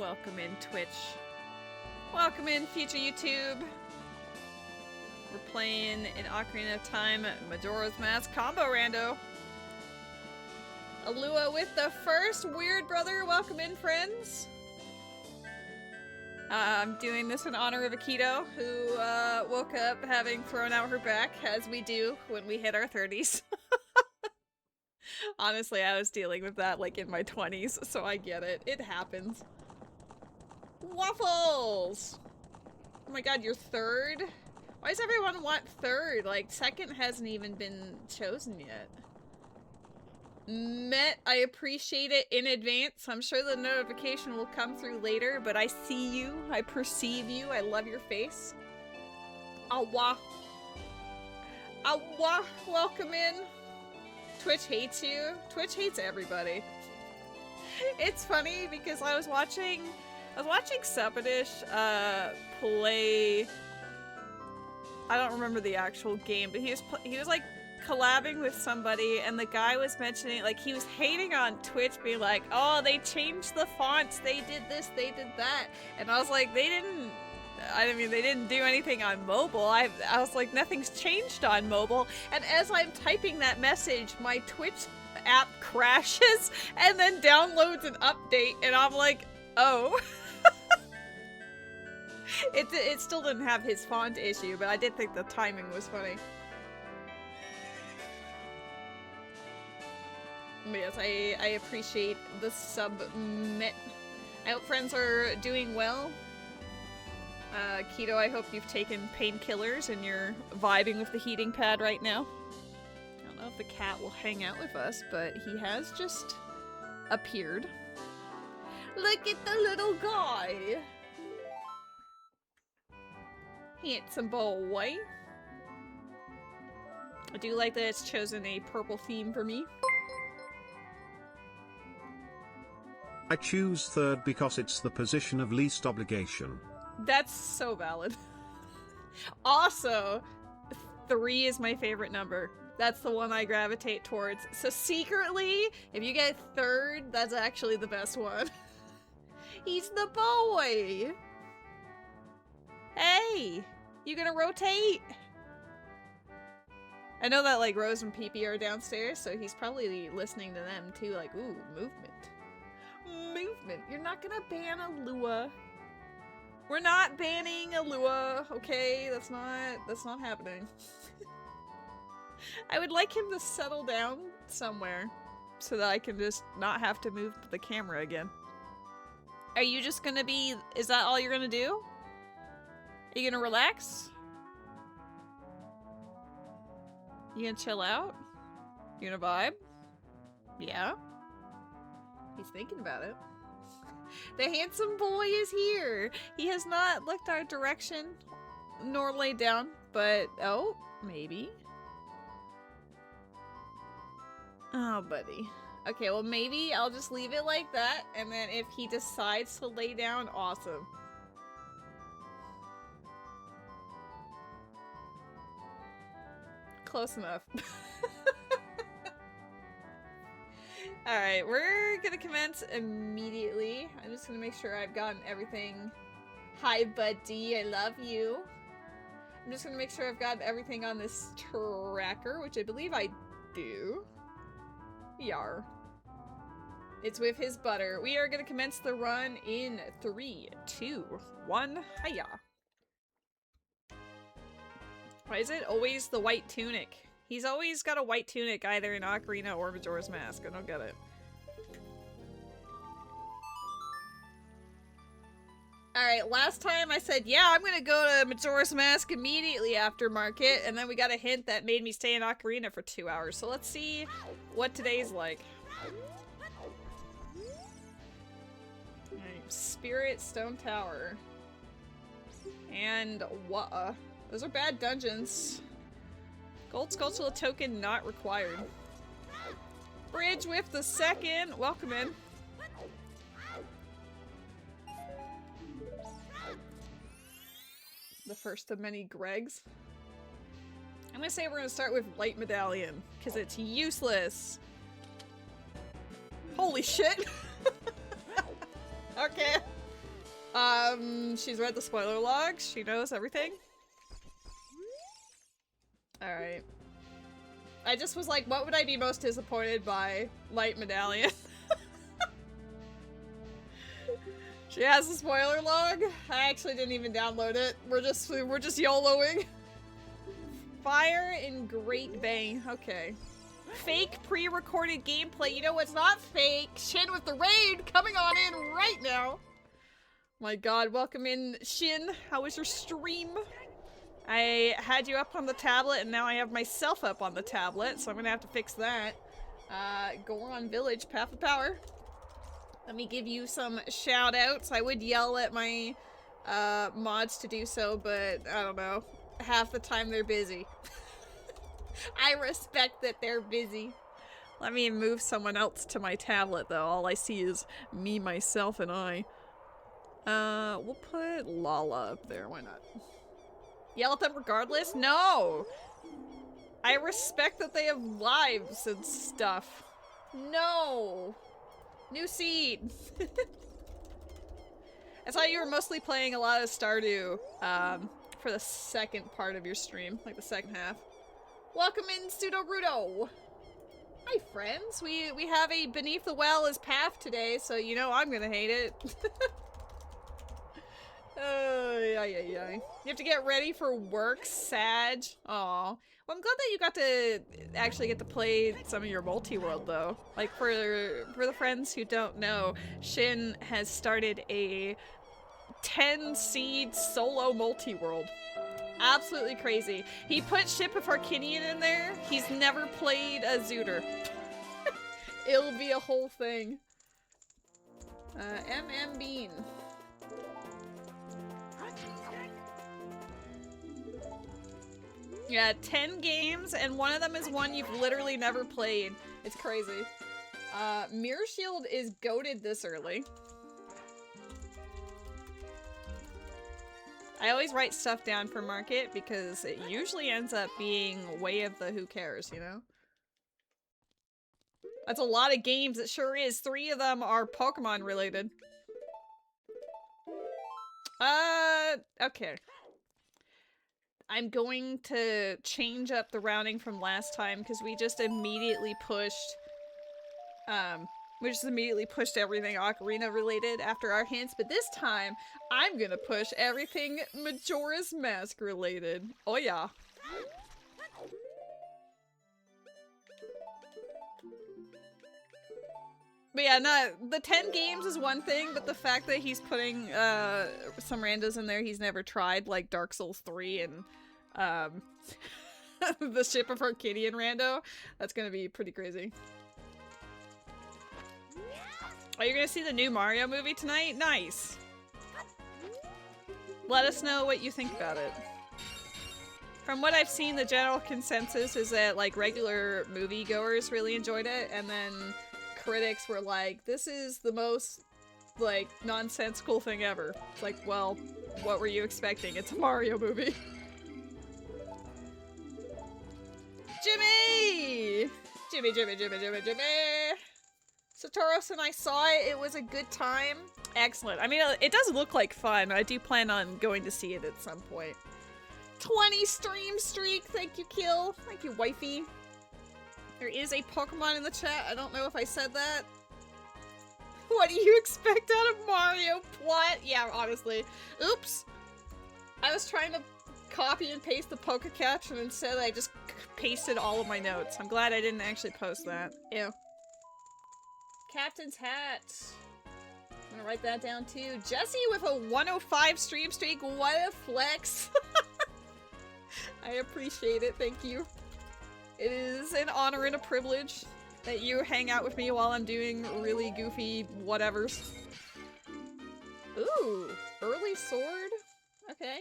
welcome in Twitch. Welcome in future YouTube. We're playing in Ocarina of Time Majora's Mask combo rando. Alua with the first weird brother. Welcome in, friends. I'm doing this in honor of Akito, who woke up having thrown out her back, as we do when we hit our 30s. Honestly, I was dealing with that like in my 20s, so I get it. It happens. Waffles! Oh my god, you're third? Why does everyone want third? Like, second hasn't even been chosen yet. Met, I appreciate it in advance. I'm sure the notification will come through later, but I see you, I perceive you, I love your face. Awa. Awa, welcome in. Twitch hates you. Twitch hates everybody. It's funny because I was watching Sepadish play. I don't remember the actual game, but he was like collabing with somebody, and the guy was mentioning, like, he was hating on Twitch, being like, oh, they changed the fonts, they did this, they did that, and I was like, they didn't do anything on mobile. I was like, nothing's changed on mobile, and as I'm typing that message, my Twitch app crashes, and then downloads an update, and I'm like, oh. It still didn't have his font issue, but I did think the timing was funny. But yes, I appreciate the submit. I hope friends are doing well. Keto, I hope you've taken painkillers and you're vibing with the heating pad right now. I don't know if the cat will hang out with us, but he has just appeared. Look at the little guy! Handsome boy. I do like that it's chosen a purple theme for me. I choose third because it's the position of least obligation. That's so valid. Also, 3 is my favorite number. That's the one I gravitate towards. So secretly, if you get third, that's actually the best one. He's the boy! Hey! You gonna rotate? I know that, like, Rose and Peepee are downstairs, so he's probably listening to them too, like, ooh, movement. Movement. You're not gonna ban Alua. We're not banning Alua, okay? That's not happening. I would like him to settle down somewhere so that I can just not have to move the camera again. Are you just gonna be... Is that all you're gonna do? Are you gonna relax? You gonna chill out? You gonna vibe? Yeah? He's thinking about it. The handsome boy is here! He has not looked our direction, nor laid down, but... Oh, maybe. Oh, buddy. Okay, well maybe I'll just leave it like that, and then if he decides to lay down, awesome. Close enough. Alright, we're gonna commence immediately. I'm just gonna make sure I've gotten everything. Hi, buddy, I love you. I'm just gonna make sure I've got everything on this tracker, which I believe I do. Yar. It's with his butter. We are gonna commence the run in 3, 2, 1, hiya. Why is it always the white tunic? He's always got a white tunic either in Ocarina or Majora's Mask. I don't get it. Alright, last time I said, yeah, I'm gonna go to Majora's Mask immediately after market, and then we got a hint that made me stay in Ocarina for 2 hours. So let's see what today's like. Alright, Spirit Stone Tower. And Wa'a. Those are bad dungeons. Gold Skulltula token not required. Bridge with the second. Welcome in. The first of many Gregs. I'm gonna say we're gonna start with Light Medallion, because it's useless. Holy shit! Okay. She's read the spoiler logs. She knows everything. Alright. I just was like, what would I be most disappointed by? Light Medallion. She has a spoiler log. I actually didn't even download it. We're just YOLOing. Fire in Great Bay. Okay. Fake pre-recorded gameplay. You know what's not fake? Shin with the raid coming on in right now. My god, welcome in, Shin. How was your stream? I had you up on the tablet and now I have myself up on the tablet, so I'm gonna have to fix that. Goron Village, Path of Power. Let me give you some shout outs. I would yell at my mods to do so, but I don't know. Half the time they're busy. I respect that they're busy. Let me move someone else to my tablet though. All I see is me, myself, and I. We'll put Lala up there. Why not? Yell at them regardless? No! I respect that they have lives and stuff. No! New seed! I saw you were mostly playing a lot of Stardew, for the second part of your stream. Like the second half. Welcome in, Pseudo-Rudo! Hi, friends! We have a Beneath the Well is Path today, so you know I'm gonna hate it. Yeah. You have to get ready for work, Sag. Aw. Well, I'm glad that you got to actually get to play some of your multi-world, though. Like, for the friends who don't know, Shin has started a 10-seed solo multi-world. Absolutely crazy. He put Ship of Harkinian in there. He's never played a Zooter. It'll be a whole thing. MM Bean. Yeah, 10 games, and one of them is one you've literally never played. It's crazy. Mirror Shield is goated this early. I always write stuff down for market because it usually ends up being way of the who cares, you know? That's a lot of games, it sure is. 3 of them are Pokemon related. Okay. I'm going to change up the routing from last time because we just immediately pushed everything Ocarina related after our hints, but this time I'm gonna push everything Majora's Mask related. Oh yeah. But yeah, the 10 games is one thing, but the fact that he's putting some randos in there he's never tried, like Dark Souls 3 and the Ship of Harkinian rando, that's gonna be pretty crazy. Oh, you're gonna see the new Mario movie tonight? Nice! Let us know what you think about it. From what I've seen, the general consensus is that, like, regular moviegoers really enjoyed it, and then critics were like, this is the most, like, nonsensical thing ever. It's like, well, what were you expecting? It's a Mario movie. Jimmy! Jimmy! Satoros and I saw it. It was a good time. Excellent. I mean, it does look like fun. I do plan on going to see it at some point. 20 stream streak. Thank you, Kill. Thank you, wifey. There is a Pokemon in the chat. I don't know if I said that. What do you expect out of Mario plot? Yeah, honestly. Oops. I was trying to copy and paste the Pokécatch and instead I just pasted all of my notes. I'm glad I didn't actually post that. Ew. Captain's hat. I'm gonna write that down too. Jesse with a 105 stream streak. What a flex. I appreciate it. Thank you. It is an honor and a privilege that you hang out with me while I'm doing really goofy whatevers. Ooh, early sword? Okay.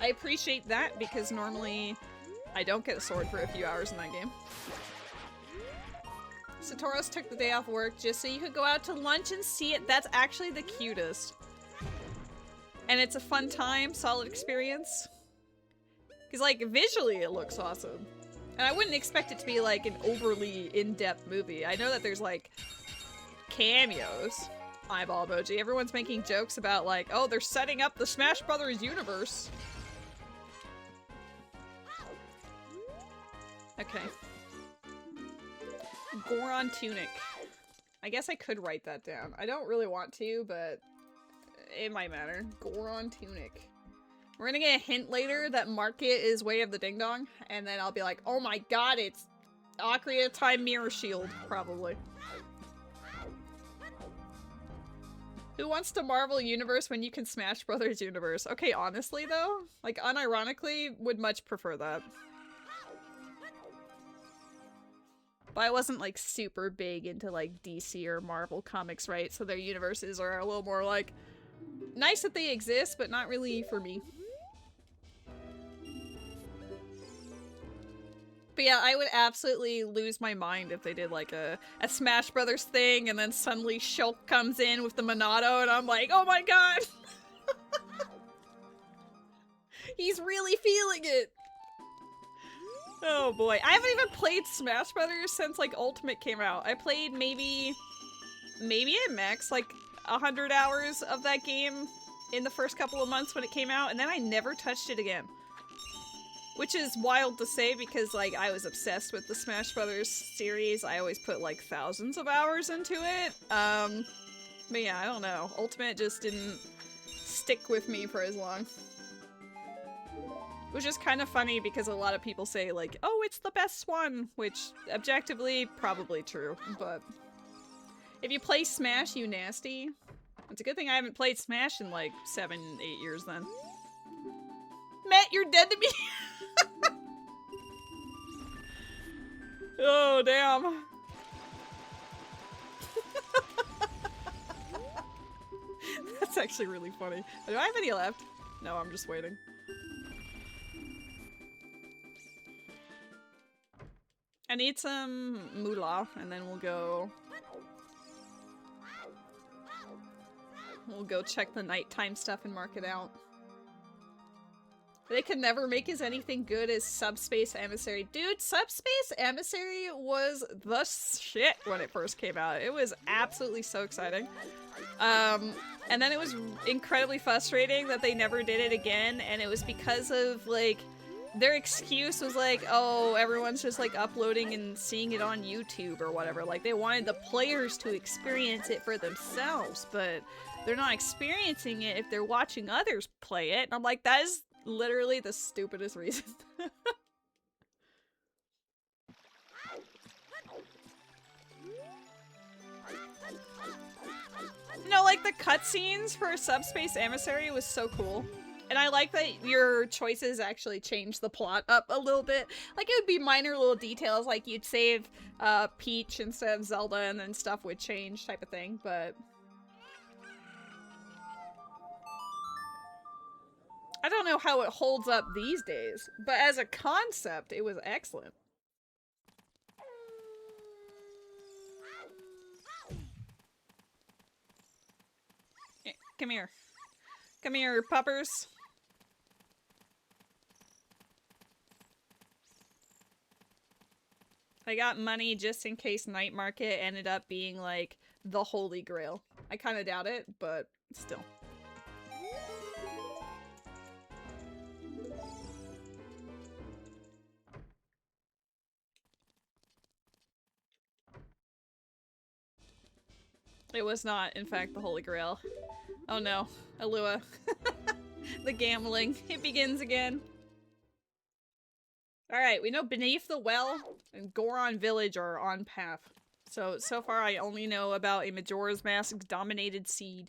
I appreciate that because normally I don't get a sword for a few hours in that game. Satoros took the day off work just so you could go out to lunch and see it. That's actually the cutest. And it's a fun time, solid experience. Because, like, visually it looks awesome. And I wouldn't expect it to be, like, an overly in-depth movie. I know that there's, like, cameos. eyeball emoji. Everyone's making jokes about like, oh, they're setting up the Smash Brothers universe. Okay. Goron Tunic. I guess I could write that down. I don't really want to, but it might matter. Goron Tunic. We're gonna get a hint later that Market is Way of the Ding Dong, and then I'll be like, oh my god, it's Ocarina of Time Mirror Shield, probably. Who wants to Marvel Universe when you can Smash Brothers Universe? Okay, honestly though, like unironically, would much prefer that. But I wasn't like super big into like DC or Marvel comics, right? So their universes are a little more like, nice that they exist, but not really for me. But yeah, I would absolutely lose my mind if they did like a Smash Brothers thing and then suddenly Shulk comes in with the Monado and I'm like, oh my god! He's really feeling it! Oh boy. I haven't even played Smash Brothers since like Ultimate came out. I played maybe at max like 100 hours of that game in the first couple of months when it came out, and then I never touched it again. Which is wild to say because, like, I was obsessed with the Smash Brothers series. I always put, like, thousands of hours into it. But yeah, I don't know. Ultimate just didn't stick with me for as long. Which is kind of funny because a lot of people say, like, oh, it's the best one, which, objectively, probably true, but... If you play Smash, you nasty. It's a good thing I haven't played Smash in, like, 7-8 years then. Matt, you're dead to me! Oh, damn. That's actually really funny. Do I have any left? No, I'm just waiting. I need some moolah, and then we'll go check the nighttime stuff and mark it out. They could never make as anything good as Subspace Emissary. Dude, Subspace Emissary was the shit when it first came out. It was absolutely so exciting. And then it was incredibly frustrating that they never did it again, and it was because of, like, their excuse was like, oh, everyone's just, like, uploading and seeing it on YouTube or whatever. Like, they wanted the players to experience it for themselves, but they're not experiencing it if they're watching others play it. And I'm like, that is literally the stupidest reason. No, like, the cutscenes for Subspace Emissary was so cool. And I like that your choices actually change the plot up a little bit. Like, it would be minor little details, like you'd save Peach instead of Zelda and then stuff would change type of thing, but... I don't know how it holds up these days, but as a concept, it was excellent. Come here. Come here, puppers. I got money just in case Night Market ended up being, like, the Holy Grail. I kind of doubt it, but still. It was not, in fact, the Holy Grail. Oh no, Alua. The gambling. It begins again. Alright, we know Beneath the Well and Goron Village are on path. So far I only know about a Majora's Mask dominated seed.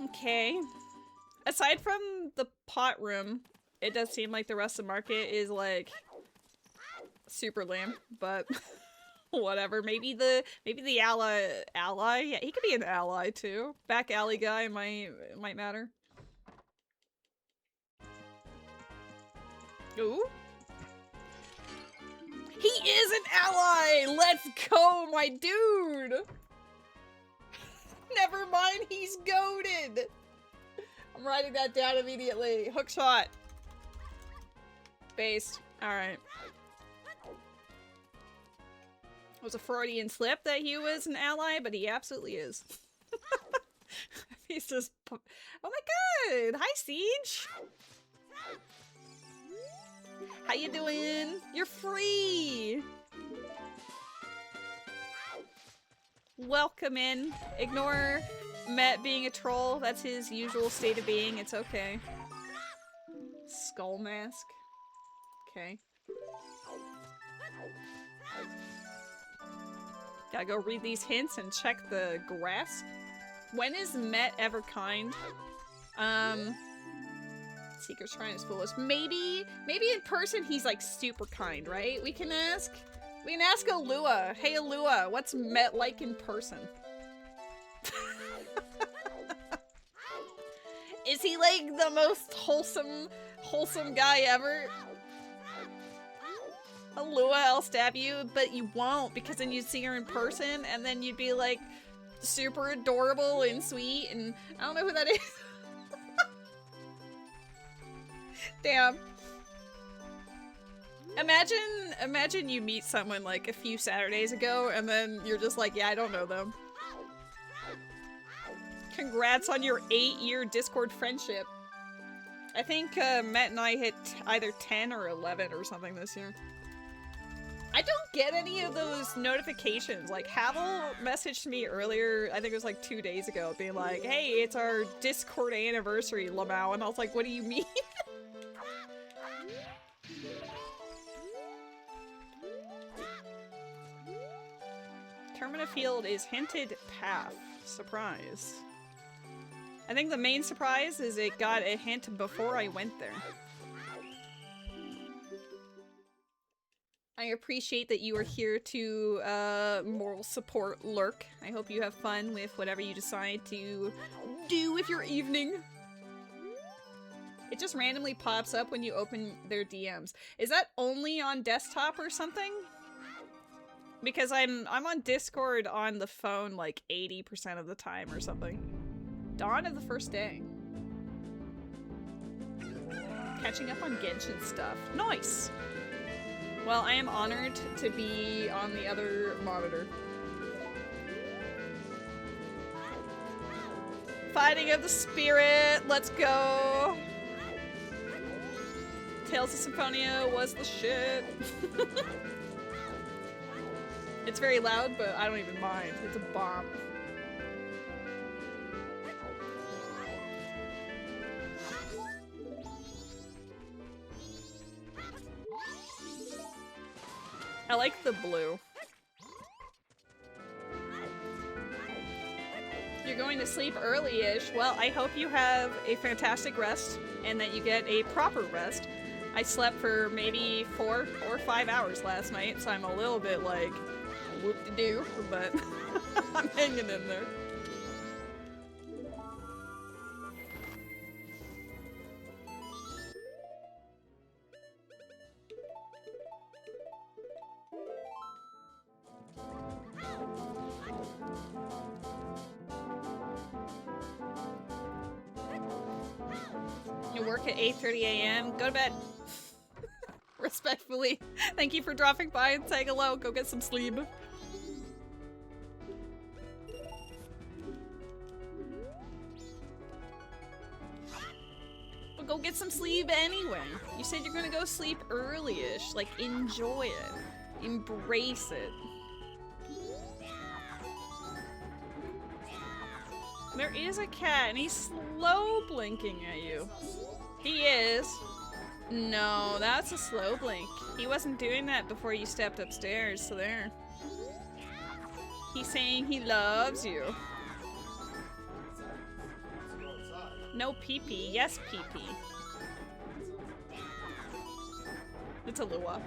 Okay. Aside from the pot room, it does seem like the rest of the market is like super lame, but whatever. Maybe the ally, yeah, he could be an ally too. Back alley guy might matter. Ooh. He is an ally! Let's go, my dude! Never mind, he's goated! I'm writing that down immediately. Hook shot. Based. Alright. It was a Freudian slip that he was an ally, but he absolutely is. He's just... Oh my god! Hi, Siege! How you doing? You're free! Welcome in. Ignore Matt being a troll. That's his usual state of being. It's okay. Skull mask. Okay. Gotta go read these hints and check the grass. When is Met ever kind? Seeker Shrine is foolish. Maybe in person he's like super kind, right? We can ask Alua. Hey Alua, what's Met like in person? Is he like the most wholesome guy ever? Alua, I'll stab you, but you won't, because then you'd see her in person, and then you'd be like super adorable and sweet, and I don't know who that is. Damn. Imagine you meet someone like a few Saturdays ago, and then you're just like, yeah, I don't know them. Congrats on your 8-year Discord friendship. I think Matt and I hit either 10 or 11 or something this year. I don't get any of those notifications. Like, Havel messaged me earlier, I think it was like 2 days ago, being like, hey, it's our Discord anniversary, Lamau. And I was like, what do you mean? Termina Field is hinted path. Surprise. I think the main surprise is it got a hint before I went there. I appreciate that you are here to moral support Lurk. I hope you have fun with whatever you decide to do with your evening. It just randomly pops up when you open their DMs. Is that only on desktop or something? Because I'm on Discord on the phone like 80% of the time or something. Dawn of the first day. Catching up on Genshin stuff. Nice! Well, I am honored to be on the other monitor. Fighting of the Spirit! Let's go! Tales of Symphonia was the shit. It's very loud, but I don't even mind. It's a bomb. I like the blue. You're going to sleep early-ish. Well, I hope you have a fantastic rest and that you get a proper rest. I slept for maybe 4 or 5 hours last night, so I'm a little bit like whoop-de-doo, but I'm hanging in there. You work at 8:30 a.m. Go to bed. Respectfully. Thank you for dropping by and saying hello. Go get some sleep. But go get some sleep anyway. You said you're gonna go sleep early-ish. Like, enjoy it. Embrace it. There is a cat, and he's slow blinking at you. He is. No, that's a slow blink. He wasn't doing that before you stepped upstairs, so there. He's saying he loves you. No pee-pee. Yes, pee-pee. It's a Lua.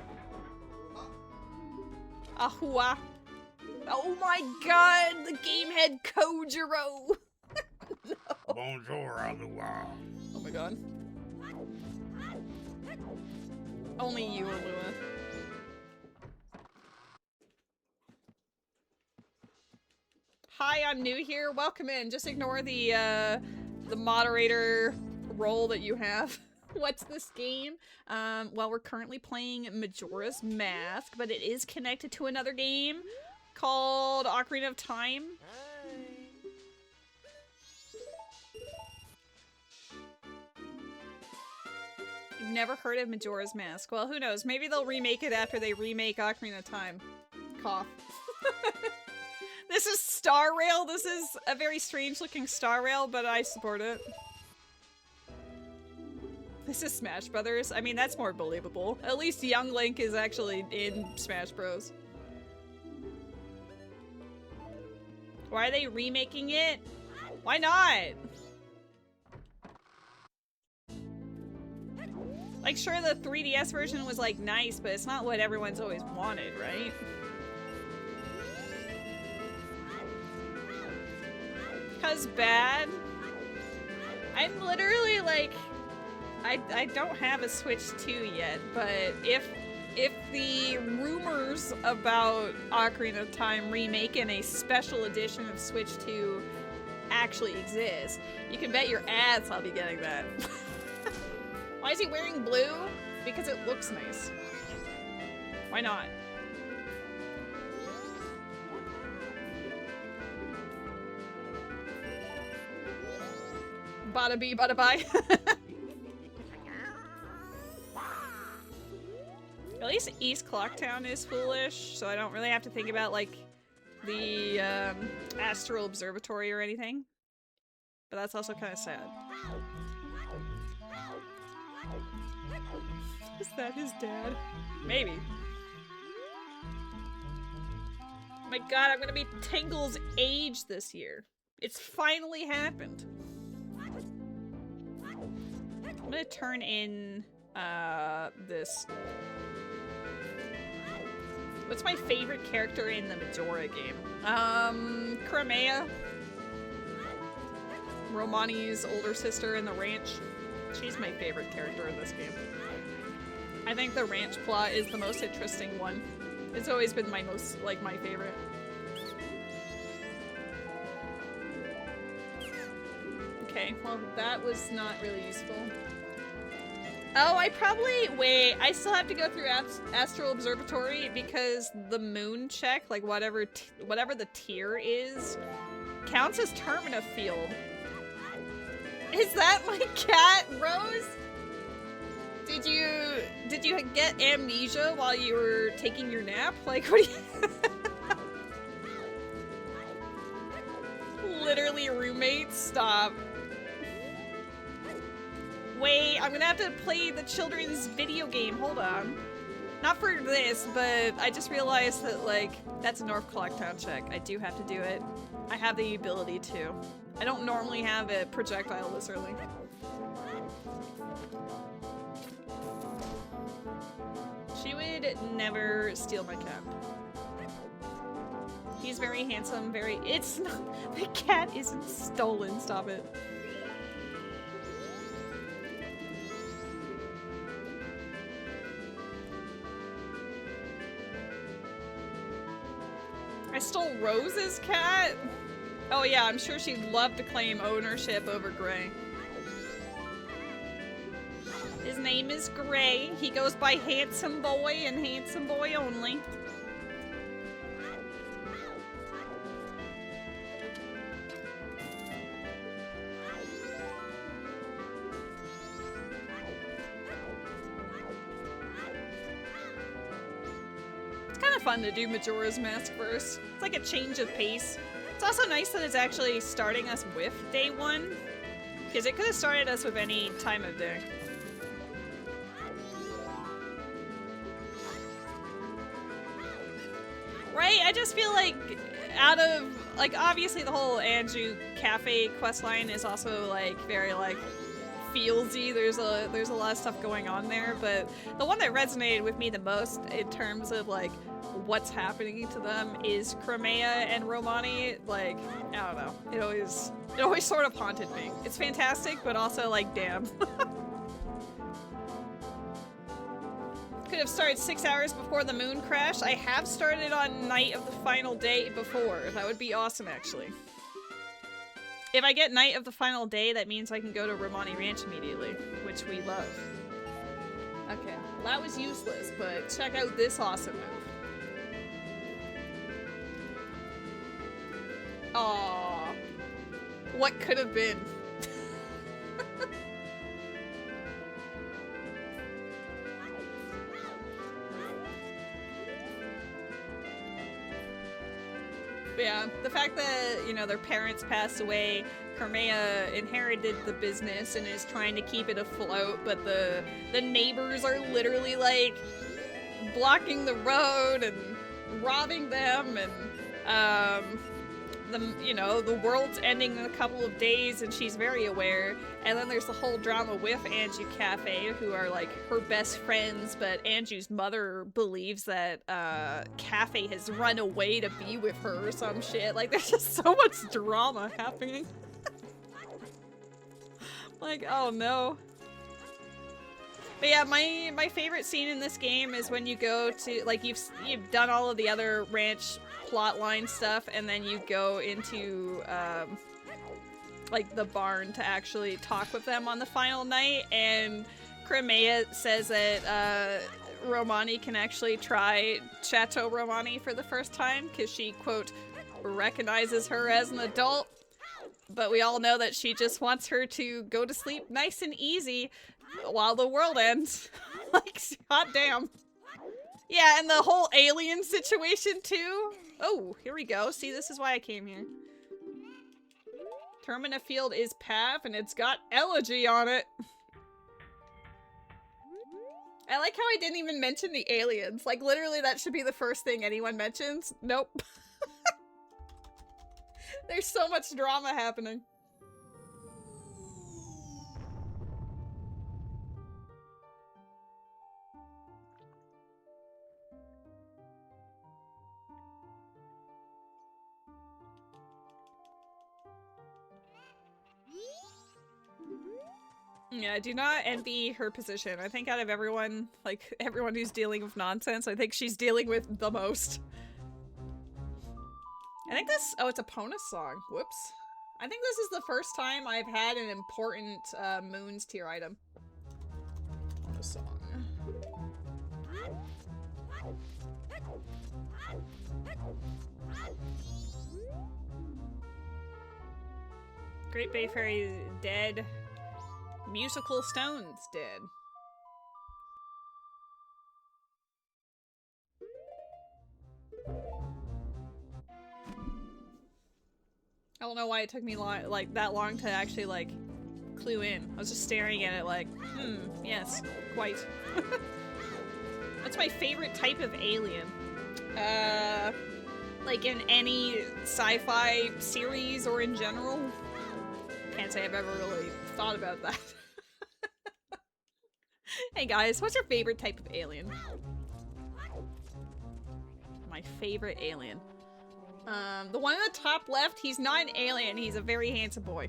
Ahua. Oh my god, the game head Kojiro. No. Bonjour, Alua. Oh my god. Only you, Alua. Hi, I'm new here. Welcome in. Just ignore the moderator role that you have. What's this game? Well, we're currently playing Majora's Mask, but it is connected to another game. called Ocarina of Time. You've never heard of Majora's Mask. Well, who knows? Maybe they'll remake it after they remake Ocarina of Time. Cough. This is Star Rail. This is a very strange looking Star Rail, but I support it. This is Smash Brothers. I mean, that's more believable. At least young Link is actually in Smash Bros. Why are they remaking it? Why not? Like, sure, the 3DS version was, like, nice, but it's not what everyone's always wanted, right? Cause bad? I'm literally, like... I don't have a Switch 2 yet, but if the rumors about Ocarina of Time remaking a special edition of Switch 2 actually exist, you can bet your ass I'll be getting that. Why is he wearing blue? Because it looks nice. Why not? Bada bee, bada bye. At least East Clocktown is foolish, so I don't really have to think about, like, the Astral Observatory or anything. But that's also kind of sad. Is that his dad? Maybe. Oh my god, I'm gonna be Tingle's age this year. It's finally happened. I'm gonna turn in, this. What's my favorite character in the Majora game? Crimea. Romani's older sister in the ranch. She's my favorite character in this game. I think the ranch plot is the most interesting one. It's always been my most, like, my favorite. Okay, well, that was not really useful. Oh, wait, I still have to go through Astral Observatory because the moon check, like whatever the tier is, counts as Termina Field. Is that my cat, Rose? Did you get amnesia while you were taking your nap? Like, what do you... Literally roommates, stop. Wait, I'm gonna have to play the children's video game. Hold on. Not for this, but I just realized that, like, that's a North Clocktown check. I do have to do it. I have the ability to. I don't normally have a projectile this early. She would never steal my cat. He's very handsome, it's not- the cat isn't stolen, stop it. I stole Rose's cat? Oh yeah, I'm sure she'd love to claim ownership over Gray. His name is Gray. He goes by Handsome Boy and Handsome Boy only. Fun to do Majora's Mask first. It's like a change of pace. It's also nice that it's actually starting us with day one, because it could have started us with any time of day. Right? I just feel like out of, like, obviously the whole Anju Cafe questline is also, like, very, like, feelsy. There's a lot of stuff going on there, but the one that resonated with me the most in terms of, like, what's happening to them is Crimea and Romani. Like, I don't know. It always sort of haunted me. It's fantastic, but also, like, damn. Could have started 6 hours before the moon crash. I have started on Night of the Final Day before. That would be awesome, actually. If I get Night of the Final Day, that means I can go to Romani Ranch immediately, which we love. Okay, well, that was useless, but check out this awesome move. Aww. What could have been? Yeah, the fact that, you know, their parents passed away, Crimea inherited the business and is trying to keep it afloat, but the neighbors are literally, like, blocking the road and robbing them, and, you know, the world's ending in a couple of days, and she's very aware. And then there's the whole drama with Anju Cafe, who are, like, her best friends, but Anju's mother believes that, Cafe has run away to be with her or some shit. Like, there's just so much drama happening. Like, oh no. But yeah, my favorite scene in this game is when you go to, like, you've done all of the other ranch plotline stuff, and then you go into, like, the barn to actually talk with them on the final night, and Crimea says that, Romani can actually try Chateau Romani for the first time, because she, quote, recognizes her as an adult, but we all know that she just wants her to go to sleep nice and easy while the world ends. Like, hot damn. Yeah, and the whole alien situation, too. Oh, here we go. See, this is why I came here. Termina Field is Pav, and it's got elegy on it. I like how I didn't even mention the aliens. Like, literally, that should be the first thing anyone mentions. Nope. There's so much drama happening. Yeah, I do not envy her position. I think out of everyone, like, everyone who's dealing with nonsense, I think she's dealing with the most. I think this- oh, it's a Pona song. Whoops. I think this is the first time I've had an important, Moons tier item. Pona song. Great Bay Fairy dead. Musical Stones dead. I don't know why it took me like that long to actually like clue in. I was just staring at it like, yes, quite. What's my favorite type of alien? Like in any sci-fi series or in general? Can't say I've ever really thought about that. Hey guys, what's your favorite type of alien? My favorite alien. The one in the top left, he's not an alien, he's a very handsome boy.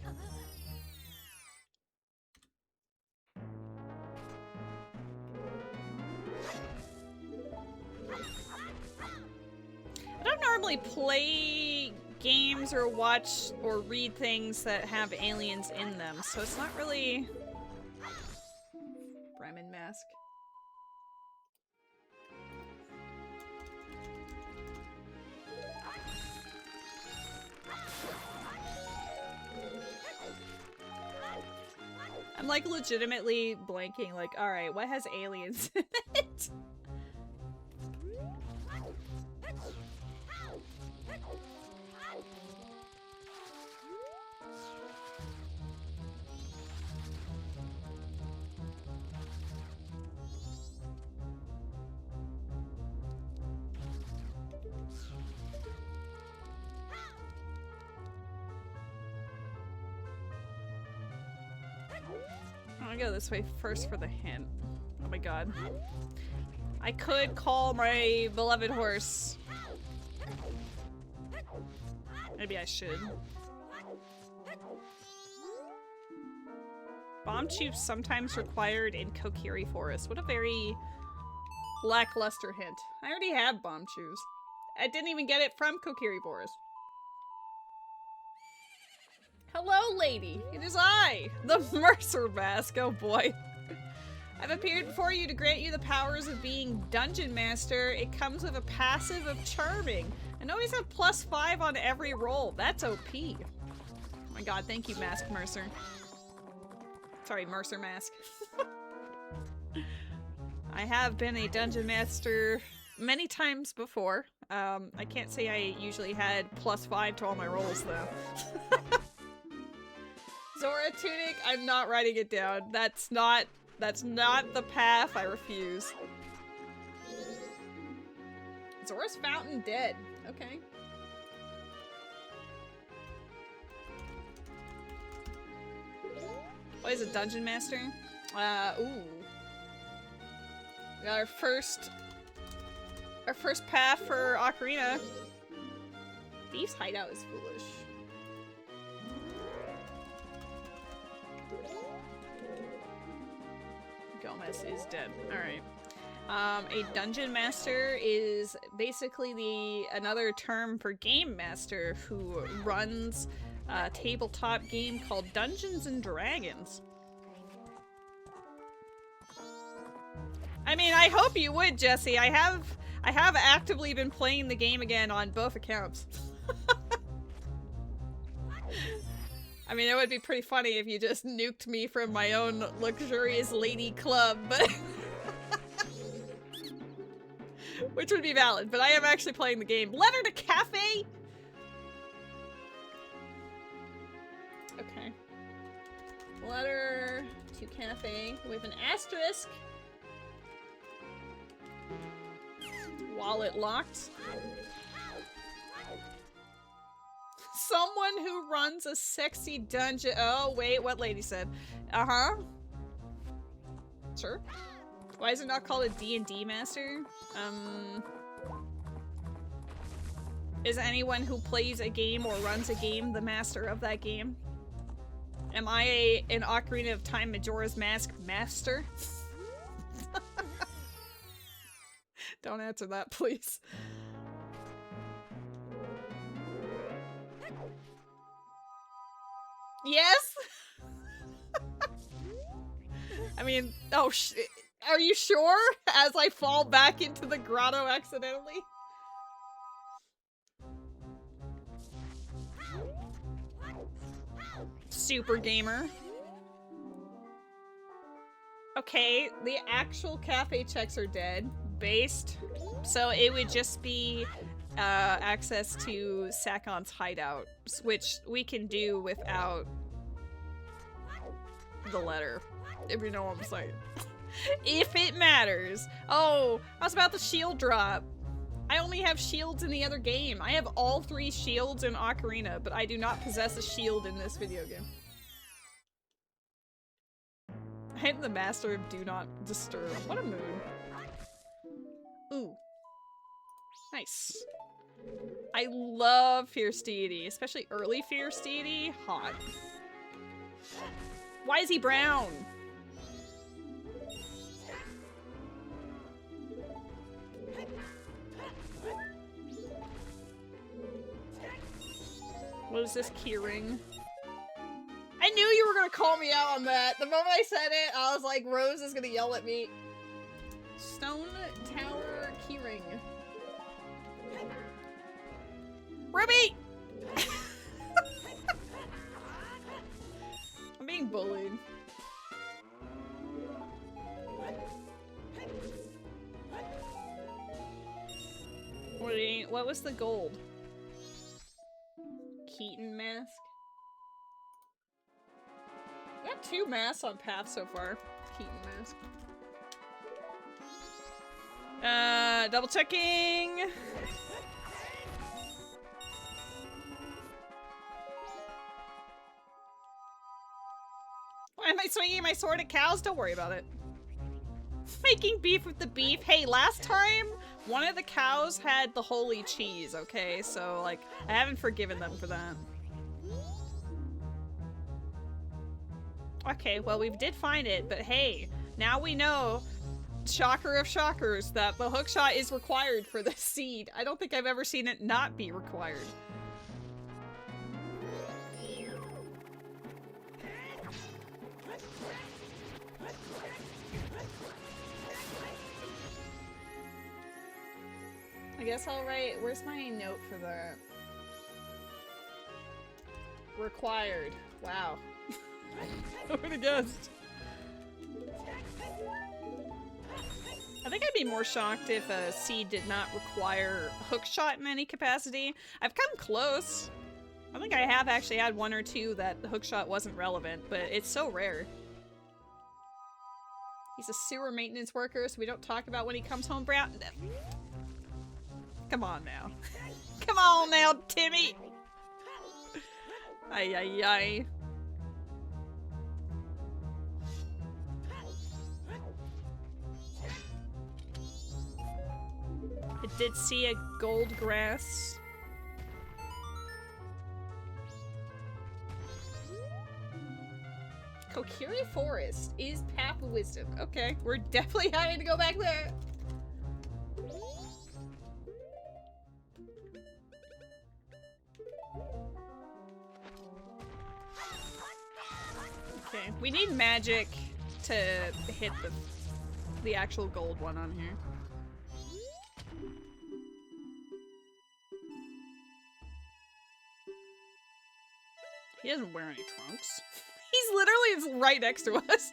I don't normally play games or watch or read things that have aliens in them, so it's not really... Bremen mask. I'm like legitimately blanking, like, alright, what has aliens in it? I'm gonna go this way first for the hint. Oh my god. I could call my beloved horse. Maybe I should. Bomb tubes sometimes required in Kokiri Forest. What a very lackluster hint. I already have bomb tubes. I didn't even get it from Kokiri Forest. Hello, lady. It is I, the Mercer Mask. Oh boy. I've appeared before you to grant you the powers of being Dungeon Master. It comes with a passive of Charming. A And always have +5 on every roll. That's OP. Oh my god, thank you, Mask Mercer. Sorry, Mercer Mask. I have been a dungeon master many times before. I can't say I usually had +5 to all my rolls though. Zora Tunic, I'm not writing it down. That's not the path. I refuse. Zora's Fountain dead. Okay. What is a dungeon master? Ooh. We got our first path for Ocarina. Thieves' Hideout is foolish. Gomez is dead. Alright. A dungeon master is basically another term for game master who runs a tabletop game called Dungeons and Dragons. I mean, I hope you would, Jesse. I have actively been playing the game again on both accounts. I mean, it would be pretty funny if you just nuked me from my own luxurious lady club, but which would be valid, but I am actually playing the game. Letter to Cafe? Okay. Letter to Cafe with an asterisk. Wallet locked. Someone who runs a sexy dungeon. Oh, wait, what lady said? Uh-huh. Sure. Why is it not called a D&D master? Is anyone who plays a game or runs a game the master of that game? Am I an Ocarina of Time Majora's Mask master? Don't answer that, please. Yes? I mean, oh are you sure? As I fall back into the grotto accidentally? Super gamer. Okay, the actual cafe checks are dead. Based. So it would just be access to Sakon's hideout, which we can do without the letter, if you know what I'm saying. If it matters. Oh, I was about the shield drop. I only have shields in the other game. I have all 3 shields in Ocarina, but I do not possess a shield in this video game. I am the master of Do Not Disturb. What a mood. Ooh. Nice. I love Fierce Deity, especially early Fierce Deity. Hot. Why is he brown? What is this keyring? I knew you were gonna call me out on that. The moment I said it, I was like, Rose is gonna yell at me. Stone Tower keyring. Ruby! I'm being bullied. What was the gold? Keaton mask? We got 2 masks on path so far. Keaton mask. Double checking. Why am I swinging my sword at cows? Don't worry about it. Making beef with the beef. Hey, last time, one of the cows had the holy cheese, okay? So, like, I haven't forgiven them for that. Okay, well, we did find it, but hey, now we know, shocker of shockers, that the hookshot is required for this seed. I don't think I've ever seen it not be required. I guess I'll write. Where's my note for the required? Wow. I would have guessed. I think I'd be more shocked if a seed did not require hookshot in any capacity. I've come close. I think I have actually had one or two that the hookshot wasn't relevant, but it's so rare. He's a sewer maintenance worker, so we don't talk about when he comes home brown. Come on now. Come on now, Timmy! Ay, ay, ay. I did see a gold grass. Kokiri Forest is Path of Wisdom. Okay, we're definitely having to go back there. Okay, we need magic to hit the actual gold one on here. He doesn't wear any trunks. He's literally right next to us.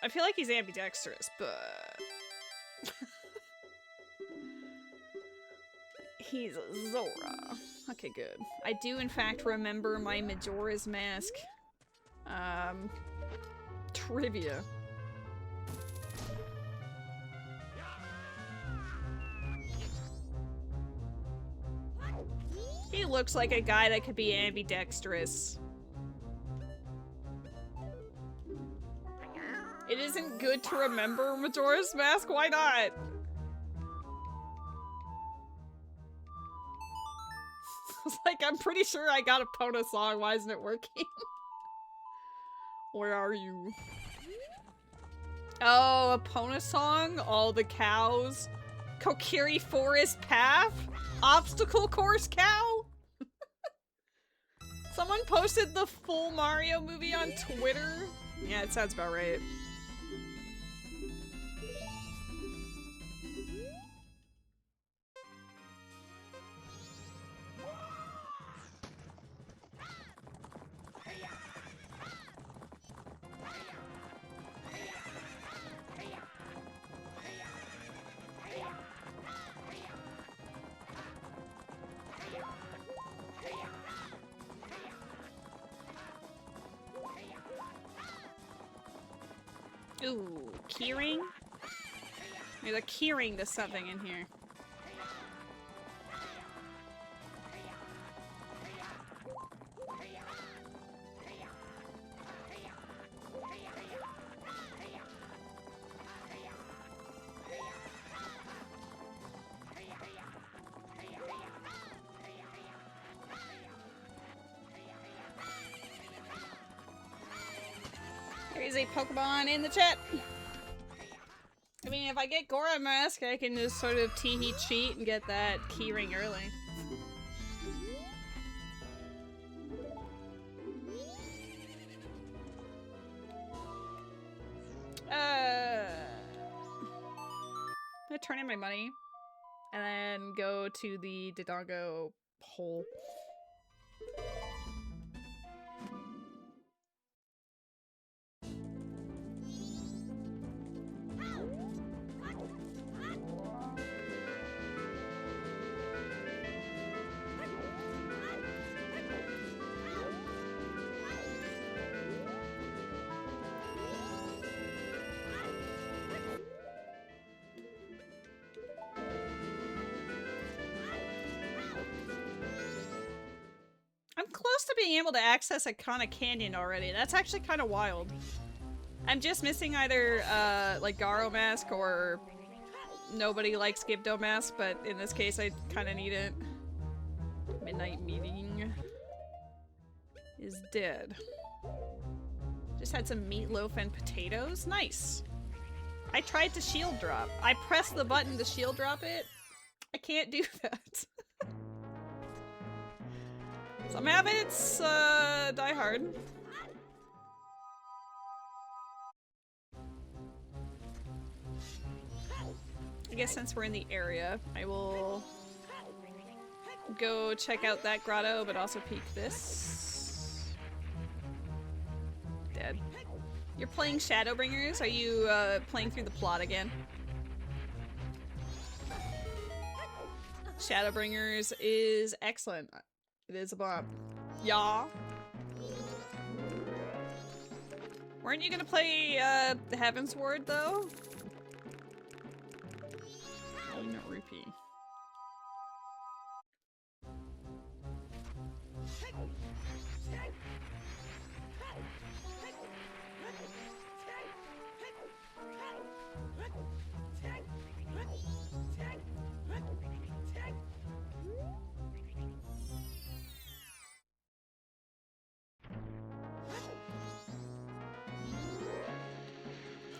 I feel like he's ambidextrous, but he's a Zora. Okay, good. I do in fact remember my Majora's Mask trivia. He looks like a guy that could be ambidextrous. It isn't good to remember Majora's Mask, why not? It's like, I'm pretty sure I got a Pona song, why isn't it working? Where are you? Oh, a Pona song? All the cows? Kokiri Forest Path? Obstacle course cow? Someone posted the full Mario movie on Twitter? Yeah, it sounds about right. Ooh, keyring? There's a keyring to something in here. There's a Pokemon in the chat. I mean, if I get Gora Mask, I can just sort of Teehee cheat and get that keyring early. I'm gonna turn in my money and then go to the Dodongo hole. I'm close to being able to access Iconic Canyon already. That's actually kind of wild. I'm just missing either, like, Garo Mask or nobody likes Gibdo Mask, but in this case I kind of need it. Midnight Meeting is dead. Just had some meatloaf and potatoes. Nice. I tried to shield drop. I pressed the button to shield drop it. I can't do that. Some habits, die hard. I guess since we're in the area, I will go check out that grotto, but also peek this. Dead. You're playing Shadowbringers? Are you, playing through the plot again? Shadowbringers is excellent. It is a bomb. Yeah. Weren't you gonna play, the Heaven's Ward, though? No rupee.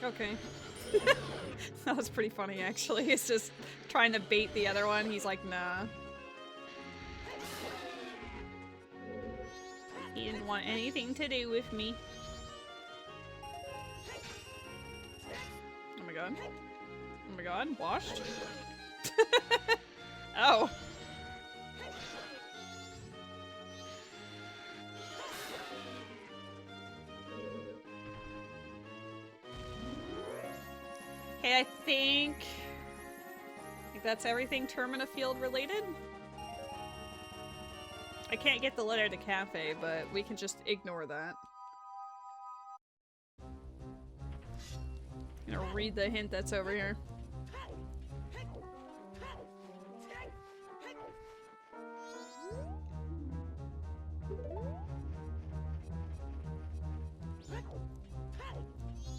Okay. That was pretty funny, actually. He's just trying to bait the other one. He's like, nah. He didn't want anything to do with me. Oh my god. Oh my god, washed? Oh. Okay, I think that's everything Termina Field related. I can't get the letter to cafe, but we can just ignore that. I'm gonna read the hint that's over here.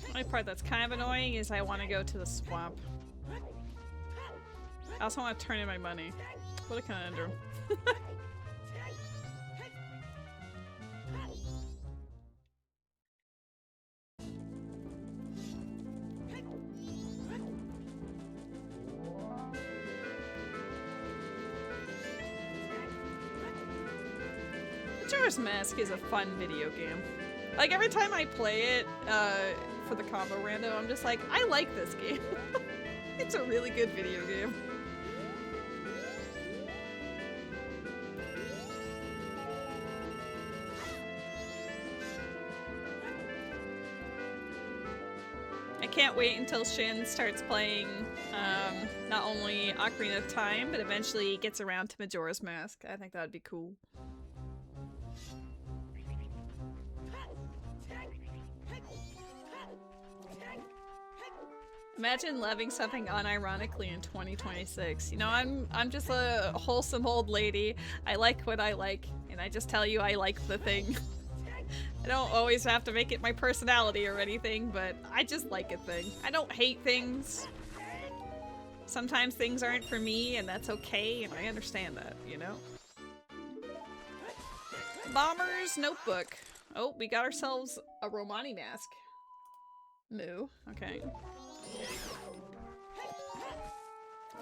The only part that's kind of annoying is I want to go to the swamp. I also want to turn in my money. What a conundrum. Majora's Mask is a fun video game. Like, every time I play it, for the combo rando, I'm just like, I like this game. It's a really good video game. I can't wait until Shin starts playing, not only Ocarina of Time, but eventually gets around to Majora's Mask. I think that'd be cool. Imagine loving something unironically in 2026. You know, I'm just a wholesome old lady. I like what I like, and I just tell you I like the thing. I don't always have to make it my personality or anything, but I just like a thing. I don't hate things. Sometimes things aren't for me, and that's okay, and I understand that, you know? Bomber's Notebook. Oh, we got ourselves a Romani mask. Moo. Okay.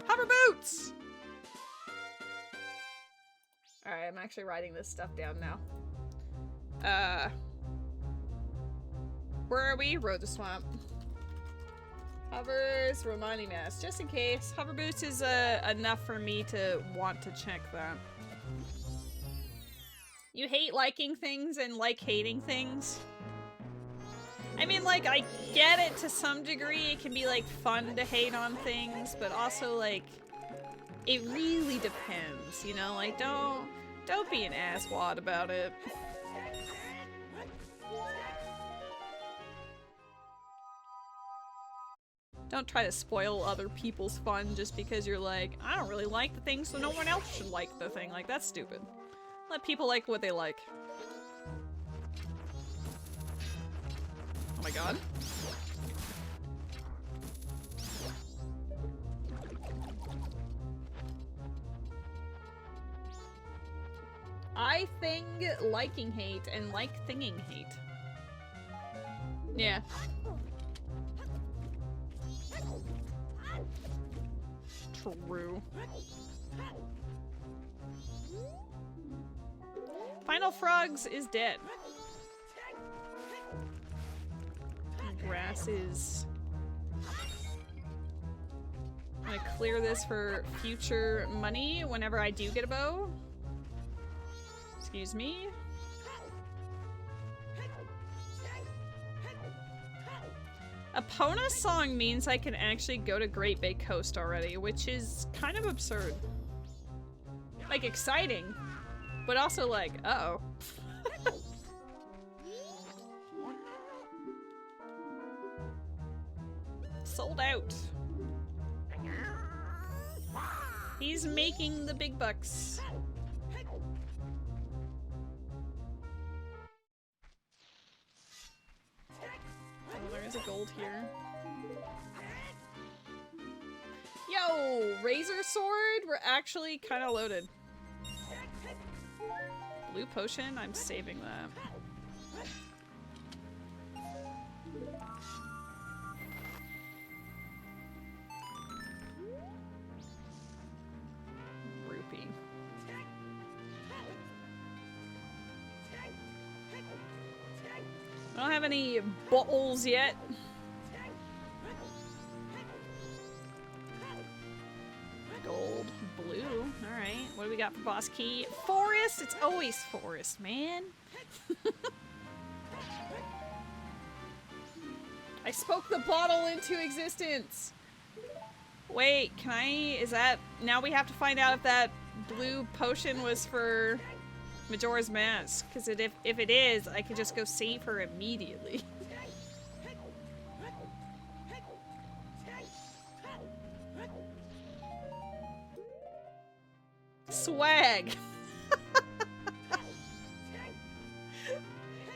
Hover boots! Alright, I'm actually writing this stuff down now. Where are we? Road to Swamp. Hovers, Romani mask. Just in case. Hover boots is enough for me to want to check that. You hate liking things and like hating things? I mean, like, I get it to some degree. It can be, like, fun to hate on things, but also, like, it really depends, you know? Like, don't be an asswad about it. Don't try to spoil other people's fun just because you're like, I don't really like the thing, so no one else should like the thing. Like, that's stupid. Let people like what they like. Oh my god. I thing liking hate and like thinging hate. Yeah. True. Final Frogs is dead. Grass is... I'm gonna clear this for future money whenever I do get a bow. Excuse me. Epona song means I can actually go to Great Bay Coast already, which is kind of absurd. Like, exciting, but also like, uh-oh. Sold out. He's making the big bucks. Oh, there is a gold here. Yo, Razor Sword, we're actually kind of loaded. Blue Potion, I'm saving that. Rupee. I don't have any bottles yet. Gold, blue. Alright, what do we got for boss key? Forest! It's always forest, man. I spoke the bottle into existence! Wait, can I... is that... now we have to find out if that blue potion was for Majora's Mask. Because if it is, I can just go save her immediately. Swag!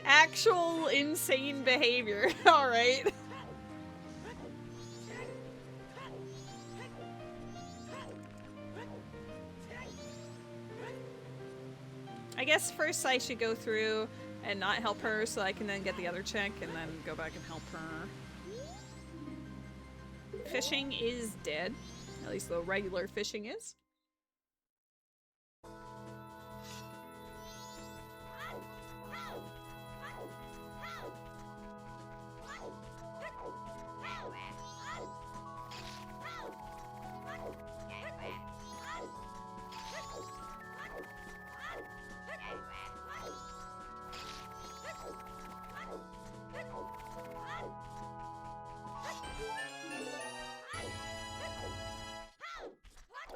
Actual insane behavior. Alright. I guess first I should go through and not help her so I can then get the other check and then go back and help her. Fishing is dead. At least the regular fishing is.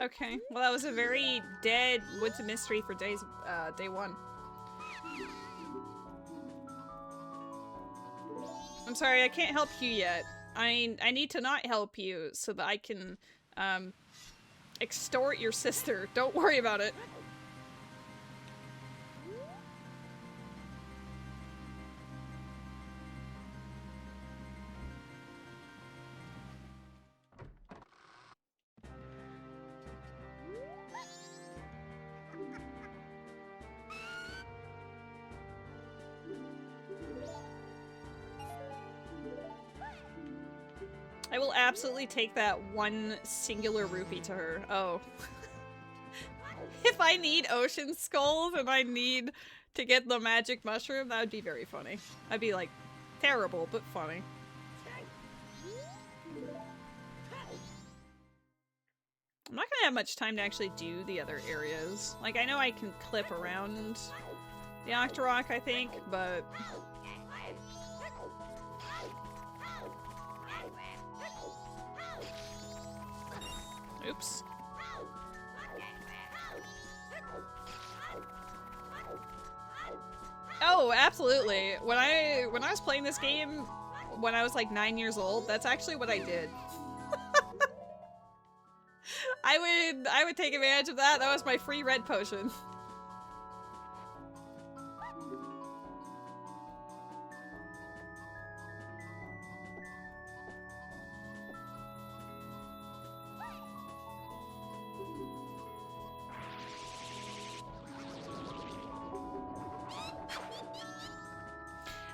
Okay, well that was a very dead Woods of Mystery for day one. I'm sorry, I can't help you yet. I need to not help you so that I can extort your sister. Don't worry about it. I will absolutely take that one singular rupee to her. Oh. If I need ocean skulls and I need to get the magic mushroom, that would be very funny. I'd be like, terrible, but funny. I'm not gonna have much time to actually do the other areas. Like, I know I can clip around the Octorok, I think, but... Oops. Oh, absolutely. When I was playing this game when I was like 9 years old, that's actually what I did. I would take advantage of that. That was my free red potion.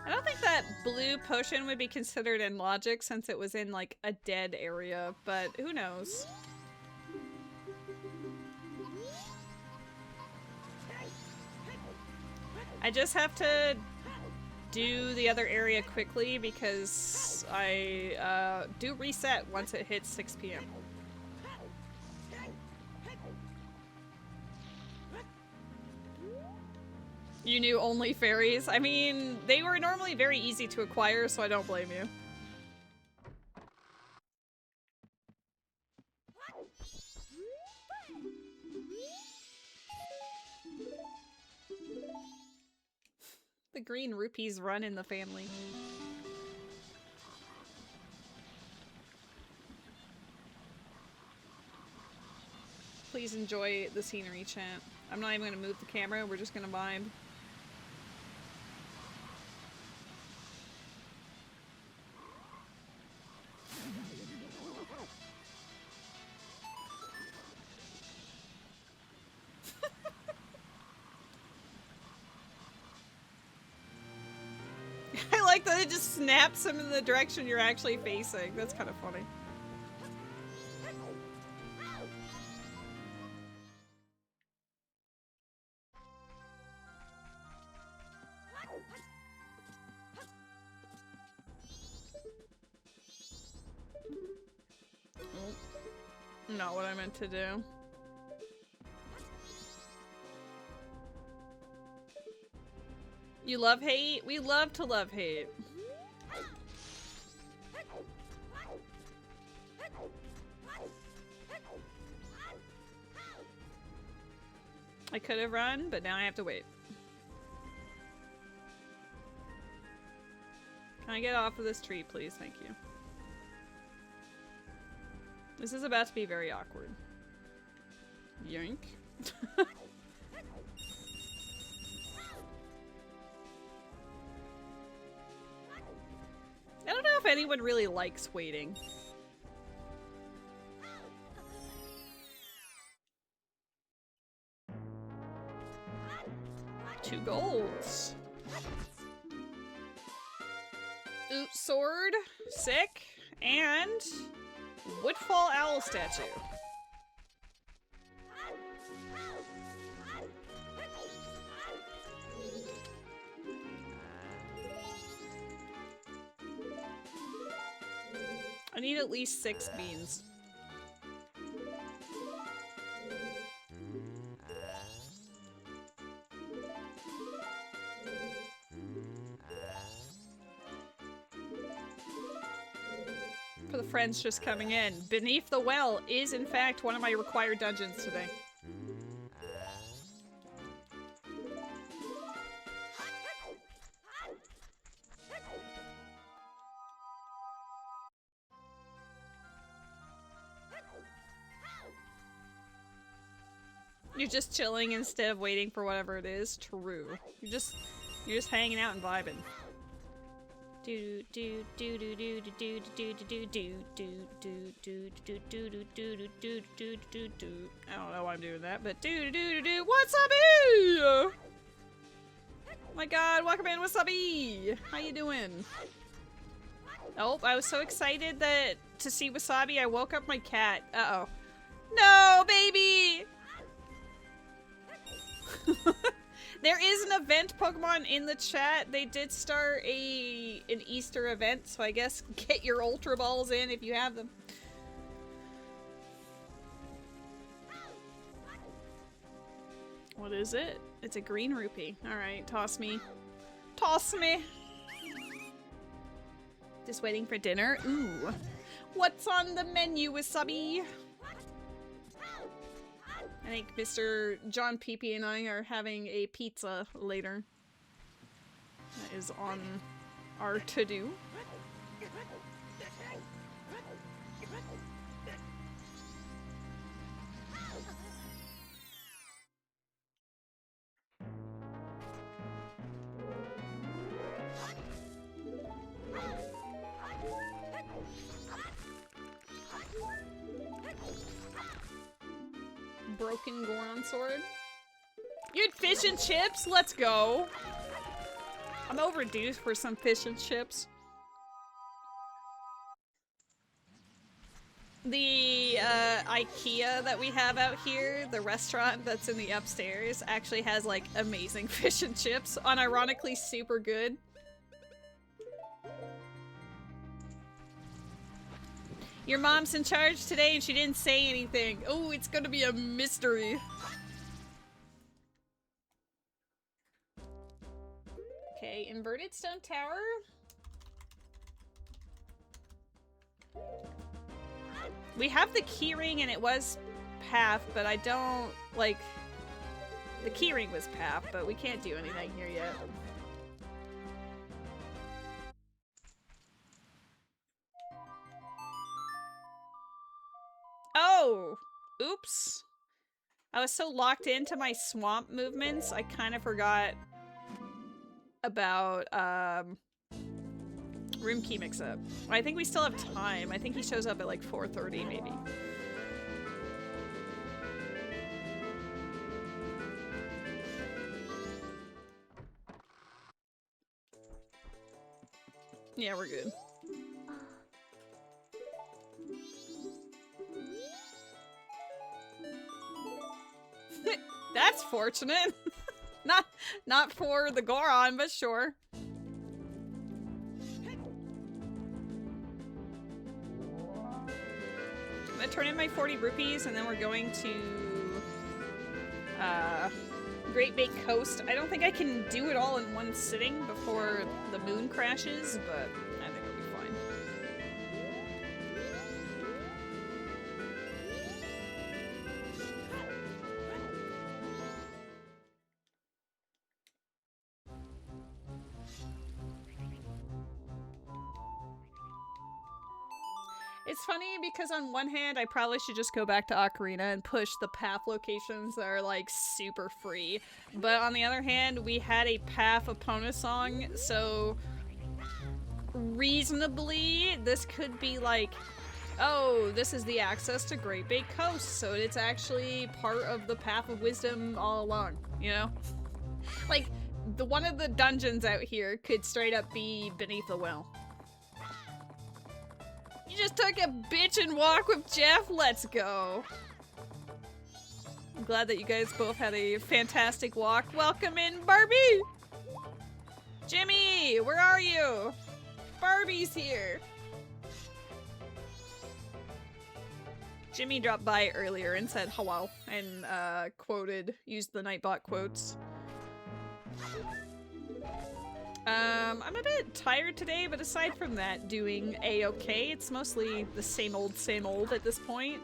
I don't think that blue potion would be considered in logic since it was in like a dead area, but who knows? I just have to do the other area quickly because I do reset once it hits 6 p.m. You knew only fairies? I mean, they were normally very easy to acquire, so I don't blame you. The green rupees run in the family. Please enjoy the scenery, chat. I'm not even gonna move the camera, we're just gonna vibe. I like that it just snaps him in the direction you're actually facing. That's kind of funny. Not what I meant to do. You love hate? We love to love hate. I could have run, but now I have to wait. Can I get off of this tree, please? Thank you. This is about to be very awkward. Yoink. I don't know if anyone really likes waiting. 2 golds. Oot sword, sick, and Woodfall owl statue. I need at least 6 beans. For the friends just coming in, Beneath the Well is in fact one of my required dungeons today. You're just chilling instead of waiting for whatever it is. True. You're just hanging out and vibing. Do do do do do do do do do do do do do do do do do do do do. I don't know why I'm doing that, but do do do do. What's up, Oh my God, welcome in. What's up, How you doing? Oh, I was so excited that to see Wasabi, I woke up my cat. Uh-oh. No, baby! There is an event Pokemon in the chat. They did start an Easter event, so I guess get your Ultra Balls in if you have them. What is it? It's a green rupee. Alright, toss me. Toss me! Just waiting for dinner? Ooh. What's on the menu, Wasabi? I think Mr. John Peepee and I are having a pizza later. That is on our to-do. Broken Goron sword. You had fish and chips? Let's go. I'm overdue for some fish and chips. The IKEA that we have out here, the restaurant that's in the upstairs, actually has like amazing fish and chips, unironically super good. Your mom's in charge today and she didn't say anything. Oh, it's gonna be a mystery. Okay, inverted stone tower. We have the keyring and it was path, but I don't, like, the keyring was path, but we can't do anything here yet. Oh! Oops. I was so locked into my swamp movements, I kind of forgot about, room key mix-up. I think we still have time. I think he shows up at like 4:30 maybe. Yeah, we're good. That's fortunate. Not for the Goron, but sure. I'm gonna turn in my 40 rupees and then we're going to Great Bake Coast. I don't think I can do it all in one sitting before the moon crashes, but I think it'll be fine. It's funny because on one hand, I probably should just go back to Ocarina and push the path locations that are like super free. But on the other hand, we had a path opponent song, so reasonably this could be like, oh, this is the access to Great Bake Coast, so it's actually part of the Path of Wisdom all along, you know? Like, one of the dungeons out here could straight up be beneath the well. You just took a bitch and walk with Jeff? Let's go. I'm glad that you guys both had a fantastic walk. Welcome in, Barbie! Jimmy, where are you? Barbie's here. Jimmy dropped by earlier and said hello and used the Nightbot quotes. I'm a bit tired today, but aside from that, doing a-okay. It's mostly the same old at this point.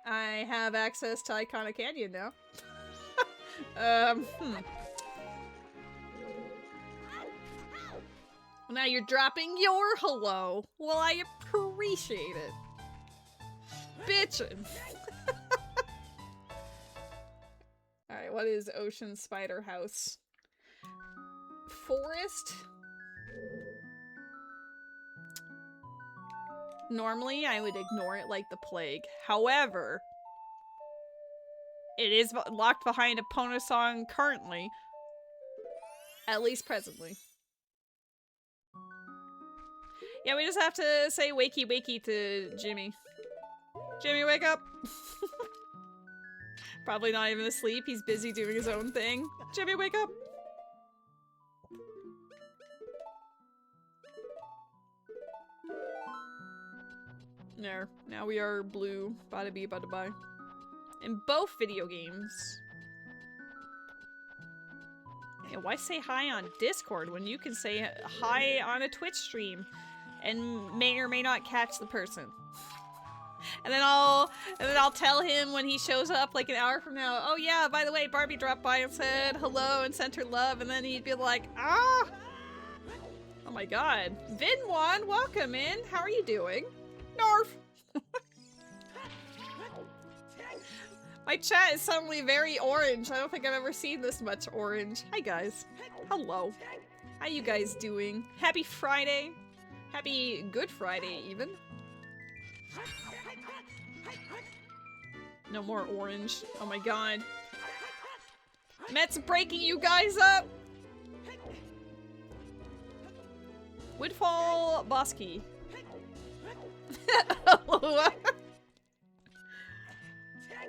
I have access to Iconic Canyon now. Now you're dropping your hello. Well, I appreciate it. Bitchin'. Alright, what is Ocean Spider House? Forest? Normally, I would ignore it like the plague. However, it is locked behind a Pona song currently. At least presently. Yeah, we just have to say wakey wakey to Jimmy. Jimmy, wake up! Probably not even asleep, he's busy doing his own thing. Jimmy, wake up! There. Now we are blue. Bada bee, bada bye. In both video games. Yeah, why say hi on Discord when you can say hi on a Twitch stream and may or may not catch the person? And then I'll tell him when he shows up like an hour from now, oh yeah, by the way, Barbie dropped by and said hello and sent her love, and then he'd be like, ah! Oh my god. Vinwan, welcome in. How are you doing? Narf! My chat is suddenly very orange. I don't think I've ever seen this much orange. Hi guys. Hello. How you guys doing? Happy Friday. Happy Good Friday even. No more orange. Oh my god. Met's breaking you guys up! Woodfall Bosky.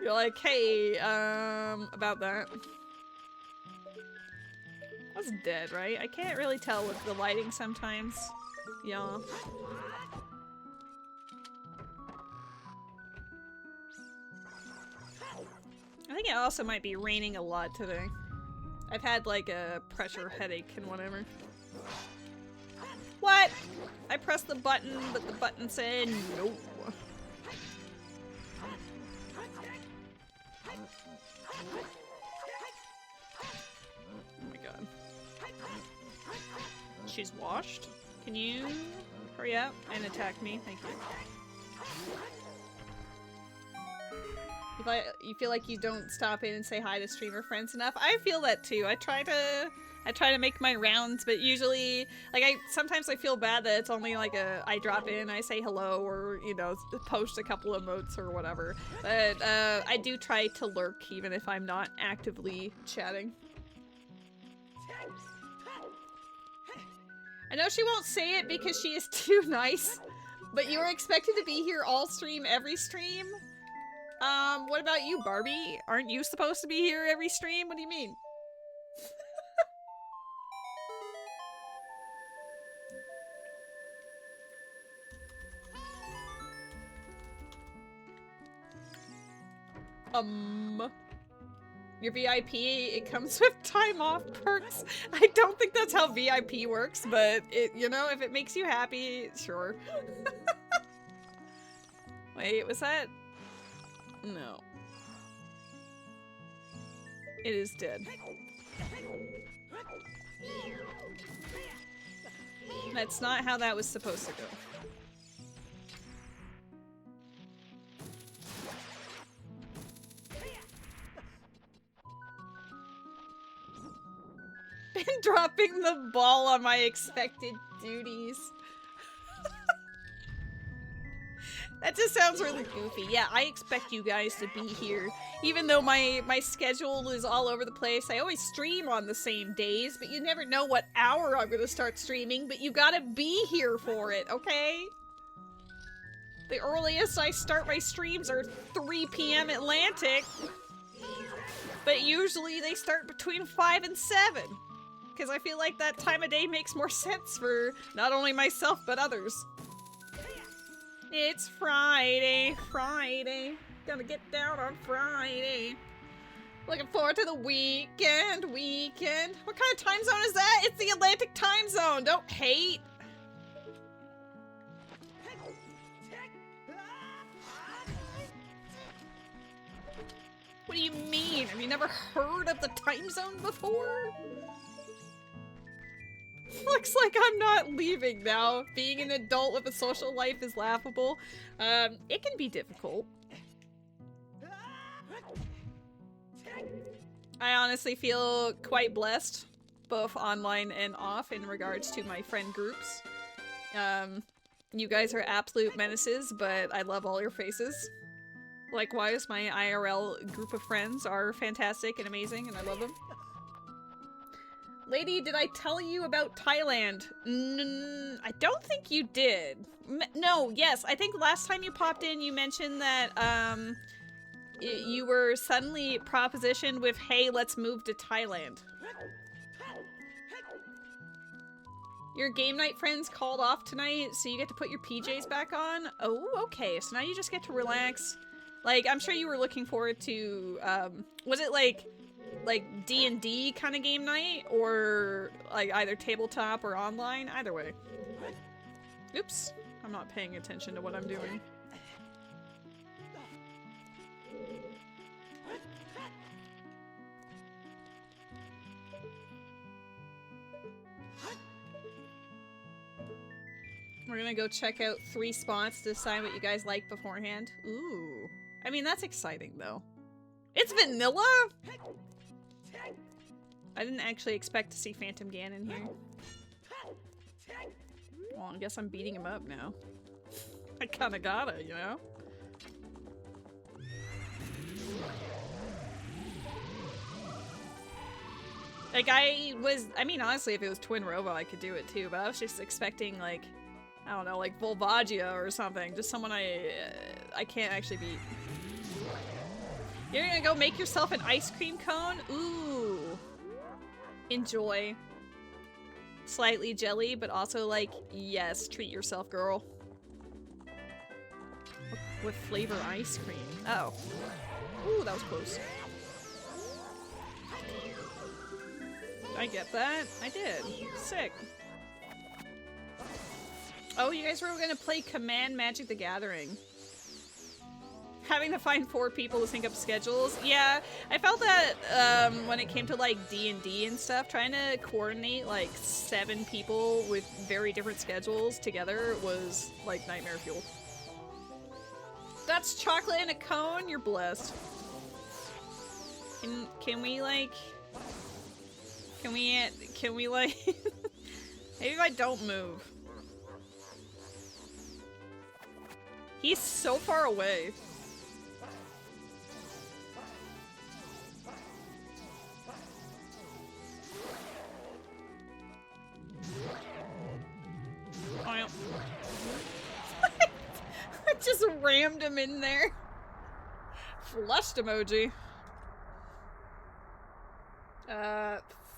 You're like, hey, about that. That's dead, right? I can't really tell with the lighting sometimes. Yeah. I think it also might be raining a lot today. I've had like a pressure headache and whatever. What? I pressed the button, but the button said no. Oh my god. She's washed? Can you hurry up and attack me? Thank you. You feel like you don't stop in and say hi to streamer friends enough? I feel that too. I try to make my rounds, but usually, like, sometimes I feel bad that it's only like I drop in, I say hello, or, you know, post a couple of emotes or whatever. But, I do try to lurk even if I'm not actively chatting. I know she won't say it because she is too nice, but you're expected to be here all stream, every stream? What about you, Barbie? Aren't you supposed to be here every stream? What do you mean? Your VIP, it comes with time off perks. I don't think that's how VIP works, but it, you know, if it makes you happy, sure. Wait, was that? No. It is dead. That's not how that was supposed to go. Been dropping the ball on my expected duties. That just sounds really goofy. Yeah, I expect you guys to be here. Even though my schedule is all over the place, I always stream on the same days, but you never know what hour I'm gonna start streaming, but you gotta be here for it, okay? The earliest I start my streams are 3 p.m. Atlantic, but usually they start between 5 and 7, because I feel like that time of day makes more sense for not only myself, but others. It's Friday, Friday. Gonna get down on Friday. Looking forward to the weekend, weekend. What kind of time zone is that? It's the Atlantic time zone. Don't hate. What do you mean? Have you never heard of the time zone before? Looks like I'm not leaving now. Being an adult with a social life is laughable. It can be difficult. I honestly feel quite blessed, both online and off, in regards to my friend groups. You guys are absolute menaces, but I love all your faces. Likewise, my IRL group of friends are fantastic and amazing, and I love them. Lady, did I tell you about Thailand? I don't think you did. No, yes, I think last time you popped in, you mentioned that, you were suddenly propositioned with, hey, let's move to Thailand. Your game night friends called off tonight, so you get to put your PJs back on? Oh, okay, so now you just get to relax. Like, I'm sure you were looking forward to, was it like D&D kind of game night, or like either tabletop or online? Either way. Oops, I'm not paying attention to what I'm doing. We're gonna go check out 3 spots to decide what you guys like beforehand. Ooh. I mean, that's exciting though. It's vanilla? I didn't actually expect to see Phantom Ganon here. Well, I guess I'm beating him up now. I kinda gotta, you know? Like, I mean, honestly, if it was Twin Robo, I could do it too, but I was just expecting, like, I don't know, like Volvagia or something. Just someone I can't actually beat. You're gonna go make yourself an ice cream cone? Ooh. Enjoy. Slightly jelly, but also like, yes, treat yourself, girl. With flavor ice cream. Oh. Ooh, that was close. I get that. I did. Sick. Oh, you guys were gonna play Command Magic the Gathering. Having to find 4 people to sync up schedules. Yeah, I felt that when it came to like D&D and stuff, trying to coordinate like 7 people with very different schedules together was like nightmare fuel. That's chocolate in a cone? You're blessed. Can we like... Can we like... Maybe if I don't move. He's so far away. Oh, yeah. I just rammed him in there. Flushed emoji.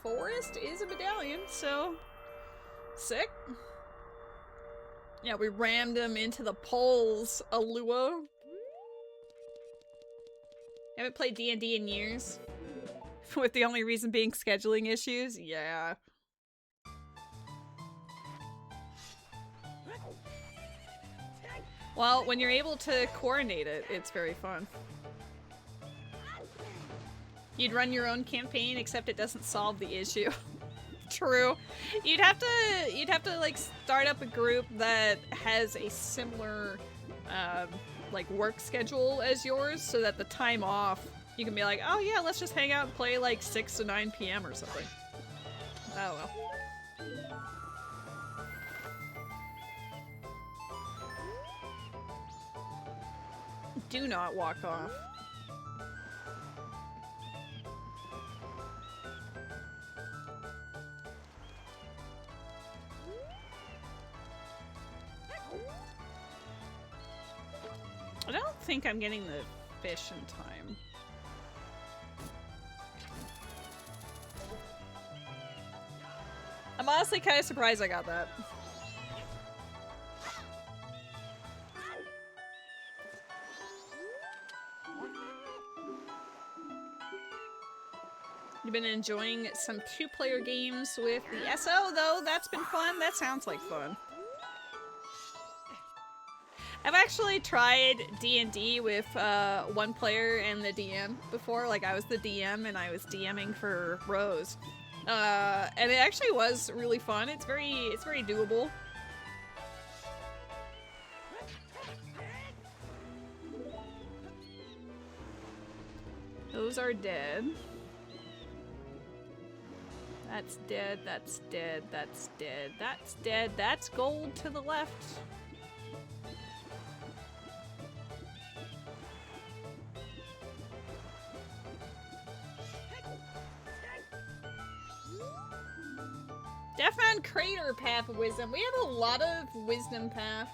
Forest is a medallion, so sick. Yeah, we rammed him into the poles, Alua. Haven't played D&D in years. With the only reason being scheduling issues? Yeah. Well, when you're able to coordinate it, it's very fun. You'd run your own campaign, except it doesn't solve the issue. True. You'd have to like start up a group that has a similar like work schedule as yours, so that the time off you can be like, oh yeah, let's just hang out and play like 6 to 9 p.m. or something. Oh well. Do not walk off. I don't think I'm getting the fish in time. I'm honestly kind of surprised I got that. You've been enjoying some 2-player games with the SO, though. That's been fun. That sounds like fun. I've actually tried D&D with 1 player and the DM before. Like, I was the DM and I was DMing for Rose. And it actually was really fun. It's very doable. Those are dead. That's dead, that's dead, that's dead, that's dead, that's gold to the left. Deathman Crater Path of Wisdom. We have a lot of Wisdom Path.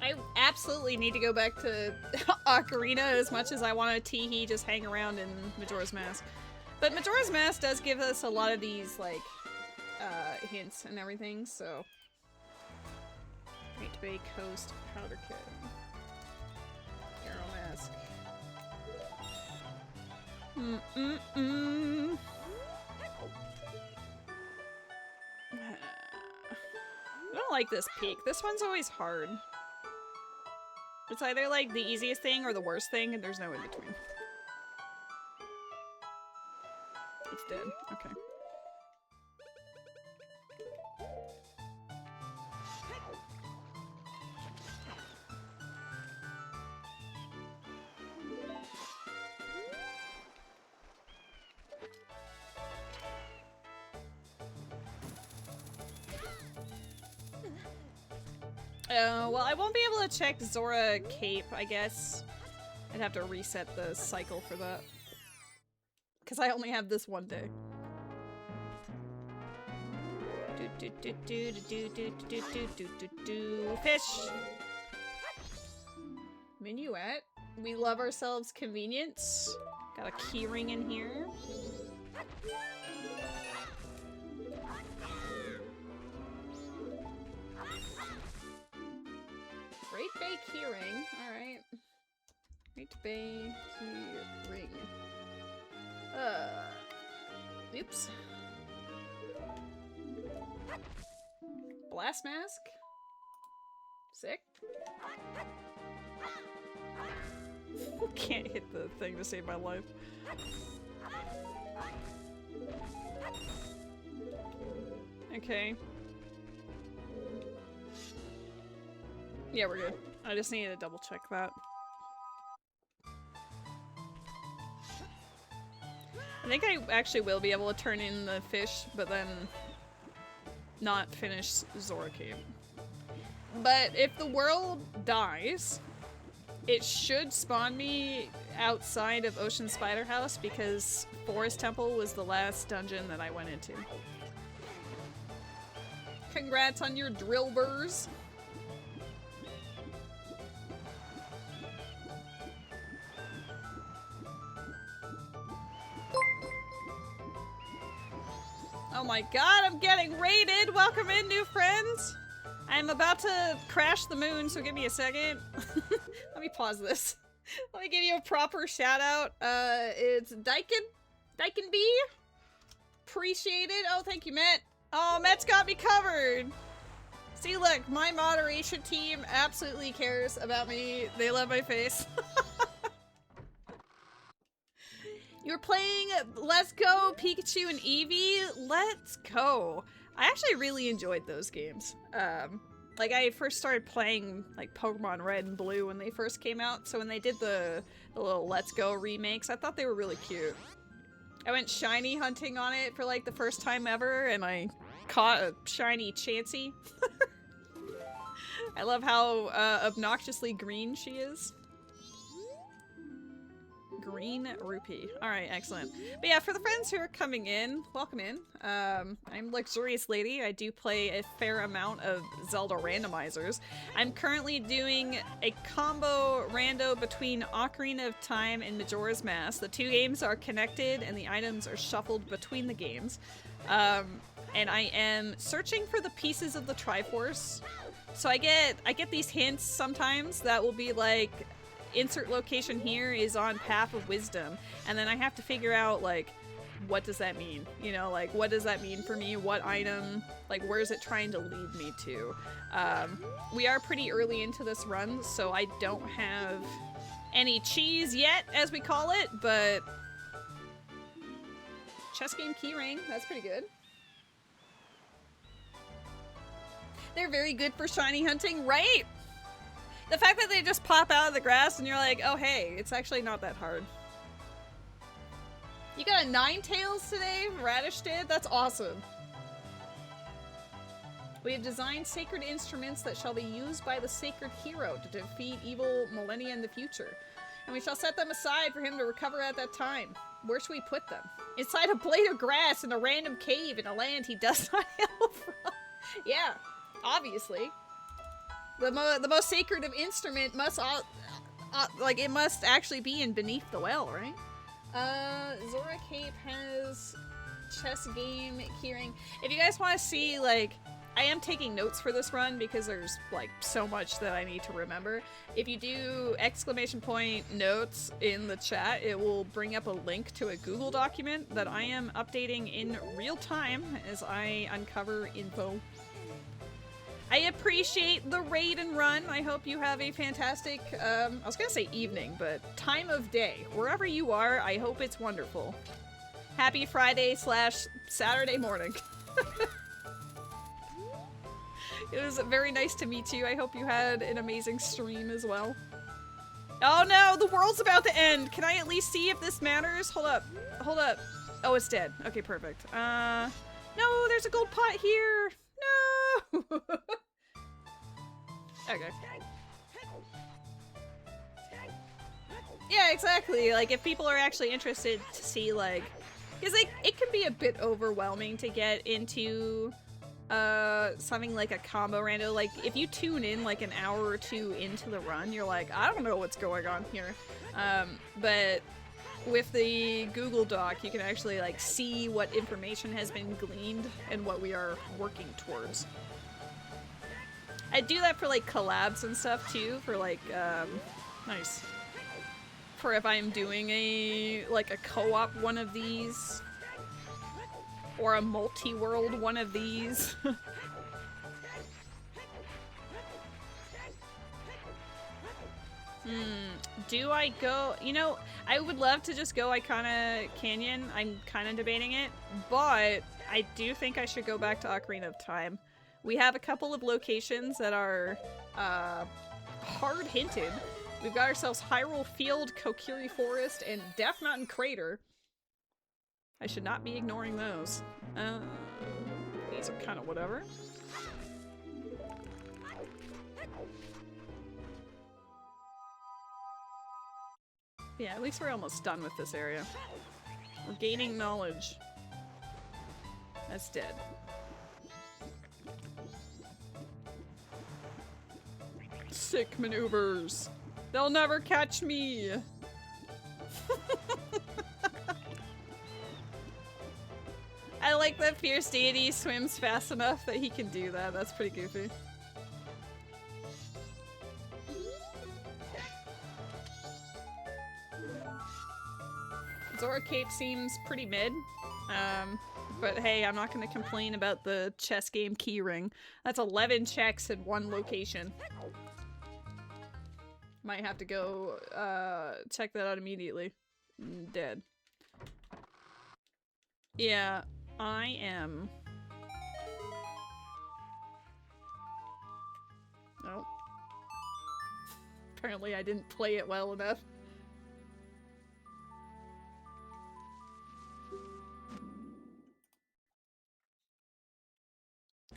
I absolutely need to go back to Ocarina as much as I want to tee-hee just hang around in Majora's Mask. But Majora's Mask does give us a lot of these, like, hints and everything, so... Great Bay Coast Powder Kit. Arrow Mask. I don't like this peak. This one's always hard. It's either like the easiest thing or the worst thing, and there's no in between. It's dead. Okay. Well, I won't be able to check Zora Cape, I guess. I'd have to reset the cycle for that. Because I only have this one day. Fish! Minuet. We love ourselves convenience. Got a key ring in here. Great Bay key ring. Alright. Great Bay key ring. Oops. Blast mask. Sick. Can't hit the thing to save my life. Okay. Yeah, we're good. I just need to double check that. I think I actually will be able to turn in the fish, but then not finish Zora Cape. But if the world dies, it should spawn me outside of Ocean Spider House because Forest Temple was the last dungeon that I went into. Congrats on your drill burrs. Oh my god, I'm getting raided! Welcome in, new friends! I'm about to crash the moon, so give me a second. Let me pause this. Let me give you a proper shout out. It's Daikin B. Appreciate it. Oh, thank you, Matt. Oh, Matt's got me covered. See, look, my moderation team absolutely cares about me. They love my face. You're playing Let's Go Pikachu and Eevee? Let's go. I actually really enjoyed those games. Like, I first started playing, like, Pokemon Red and Blue when they first came out, so when they did the little Let's Go remakes, I thought they were really cute. I went shiny hunting on it for, like, the first time ever, and I caught a shiny Chansey. I love how obnoxiously green she is. Green rupee. Alright, excellent. But yeah, for the friends who are coming in, welcome in. I'm LuxuriousLady. I do play a fair amount of Zelda randomizers. I'm currently doing a combo rando between Ocarina of Time and Majora's Mask. The two games are connected and the items are shuffled between the games. And I am searching for the pieces of the Triforce. So I get these hints sometimes that will be like, insert location here is on Path of Wisdom, and then I have to figure out, like, what does that mean? You know, like, what does that mean for me? What item? Like, where is it trying to lead me to? We are pretty early into this run, so I don't have any cheese yet, as we call it, but chess game keyring, that's pretty good. They're very good for shiny hunting, right? The fact that they just pop out of the grass and you're like, oh hey, it's actually not that hard. You got a Ninetales today? Radish did? That's awesome. We have designed sacred instruments that shall be used by the sacred hero to defeat evil millennia in the future. And we shall set them aside for him to recover at that time. Where should we put them? Inside a blade of grass in a random cave in a land he does not hail from. Yeah, obviously. The most sacred of instrument must, like, it must actually be in Beneath the Well, right? Zora Cape has chess game keyring. If you guys want to see, like, I am taking notes for this run because there's, like, so much that I need to remember. If you do ! notes in the chat, it will bring up a link to a Google document that I am updating in real time as I uncover info. I appreciate the raid and run. I hope you have a fantastic, I was gonna say evening, but time of day. Wherever you are, I hope it's wonderful. Happy Friday/Saturday morning. It was very nice to meet you. I hope you had an amazing stream as well. Oh no, the world's about to end. Can I at least see if this matters? Hold up, hold up. Oh, it's dead. Okay, perfect. No, there's a gold pot here. No! Okay. Yeah, exactly. Like, if people are actually interested to see, like... Because, like, it can be a bit overwhelming to get into something like a combo rando. Like, if you tune in like an hour or two into the run, you're like, I don't know what's going on here. But with the Google Doc, you can actually like see what information has been gleaned and what we are working towards. I do that for like collabs and stuff too, for like, nice. For if I'm doing a co-op one of these, or a multi-world one of these. Do I go? You know, I would love to just go Icona Canyon. I'm kind of debating it, but I do think I should go back to Ocarina of Time. We have a couple of locations that are hard hinted. We've got ourselves Hyrule Field, Kokiri Forest, and Death Mountain Crater. I should not be ignoring those. These are kind of whatever. Yeah, at least we're almost done with this area. We're gaining knowledge. That's dead. Sick maneuvers. They'll never catch me. I like that Fierce Deity swims fast enough that he can do that. That's pretty goofy. Zora Cape seems pretty mid. But hey, I'm not gonna complain about the chess game keyring. That's 11 checks in one location. Might have to go check that out immediately. Dead. Yeah, I am. Nope. Apparently I didn't play it well enough.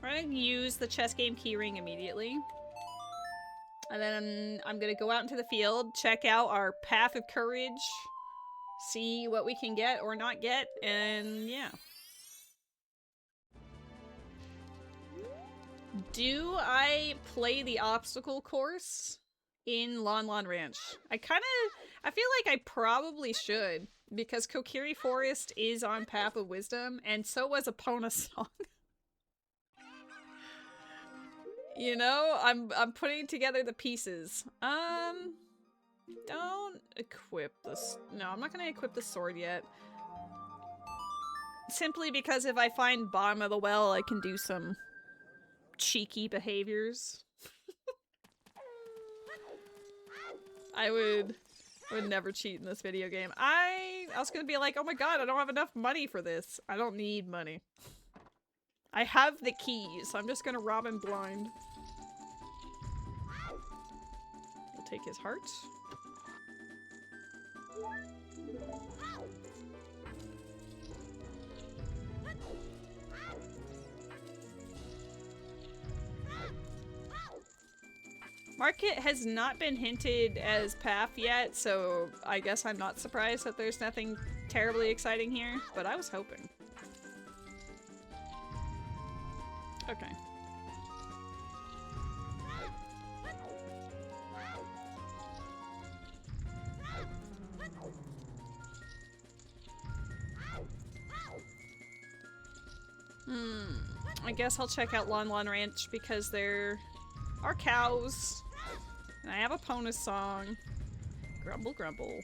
I'm gonna use the chess game keyring immediately. And then I'm gonna go out into the field, check out our Path of Courage, see what we can get or not get, and yeah. Do I play the obstacle course in Lon Lon Ranch? I feel like I probably should, because Kokiri Forest is on Path of Wisdom, and so was Epona Song. You know, I'm putting together the pieces. Don't equip this. No, I'm not gonna equip the sword yet. Simply because if I find bottom of the well, I can do some cheeky behaviors. I would never cheat in this video game. I was gonna be like, oh my god, I don't have enough money for this. I don't need money. I have the keys, so I'm just gonna rob him blind. We'll take his heart. Market has not been hinted as path yet, so I guess I'm not surprised that there's nothing terribly exciting here, but I was hoping. Okay. I guess I'll check out Lon Lon Ranch because there are cows. And I have a Epona Song. Grumble, grumble.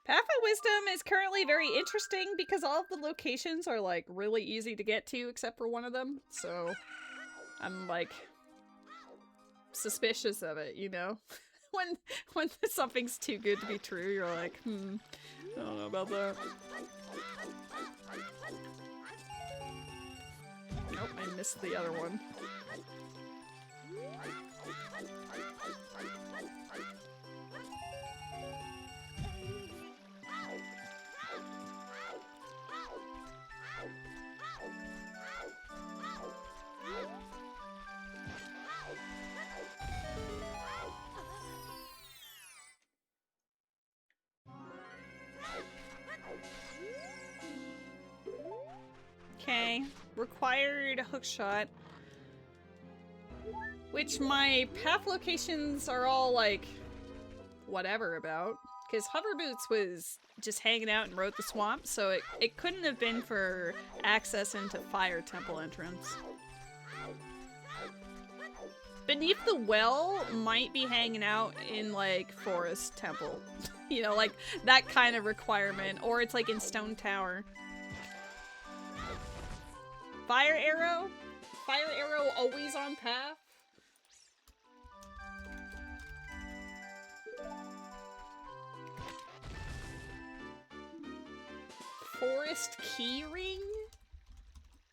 Path of Wisdom is currently very interesting because all of the locations are like really easy to get to except for one of them. So I'm like suspicious of it, you know? when something's too good to be true, you're like, I don't know about that. Nope, I missed the other one. required hookshot. Which my path locations are all like, whatever about. Because Hover Boots was just hanging out and rode the swamp, so it couldn't have been for access into Fire Temple entrance. Beneath the Well might be hanging out in, like, Forest Temple. You know, like, that kind of requirement. Or it's, like, in Stone Tower. Fire Arrow? Fire Arrow always on path? Forest Keyring?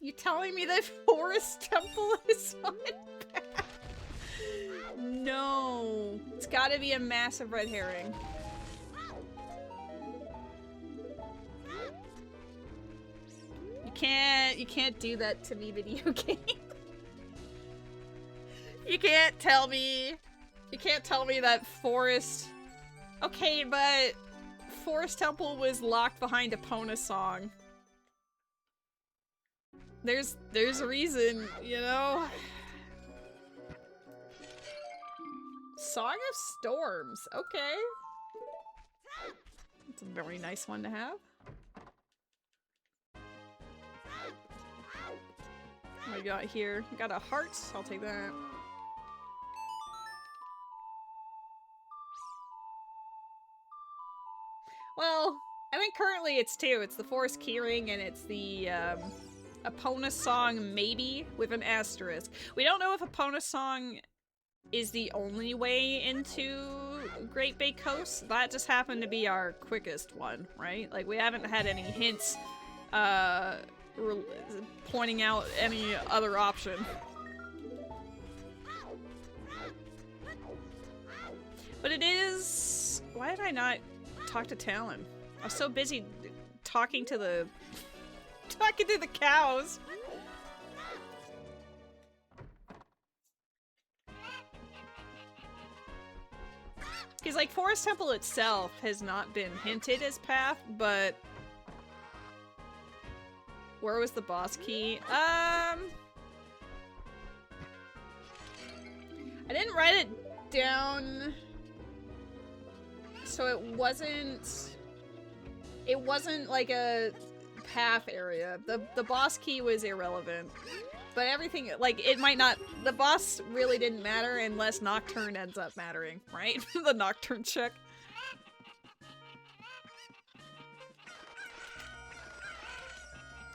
You telling me that Forest Temple is on path? No. It's gotta be a massive red herring. You can't do that to me, video game. You can't tell me that Forest... Okay, but Forest Temple was locked behind Epona Song. There's a reason, you know? Song of Storms, okay. It's a very nice one to have. What do we got here? We got a heart, I'll take that. Well, I think currently it's two. It's the Forest Keyring and it's the Epona Song maybe with an asterisk. We don't know if Epona Song is the only way into Great Bay Coast. That just happened to be our quickest one, right? Like, we haven't had any hints pointing out any other option. But it is... Why did I not talk to Talon? I was so busy talking to the cows. Because, like, Forest Temple itself has not been hinted as path, but... Where was the boss key? I didn't write it down... So it wasn't like a path area. The boss key was irrelevant. But everything, like, it might not, the boss really didn't matter unless Nocturne ends up mattering, right? The Nocturne check.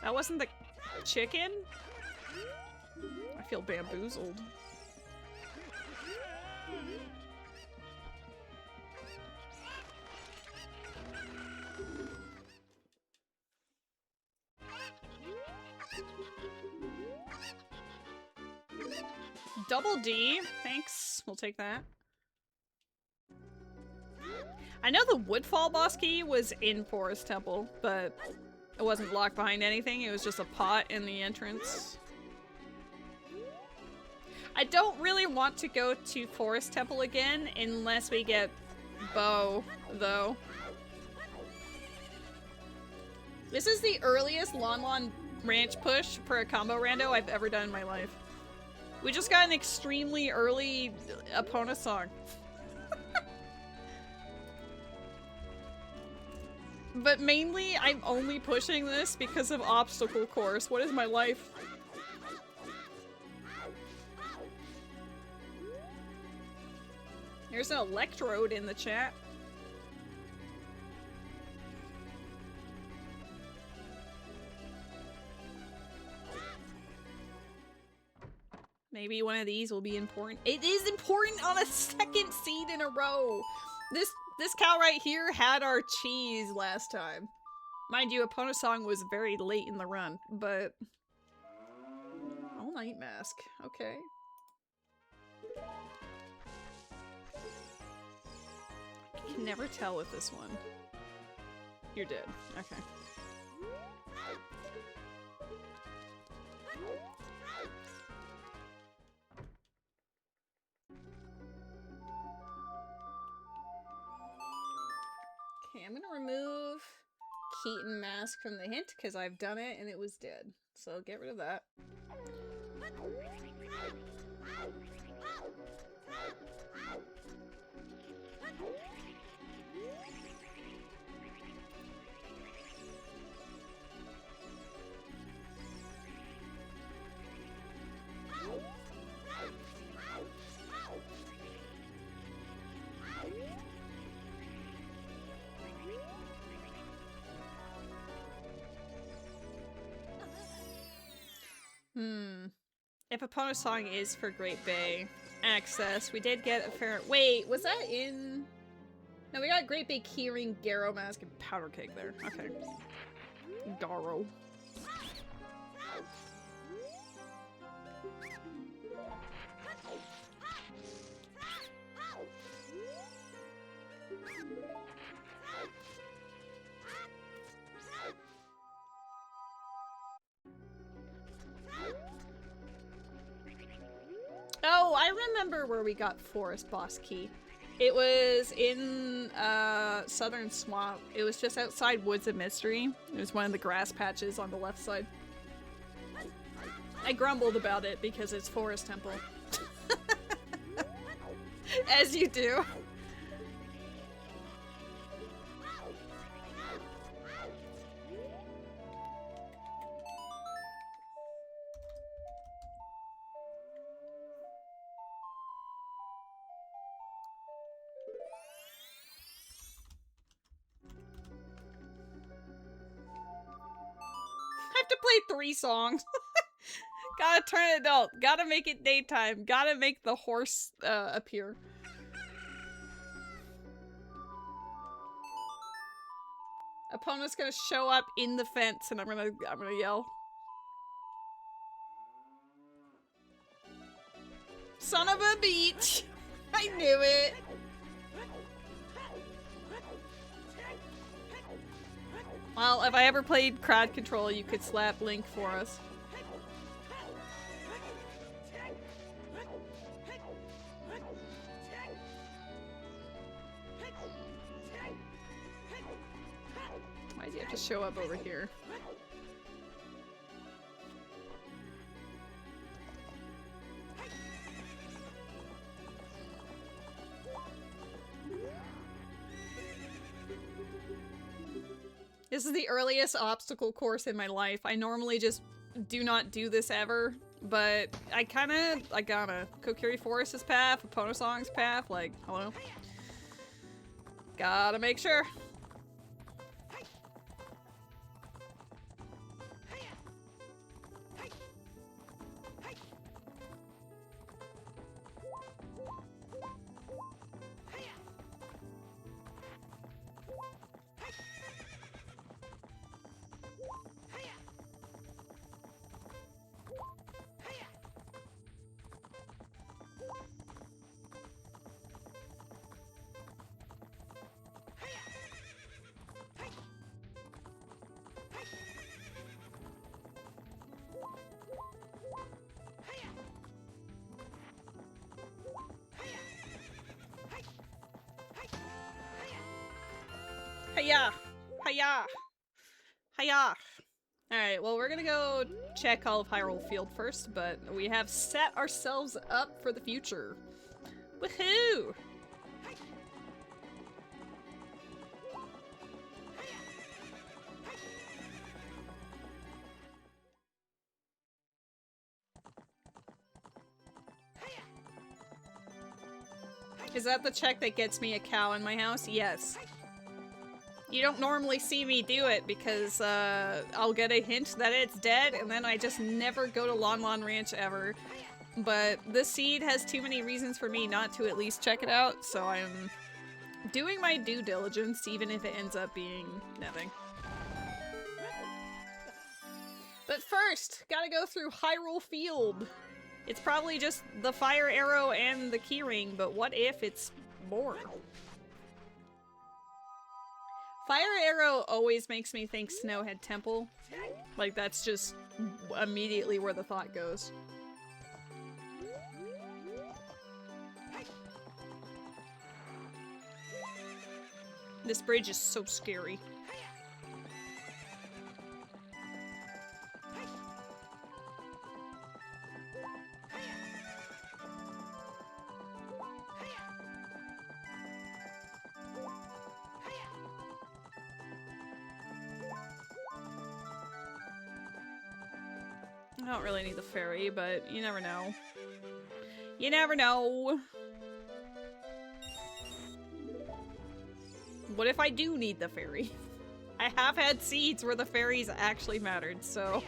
That wasn't the chicken? I feel bamboozled. Double D, thanks. We'll take that. I know the Woodfall boss key was in Forest Temple, but it wasn't locked behind anything. It was just a pot in the entrance. I don't really want to go to Forest Temple again unless we get Bow, though. This is the earliest Lon Lon Ranch push for a combo rando I've ever done in my life. We just got an extremely early Epona Song. But mainly, I'm only pushing this because of Obstacle Course. What is my life? There's an Electrode in the chat. Maybe one of these will be important. It is important on a second seed in a row. This cow right here had our cheese last time. Mind you, Epona Song was very late in the run, but... All Night Mask. Okay. I can never tell with this one. You're dead. Okay. Okay, I'm gonna remove Keaton Mask from the hint because I've done it and it was dead. so get rid of that. If Epona Song is for Great Bay access, we did get a fair- Wait, was that in- No, we got Great Bay Keyring, Garrow Mask, and Powder Cake there. Okay. Garrow. Oh, I remember where we got Forest Boss Key. It was in Southern Swamp. It was just outside Woods of Mystery. It was one of the grass patches on the left side. I grumbled about it because it's Forest Temple. As you do. I have to play 3 songs. Gotta turn adult. Gotta make it daytime. Gotta make the horse appear. Opponent's gonna show up in the fence and I'm gonna yell. Son of a beach! I knew it! Well, if I ever played crowd control, you could slap Link for us. Why do you have to show up over here? This is the earliest obstacle course in my life. I normally just do not do this ever, but I gotta. Kokiri Forest's path, Epona Song's path, like, hello? Gotta make sure. Hiya! Hiya! Hiya! Alright, well, we're gonna go check all of Hyrule Field first, but we have set ourselves up for the future. Woohoo! Is that the check that gets me a cow in my house? Yes. You don't normally see me do it because I'll get a hint that it's dead and then I just never go to Lon Lon Ranch ever. But this seed has too many reasons for me not to at least check it out, so I'm doing my due diligence even if it ends up being nothing. But first, gotta go through Hyrule Field. It's probably just the fire arrow and the keyring, but what if it's more? Fire arrow always makes me think Snowhead Temple. Like, that's just immediately where the thought goes. This bridge is so scary. I don't really need the fairy, but you never know. You never know. What if I do need the fairy? I have had seeds where the fairies actually mattered, so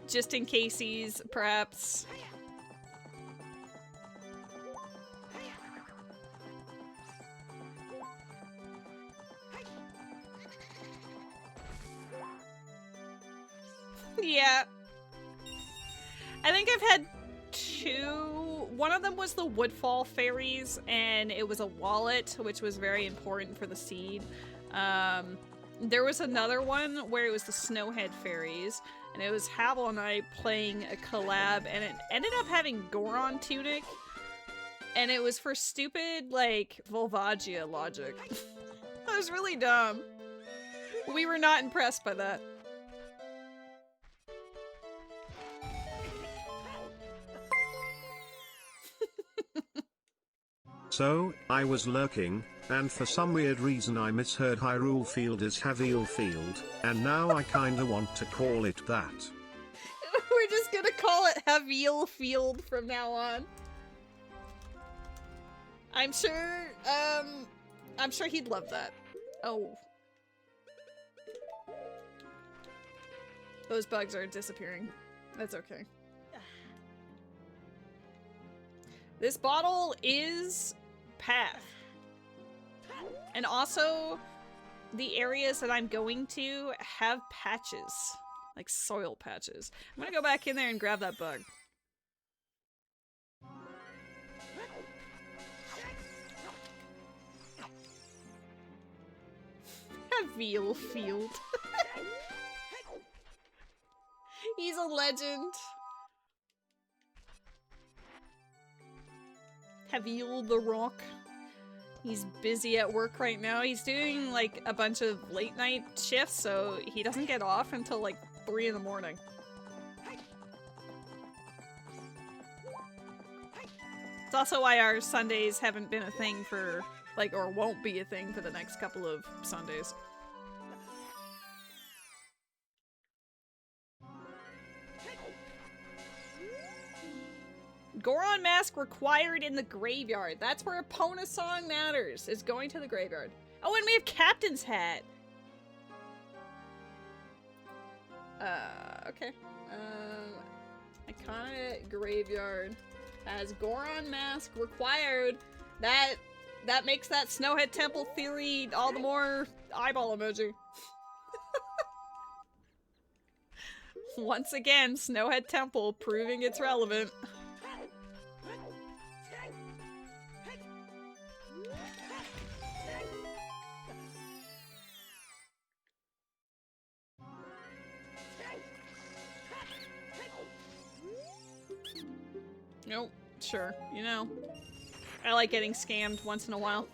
just in casesies, perhaps. Yeah. I think I've had two. One of them was the Woodfall fairies, and it was a wallet, which was very important for the seed. There was another one where it was the Snowhead fairies, and it was Havel and I playing a collab, and it ended up having Goron Tunic, and it was for stupid, like, Volvagia logic. That was really dumb. We were not impressed by that. So, I was lurking, and for some weird reason I misheard Hyrule Field as Haviel Field, and now I kinda want to call it that. We're just gonna call it Haviel Field from now on. I'm sure he'd love that. Oh. Those bugs are disappearing. That's okay. This bottle is path. And also, the areas that I'm going to have patches. Like soil patches. I'm gonna go back in there and grab that bug. Haviel Field. He's a legend. Haviel the Rock. He's busy at work right now. He's doing like a bunch of late night shifts, so he doesn't get off until like 3 in the morning. It's also why our Sundays haven't been a thing for, like, or won't be a thing for the next couple of Sundays. Goron mask required in the graveyard. That's where Epona song matters, is going to the graveyard. Oh, and we have Captain's Hat. Okay. Iconic graveyard has Goron mask required. That makes that Snowhead Temple theory all the more eyeball emoji. Once again, Snowhead Temple proving it's relevant. Nope, sure, you know. I like getting scammed once in a while.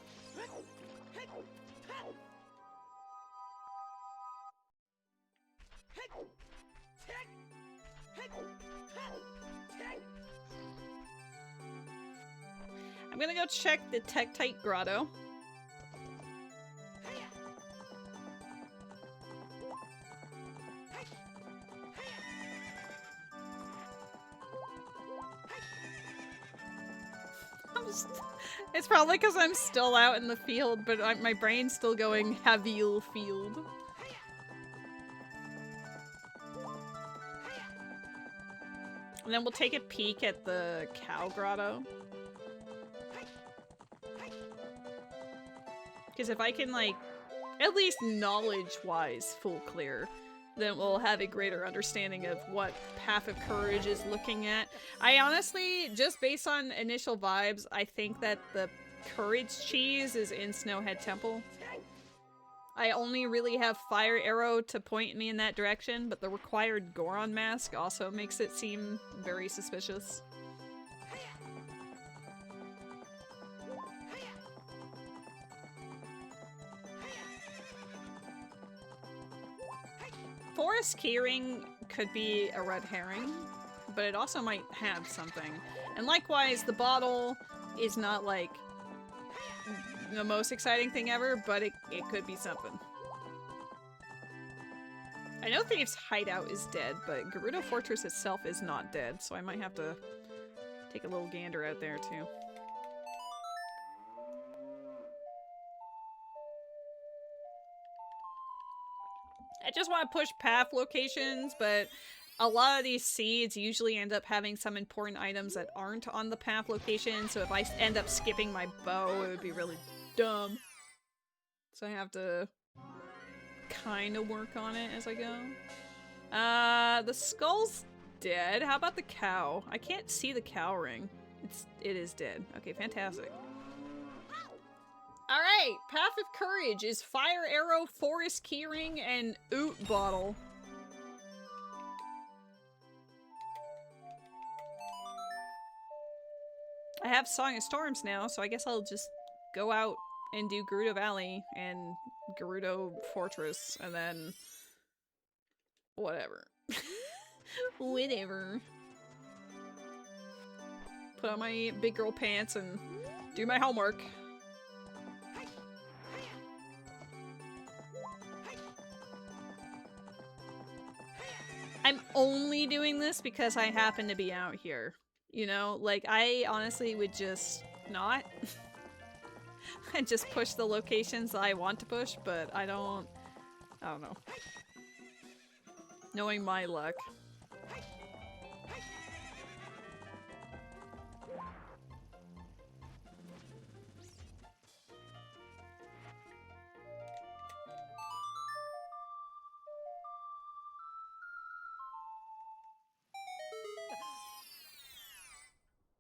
I'm gonna go check the Tektite Grotto. It's probably because I'm still out in the field, but my brain's still going Haviel Field. And then we'll take a peek at the Cow Grotto. Because if I can, like, at least knowledge-wise full clear, then we'll have a greater understanding of what Path of Courage is looking at. I honestly, just based on initial vibes, I think that the Courage cheese is in Snowhead Temple. I only really have Fire Arrow to point me in that direction, but the required Goron mask also makes it seem very suspicious. Forest Keyring could be a red herring, but it also might have something. And likewise, the bottle is not like the most exciting thing ever, but it could be something. I know Thieves' Hideout is dead, but Gerudo Fortress itself is not dead, so I might have to take a little gander out there too. I just want to push path locations, but a lot of these seeds usually end up having some important items that aren't on the path location, so if I end up skipping my bow, it would be really dumb. So I have to kind of work on it as I go. The skull's dead. How about the cow? I can't see the cow ring. It is dead. Okay, fantastic. Alright, Path of Courage is Fire Arrow, Forest Keyring, and Oot Bottle. I have Song of Storms now, so I guess I'll just go out and do Gerudo Valley and Gerudo Fortress, and then whatever. Whatever. Put on my big girl pants and do my homework. I'm only doing this because I happen to be out here. You know, like, I honestly would just not. And just push the locations that I want to push, but I don't know. Knowing my luck.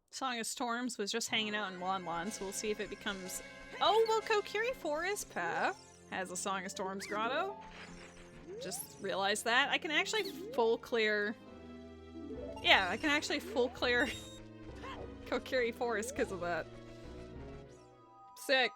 Song of Storms was just hanging out in Lon Lon, so we'll see if it becomes... Oh, well, Kokiri Forest Path has a Song of Storms grotto. Just realized that. I can actually full clear... Yeah, I can actually full clear Kokiri Forest because of that. Sick.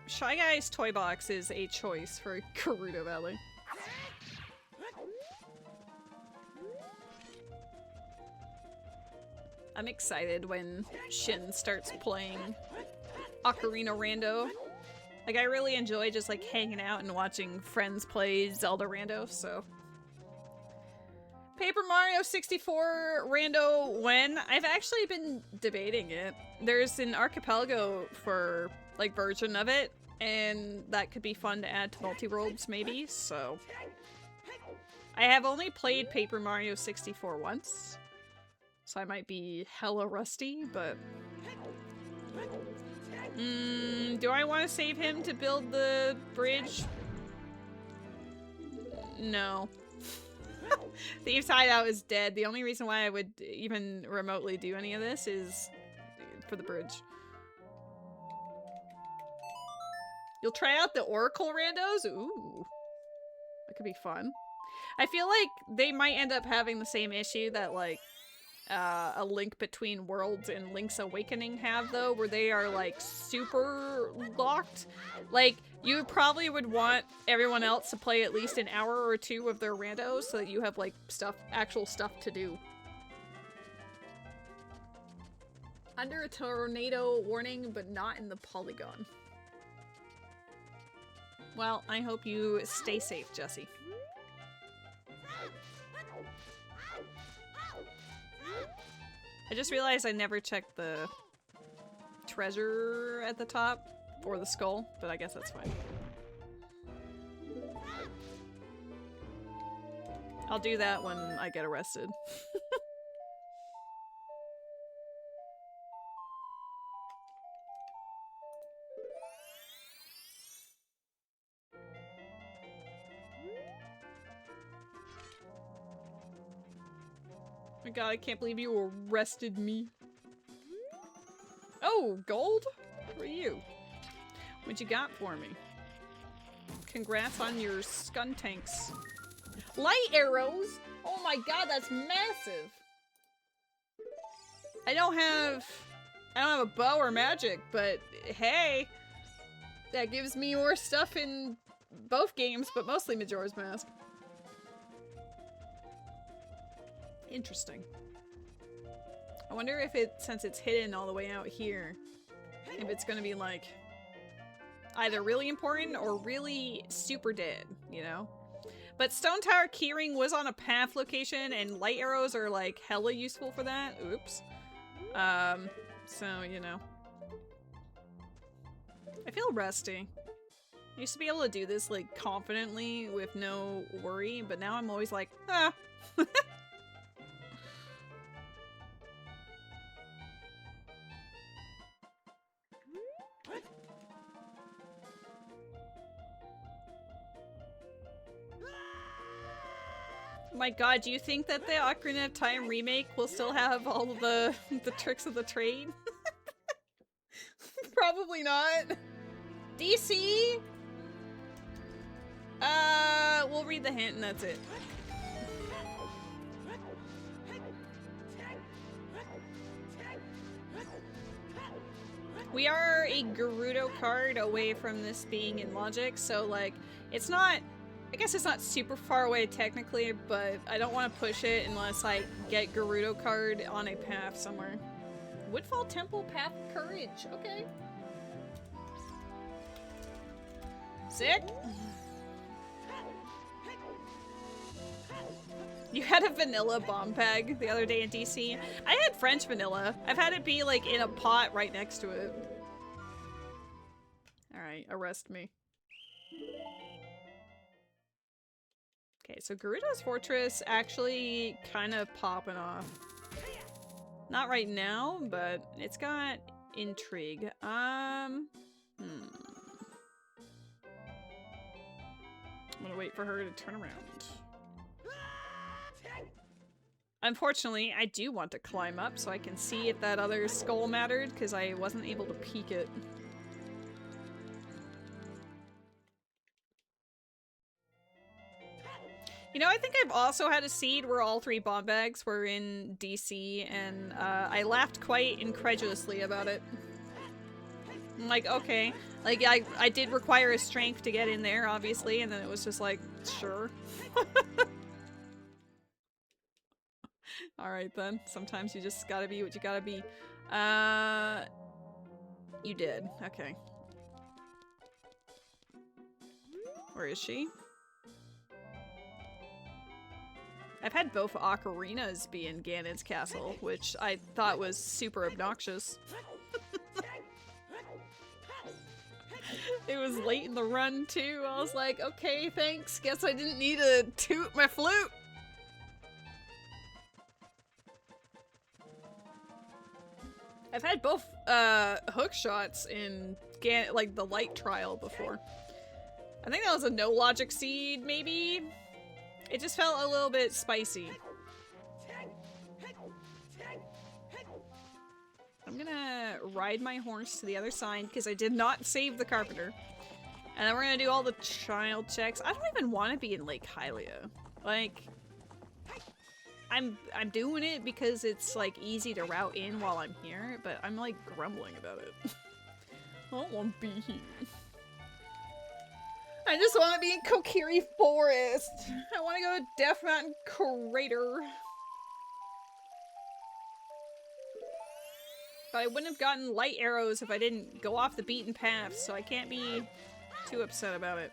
Shy Guy's Toy Box is a choice for Gerudo Valley. I'm excited when Shin starts playing Ocarina Rando. Like, I really enjoy just like hanging out and watching friends play Zelda Rando, so. Paper Mario 64 Rando when? I've actually been debating it. There's an archipelago for like version of it, and that could be fun to add to multi-worlds maybe, so. I have only played Paper Mario 64 once, so I might be hella rusty, but... do I want to save him to build the bridge? No. Thieves' Hideout is dead. The only reason why I would even remotely do any of this is for the bridge. You'll try out the Oracle randos? Ooh. That could be fun. I feel like they might end up having the same issue that, like, A Link Between Worlds and Link's Awakening have, though, where they are, like, super locked. Like, you probably would want everyone else to play at least an hour or two of their randos so that you have, like, actual stuff to do. Under a tornado warning, but not in the polygon. Well, I hope you stay safe, Jesse. I just realized I never checked the treasure at the top, or the skull, but I guess that's fine. I'll do that when I get arrested. Oh my god, I can't believe you arrested me. Oh, gold? For you. What you got for me? Congrats on your skun tanks. Light arrows? Oh my god, that's massive! I don't have a bow or magic, but hey, that gives me more stuff in both games, but mostly Majora's Mask. Interesting. I wonder if it, since it's hidden all the way out here, if it's gonna be like either really important or really super dead, you know? But Stone Tower keyring was on a path location and light arrows are like hella useful for that. Oops. So, you know. I feel rusty. I used to be able to do this like confidently with no worry, but now I'm always like, ah. My god, do you think that the Ocarina of Time remake will still have all of the tricks of the trade? Probably not. DC? We'll read the hint and that's it. We are a Gerudo card away from this being in logic, so like, it's not, I guess it's not super far away technically, but I don't want to push it unless I get Gerudo card on a path somewhere. Woodfall Temple Path of Courage, okay. Sick. You had a vanilla bomb bag the other day in DC. I had French vanilla. I've had it be like in a pot right next to it. Alright, arrest me. Okay, so Gerudo's Fortress actually kind of popping off. Not right now, but it's got intrigue. I'm gonna wait for her to turn around. Unfortunately, I do want to climb up so I can see if that other skull mattered, because I wasn't able to peek it. You know, I think I've also had a seed where all 3 bomb bags were in DC, and I laughed quite incredulously about it. I'm like, okay. Like, I did require a strength to get in there, obviously, and then it was just like, sure. Alright then. Sometimes you just gotta be what you gotta be. You did. Okay. Where is she? I've had both ocarinas be in Ganon's castle, which I thought was super obnoxious. It was late in the run too. I was like, okay, thanks. Guess I didn't need to toot my flute. I've had both hook shots in like the light trial before. I think that was a no logic seed, maybe? It just felt a little bit spicy. I'm gonna ride my horse to the other side because I did not save the carpenter. And then we're gonna do all the child checks. I don't even want to be in Lake Hylia. Like, I'm doing it because it's like easy to route in while I'm here, but I'm like grumbling about it. I don't want to be here. I just want to be in Kokiri Forest. I want to go to Death Mountain Crater. But I wouldn't have gotten light arrows if I didn't go off the beaten path, so I can't be too upset about it.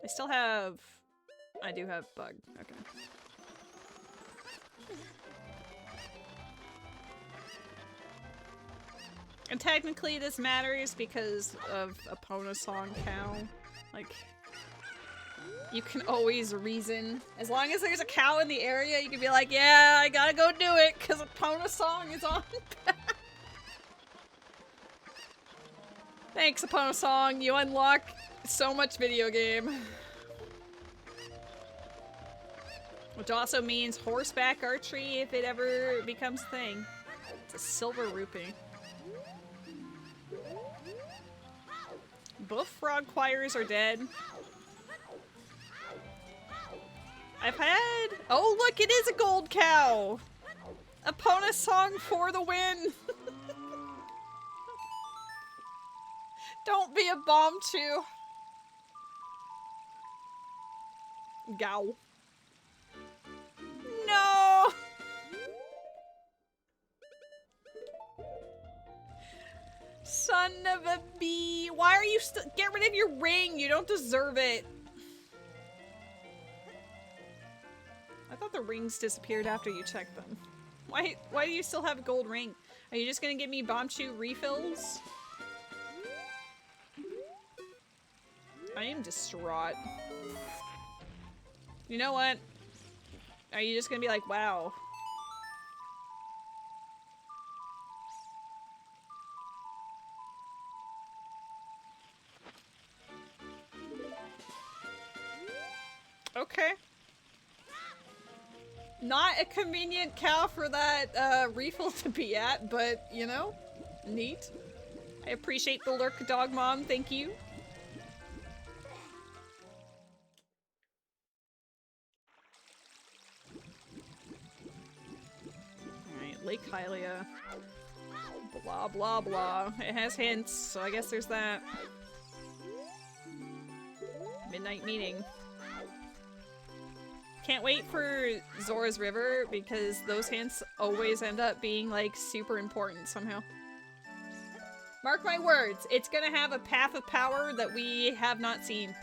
I still have... I do have bug. Okay. And technically this matters because of Epona Song Cow. Like, you can always reason. As long as there's a cow in the area, you can be like, yeah, I gotta go do it because Epona Song is on. Thanks, Epona Song. You unlock so much video game. Which also means horseback archery if it ever becomes a thing. It's a silver rupee. Both frog choirs are dead. I've had... Oh, look, it is a gold cow! Epona song for the win! Don't be a bomb too. Gow. No! Son of a bee. Why are you still- Get rid of your ring! You don't deserve it! I thought the rings disappeared after you checked them. Why do you still have a gold ring? Are you just gonna give me Bombchu refills? I am distraught. You know what? Are you just gonna be like, wow? Okay. Not a convenient cow for that refill to be at, but, you know, neat. I appreciate the lurk, dog mom, thank you. Alright, Lake Hylia. Blah blah blah. It has hints, so I guess there's that. Midnight meeting. Can't wait for Zora's River because those hints always end up being like super important somehow. Mark my words, it's gonna have a path of power that we have not seen.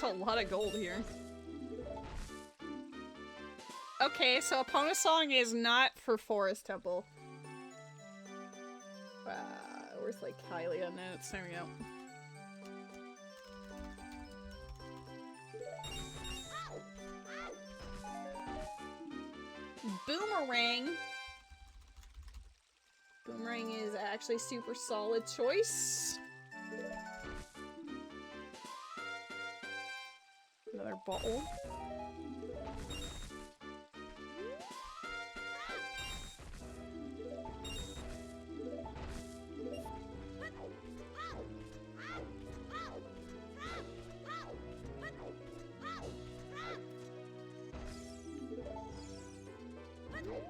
There's a lot of gold here. Okay, so Epona song is not for Forest Temple. Where's like Hylia notes? There we go. Boomerang. Boomerang is actually super solid choice. Another bottle.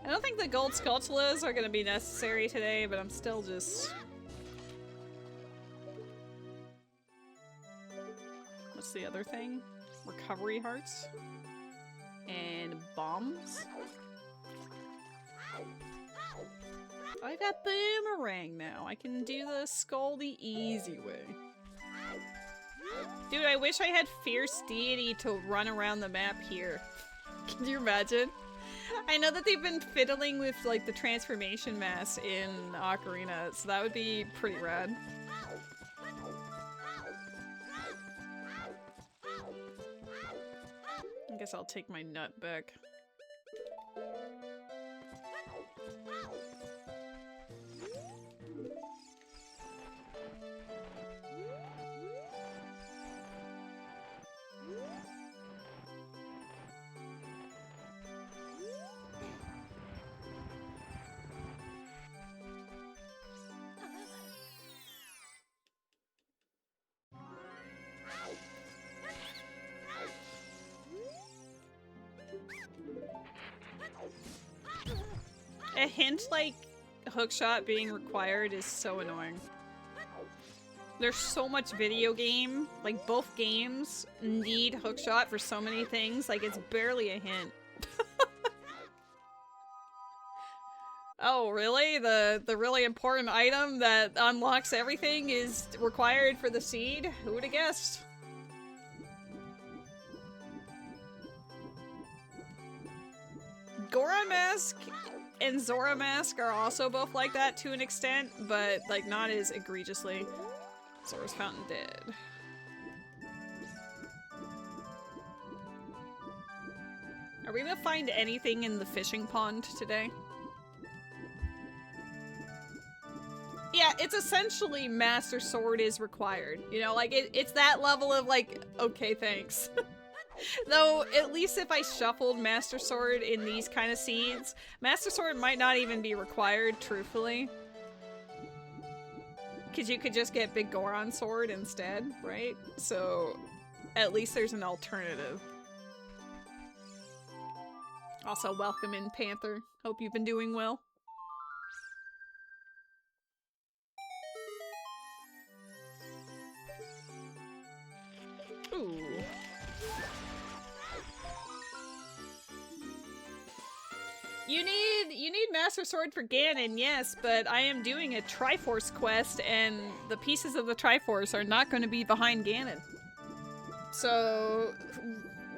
I don't think the gold Skulltulas are gonna be necessary today, but I'm still just... What's the other thing? Recovery hearts? And bombs? I got Boomerang now. I can do the skull the easy way. Dude, I wish I had Fierce Deity to run around the map here. Can you imagine? I know that they've been fiddling with like the transformation mass in Ocarina, so that would be pretty rad. I guess I'll take my nut back. A hint like hookshot being required is so annoying. There's so much video game, like both games need hookshot for so many things, like it's barely a hint. Oh, really? The really important item that unlocks everything is required for the seed? Who would have guessed? Gora Mask and Zora Mask are also both like that to an extent, but like not as egregiously. Zora's Fountain dead. Are we gonna find anything in the fishing pond today? Yeah, it's essentially Master Sword is required. You know, like it's that level of like, okay, thanks. Though, at least if I shuffled Master Sword in these kind of seeds, Master Sword might not even be required, truthfully. Because you could just get Big Goron Sword instead, right? So, at least there's an alternative. Also, welcome in, Panther. Hope you've been doing well. Ooh. You need Master Sword for Ganon, yes, but I am doing a Triforce Quest, and the pieces of the Triforce are not going to be behind Ganon. So,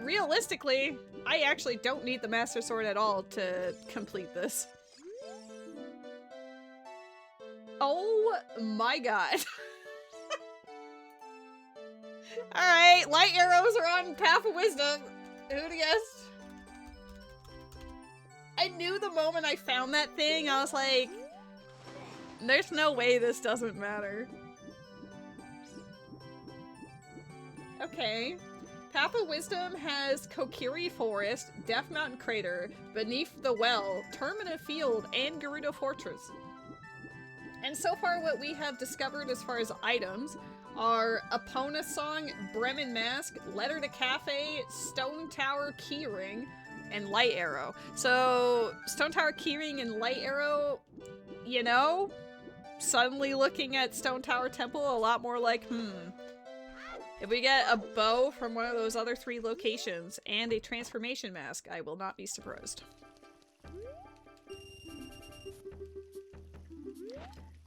realistically, I actually don't need the Master Sword at all to complete this. Oh my god. Alright, light arrows are on Path of Wisdom. Who'd have guessed? I knew the moment I found that thing, I was like, there's no way this doesn't matter. Okay. Path of Wisdom has Kokiri Forest, Death Mountain Crater, Beneath the Well, Termina Field, and Gerudo Fortress. And so far what we have discovered as far as items are Epona Song, Bremen Mask, Letter to Cafe, Stone Tower Keyring, and Light Arrow. So, Stone Tower Keyring and Light Arrow, you know, suddenly looking at Stone Tower Temple a lot more like, if we get a bow from one of those other 3 locations and a transformation mask, I will not be surprised.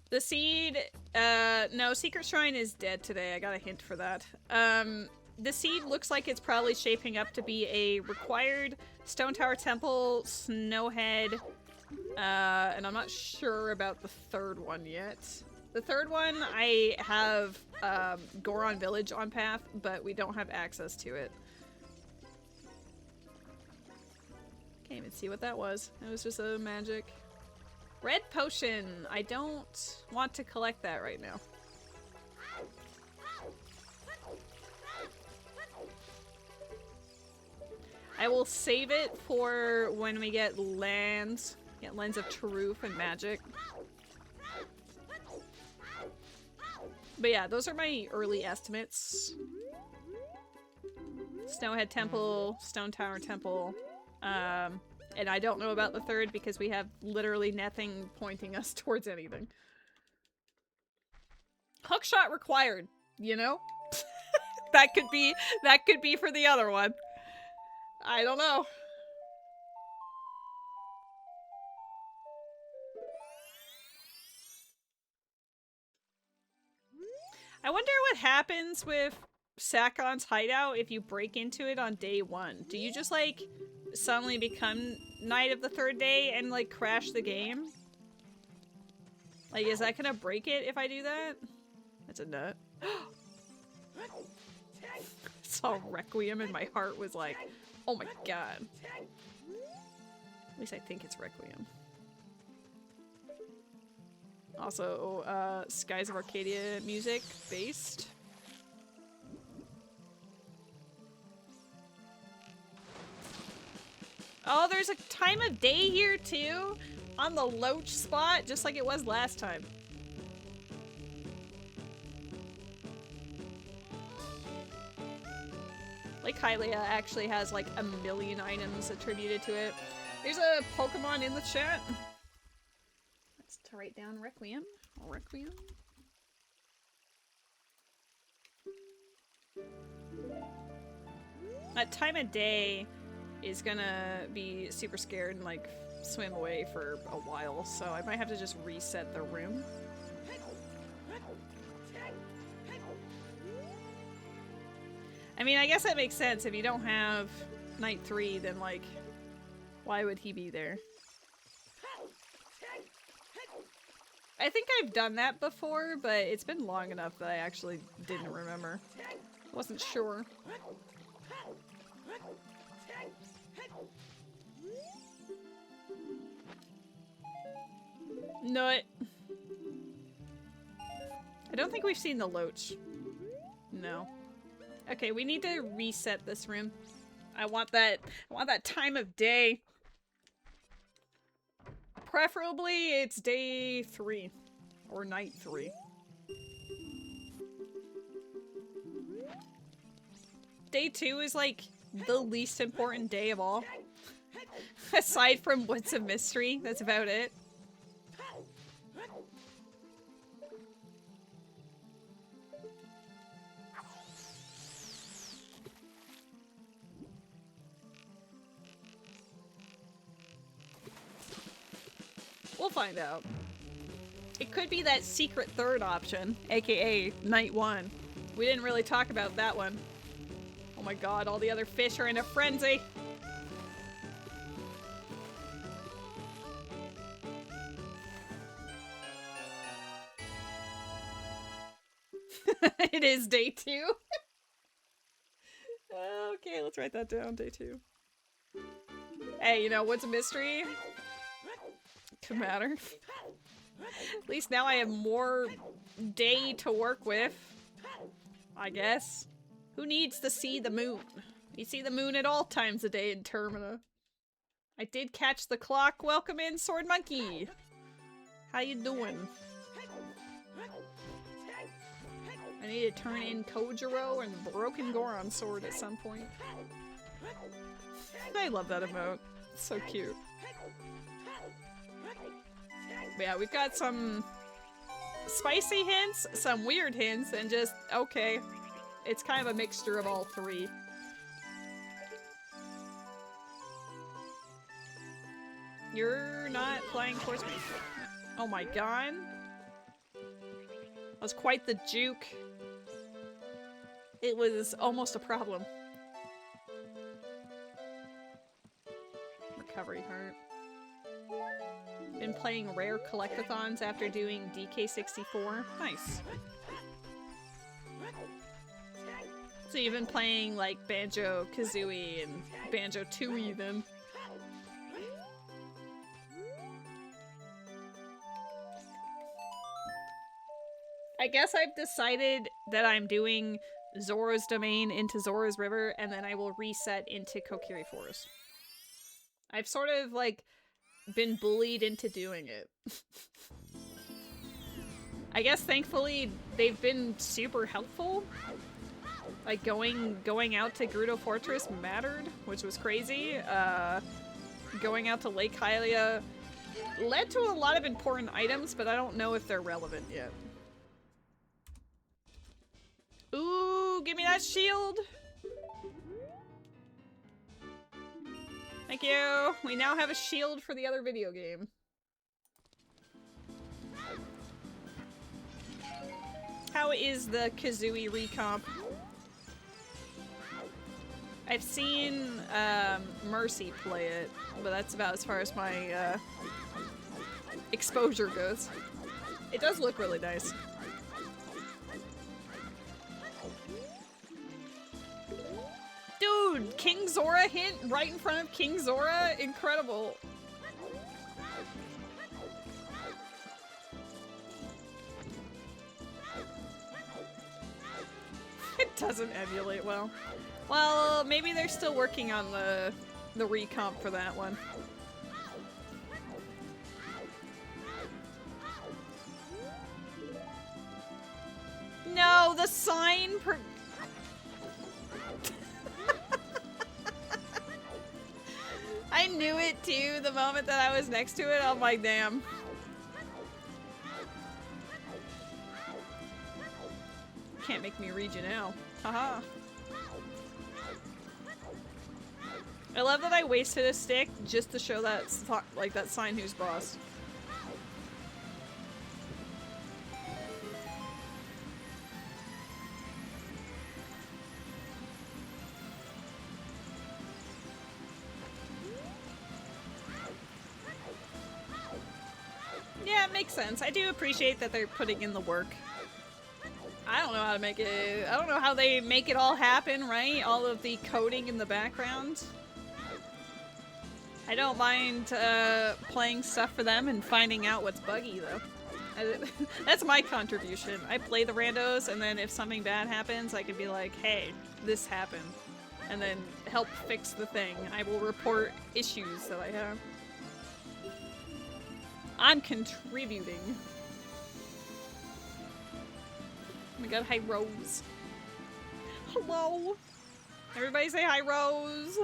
The seed, no, Secret Shrine is dead today. I got a hint for that. The seed looks like it's probably shaping up to be a required Stone Tower Temple, Snowhead, and I'm not sure about the third one yet. The third one, I have Goron Village on path, but we don't have access to it. Can't even see what that was. It was just a magic. Red potion. I don't want to collect that right now. I will save it for when we get lands. Get Lens of Truth and magic. But yeah, those are my early estimates. Snowhead Temple, Stone Tower Temple. And I don't know about the third because we have literally nothing pointing us towards anything. Hookshot required, you know? that could be for the other one. I don't know. I wonder what happens with Sakon's hideout if you break into it on day 1. Do you just, like, suddenly become Knight of the Third Day and, like, crash the game? Like, is that gonna break it if I do that? That's a nut. Saw Requiem and my heart was like, oh my god. At least I think it's Requiem. Also, Skies of Arcadia music based. Oh, there's a time of day here too? On the Loach spot, just like it was last time. Like Hylia actually has like a million items attributed to it. There's a Pokemon in the chat. Let's write down Requiem. Requiem. That time of day is gonna be super scared and like swim away for a while, so I might have to just reset the room. I mean, I guess that makes sense. If you don't have Night 3, then like, why would he be there? I think I've done that before, but it's been long enough that I actually didn't remember. Wasn't sure. Nut. I don't think we've seen the Loach. No. Okay, we need to reset this room. I want that time of day. Preferably it's day 3 or night 3. Day 2 is like the least important day of all. Aside from what's a mystery, that's about it. We'll find out. It could be that secret third option, aka night 1. We didn't really talk about that one. Oh my god, all the other fish are in a frenzy. It is day 2. Okay, let's write that down, day 2. Hey, you know, what's a mystery? Could matter. At least now I have more day to work with, I guess. Who needs to see the moon? You see the moon at all times a day in Termina. I did catch the clock. Welcome in, Sword Monkey. How you doing? I need to turn in Kojiro and Broken Goron sword at some point. I love that emote. It's so cute. But yeah, we've got some spicy hints, some weird hints, and just, okay. It's kind of a mixture of all 3. You're not flying towards me. Oh my god. That was quite the juke. It was almost a problem. Recovery heart. Been playing rare collectathons after doing DK64. Nice. So you've been playing like Banjo-Kazooie and Banjo-Tooie then? I guess I've decided that I'm doing Zora's Domain into Zora's River, and then I will reset into Kokiri Forest. I've sort of, like, been bullied into doing it. I guess, thankfully, they've been super helpful. Like, going out to Gerudo Fortress mattered, which was crazy. Going out to Lake Hylia led to a lot of important items, but I don't know if they're relevant yet. Ooh, give me that shield! Thank you! We now have a shield for the other video game. How is the Kazooie recomp? I've seen Mercy play it, but that's about as far as my exposure goes. It does look really nice. Dude, King Zora hint right in front of King Zora? Incredible. It doesn't emulate well. Well, maybe they're still working on the recomp for that one. No, the sign per- I knew it too the moment that I was next to it. I'm like, damn. Can't make me read you now. Haha. I love that I wasted a stick just to show that, like, that sign who's boss. Yeah, it makes sense. I do appreciate that they're putting in the work. I don't know how to make it. I don't know how they make it all happen, right? All of the coding in the background. I don't mind playing stuff for them and finding out what's buggy, though. That's my contribution. I play the randos, and then if something bad happens, I can be like, hey, this happened. and then help fix the thing. I will report issues that I have. I'm contributing. Oh my god, hi Rose. Hello. Everybody say hi Rose.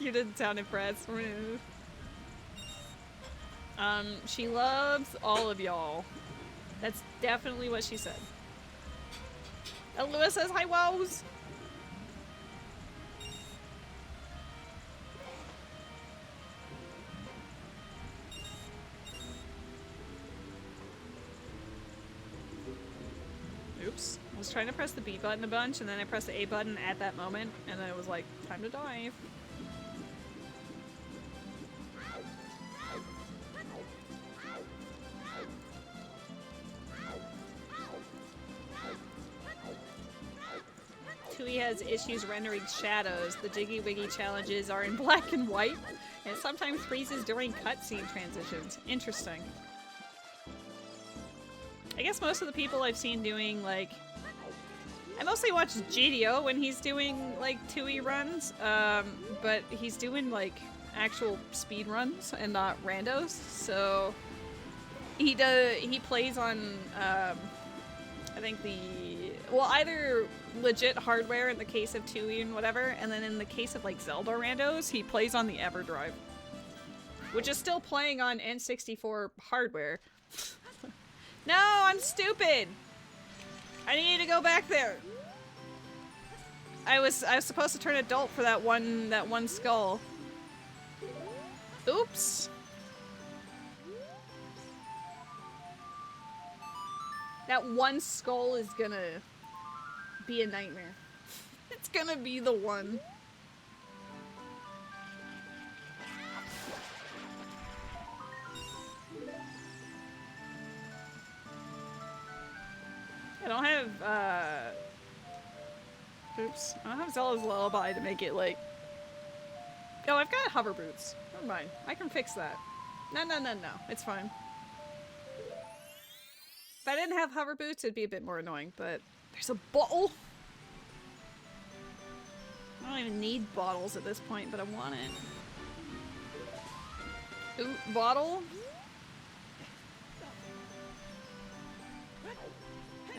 You didn't sound impressed. She loves all of y'all. That's definitely what she said. And Lewis says hi Rose. Oops. I was trying to press the B button a bunch, and then I pressed the A button at that moment, and then it was like, time to dive. Tui has issues rendering shadows. The Jiggy Wiggy challenges are in black and white, and it sometimes freezes during cutscene transitions. Interesting. I guess most of the people I've seen doing, like... I mostly watch GDO when he's doing, like, Tui runs, but he's doing, like, actual speed runs and not randos, so... He plays on, I think well, either legit hardware in the case of Tui and whatever, and then in the case of, like, Zelda randos, he plays on the EverDrive. Which is still playing on N64 hardware. No, I'm stupid! I need to go back there! I was supposed to turn adult for that one skull. Oops! That one skull is gonna be a nightmare. It's gonna be the one. I don't have, oops. I don't have Zelda's Lullaby to make it, like... Oh, I've got hover boots. Never mind. I can fix that. No. It's fine. If I didn't have hover boots, it'd be a bit more annoying, but... There's a bottle! I don't even need bottles at this point, but I want it. Ooh, bottle?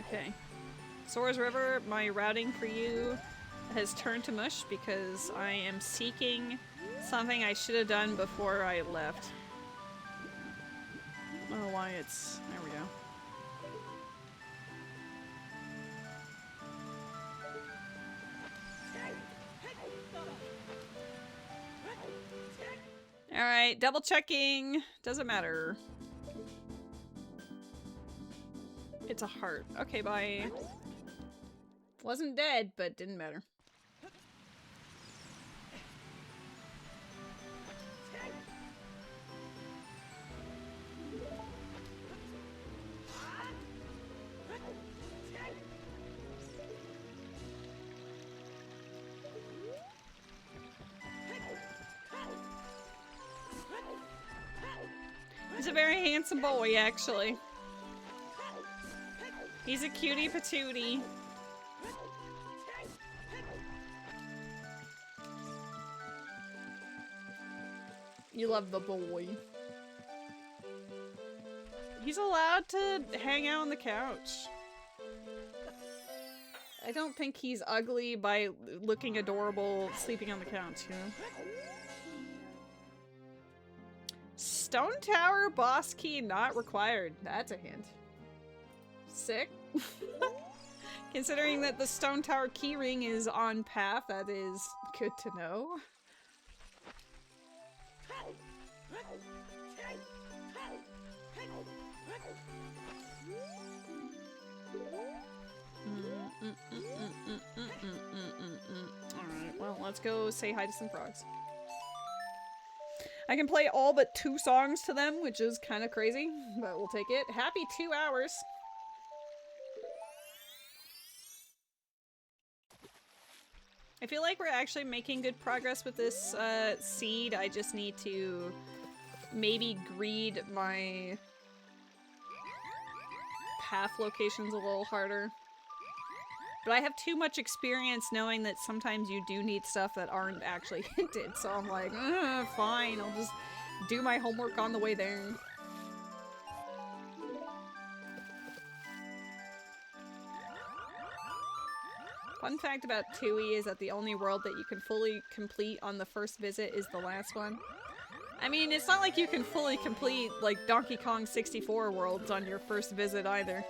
Okay. Sora's River, my routing for you has turned to mush because I am seeking something I should have done before I left. I don't know why it's... There we go. Alright, double checking. Doesn't matter. It's a heart. Okay, bye. Wasn't dead, but didn't matter. He's a very handsome boy, actually. He's a cutie patootie. You love the boy. He's allowed to hang out on the couch. I don't think he's ugly by looking adorable sleeping on the couch, you know? Stone Tower boss key not required. That's a hint. Sick. Considering that the Stone Tower keyring is on path, that is good to know. Alright, well, let's go say hi to some frogs. I can play all but 2 songs to them, which is kind of crazy, but we'll take it. Happy 2 hours. I feel like we're actually making good progress with this seed. I just need to maybe greed my path locations a little harder. But I have too much experience knowing that sometimes you do need stuff that aren't actually hinted, so I'm like, fine, I'll just do my homework on the way there. Fun fact about Tui is that the only world that you can fully complete on the first visit is the last one. I mean, it's not like you can fully complete, like, Donkey Kong 64 worlds on your first visit either.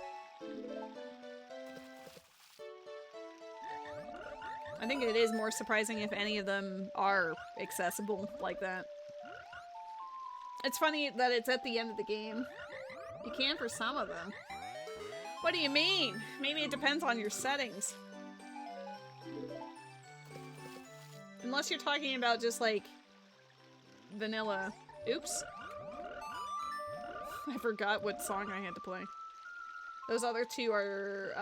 I think it is more surprising if any of them are accessible like that. It's funny that it's at the end of the game. You can for some of them. What do you mean? Maybe it depends on your settings. Unless you're talking about just, like, vanilla. Oops. I forgot what song I had to play. Those other two are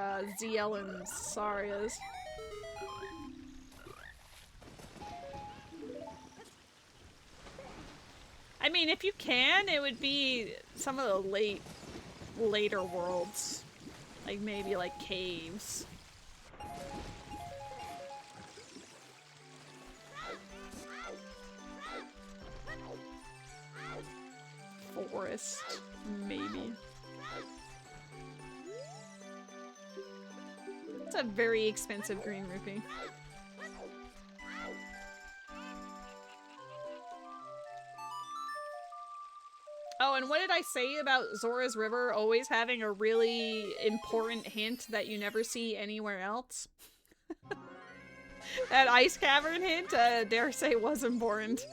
ZL and Saria's. I mean, if you can, it would be some of the later worlds. Like, maybe, like, caves. Forest, maybe. It's a very expensive green rupee. Oh, and what did I say about Zora's River always having a really important hint that you never see anywhere else? That ice cavern hint, dare say, was important.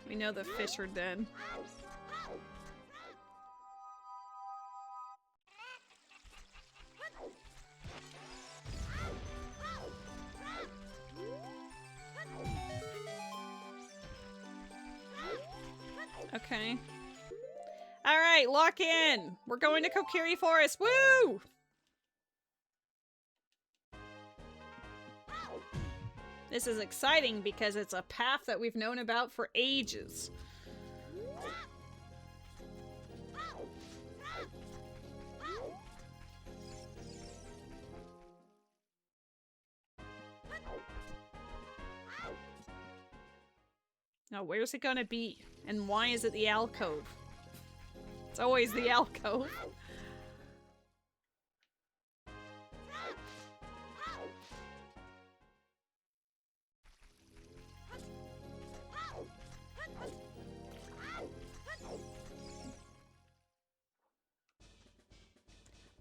We know the fish are dead. Okay. Alright, lock in! We're going to Kokiri Forest! Woo! This is exciting because it's a path that we've known about for ages. Now, where's it gonna be? And why is it the alcove? It's always the alcove.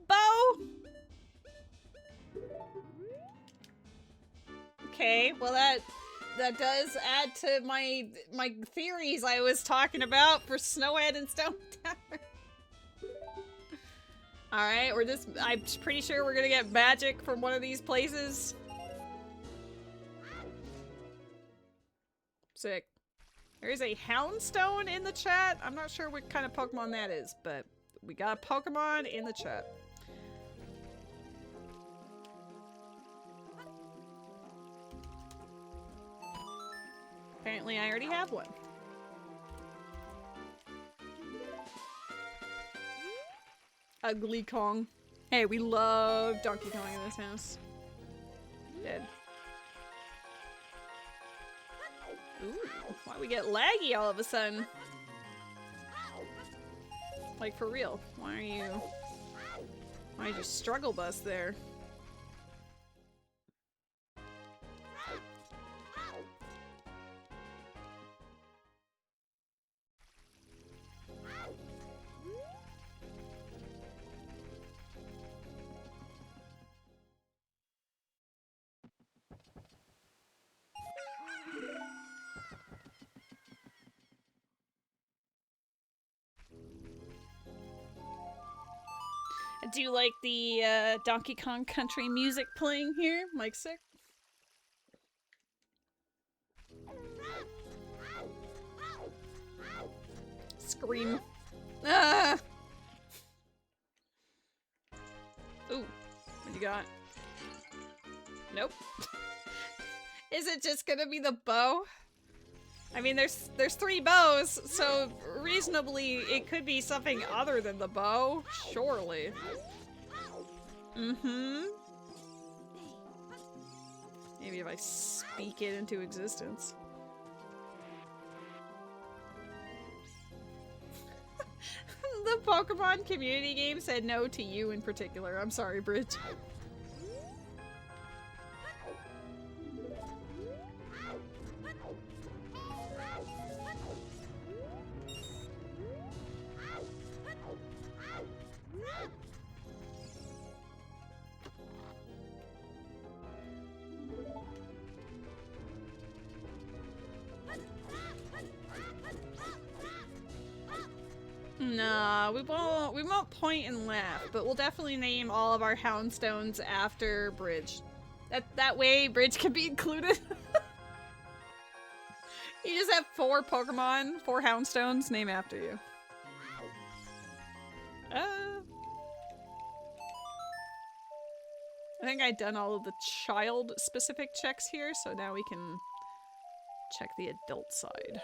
Bow! Okay, well that does add to my theories I was talking about for Snowhead and Stone Tower. Alright, I'm pretty sure we're gonna get magic from one of these places. Sick. There is a Houndstone in the chat. I'm not sure what kind of Pokemon that is, but we got a Pokemon in the chat. Apparently I already have one. Ugly Kong. Hey, we love Donkey Kong in this house. Dead. Ooh, why we get laggy all of a sudden? Like, for real. Why'd you struggle bus there? I do like the Donkey Kong Country music playing here. Mike's sick. Scream. Ah! Ooh, what you got? Nope. Is it just gonna be the bow? I mean, there's 3 bows, so reasonably it could be something other than the bow, surely. Mm-hmm. Maybe if I speak it into existence. The Pokemon community game said no to you in particular. I'm sorry, Bridge. Nah, we won't point and laugh, but we'll definitely name all of our Houndstones after Bridge. That way Bridge can be included. You just have 4 Pokemon, 4 Houndstones named after you. I think I've done all of the child-specific checks here, so now we can check the adult side.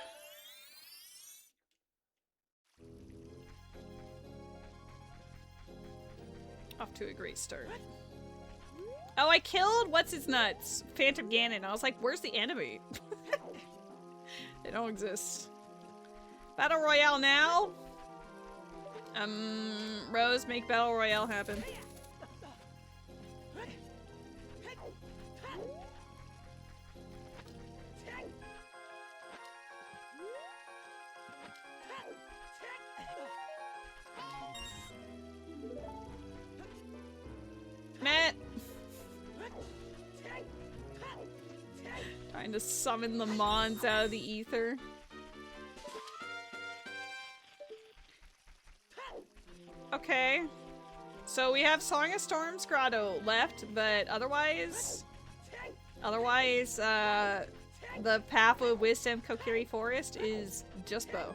Off to a great start. Oh, I killed what's-his-nuts, Phantom Ganon. I was like, where's the enemy? They don't exist. Battle Royale now? Rose, make Battle Royale happen. Matt! Trying to summon the Mons out of the ether. Okay. So we have Song of Storms Grotto left, but otherwise, the Path of Wisdom Kokiri Forest is just bow.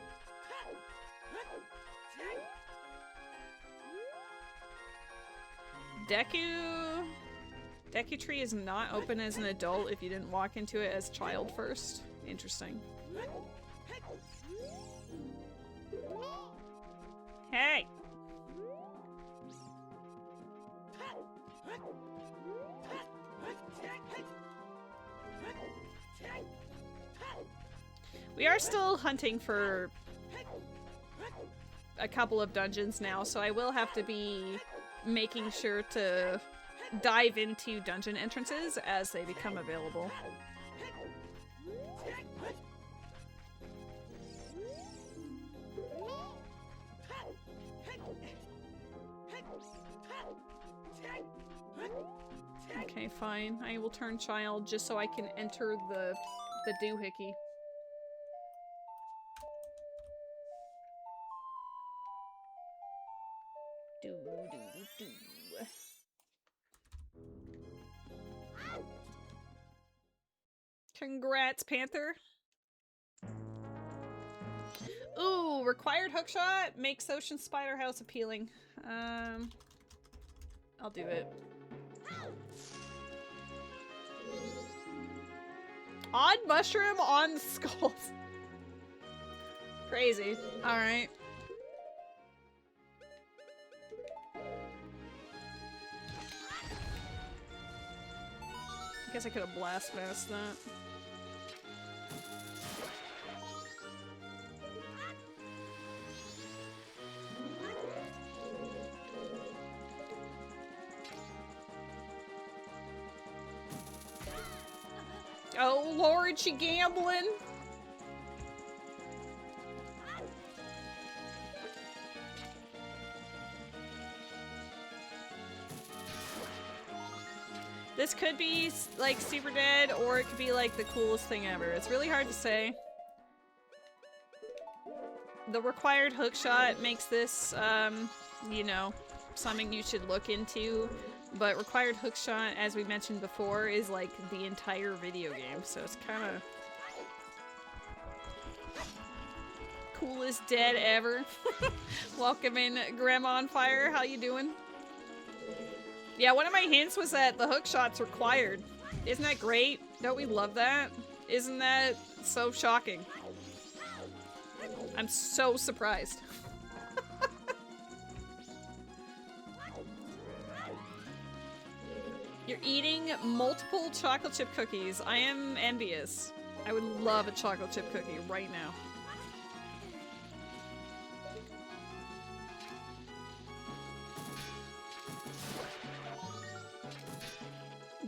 Deku Tree is not open as an adult if you didn't walk into it as child first. Interesting. Hey! We are still hunting for a couple of dungeons now, so I will have to be making sure to dive into dungeon entrances as they become available. Okay, fine. I will turn child just so I can enter the doohickey. Congrats, Panther. Ooh, required hookshot makes Ocean Spider House appealing. I'll do it. Odd mushroom on skulls. Crazy. Alright. I guess I could have blast masked that. Oh Lord, she gambling. This could be like super dead, or it could be like the coolest thing ever. It's really hard to say. The required hookshot makes this, you know, something you should look into. But required hookshot, as we mentioned before, is like the entire video game, so it's kind of coolest dead ever. Welcome in, Grandma on Fire. How you doing? Yeah, one of my hints was that the hookshot's required. Isn't that great? Don't we love that? Isn't that so shocking? I'm so surprised. You're eating multiple chocolate chip cookies. I am envious. I would love a chocolate chip cookie right now.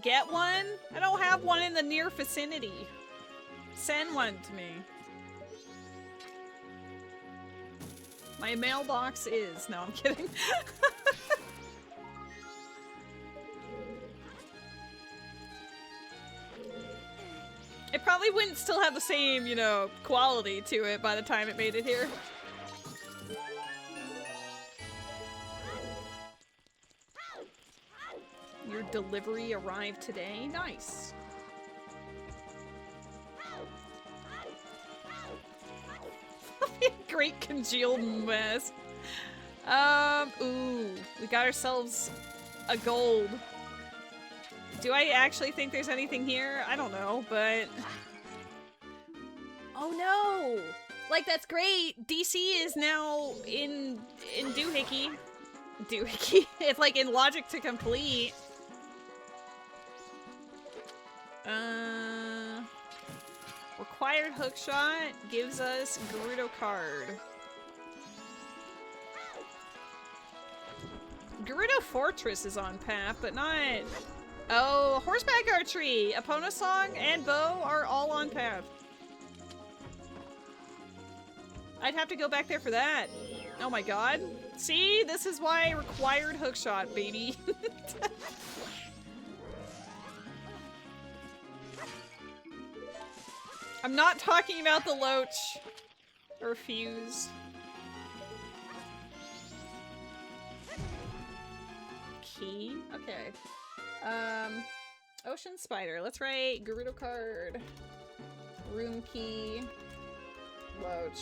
Get one? I don't have one in the near vicinity. Send one to me. My mailbox is... No, I'm kidding. It probably wouldn't still have the same, you know, quality to it by the time it made it here. Your delivery arrived today? Nice. Great congealed mess. Ooh, we got ourselves a gold. Do I actually think there's anything here? I don't know, but... Oh no! Like, that's great! DC is now in Doohickey. Doohickey? It's like in Logic to Complete. Required hookshot gives us Gerudo card. Gerudo Fortress is on path, but not... Oh, horseback archery! Epona Song and bow are all on path. I'd have to go back there for that. Oh my god. See? This is why required hookshot, baby. I'm not talking about the Loach. I refuse. Key? Okay. Ocean Spider. Let's write Gerudo card. Room key. Loach.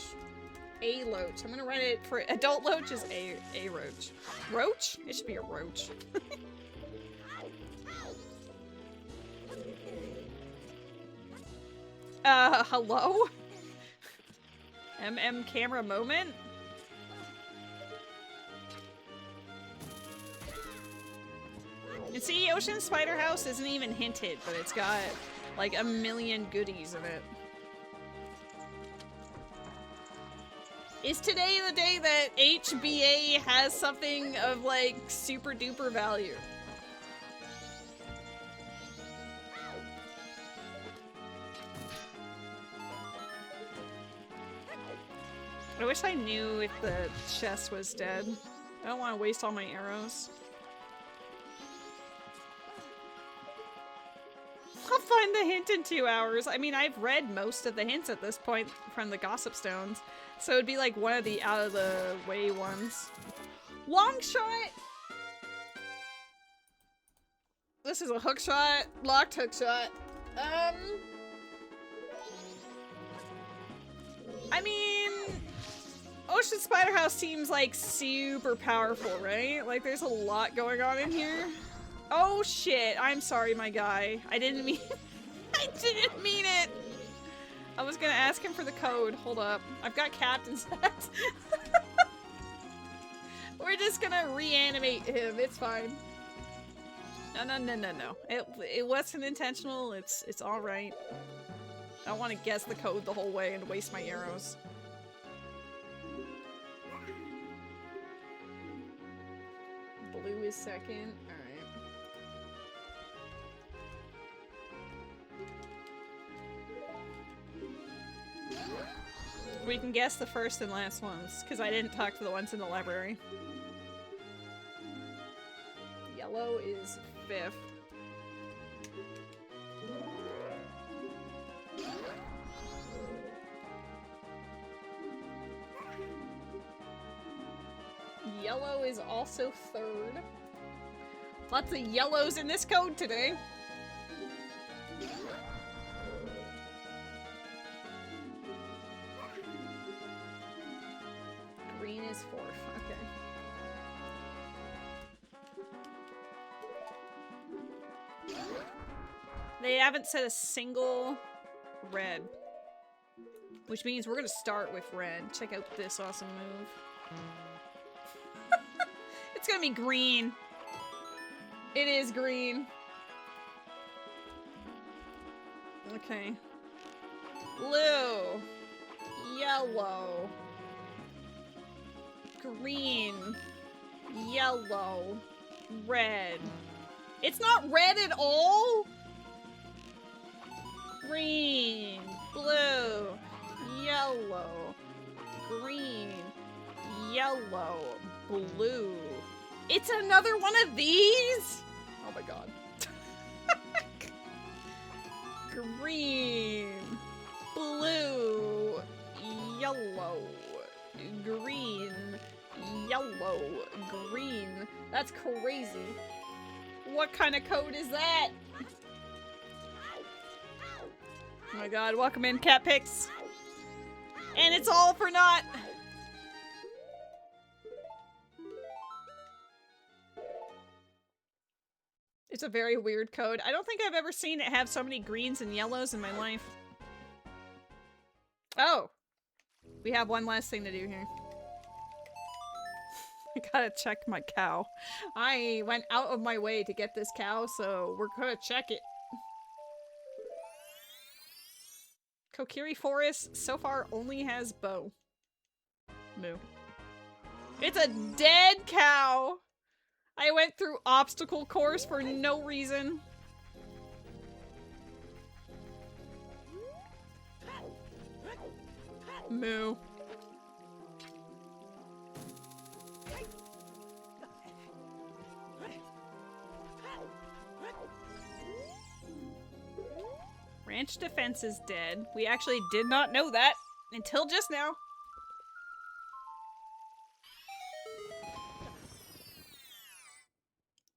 A Loach. I'm gonna write it for adult Loach is a Roach. Roach? It should be a Roach. Hello? MM camera moment? And see, Ocean Spider House isn't even hinted, but it's got like a million goodies in it. Is today the day that HBA has something of like super duper value? I wish I knew if the chest was dead. I don't want to waste all my arrows. I'll find the hint in 2 hours. I mean, I've read most of the hints at this point from the Gossip Stones, so it'd be like one of the out-of-the-way ones. Long shot! This is a hook shot. Locked hook shot. I mean... Ocean Spider House seems like super powerful, right? Like there's a lot going on in here. Oh shit, I'm sorry my guy. I didn't mean I didn't mean it. I was gonna ask him for the code. Hold up. I've got Captain's hat. We're just gonna reanimate him. It's fine. No. It wasn't intentional. It's alright. I don't want to guess the code the whole way and waste my arrows. Blue is second. Alright. We can guess the first and last ones, because I didn't talk to the ones in the library. Yellow is fifth. Yellow is also third. Lots of yellows in this code today. Green is fourth. Okay. They haven't said a single red. Which means we're gonna start with red. Check out this awesome move. It's gonna be green. It is green. Okay. Blue. Yellow. Green. Yellow. Red. It's not red at all? Green. Blue. Yellow. Green. Yellow. Blue. It's another one of these? Oh my god. Green. Blue. Yellow. Green. Yellow. Green. That's crazy. What kind of code is that? Oh my god, welcome in, Cat Pix. And it's all for naught. It's a very weird code. I don't think I've ever seen it have so many greens and yellows in my life. Oh! We have one last thing to do here. I gotta check my cow. I went out of my way to get this cow, so we're gonna check it. Kokiri Forest so far only has bow. Moo. It's a dead cow! I went through obstacle course for no reason. Moo. Ranch defense is dead. We actually did not know that until just now.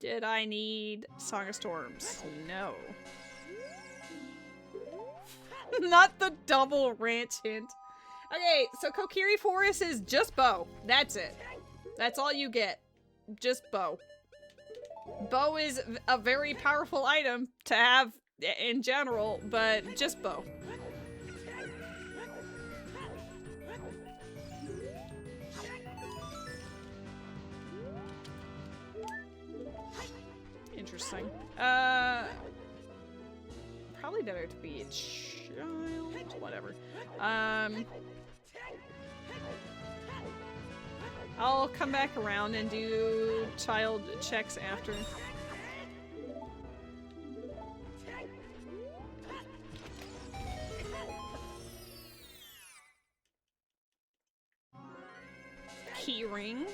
Did I need Song of Storms? No. Not the double ranch hint. Okay, so Kokiri Forest is just bow. That's it. That's all you get. Just bow. Bow is a very powerful item to have in general, but just bow. Interesting. Probably better to be a child. Whatever. I'll come back around and do child checks after. Keyring.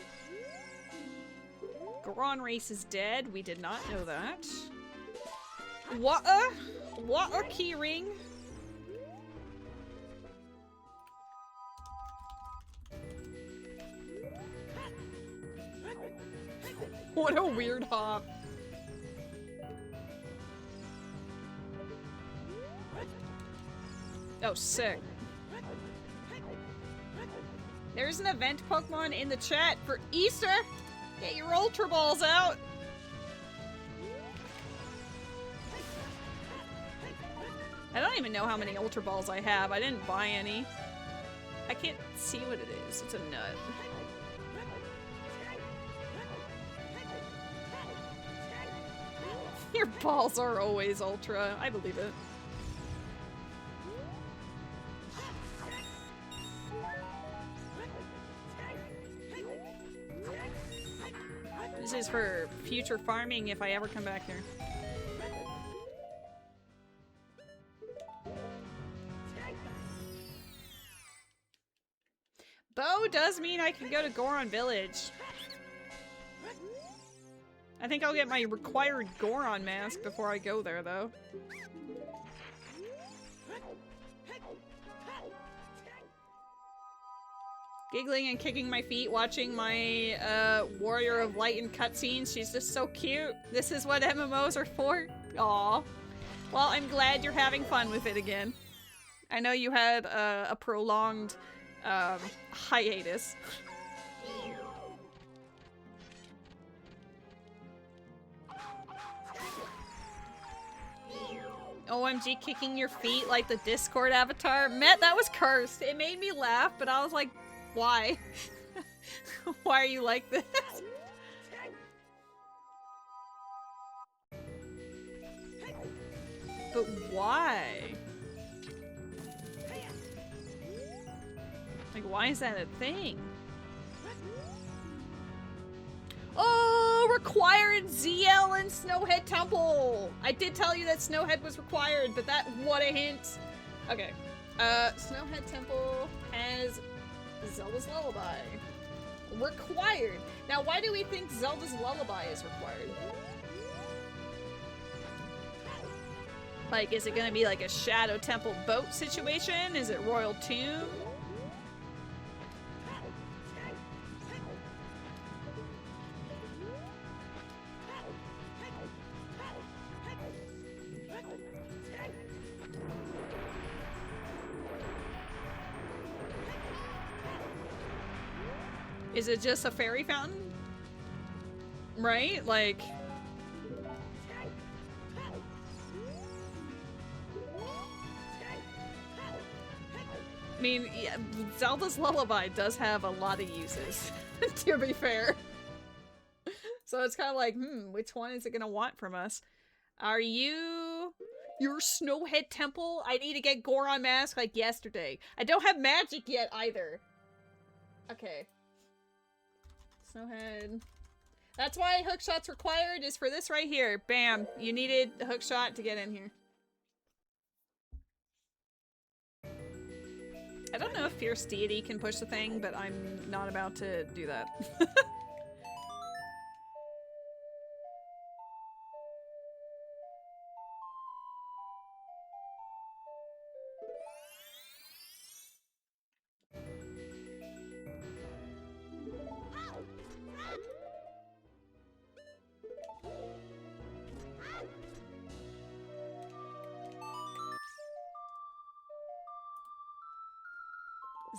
Goron Race is dead. We did not know that. What a keyring? What a weird hop. Oh, sick. There's an event Pokemon in the chat for Easter! Get your Ultra Balls out! I don't even know how many Ultra Balls I have. I didn't buy any. I can't see what it is. It's a nut. Your balls are always Ultra. I believe it. This is for future farming if I ever come back here. Bow does mean I can go to Goron Village. I think I'll get my required Goron mask before I go there, though. Giggling and kicking my feet, watching my Warrior of Light in cutscenes. She's just so cute. This is what MMOs are for. Aw. Well, I'm glad you're having fun with it again. I know you had a prolonged hiatus. OMG kicking your feet like the Discord avatar. Met, that was cursed. It made me laugh, but I was like, why? Why are you like this? But why? Like, why is that a thing? Oh, required ZL and Snowhead Temple! I did tell you that Snowhead was required, but that, what a hint. Okay. Snowhead Temple has Zelda's Lullaby. Required. Now, why do we think Zelda's Lullaby is required? Like, is it gonna be like a Shadow Temple boat situation? Is it Royal Tomb? Is it just a fairy fountain? Right? Like... I mean, yeah, Zelda's Lullaby does have a lot of uses, to be fair. So it's kind of like, which one is it gonna want from us? Are you... your Snowhead Temple? I need to get Goron Mask like yesterday. I don't have magic yet either. Okay. Snowhead. That's why hookshot's required, is for this right here. Bam. You needed a hookshot to get in here. I don't know if Fierce Deity can push the thing, but I'm not about to do that.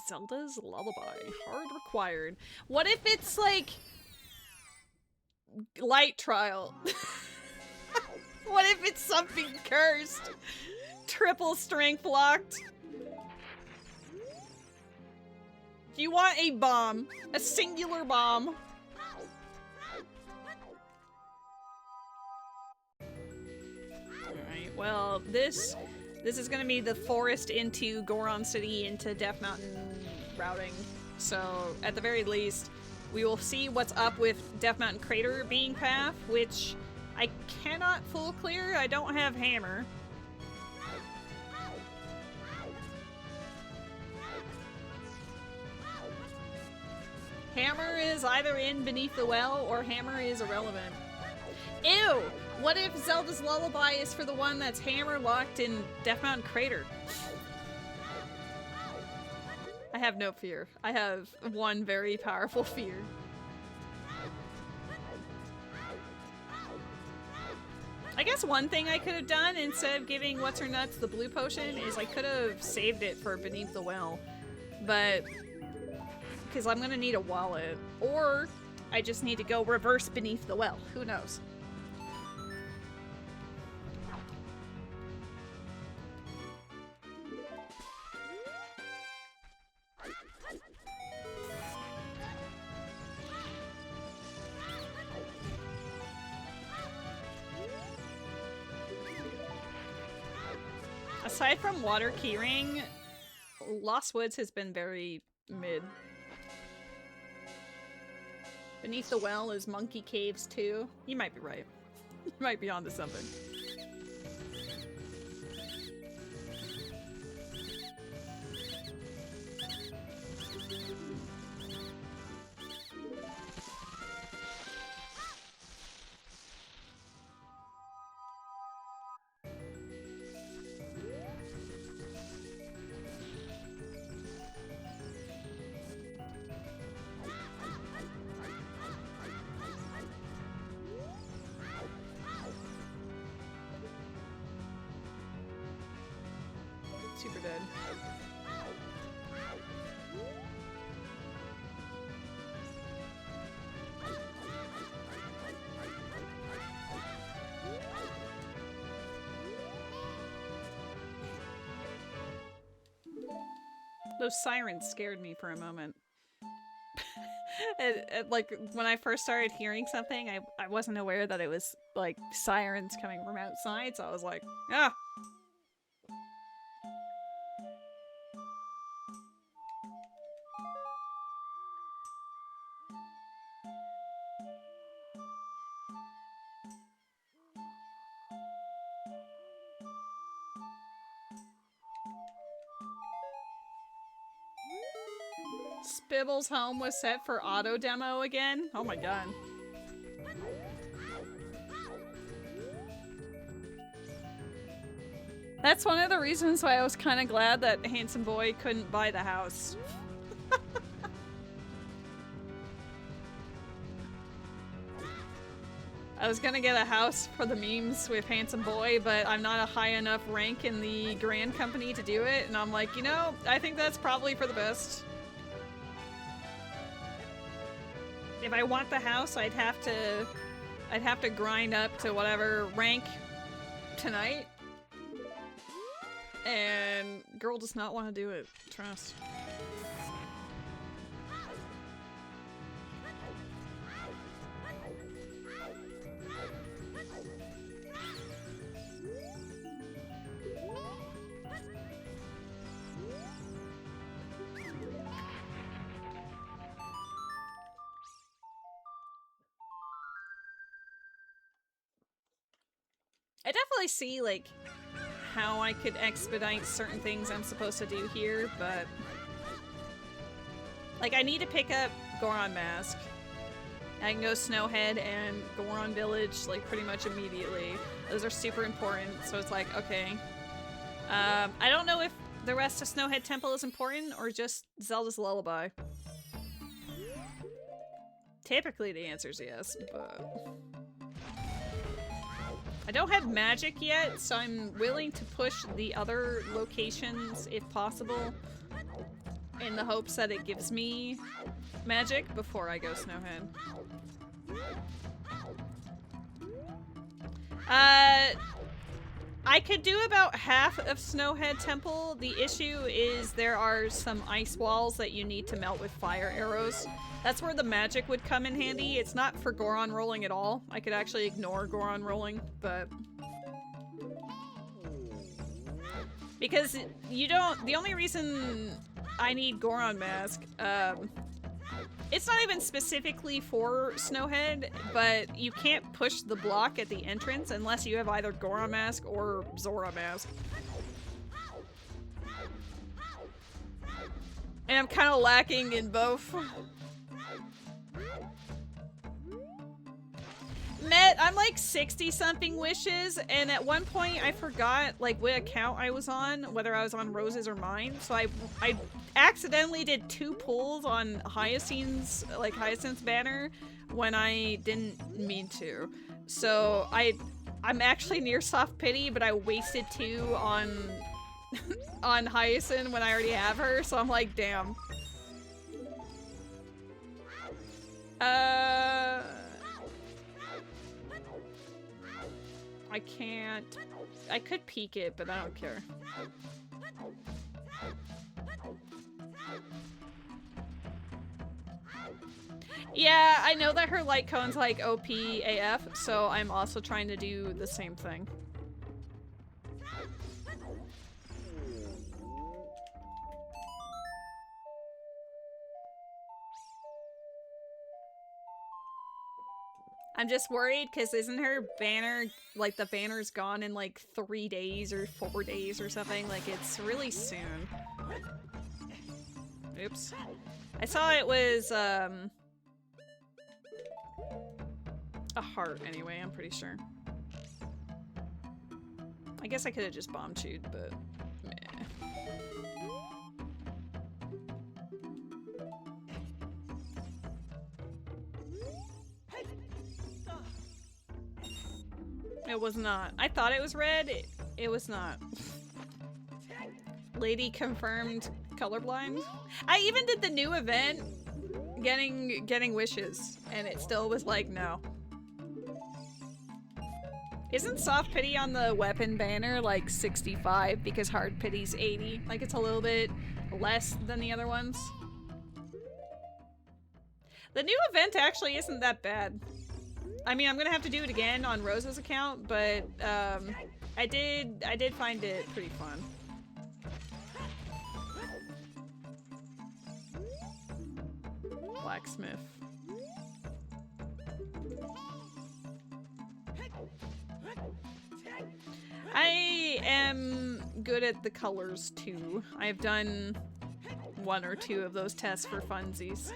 Zelda's Lullaby. Hard required. What if it's like... Light Trial? What if it's something cursed? Triple strength locked? Do you want a bomb? A singular bomb? Alright, well, this is gonna be the forest into Goron City into Death Mountain routing. So, at the very least, we will see what's up with Death Mountain Crater being path, which I cannot full clear. I don't have Hammer. Hammer is either in Beneath the Well or Hammer is irrelevant. Ew! What if Zelda's Lullaby is for the one that's Hammer locked in Death Mountain Crater? I have no fear. I have one very powerful fear. I guess one thing I could have done instead of giving What's-Her-Nuts the blue potion is I could have saved it for Beneath the Well. But... because I'm gonna need a wallet. Or I just need to go reverse Beneath the Well. Who knows? Aside from Water Keyring, Lost Woods has been very mid. Beneath the Well is Monkey Caves too. You might be right. You might be onto something. Super dead. Those sirens scared me for a moment. Like, when I first started hearing something, I wasn't aware that it was, like, sirens coming from outside, so I was like, ah! Spibble's home was set for auto demo again? Oh my god. That's one of the reasons why I was kind of glad that Handsome Boy couldn't buy the house. I was gonna get a house for the memes with Handsome Boy, but I'm not a high enough rank in the Grand Company to do it, and I'm like, you know, I think that's probably for the best. If I want the house, I'd have to grind up to whatever rank tonight. And girl does not want to do it. Trust. I definitely see, like, how I could expedite certain things I'm supposed to do here, but... Like, I need to pick up Goron Mask. I can go Snowhead and Goron Village, like, pretty much immediately. Those are super important, so it's like, okay. I don't know if the rest of Snowhead Temple is important, or just Zelda's Lullaby. Typically the answer is yes, but... I don't have magic yet, so I'm willing to push the other locations if possible in the hopes that it gives me magic before I go Snowhead. I could do about half of Snowhead Temple. The issue is there are some ice walls that you need to melt with fire arrows. That's where the magic would come in handy. It's not for Goron rolling at all. I could actually ignore Goron rolling, but... Because you don't... The only reason I need Goron Mask, it's not even specifically for Snowhead, but you can't push the block at the entrance unless you have either Goron Mask or Zora Mask. And I'm kind of lacking in both. Met, I'm like 60-something wishes, and at one point I forgot like what account I was on, whether I was on Rose's or mine, so I accidentally did 2 pulls on Hyacinth's banner when I didn't mean to. So I'm actually near Soft Pity, but I wasted 2 on on Hyacinth when I already have her, so I'm like, damn. I can't. I could peek it, but I don't care. Yeah, I know that her light cone's like OP AF, so I'm also trying to do the same thing. I'm just worried because isn't her banner, like the banner's gone in like 3 days or 4 days or something? Like it's really soon. Oops. I saw it was a heart anyway, I'm pretty sure. I guess I could have just bomb chewed, but meh. It was not. I thought it was red. It was not. Lady confirmed colorblind. I even did the new event, getting wishes, and it still was like no. Isn't Soft Pity on the weapon banner like 65 because Hard Pity's 80? Like it's a little bit less than the other ones. The new event actually isn't that bad. I mean, I'm gonna have to do it again on Rosa's account, but I did find it pretty fun. Blacksmith. I am good at the colors too. I've done 1 or 2 of those tests for funsies.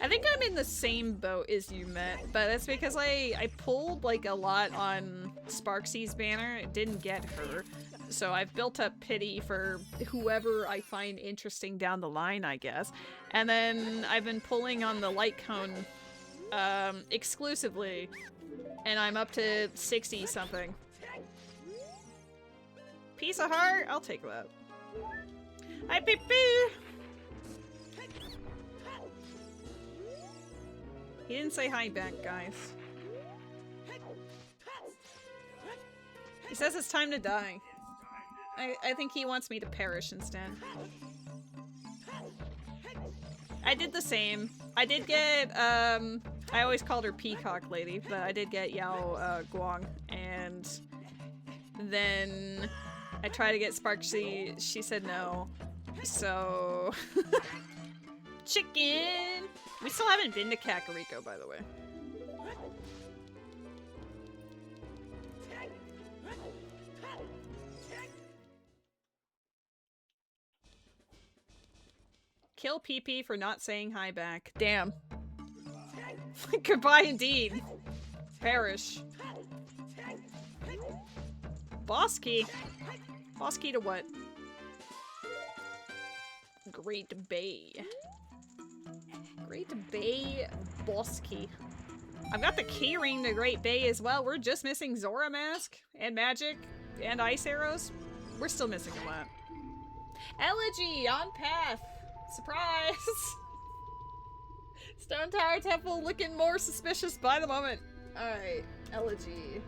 I think I'm in the same boat as you, Met, but that's because I pulled like a lot on Sparksy's banner. It didn't get her. So I've built up pity for whoever I find interesting down the line, I guess. And then I've been pulling on the light cone exclusively. And I'm up to 60 something. Piece of heart? I'll take that. Hi, beep beep. He didn't say hi back, guys. He says it's time to die. I think he wants me to perish instead. I did the same. I did get, I always called her Peacock Lady, but I did get Yao Guang, and then I tried to get Sparksy, she said no, so... Chicken! We still haven't been to Kakariko, by the way. Kill PP for not saying hi back. Damn. Goodbye indeed. Perish. Boss key. Boss key to what? Great Bay. Great Bay boss key. I've got the keyring to Great Bay as well. We're just missing Zora Mask and Magic and Ice Arrows. We're still missing a lot. Elegy on path. Surprise! Stone Tower Temple looking more suspicious by the moment. Alright, Elegy.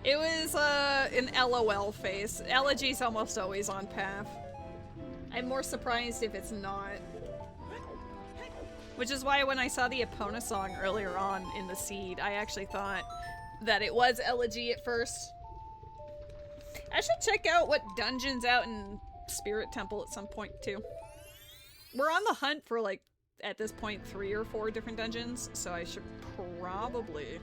It was an LOL face. Elegy's almost always on path. I'm more surprised if it's not. Which is why when I saw the Epona song earlier on in the seed, I actually thought that it was Elegy at first. I should check out what dungeon's out in Spirit Temple at some point too. We're on the hunt for like, at this point, 3 or 4 different dungeons, so I should probably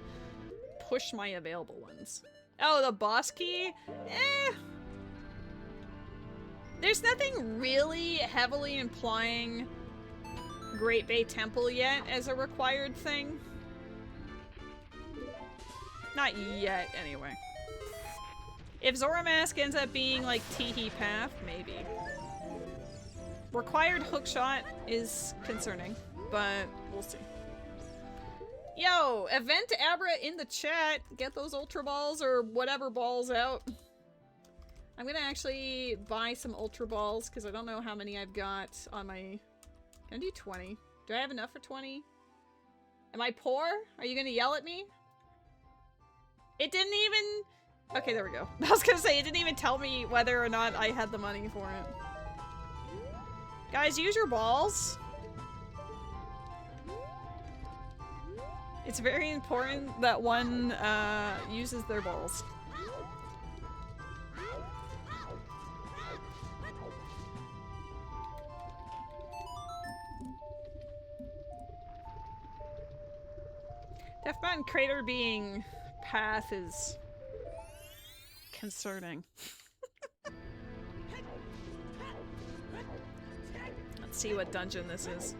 push my available ones. Oh, the boss key? Eh. There's nothing really heavily implying Great Bay Temple yet as a required thing. Not yet, anyway. If Zora Mask ends up being like Teehee Path, maybe. Required hookshot is concerning, but we'll see. Yo, Event Abra in the chat. Get those Ultra Balls or whatever balls out. I'm gonna actually buy some Ultra Balls because I don't know how many I've got on my... Can I do 20? Do I have enough for 20? Am I poor? Are you gonna yell at me? It didn't even... Okay, there we go. I was gonna say, it didn't even tell me whether or not I had the money for it. Guys, use your balls. It's very important that one uses their balls. Death Mountain Crater being path is concerning. Let's see what dungeon this is.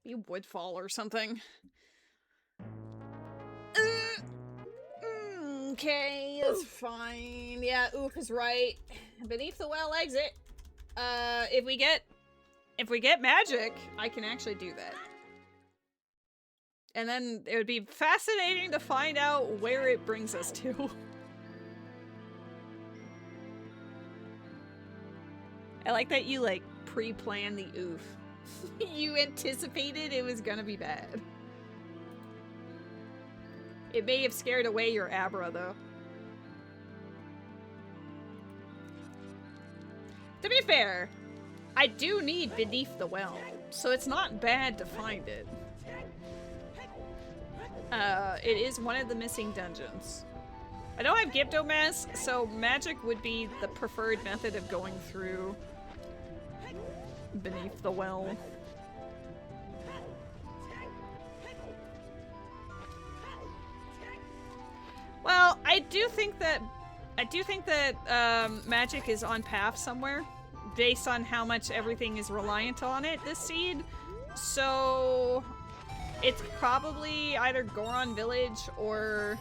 Be Woodfall or something. Okay, that's fine. Yeah, Oof is right. Beneath the well exit. If we get magic, I can actually do that. And then it would be fascinating to find out where it brings us to. I like that you, like, pre-planned the oof. You anticipated it was gonna be bad. It may have scared away your Abra, though. To be fair, I do need Beneath the Well, so it's not bad to find it. It is one of the missing dungeons. I don't have Gyptomask, so magic would be the preferred method of going through Beneath the Well. Well, I do think that magic is on path somewhere, based on how much everything is reliant on it this seed. So it's probably either Goron Village or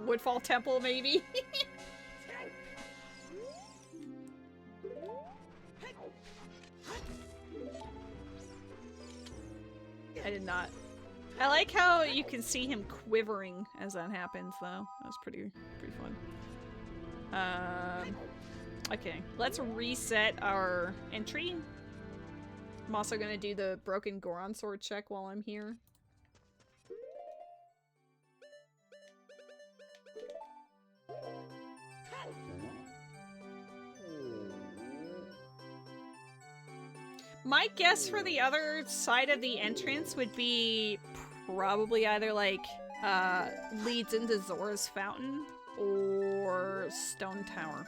Woodfall Temple, maybe. I did not. I like how you can see him quivering as that happens, though. That was pretty fun. Okay, let's reset our entry. I'm also gonna do the broken Goron sword check while I'm here. My guess for the other side of the entrance would be probably either like leads into Zora's Fountain or Stone Tower.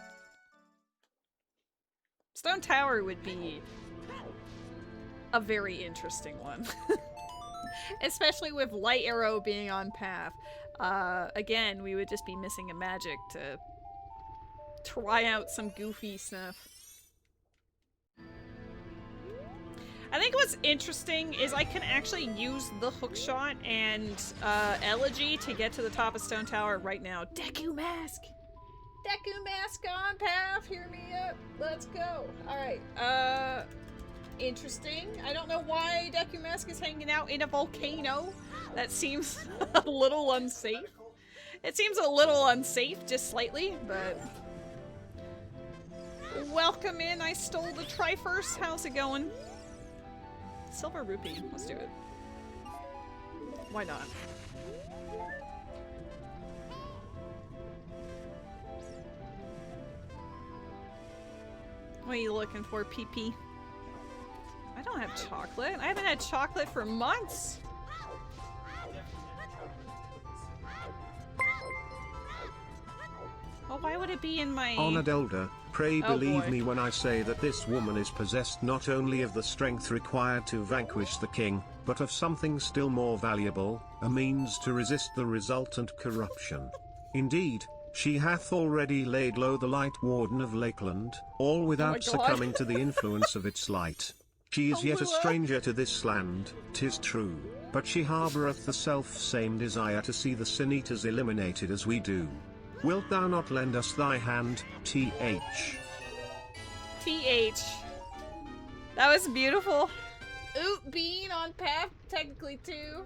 Stone Tower would be a very interesting one. Especially with Light Arrow being on path. Again, we would just be missing a magic to try out some goofy stuff. I think what's interesting is I can actually use the hookshot and Elegy to get to the top of Stone Tower right now. Deku Mask! Deku Mask on path! Hear me up! Let's go! Alright, interesting. I don't know why Deku Mask is hanging out in a volcano. That seems a little unsafe. It seems a little unsafe, just slightly, but... Welcome in, I stole the Triforce. How's it going? Silver Rupee. Let's do it. Why not? What are you looking for, PP? I don't have chocolate. I haven't had chocolate for months. Oh, why would it be in my... Honored Elder, pray believe me when I say that this woman is possessed not only of the strength required to vanquish the king, but of something still more valuable, a means to resist the resultant corruption. Indeed, she hath already laid low the Light Warden of Lakeland, all without succumbing to the influence of its light. She is yet a stranger to this land, 'tis true, but she harboureth the self-same desire to see the Sin-Eaters eliminated as we do. Wilt thou not lend us thy hand, TH? TH. That was beautiful. Oot Bean on path, technically, too.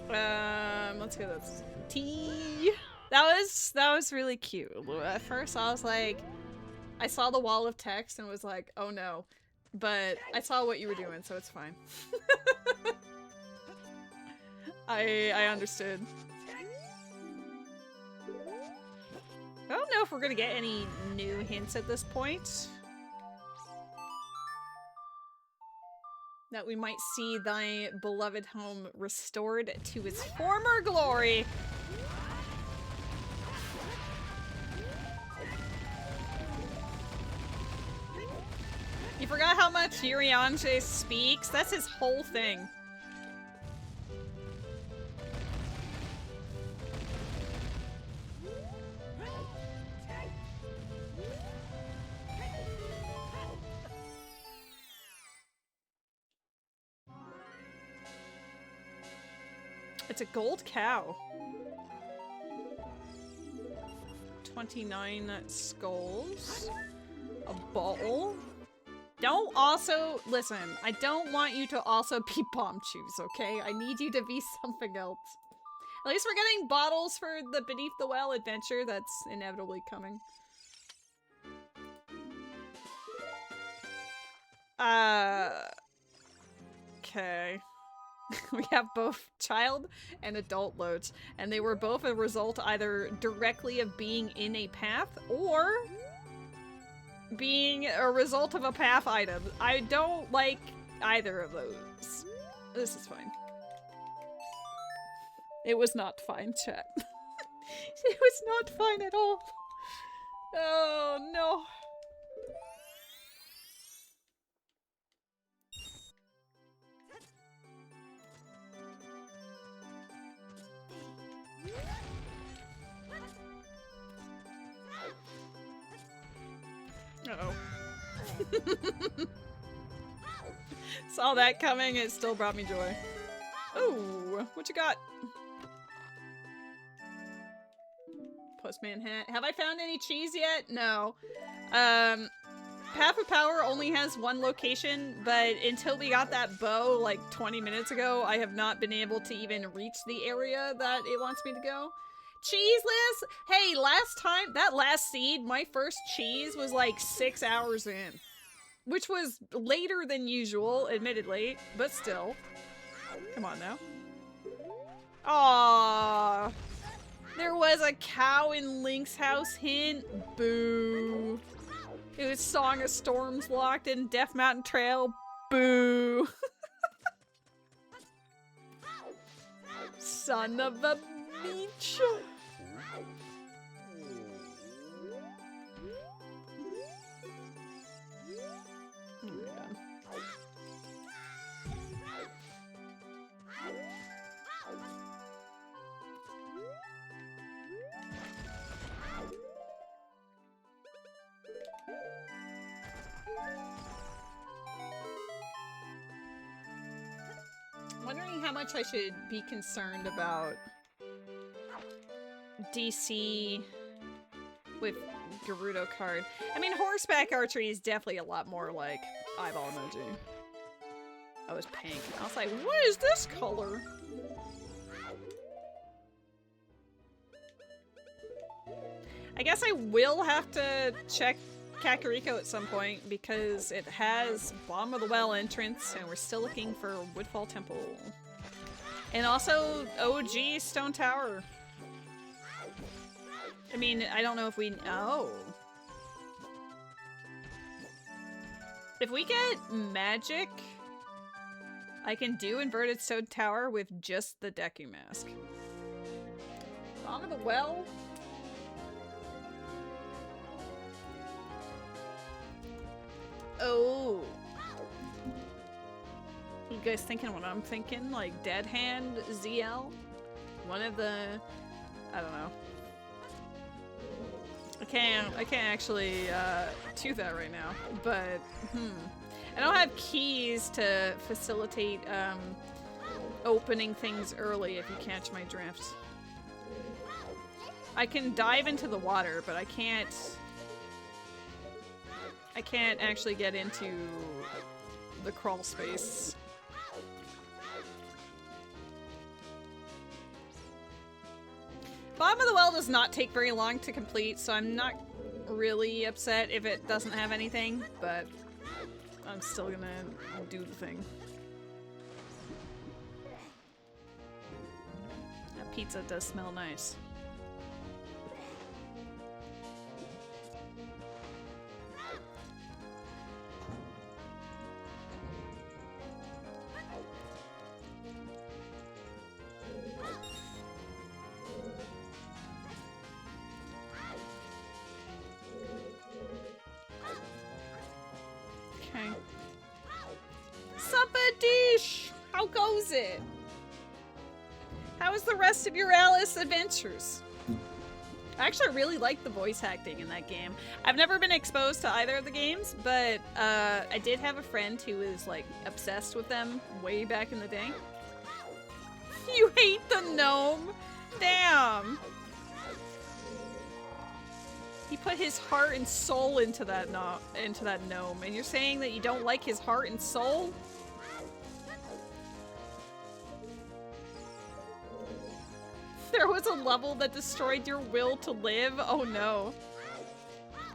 Let's go. That's T. That was really cute. At first, I was like, I saw the wall of text and was like, oh no. But I saw what you were doing, so it's fine. I understood. I don't know if we're gonna get any new hints at this point. That we might see thy beloved home restored to its former glory. You forgot how much Urianger speaks? That's his whole thing. It's a gold cow. 29 skulls. A bottle. Don't also, listen, I don't want you to also be bomb shoes, okay? I need you to be something else. At least we're getting bottles for the Beneath the Well adventure that's inevitably coming. Okay. We have both child and adult loads, and they were both a result either directly of being in a path or being a result of a path item. I don't like either of those. This is fine. It was not fine, chat. It was not fine at all. Oh, no. Uh-oh. Saw that coming, it still brought me joy. Ooh, what you got? Postman hat. Have I found any cheese yet? No. Path of Power only has one location, but until we got that bow like 20 minutes ago, I have not been able to even reach the area that it wants me to go. Cheeseless? Hey, last time, that last seed, my first cheese was like 6 hours in. Which was later than usual, admittedly, but still. Come on now. Aww. There was a cow in Link's house hint. Boo. It was Song of Storms locked in Death Mountain Trail. Boo. Son of a beach. I'm wondering how much I should be concerned about DC with Gerudo card. I mean, horseback archery is definitely a lot more like eyeball emoji. Oh, it's pink. I was like, what is this color? I guess I will have to check Kakariko at some point because it has Bottom of the Well entrance and we're still looking for Woodfall Temple. And also OG Stone Tower. I mean, I don't know if we... Oh. If we get magic, I can do Inverted Stone Tower with just the Deku Mask. Bottom of the Well? Oh. You guys thinking what I'm thinking? Like Dead Hand ZL? One of the... I don't know. I can't actually do that right now, but I don't have keys to facilitate opening things early if you catch my drift. I can dive into the water, but I can't actually get into the crawl space. Bottom of the Well does not take very long to complete, so I'm not really upset if it doesn't have anything, but I'm still gonna do the thing. That pizza does smell nice. Okay. Sapadish! How goes it? How is the rest of your Alice adventures? I actually really like the voice acting in that game. I've never been exposed to either of the games, but I did have a friend who was like obsessed with them way back in the day. You hate the gnome? Damn! He put his heart and soul into that gnome, and you're saying that you don't like his heart and soul? There was a level that destroyed your will to live? Oh no.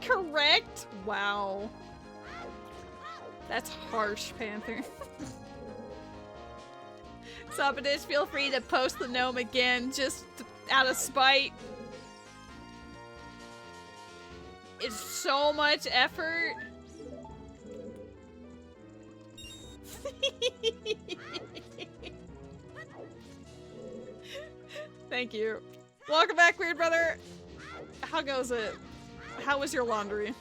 Correct? Wow. That's harsh, Panther. Sabadish, feel free to post the gnome again, just out of spite. It's so much effort. Thank you. Welcome back, Weird Brother. How goes it? How was your laundry?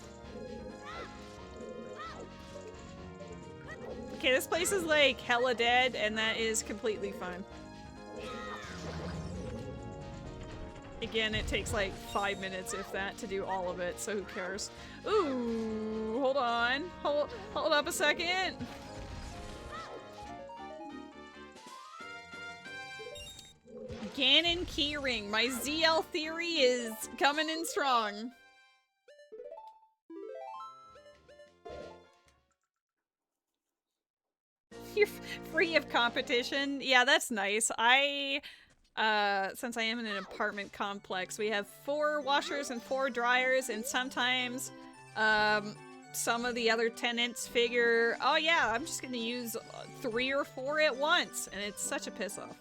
Okay, this place is like hella dead, and that is completely fine. Again, it takes like 5 minutes, if that, to do all of it, so who cares? Ooh, hold on. Hold up a second. Ganon keyring. My ZL theory is coming in strong. You're free of competition. Yeah, that's nice. Since I am in an apartment complex, we have 4 washers and 4 dryers, and sometimes, some of the other tenants figure, oh yeah, I'm just gonna use 3 or 4 at once, and it's such a piss off.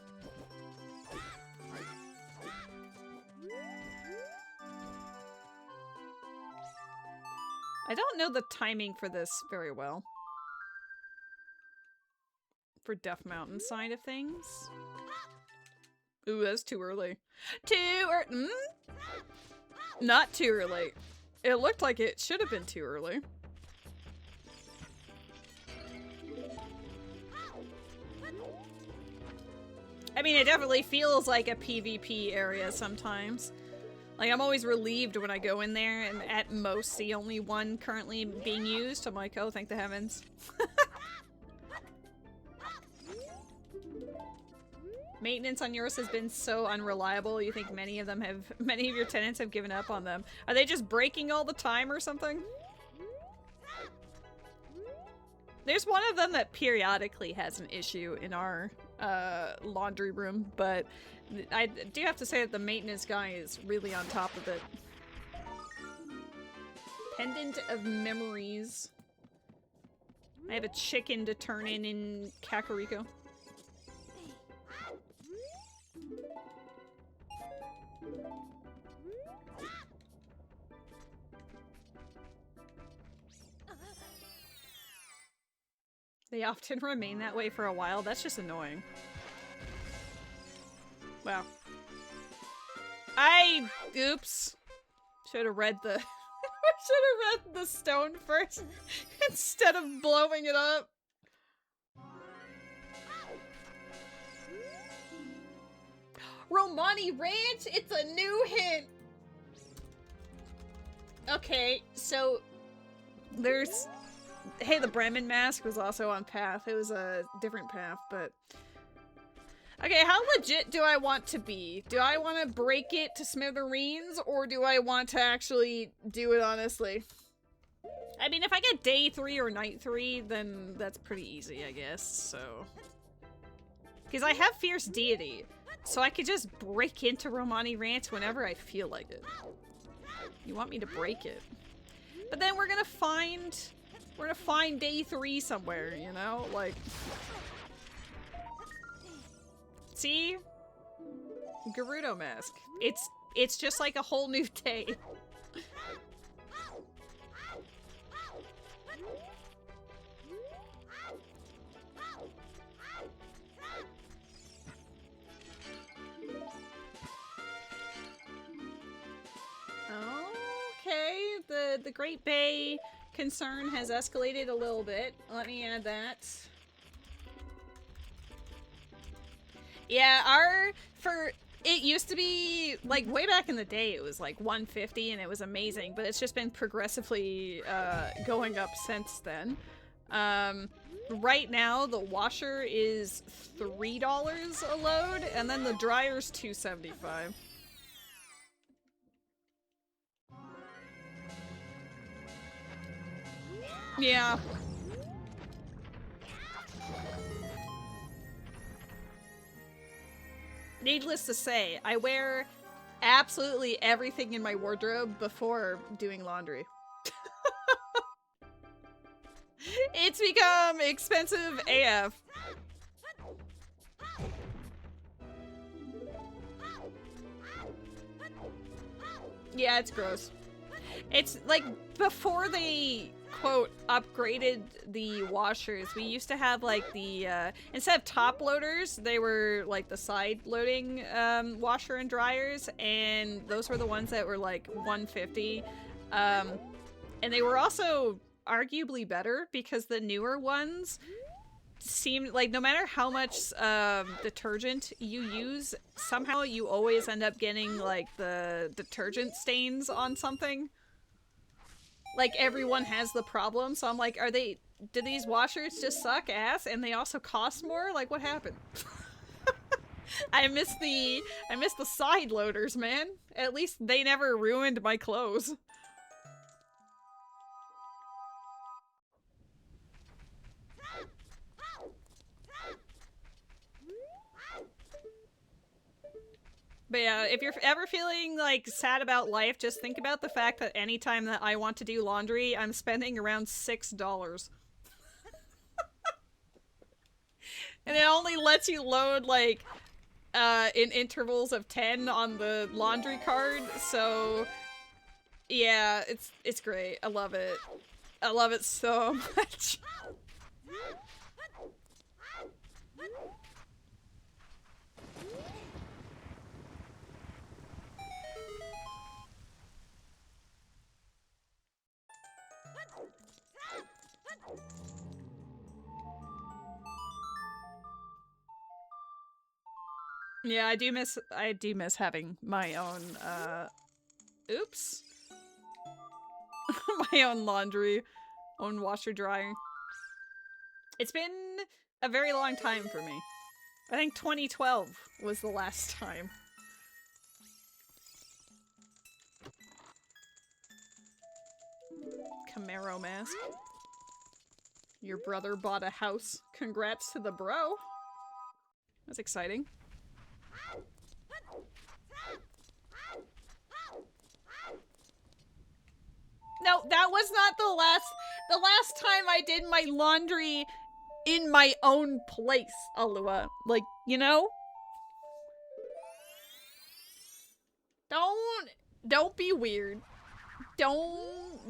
I don't know the timing for this very well. For Death Mountain side of things. Ooh, that's too early. Not too early. It looked like it should have been too early. I mean, it definitely feels like a PvP area sometimes. Like, I'm always relieved when I go in there and at most see only one currently being used. I'm like, oh, thank the heavens. Maintenance on yours has been so unreliable. You think many of your tenants have given up on them. Are they just breaking all the time or something? There's one of them that periodically has an issue in our laundry room, but I do have to say that the maintenance guy is really on top of it. Pendant of Memories. I have a chicken to turn in Kakariko. They often remain that way for a while. That's just annoying. Wow. Oops. Should have read the... should have read the stone first instead of blowing it up. Romani Ranch? It's a new hint! Okay, so... there's... Hey, the Bremen mask was also on path. It was a different path, but... Okay, how legit do I want to be? Do I want to break it to smithereens, or do I want to actually do it honestly? I mean, if I get day 3 or night 3, then that's pretty easy, I guess, so... Because I have Fierce Deity, so I could just break into Romani Ranch whenever I feel like it. You want me to break it. But then we're gonna find day 3 somewhere, you know? Like... See? Gerudo mask. It's just like a whole new day. Okay, the Great Bay concern has escalated a little bit. Let me add that. Yeah, it used to be, like, way back in the day, it was like 150 and it was amazing, but it's just been progressively going up since then. Right now, the washer is $3 a load, and then the dryer's $2.75. Yeah. Needless to say, I wear absolutely everything in my wardrobe before doing laundry. It's become expensive AF. Yeah, it's gross. It's like before they quote upgraded the washers, we used to have like the instead of top loaders, they were like the side loading washer and dryers, and those were the ones that were like 150. And they were also arguably better because the newer ones seemed like no matter how much detergent you use, somehow you always end up getting like the detergent stains on something. Like everyone has the problem, so I'm like, do these washers just suck ass and they also cost more? Like what happened? I miss the side loaders, man. At least they never ruined my clothes. But yeah, if you're ever feeling like sad about life, just think about the fact that anytime that I want to do laundry, I'm spending around $6. And it only lets you load like in intervals of 10 on the laundry card, so yeah, it's great. I love it. I love it so much. Yeah, I do miss having my own oops. My own laundry, own washer dryer. It's been a very long time for me. I think 2012 was the last time. Camaro mask. Your brother bought a house. Congrats to the bro. That's exciting. No, that was not the last time I did my laundry in my own place, Alua. Like, you know? Don't be weird. Don't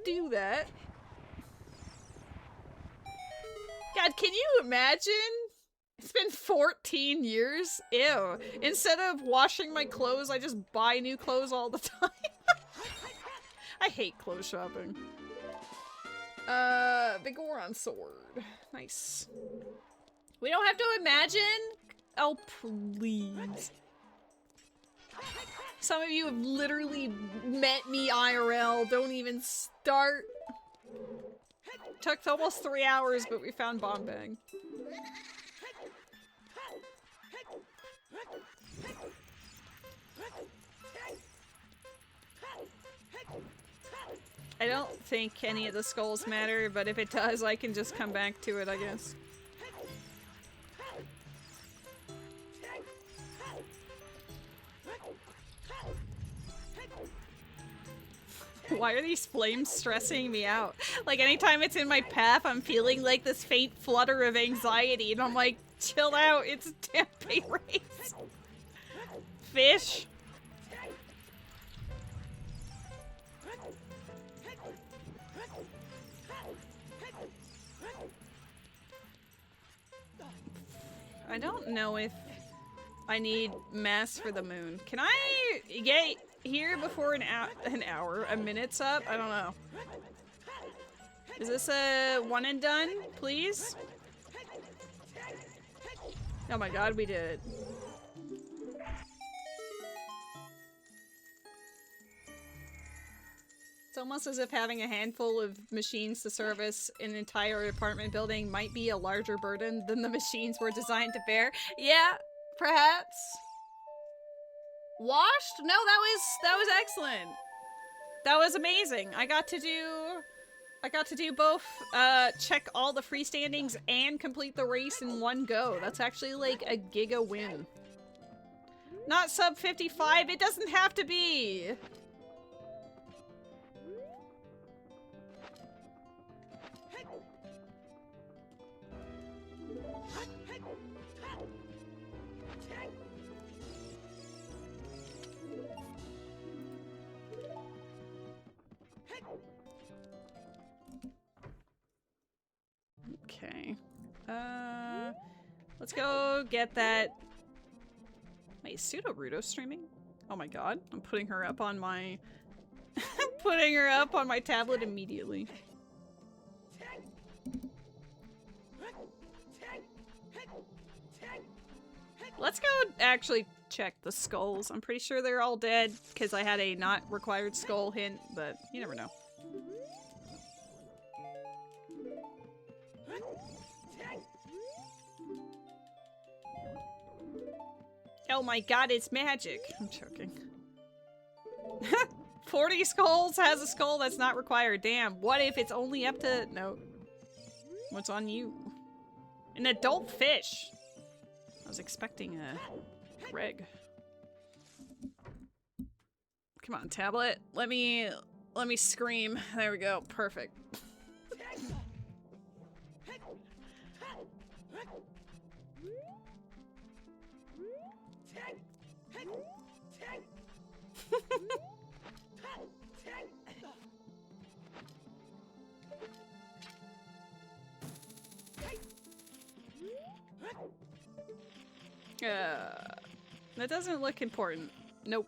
do that. God, can you imagine? It's been 14 years? Ew. Instead of washing my clothes, I just buy new clothes all the time. I hate clothes shopping. Vigoron sword. Nice. We don't have to imagine? Oh, please. Some of you have literally met me IRL. Don't even start. Took almost 3 hours, but we found Bomb Bang. I don't think any of the skulls matter, but if it does, I can just come back to it, I guess. Why are these flames stressing me out? Like, anytime it's in my path, I'm feeling like this faint flutter of anxiety, and I'm like, chill out, it's a tempe race. Fish. I don't know if I need mass for the moon. Can I get here before a minute's up? I don't know. Is this a one and done, please? Oh my god, we did it. It's almost as if having a handful of machines to service an entire apartment building might be a larger burden than the machines were designed to bear. Yeah, perhaps. Washed? No, that was excellent. That was amazing. I got to do I got to do both, check all the freestandings and complete the race in one go. That's actually like a giga win. Not sub 55, it doesn't have to be! Okay. Let's go get that. Wait, is Pseudo-Rudo streaming? Oh my god. I'm putting her up on my... putting her up on my tablet immediately. Let's go actually check the skulls. I'm pretty sure they're all dead because I had a not required skull hint, but you never know. Oh my god, it's magic. I'm joking. 40 skulls has a skull that's not required. Damn, what if it's only up to... No. What's on you? An adult fish. I was expecting a Greg. Come on, tablet. Let me scream. There we go. Perfect. That doesn't look important. Nope.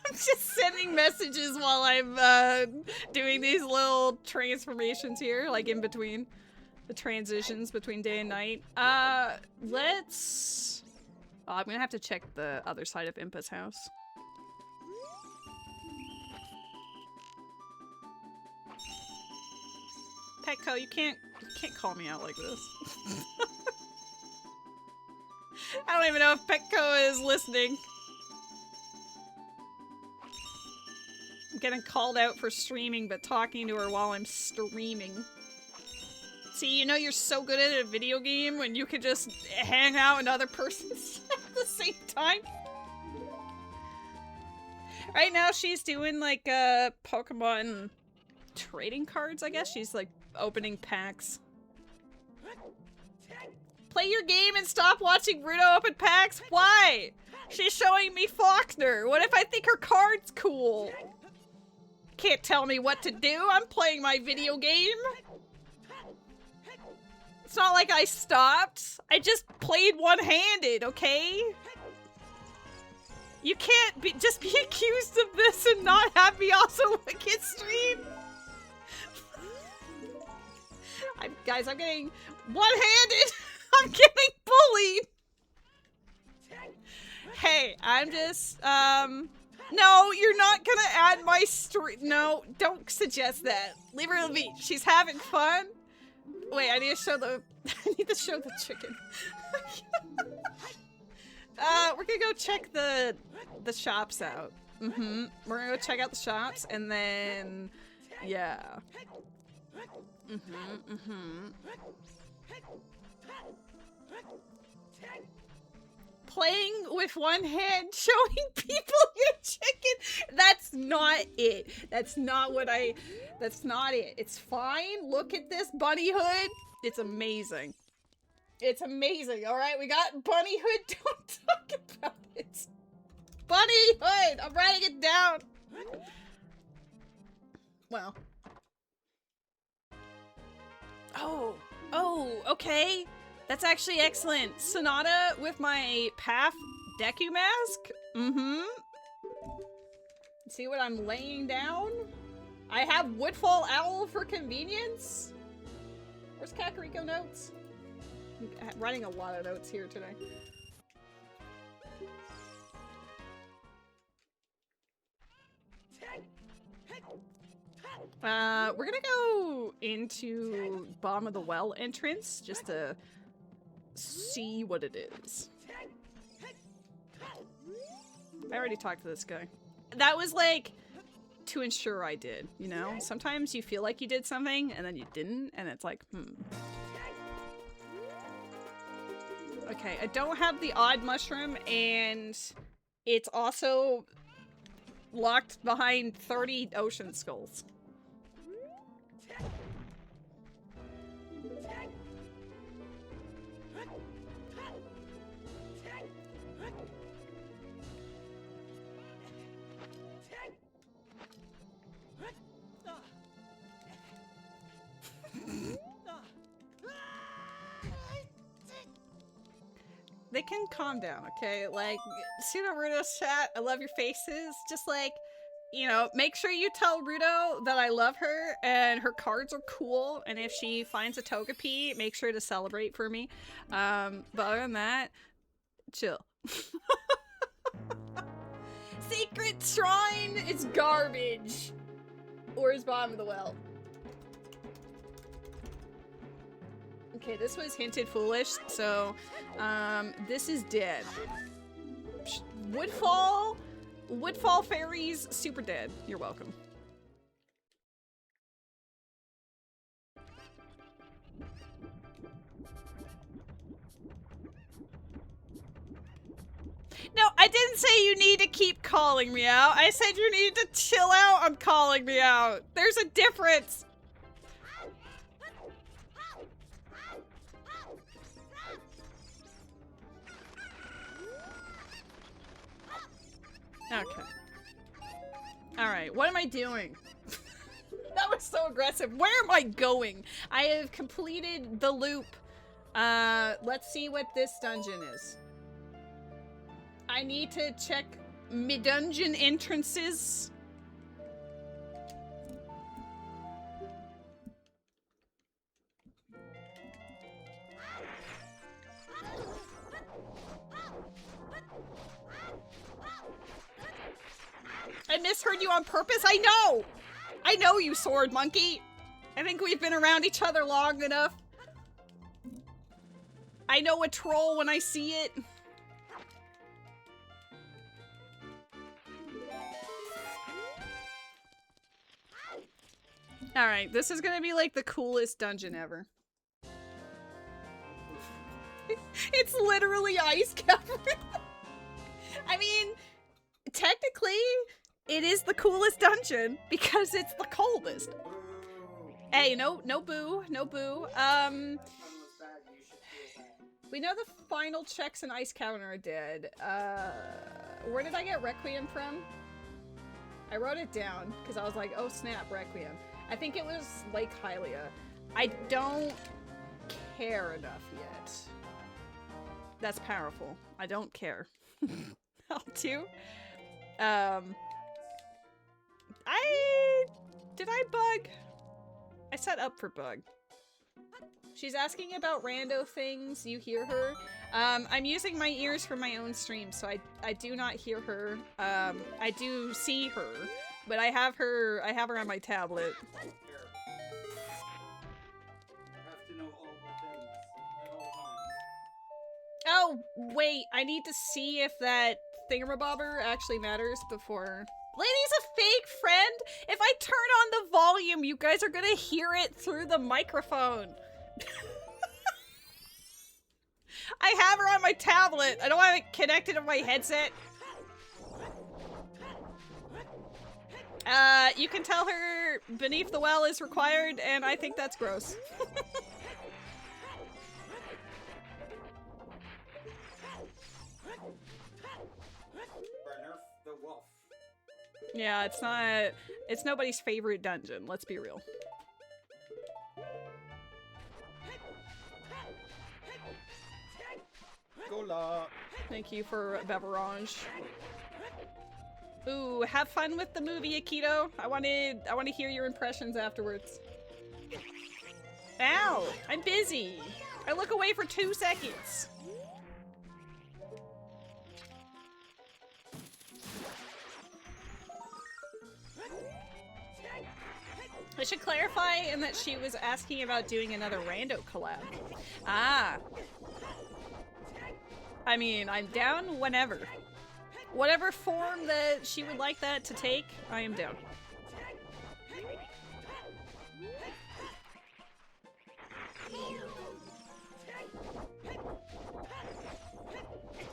I'm just sending messages while I'm doing these little transformations here, like in between the transitions between day and night. Let's... Oh, I'm gonna have to check the other side of Impa's house. Petco, you can't call me out like this. I don't even know if Petco is listening. I'm getting called out for streaming, but talking to her while I'm streaming. See, you know you're so good at a video game when you can just hang out in other persons at the same time? Right now she's doing like Pokemon trading cards, I guess. She's like opening packs. Play your game and stop watching Rudo open packs? Why? She's showing me Faulkner. What if I think her card's cool? Can't tell me what to do. I'm playing my video game. It's not like I stopped. I just played one-handed, okay? You can't just be accused of this and not have me also look at stream. Guys, I'm getting one-handed. I'm getting bullied. Hey, I'm just, no, you're not gonna add my stream. No, don't suggest that. Leave her to be. She's having fun. Wait, I need to show the chicken. We're gonna go check the shops out. We're gonna go check out the shops and then yeah. Playing with one hand, showing people your chicken. That's not it. That's not it. It's fine. Look at this bunny hood. It's amazing. It's amazing. All right, we got bunny hood. Don't talk about it. Bunny hood. I'm writing it down. Well. Oh, okay. That's actually excellent. Sonata with my Path Deku mask? See what I'm laying down? I have Woodfall Owl for convenience? Where's Kakariko notes? I'm writing a lot of notes here today. We're gonna go into bottom of the well entrance just to see what it is. I already talked to this guy. That was like to ensure I did, you know? Sometimes you feel like you did something and then you didn't, and it's like, Okay, I don't have the odd mushroom, and it's also locked behind 30 ocean skulls. They can calm down, okay? Like, Rudo's chat, I love your faces. Just like, you know, make sure you tell Rudo that I love her and her cards are cool. And if she finds a Togepi, make sure to celebrate for me. But other than that, chill. Secret Shrine is garbage. Or is bottom of the well. Okay, this was hinted foolish, so this is dead. Woodfall fairies, super dead. You're welcome. No, I didn't say you need to keep calling me out. I said you need to chill out on calling me out. There's a difference. Okay. Alright, what am I doing? That was so aggressive. Where am I going? I have completed the loop. Let's see what this dungeon is. I need to check mid-dungeon entrances. I misheard you on purpose. I know! I know you, sword monkey. I think we've been around each other long enough. I know a troll when I see it. Alright, this is gonna be like the coolest dungeon ever. It's literally ice covered. I mean, technically, it is the coolest dungeon because it's the coldest. Hey, no boo, no boo. We know the final checks in Ice Cavern are dead. Where did I get Requiem from? I wrote it down because I was like, oh snap, Requiem. I think it was Lake Hylia. I don't care enough yet. That's powerful. I don't care. I'll do. Did I bug? I set up for bug. She's asking about rando things. You hear her. I'm using my ears for my own stream, so I do not hear her. I do see her, but I have her on my tablet. Oh, wait, I need to see if that thingamabobber actually matters before... Lady's a fake friend? If I turn on the volume, you guys are gonna hear it through the microphone. I have her on my tablet. I don't have it connected to my headset. You can tell her beneath the well is required, and I think that's gross. Yeah, it's nobody's favorite dungeon, let's be real. Gola. Thank you for Beverange. Ooh, have fun with the movie, Akito. I want to hear your impressions afterwards. Ow, I'm busy. I look away for 2 seconds. I should clarify in that she was asking about doing another rando collab. Ah. I mean, I'm down whenever. Whatever form that she would like that to take, I am down.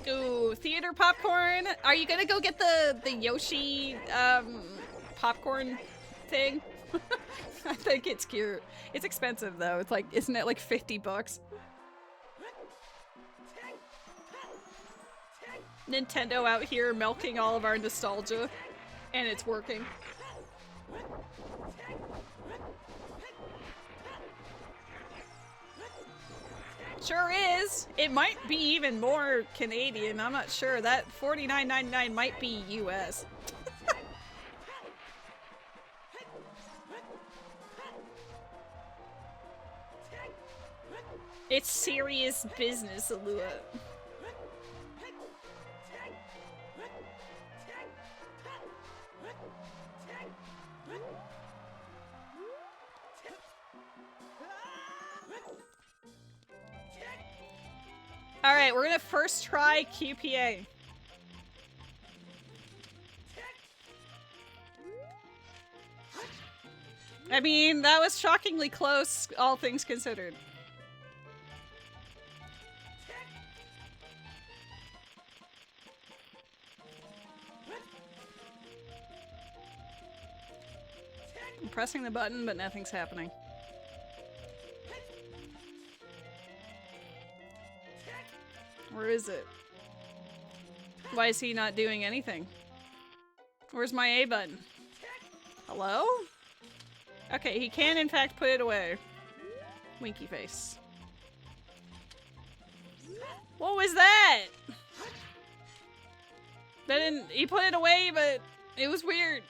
Ooh, theater popcorn. Are you gonna go get the Yoshi popcorn thing? I think it's cute. It's expensive though. It's like, isn't it like 50 bucks? Nintendo out here milking all of our nostalgia, and it's working. Sure is. It might be even more Canadian. I'm not sure. That $49.99 might be US. It's serious business, Alua. Alright, we're gonna first try QPA. I mean, that was shockingly close, all things considered. I'm pressing the button, but nothing's happening. Where is it? Why is he not doing anything? Where's my A button? Hello? Okay, he can in fact put it away. Winky face. What was that? That didn't- he put it away, but it was weird.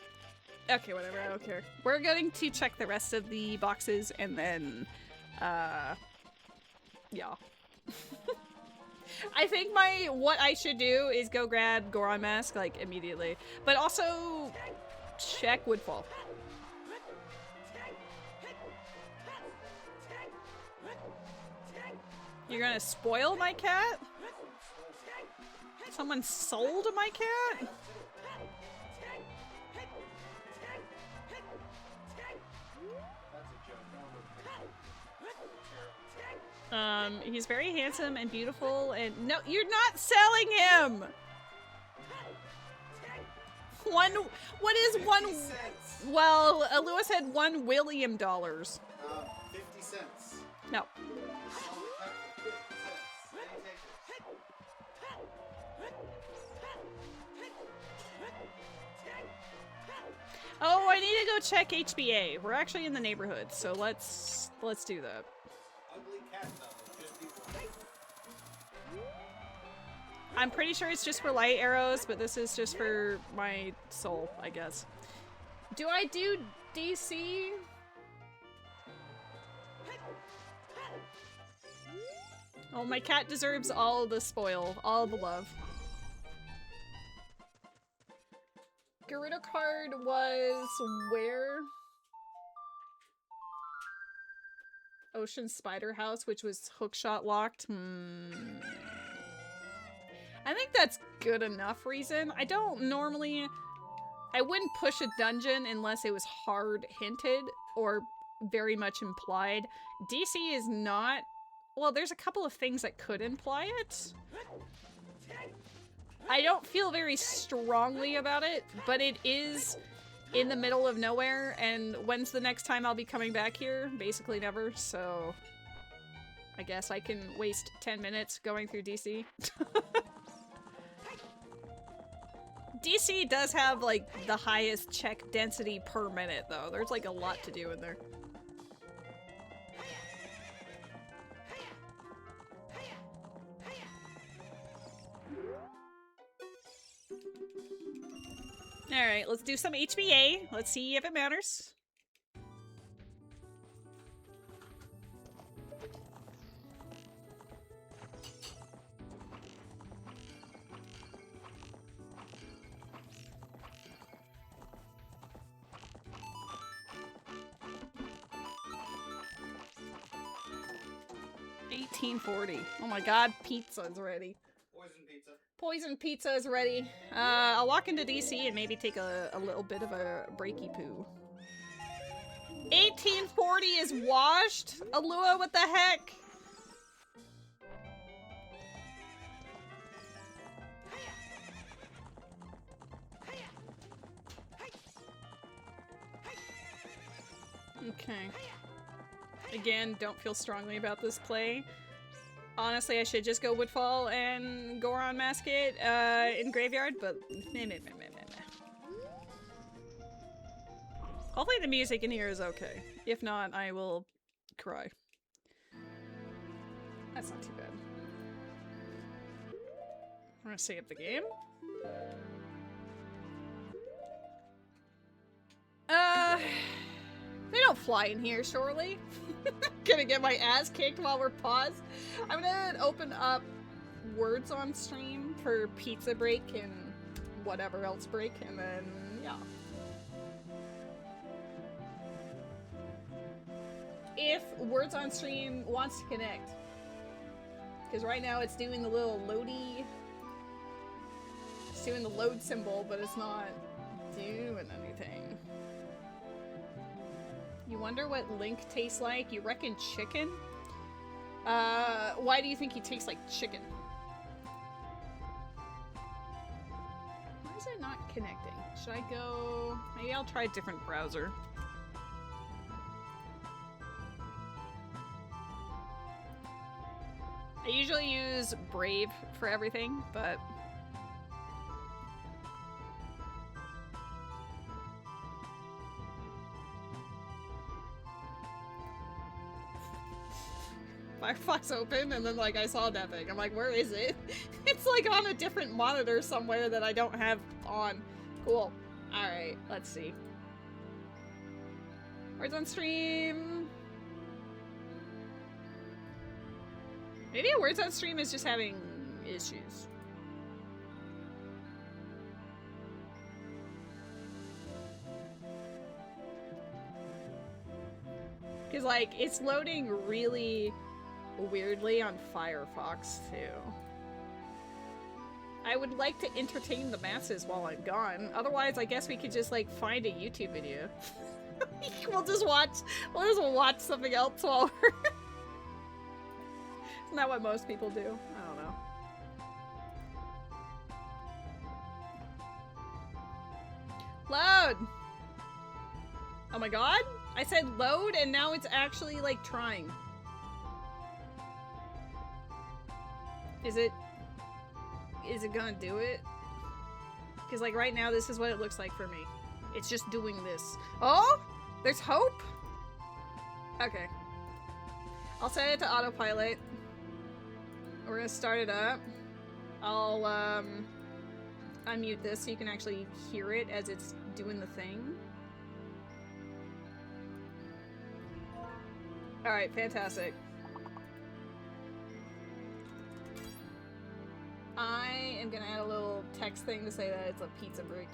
Okay, whatever, I don't care. We're going to check the rest of the boxes and then, yeah. I think what I should do is go grab Goron Mask, like, immediately. But also, check Woodfall. You're gonna spoil my cat? Someone sold my cat? He's very handsome and beautiful and- No, you're not selling him! What is one- 50 cents. Well, Lewis had $1 William. 50 cents. No. Oh, I need to go check HBA. We're actually in the neighborhood, so let's do that. Ugly cat though, just people. I'm pretty sure it's just for light arrows, but this is just for my soul, I guess. Do I do DC? Oh, my cat deserves all the spoil, all the love. Garuda card was where? Ocean Spider House, which was hookshot locked. I think that's good enough reason. I don't normally... I wouldn't push a dungeon unless it was hard hinted or very much implied. DC is not... Well, there's a couple of things that could imply it. I don't feel very strongly about it, but it is in the middle of nowhere, and when's the next time I'll be coming back here? Basically never, so... I guess I can waste 10 minutes going through DC. DC does have, like, the highest check density per minute, though. There's, like, a lot to do in there. Alright, let's do some HBA. Let's see if it matters. 1840. Oh my god, pizza's ready. Poison pizza. Poison pizza is ready. I'll walk into DC and maybe take a little bit of a breaky poo. 1840 is washed? Alua, what the heck? Okay. Again, don't feel strongly about this play. Honestly, I should just go Woodfall and Goron Masket in Graveyard, but meh. Hopefully the music in here is okay. If not, I will cry. That's not too bad. I'm gonna save the game. They don't fly in here, surely. Gonna get my ass kicked while we're paused. I'm gonna open up words on stream for pizza break and whatever else break, and then, yeah. If words on stream wants to connect. Because right now it's doing the little loady. It's doing the load symbol, but it's not doing anything. You wonder what Link tastes like? You reckon chicken? Why do you think he tastes like chicken? Why is it not connecting? Should I go... Maybe I'll try a different browser. I usually use Brave for everything, but... Firefox open, and then, like, I saw that thing. I'm like, where is it? It's, like, on a different monitor somewhere that I don't have on. Cool. Alright, let's see. Words on stream... Maybe Words on stream is just having issues. Because, like, it's loading really weirdly on Firefox, too. I would like to entertain the masses while I'm gone. Otherwise, I guess we could just, like, find a YouTube video. We'll just watch something else while we're... Isn't that what most people do? I don't know. Load! Oh my god? I said load and now it's actually like trying. Is it gonna do it? Because like right now this is what it looks like for me. It's just doing this. Oh! There's hope? Okay. I'll set it to autopilot. We're gonna start it up. I'll unmute this so you can actually hear it as it's doing the thing. Alright, fantastic. I am gonna add a little text thing to say that it's a pizza break.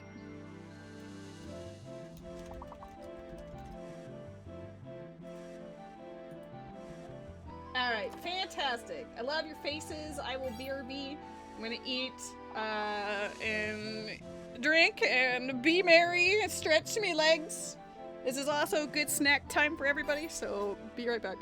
Alright, fantastic. I love your faces. I will BRB. I'm gonna eat, and drink, and be merry, and stretch me legs. This is also good snack time for everybody, so be right back.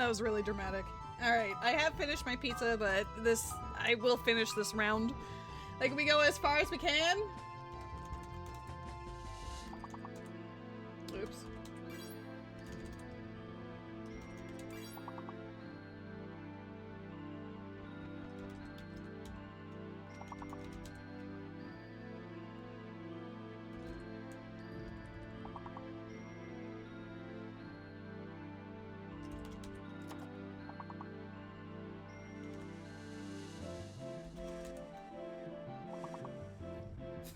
That was really dramatic. Alright, I have finished my pizza, but I will finish this round. Like, we go as far as we can. Oops.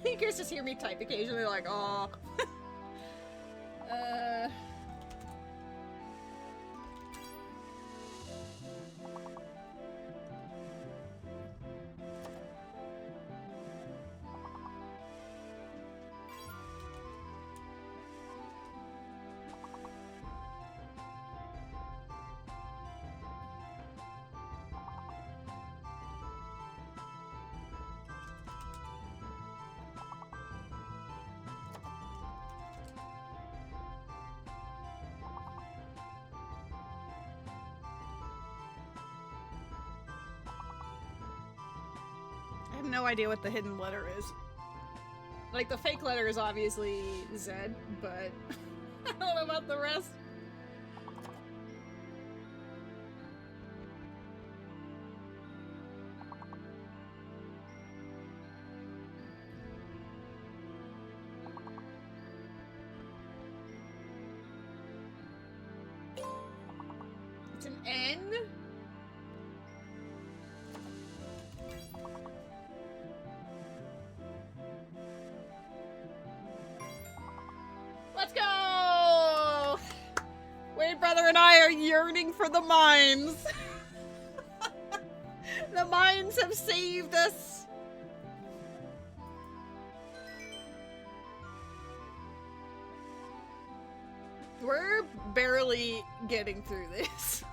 You guys just hear me type occasionally, like, aw. I have no idea what the hidden letter is. Like, the fake letter is obviously Z, but I don't know about the rest. It's an N? Let's go! Wade Brother and I are yearning for the mines. The mines have saved us. We're barely getting through this.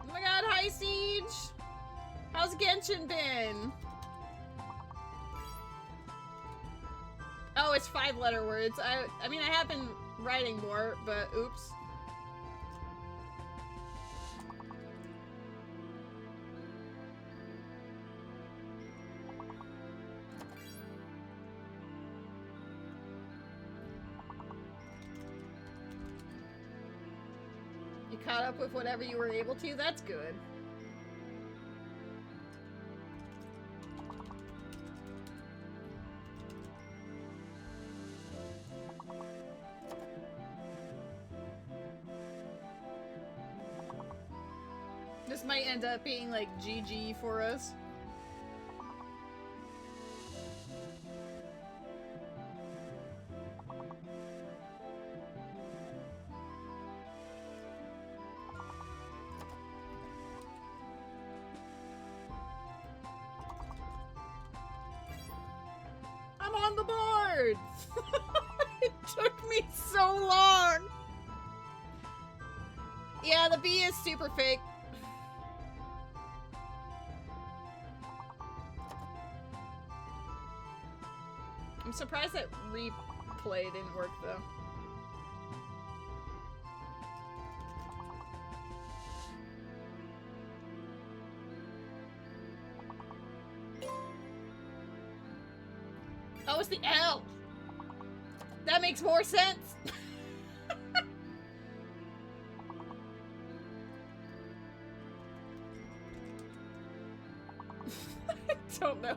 Oh my god, hi Siege! How's Genshin been? Oh, it's 5-letter words. I mean, I have been writing more, but oops. You caught up with whatever you were able to? That's good. This might end up being like GG for us. I'm on the board! It took me so long! Yeah, the B is super fake. I'm surprised that replay didn't work though. Oh, it's the L! That makes more sense! I don't know.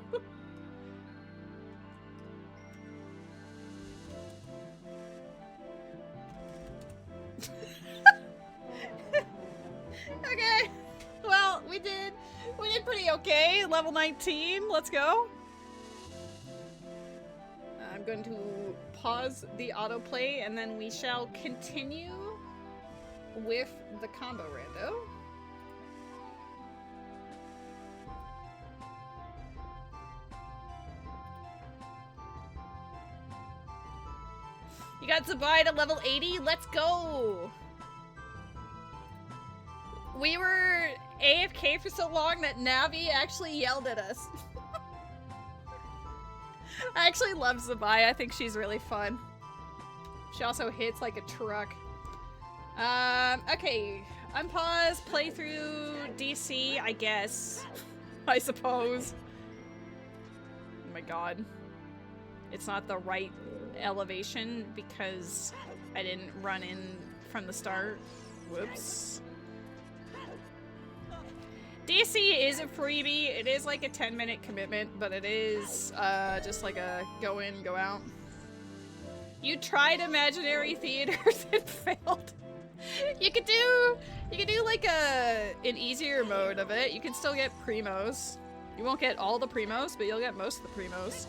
Okay. Well, we did pretty okay. Level 19. Let's go. I'm going to pause the autoplay and then we shall continue with the combo rando. You got Zabide at level 80? Let's go! We were AFK for so long that Navi actually yelled at us. I actually love Zabai. I think she's really fun. She also hits like a truck. Okay. Unpause, playthrough, DC, I guess. I suppose. Oh my god. It's not the right elevation because I didn't run in from the start. Whoops. DC is a freebie. It is like a 10-minute commitment, but it is just like a go in, go out. You tried imaginary theaters and failed. You could do like an easier mode of it. You can still get primos. You won't get all the primos, but you'll get most of the primos.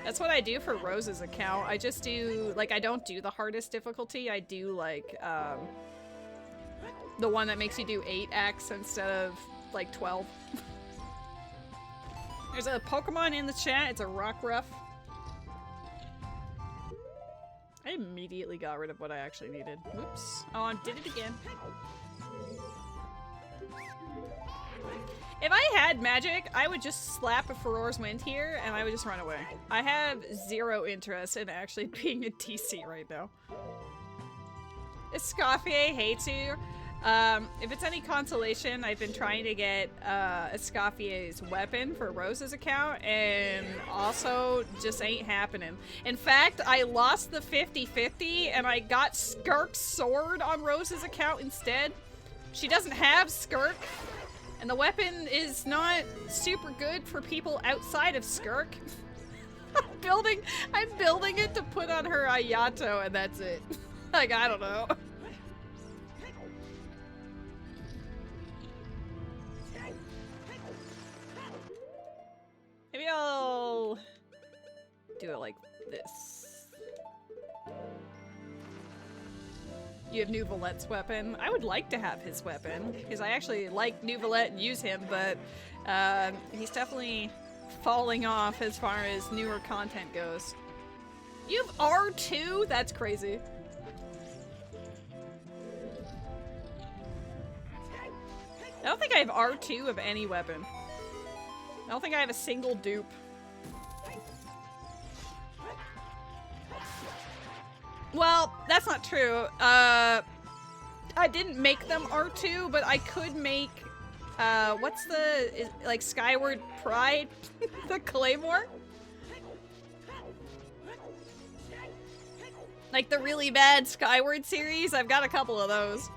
That's what I do for Rose's account. I just do, like, I don't do the hardest difficulty. I do, like, the one that makes you do 8 acts instead of, like, 12. There's a Pokemon in the chat. It's a Rockruff. I immediately got rid of what I actually needed. Whoops. Oh, I did it again. If I had magic, I would just slap a Furor's Wind here, and I would just run away. I have zero interest in actually being a DC right now. Escoffier hates you. If it's any consolation, I've been trying to get Escoffier's weapon for Rose's account, and also just ain't happening. In fact, I lost the 50-50, and I got Skirk's sword on Rose's account instead. She doesn't have Skirk. And the weapon is not super good for people outside of Skirk. I'm building it to put on her Ayato, and that's it. Like, I don't know. Maybe I'll do it like this. You have Nouvelette's weapon. I would like to have his weapon, because I actually like Nouvelette and use him, but he's definitely falling off as far as newer content goes. You have R2? That's crazy. I don't think I have R2 of any weapon. I don't think I have a single dupe. Well, that's not true. I didn't make them R2, but I could make, what's the, like, Skyward Pride? The Claymore? Like the really bad Skyward series? I've got a couple of those.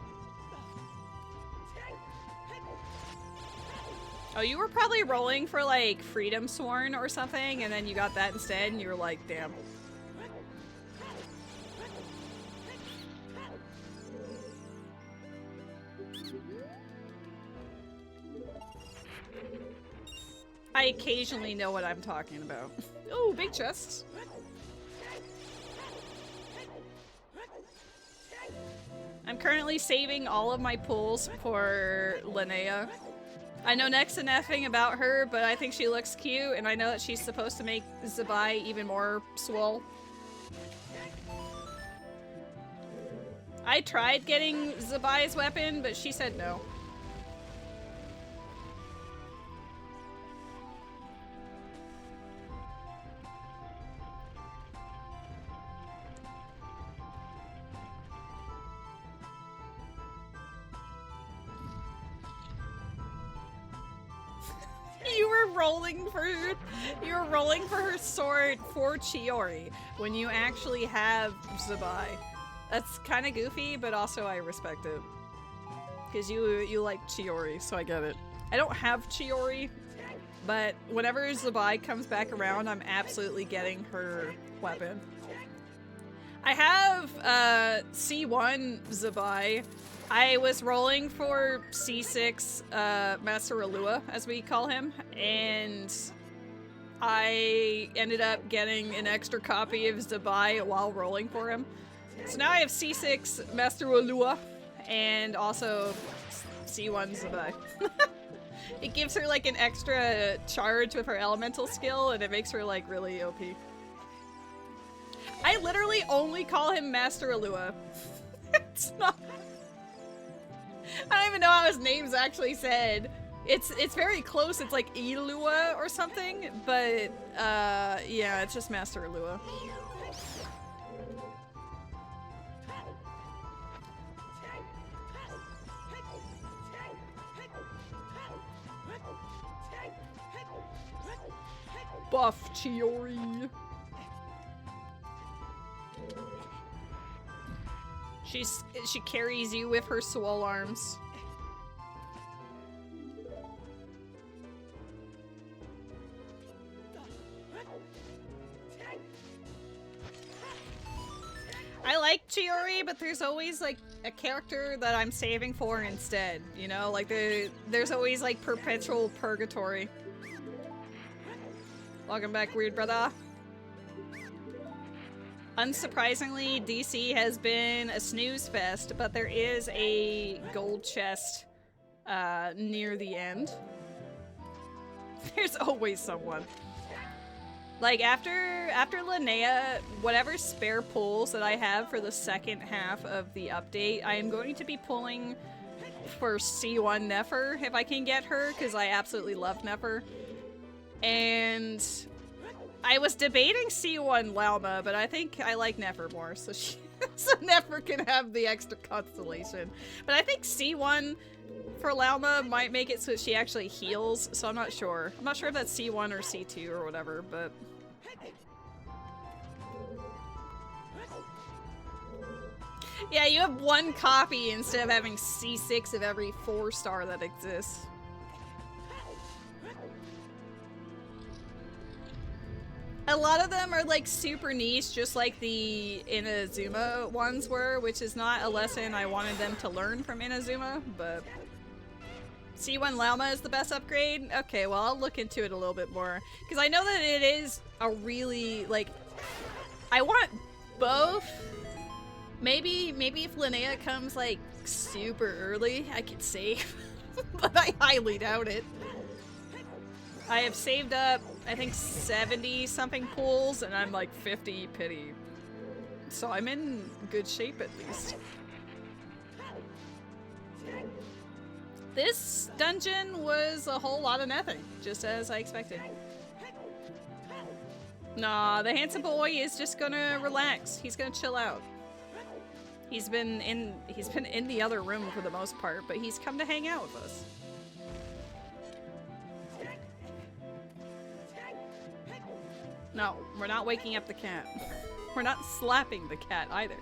Oh, you were probably rolling for, like, Freedom Sworn or something, and then you got that instead, and you were like, damn. I occasionally know what I'm talking about. Oh, big chests. I'm currently saving all of my pulls for Linnea. I know next to nothing about her, but I think she looks cute, and I know that she's supposed to make Zabai even more swole. I tried getting Zabai's weapon, but she said no. You were rolling for her sword for Chiori when you actually have Zabai. That's kind of goofy, but also I respect it. Because you like Chiori, so I get it. I don't have Chiori, but whenever Zabai comes back around, I'm absolutely getting her weapon. I have C1 Zabai. I was rolling for C6 Master Alua, as we call him, and I ended up getting an extra copy of Zabai while rolling for him. So now I have C6 Master Alua and also C1 Zabai. It gives her like an extra charge with her elemental skill, and it makes her like really OP. I literally only call him Master Alua. It's not... I don't even know how his name's actually said. It's very close. It's like Elua or something, but yeah, it's just Master Elua. Buff Chiori. She carries you with her swole arms. I like Chiori, but there's always like a character that I'm saving for instead, you know? Like there's always like perpetual purgatory. Welcome back, weird brother. Unsurprisingly, DC has been a snooze fest, but there is a gold chest near the end. There's always someone. Like, after Linnea, whatever spare pulls that I have for the second half of the update, I am going to be pulling for C1 Nefer if I can get her, because I absolutely love Nefer. And I was debating C1 Lauma, but I think I like Nefer more, so so Nefer can have the extra constellation. But I think C1 for Lauma might make it so she actually heals, so I'm not sure. I'm not sure if that's C1 or C2 or whatever, but... Yeah, you have one copy instead of having C6 of every 4-star that exists. A lot of them are like super niche, just like the Inazuma ones were, which is not a lesson I wanted them to learn from Inazuma, but... C1 Lauma is the best upgrade? Okay, well I'll look into it a little bit more. Because I know that it is a really, like... I want both. Maybe if Linnea comes like super early, I could save. But I highly doubt it. I have saved up, I think 70 something pools, and I'm like 50 pity. So I'm in good shape at least. This dungeon was a whole lot of nothing, just as I expected. Nah, the handsome boy is just gonna relax. He's gonna chill out. He's been in the other room for the most part, but he's come to hang out with us. No, we're not waking up the cat. We're not slapping the cat either.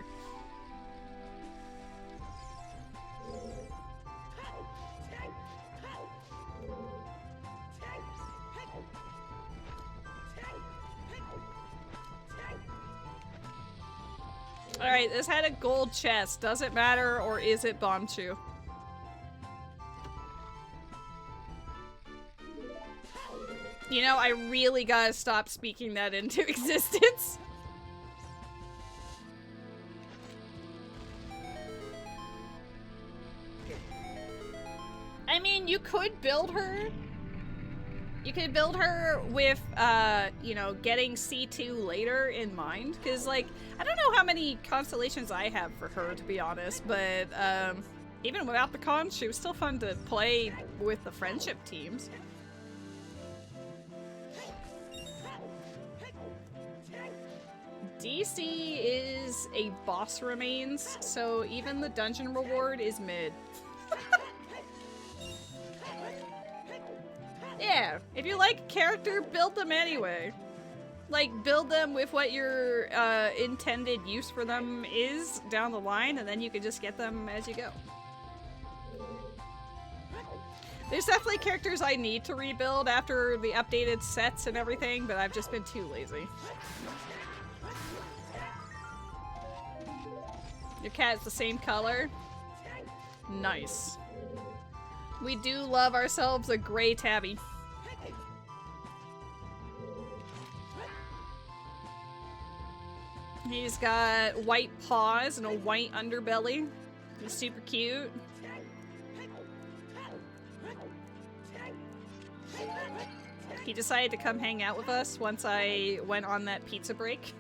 Alright, this had a gold chest. Does it matter, or is it Bombchu? You know, I really gotta stop speaking that into existence. I mean, you could build her. You could build her with, you know, getting C2 later in mind. Because, like, I don't know how many constellations I have for her, to be honest. But, even without the cons, she was still fun to play with the friendship teams. DC is a boss remains, so even the dungeon reward is mid. Yeah, if you like a character, build them anyway. Like, build them with what your intended use for them is down the line, and then you can just get them as you go. There's definitely characters I need to rebuild after the updated sets and everything, but I've just been too lazy. Your cat's the same color? Nice. We do love ourselves a gray tabby. He's got white paws and a white underbelly. He's super cute. He decided to come hang out with us once I went on that pizza break.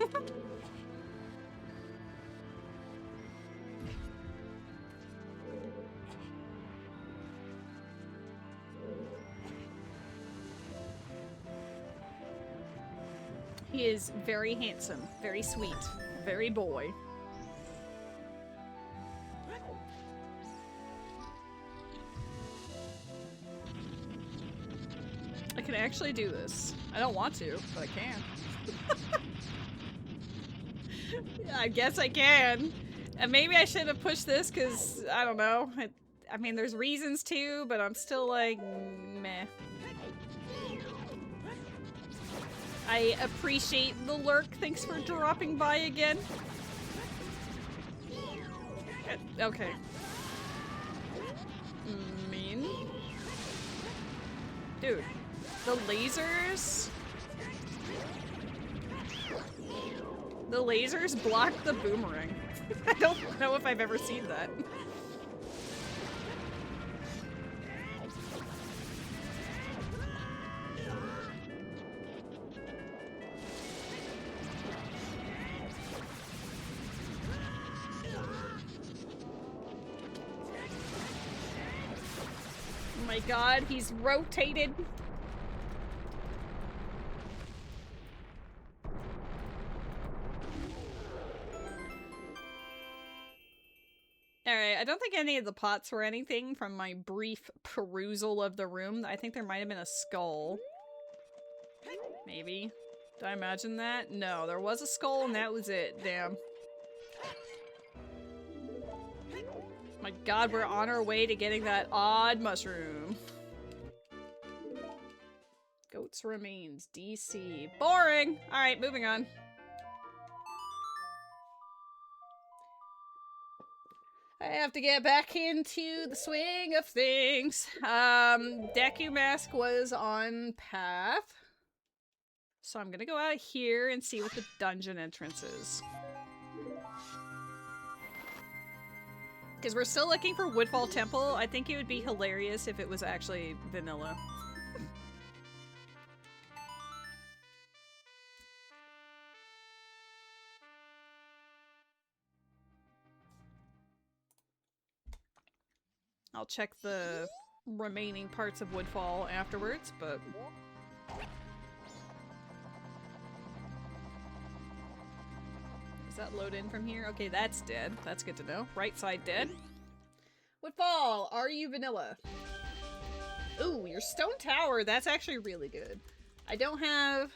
He is very handsome, very sweet, very boy. I can actually do this. I don't want to, but I can. I guess I can. And maybe I should have pushed this because, I don't know. I mean, there's reasons to, but I'm still like, meh. I appreciate the lurk. Thanks for dropping by again. Okay. Mean. Dude. The lasers? The lasers block the boomerang. I don't know if I've ever seen that. Oh my god, he's rotated. Alright, I don't think any of the pots were anything from my brief perusal of the room. I think there might have been a skull. Maybe. Did I imagine that? No, there was a skull and that was it. Damn. My god, we're on our way to getting that odd mushroom. Goat's remains. DC. Boring! Alright, moving on. I have to get back into the swing of things. Deku Mask was on path. So I'm gonna go out here and see what the dungeon entrance is. Because we're still looking for Woodfall Temple. I think it would be hilarious if it was actually vanilla. I'll check the remaining parts of Woodfall afterwards, but... Does that load in from here? Okay, that's dead. That's good to know. Right side dead. Woodfall, are you vanilla? Ooh, your stone tower. That's actually really good. I don't have...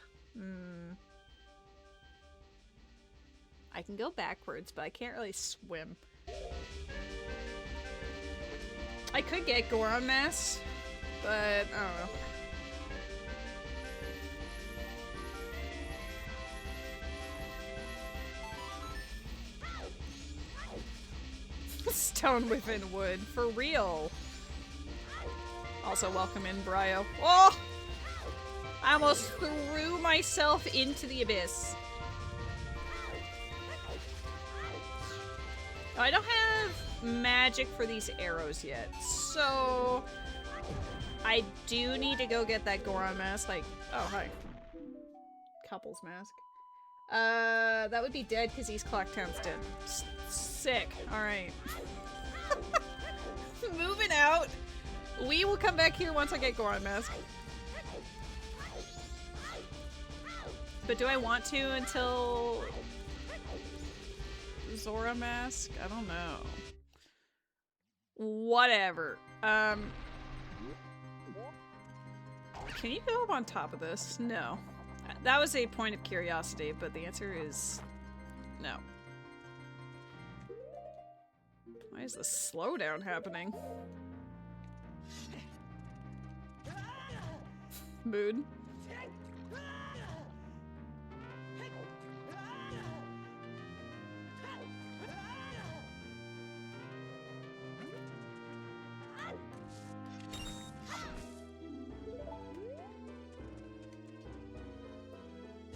I can go backwards, but I can't really swim. I could get Goron Mass, but I don't know. Stone within wood, for real. Also, welcome in, Brio. Oh! I almost threw myself into the abyss. Oh, I don't have magic for these arrows yet, so I do need to go get that Goron mask. Like, oh hi, couples mask. That would be dead because East Clocktown's dead. Sick. All right, moving out. We will come back here once I get Goron mask. But do I want to until Zora mask? I don't know. Whatever. Can you go up on top of this? No. That was a point of curiosity, but the answer is no. Why is the slowdown happening? Mood.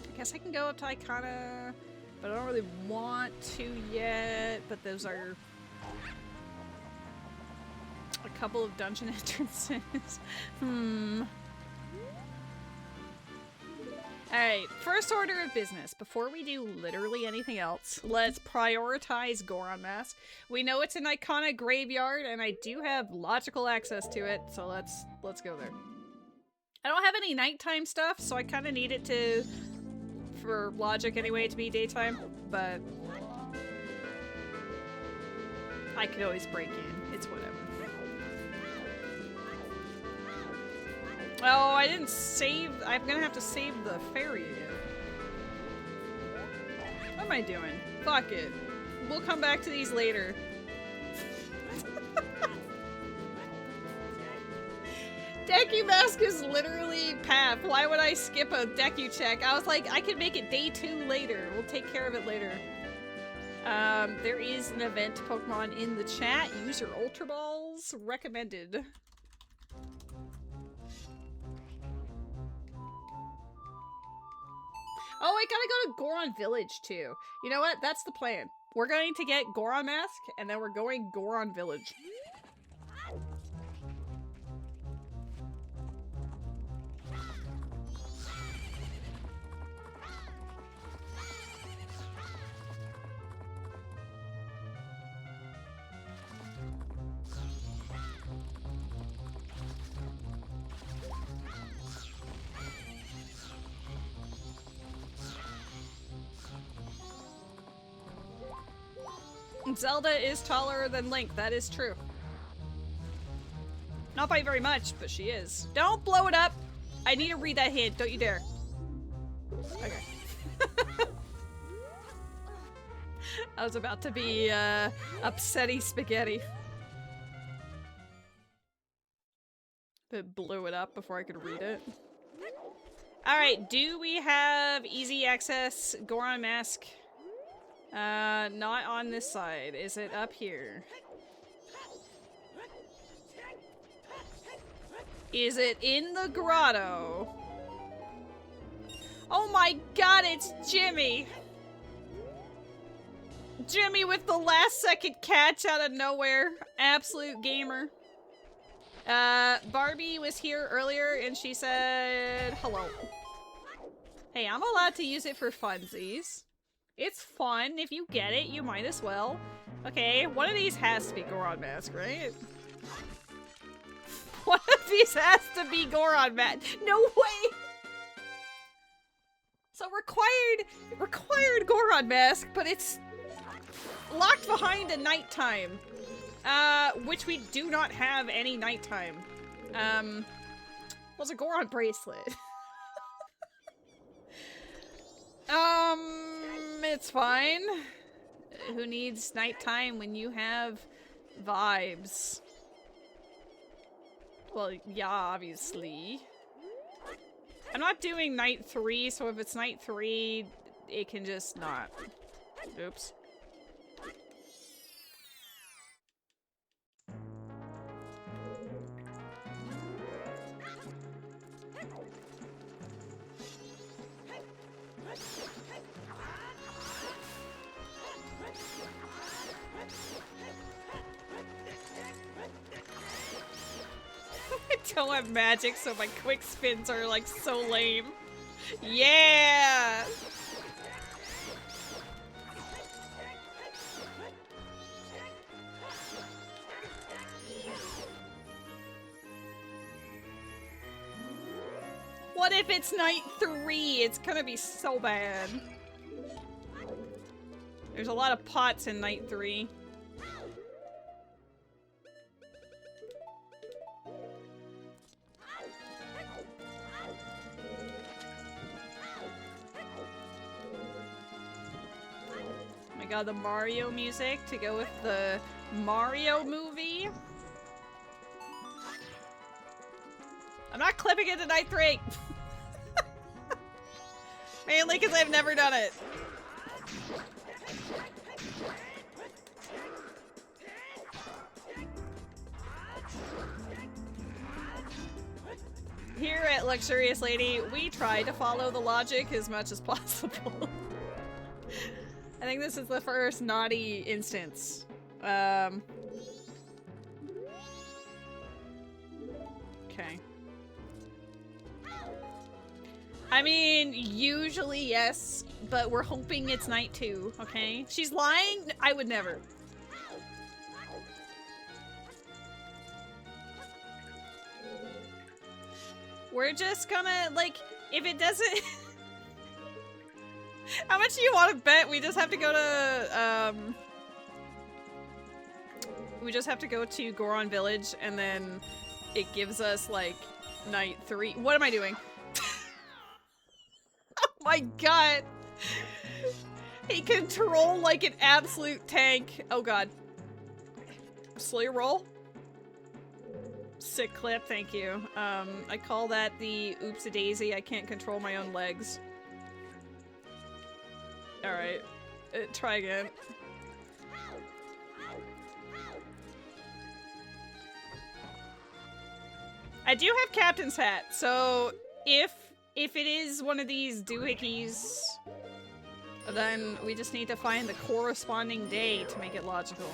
I guess I can go up to Icona, but I don't really want to yet, but those are a couple of dungeon entrances. Alright, first order of business. Before we do literally anything else, let's prioritize Goron Mask. We know it's an Icona graveyard, and I do have logical access to it, so let's go there. I don't have any nighttime stuff, so I kind of need it to for logic anyway to be daytime, but I could always break in. It's whatever. Oh, I didn't save. I'm gonna have to save the ferry again. What am I doing? Fuck it. We'll come back to these later. Deku Mask is literally path. Why would I skip a Deku check? I was like, I can make it day 2 later. We'll take care of it later. There is an event Pokemon in the chat. Use your Ultra Balls. Recommended. Oh, I gotta go to Goron Village too. You know what? That's the plan. We're going to get Goron Mask, and then we're going Goron Village. Zelda is taller than Link, that is true. Not by very much, but she is. Don't blow it up! I need to read that hint, don't you dare. Okay. I was about to be, upsetty spaghetti. But blew it up before I could read it. Alright, do we have easy access Goron Mask? Not on this side. Is it up here? Is it in the grotto? Oh my god, it's Jimmy! Jimmy with the last second catch out of nowhere. Absolute gamer. Barbie was here earlier and she said hello. Hey, I'm allowed to use it for funsies. It's fun. If you get it, you might as well. Okay, one of these has to be Goron Mask, right? One of these has to be Goron Mask. No way! So required Goron Mask, but it's locked behind a nighttime. Which we do not have any nighttime. Was a Goron bracelet. It's fine. Who needs nighttime when you have vibes? Well, yeah, obviously. I'm not doing night 3, so if it's night 3, it can just not. Oops. I don't have magic, so my quick spins are like so lame. Yeah! What if it's night 3? It's gonna be so bad. There's a lot of pots in night 3. The Mario music to go with the Mario movie. I'm not clipping it to night 3. Mainly because I've never done it. Here at LuxuriousLady, we try to follow the logic as much as possible. I think this is the first naughty instance. Okay. I mean, usually yes, but we're hoping it's night 2, okay? She's lying? I would never. We're just gonna, like, if it doesn't... How much do you want to bet? We just have to go to, we just have to go to Goron Village, and then it gives us, like, night 3. What am I doing? Oh my god! He can troll like an absolute tank. Oh god. Slow your roll. Sick clip, thank you. I call that the oops-a-daisy. I can't control my own legs. Alright. Try again. I do have Captain's Hat, so if it is one of these doohickeys, then we just need to find the corresponding day to make it logical.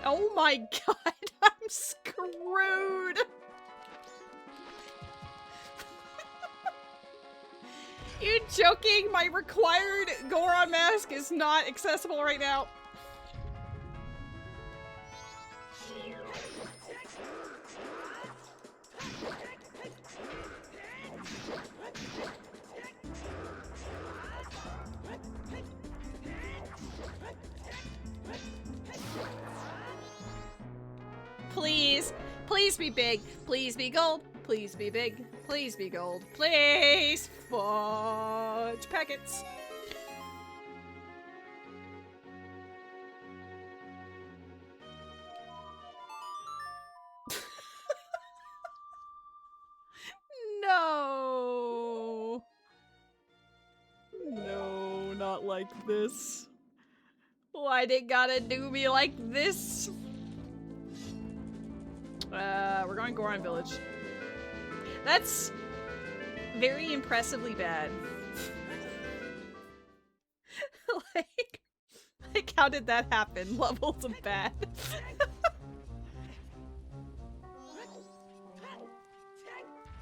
Oh my god, I'm screwed! You joking? My required Goron mask is not accessible right now. Please, please be big, please be gold, please be big, please be gold, please fudge packets. No. No, not like this. Why they gotta do me like this? We're going Goron Village. That's very impressively bad. Like, how did that happen? Levels of bad.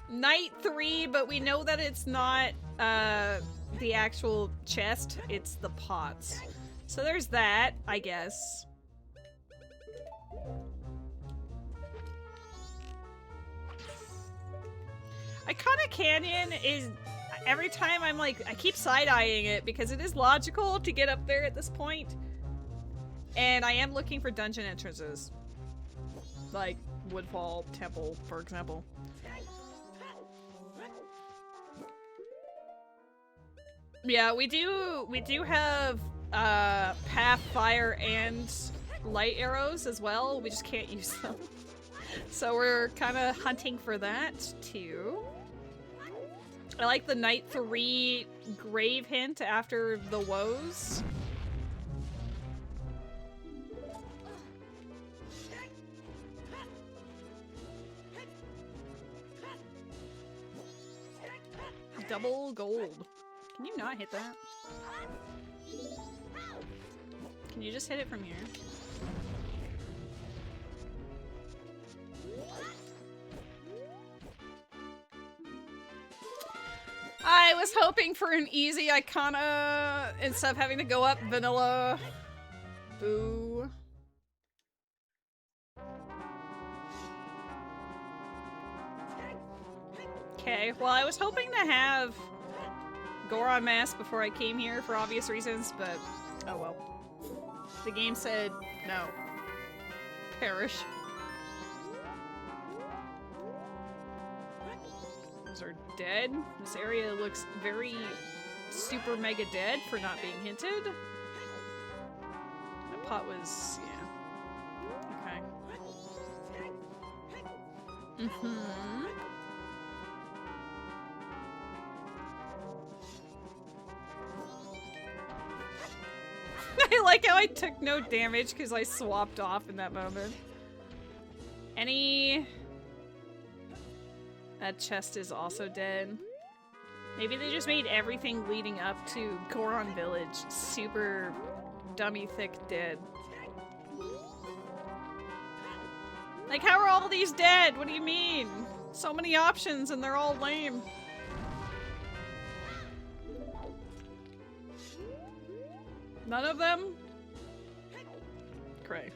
Night 3, but we know that it's not, the actual chest, it's the pots. So there's that, I guess. Iconic Canyon is, every time I'm like, I keep side-eyeing it because it is logical to get up there at this point. And I am looking for dungeon entrances. Like Woodfall Temple, for example. Yeah, we do have path, fire, and light arrows as well. We just can't use them. So we're kind of hunting for that, too. I like the Night 3 grave hint after the woes. Double gold. Can you not hit that? Can you just hit it from here? I was hoping for an easy Icona instead of having to go up vanilla. Boo. Okay, well I was hoping to have Goron mask before I came here for obvious reasons, but oh well. The game said no. Perish. Those are dead. This area looks very super mega dead for not being hinted. That pot was, yeah. Okay. Mm-hmm. I like how I took no damage because I swapped off in that moment. That chest is also dead. Maybe they just made everything leading up to Goron Village super dummy thick dead. Like, how are all these dead? What do you mean? So many options and they're all lame. None of them? Cray.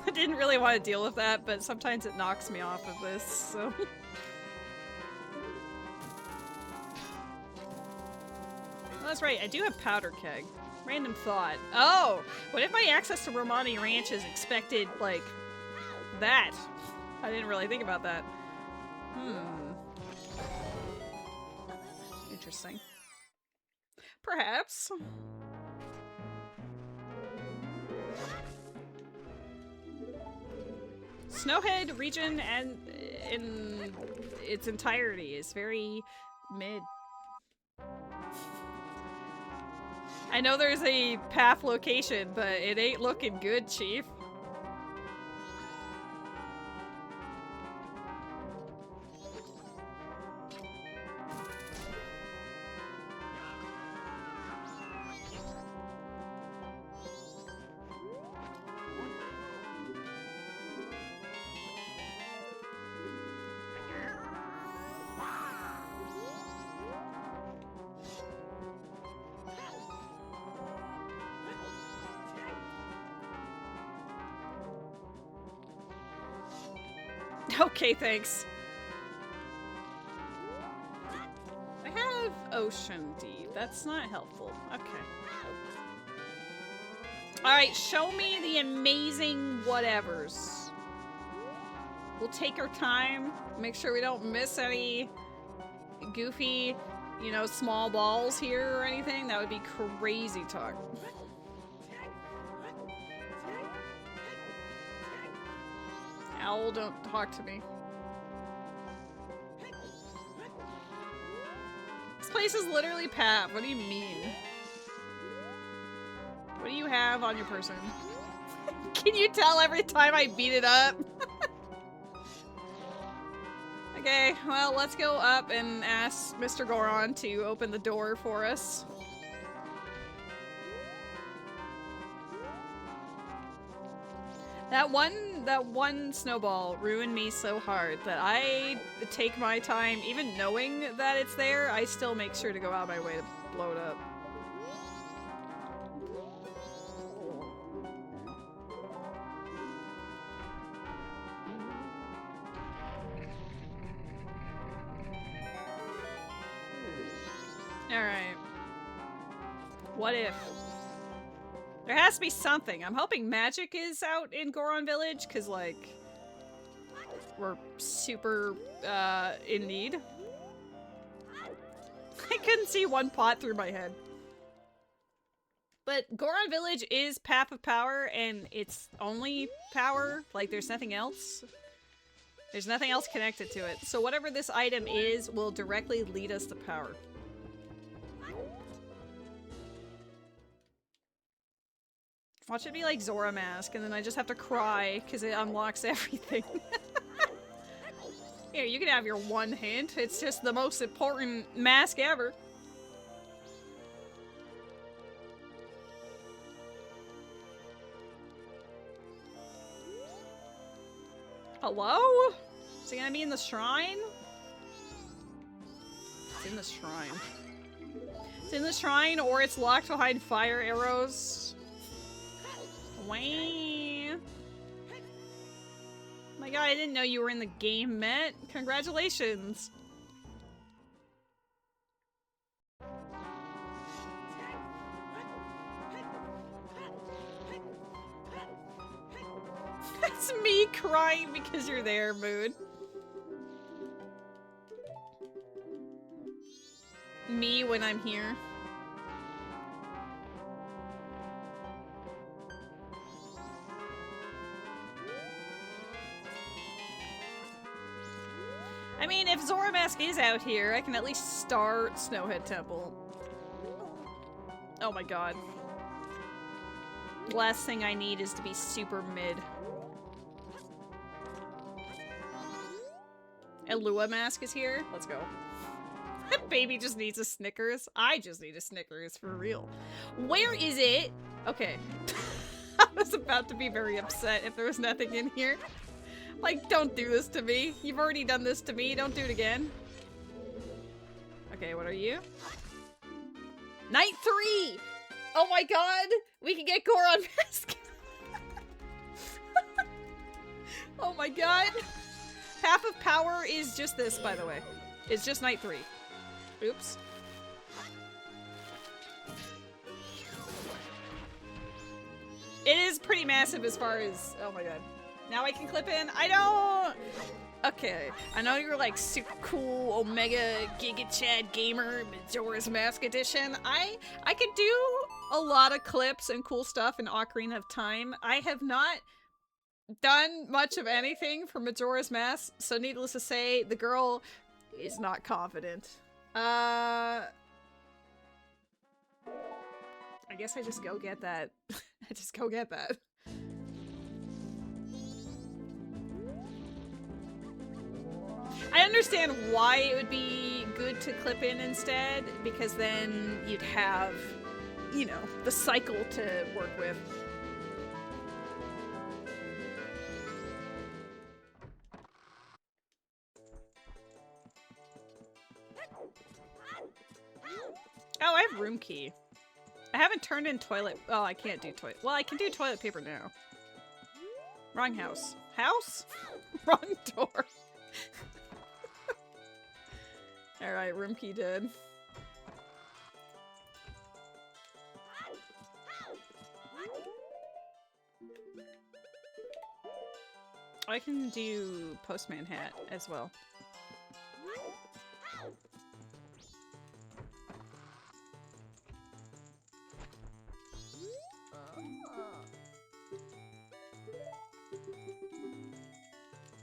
I didn't really want to deal with that, but sometimes it knocks me off of this, so... Oh, that's right, I do have powder keg. Random thought. Oh! What if my access to Romani Ranch is expected, like, that? I didn't really think about that. Interesting. Perhaps. Snowhead region and in its entirety is very mid. I know there's a path location, but it ain't looking good, Chief. Okay, thanks. I have Ocean Deed. That's not helpful. Okay. Alright, show me the amazing whatevers. We'll take our time, make sure we don't miss any goofy, you know, small balls here or anything. That would be crazy talk. Owl, don't talk to me. This place is literally Pat. What do you mean? What do you have on your person? Can you tell every time I beat it up? Okay, well, let's go up and ask Mr. Goron to open the door for us. That one snowball ruined me so hard that I take my time, even knowing that it's there, I still make sure to go out of my way to blow it up. Alright. What if? There has to be something. I'm hoping magic is out in Goron Village, because, like, we're super, in need. I couldn't see one pot through my head. But Goron Village is Path of Power, and it's only power. Like, there's nothing else. There's nothing else connected to it. So whatever this item is will directly lead us to power. Watch it be like Zora Mask, and then I just have to cry because it unlocks everything. Here, you can have your one hint. It's just the most important mask ever. Hello? Is it gonna be in the shrine? It's in the shrine. It's in the shrine, or it's locked behind fire arrows. Wah. My god, I didn't know you were in the game, Met. Congratulations. That's me crying because you're there, Moon. Me when I'm here. I mean, if Zora Mask is out here, I can at least start Snowhead Temple. Oh my god. The last thing I need is to be super mid. And Lua Mask is here. Let's go. Baby just needs a Snickers. I just need a Snickers, for real. Where is it? Okay. I was about to be very upset if there was nothing in here. Like, don't do this to me. You've already done this to me. Don't do it again. Okay, what are you? Night 3! Oh my god! We can get Goron Mask! Oh my god! Half of power is just this, by the way. It's just Night 3. Oops. It is pretty massive as far as... Oh my god. Now I can clip in? I don't... Okay. I know you're like super cool Omega Giga Chad Gamer Majora's Mask Edition. I could do a lot of clips and cool stuff in Ocarina of Time. I have not done much of anything for Majora's Mask, so needless to say, the girl is not confident. I guess I just go get that. I just go get that. I understand why it would be good to clip in instead, because then you'd have, you know, the cycle to work with. Oh, I have room key. I haven't turned in toilet. Oh, I can't do toilet. Well, I can do toilet paper now. Wrong house. House? Wrong door. Alright, room key did. I can do postman hat as well.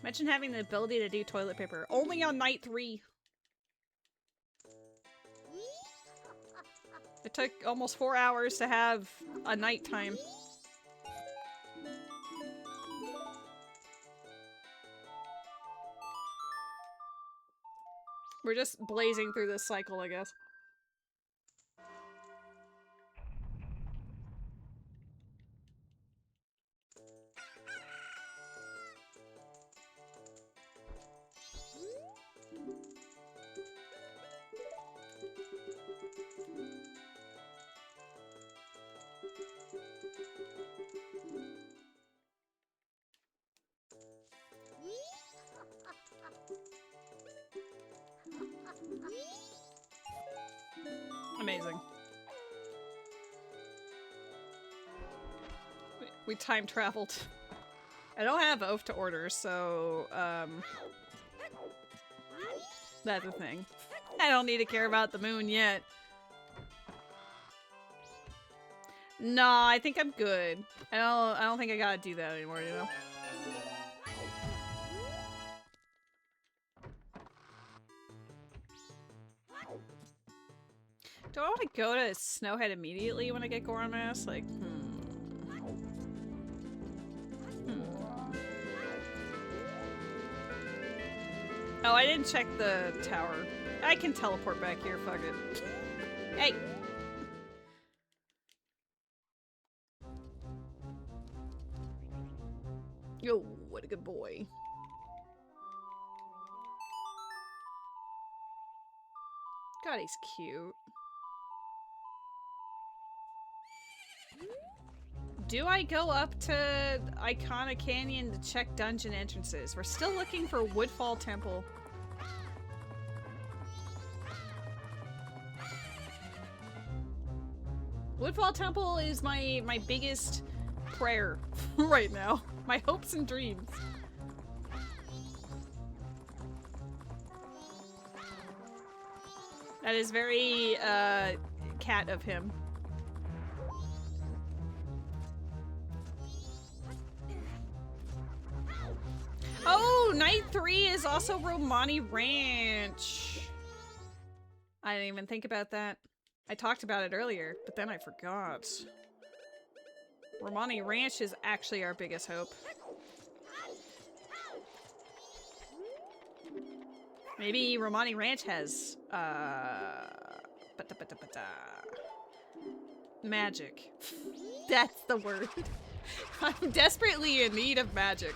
Imagine having the ability to do toilet paper. Only on night 3. It took almost 4 hours to have a nighttime. We're just blazing through this cycle, I guess. Amazing. We time traveled. I don't have oath to order, so that's a thing. I don't need to care about the moon yet. No, I think I'm good. I don't think I gotta do that anymore, you know? Do I want to go to Snowhead immediately when I get Goron Mask? Like, Oh, I didn't check the tower. I can teleport back here, fuck it. Hey! Yo, what a good boy. God, he's cute. Do I go up to Icona Canyon to check dungeon entrances? We're still looking for Woodfall Temple. Woodfall Temple is my biggest prayer right now. My hopes and dreams. That is very, cat of him. Oh, night 3 is also Romani Ranch. I didn't even think about that. I talked about it earlier, but then I forgot. Romani Ranch is actually our biggest hope. Maybe Romani Ranch has, magic. That's the word. I'm desperately in need of magic.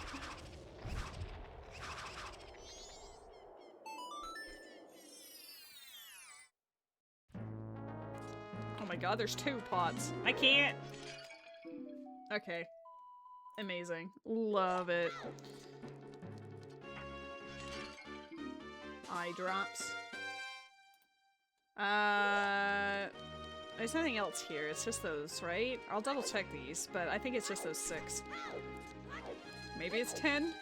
Oh my god, there's 2 pots. I can't. Okay. Amazing. Love it. Eye drops. There's nothing else here. It's just those, right? I'll double check these, but I think it's just those 6. Maybe it's 10?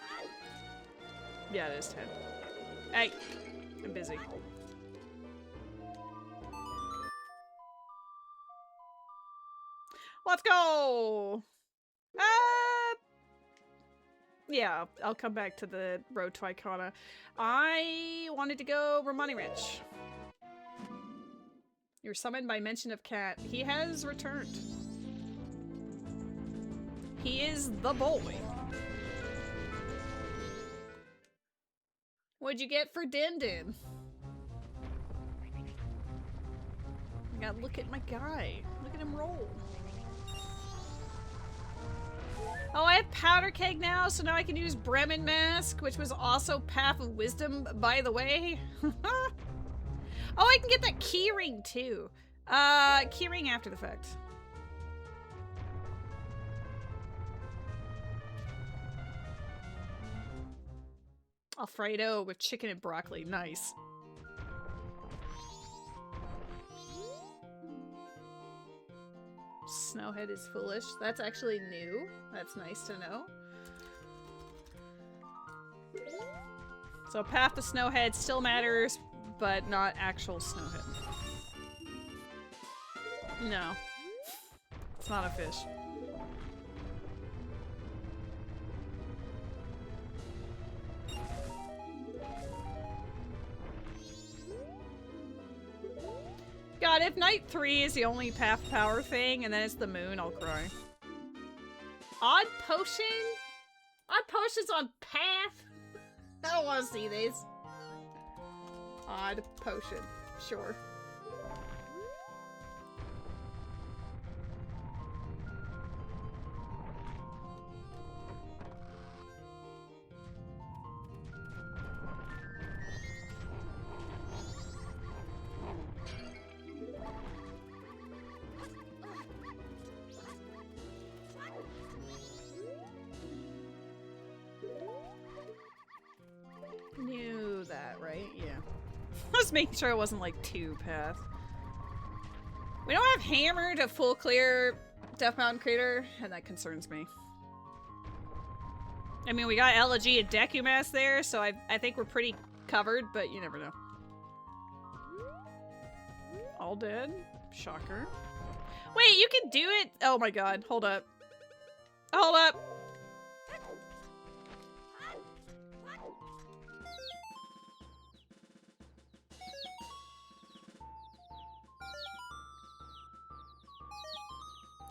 Yeah, it is 10. Hey! I'm busy. Let's go! Yeah, I'll come back to the road to Icona. I wanted to go Romani Ranch. You're summoned by mention of Cat. He has returned. He is the boy. What'd you get for Din Din? I gotta look at my guy. Look at him roll. Oh, I have Powder Keg now, so now I can use Bremen Mask, which was also Path of Wisdom, by the way. Oh, I can get that keyring too. Keyring after the fact. Alfredo with chicken and broccoli. Nice. Snowhead is foolish. That's actually new. That's nice to know. So path to Snowhead still matters, but not actual Snowhead. No. It's not a fish. God, if Night 3 is the only path power thing and then it's the moon, I'll cry. Odd potion? Odd potions on path? I don't want to see these. Odd potion. Sure. Knew that, right? Yeah. I was making sure it wasn't like 2 path. We don't have Hammer to full clear Death Mountain Crater, and that concerns me. I mean, we got Elegy and Decumass there, so I think we're pretty covered, but you never know. All dead? Shocker. Wait, you can do it? Oh my god, hold up. Hold up!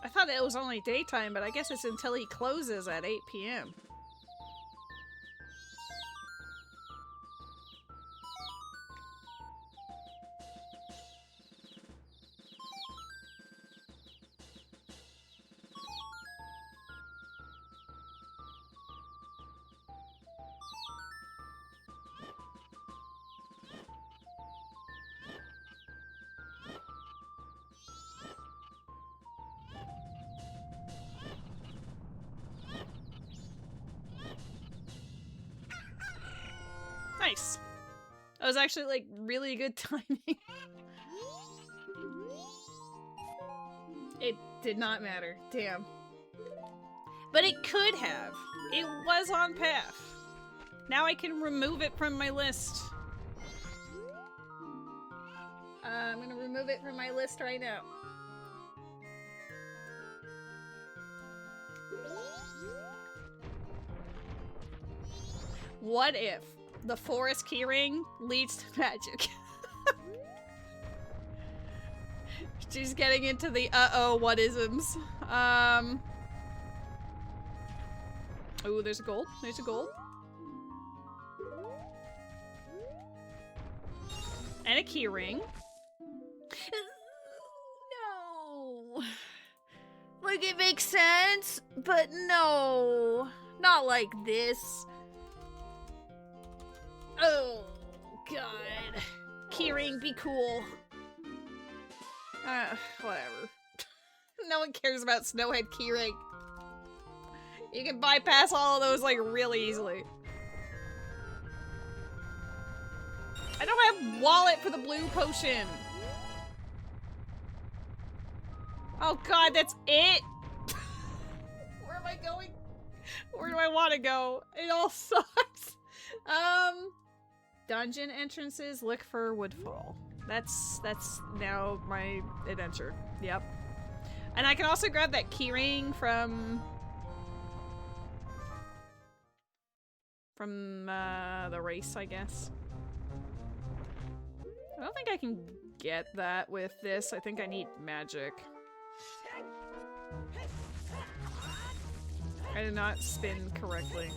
I thought it was only daytime, but I guess it's until he closes at 8 p.m. Nice. That was actually, like, really good timing. It did not matter. Damn. But it could have. It was on path. Now I can remove it from my list. I'm gonna remove it from my list right now. What if the forest keyring leads to magic? She's getting into the what-isms. Ooh, there's a gold. There's a gold. And a key ring. No. Like, it makes sense, but no. Not like this. Oh, God. Keyring, be cool. Whatever. No one cares about Snowhead Keyring. You can bypass all of those, like, really easily. I don't have wallet for the blue potion. Oh God, that's it? Where am I going? Where do I want to go? It all sucks. Dungeon entrances, look for Woodfall. That's now my adventure. Yep. And I can also grab that keyring from the race, I guess. I don't think I can get that with this. I think I need magic. I did not spin correctly.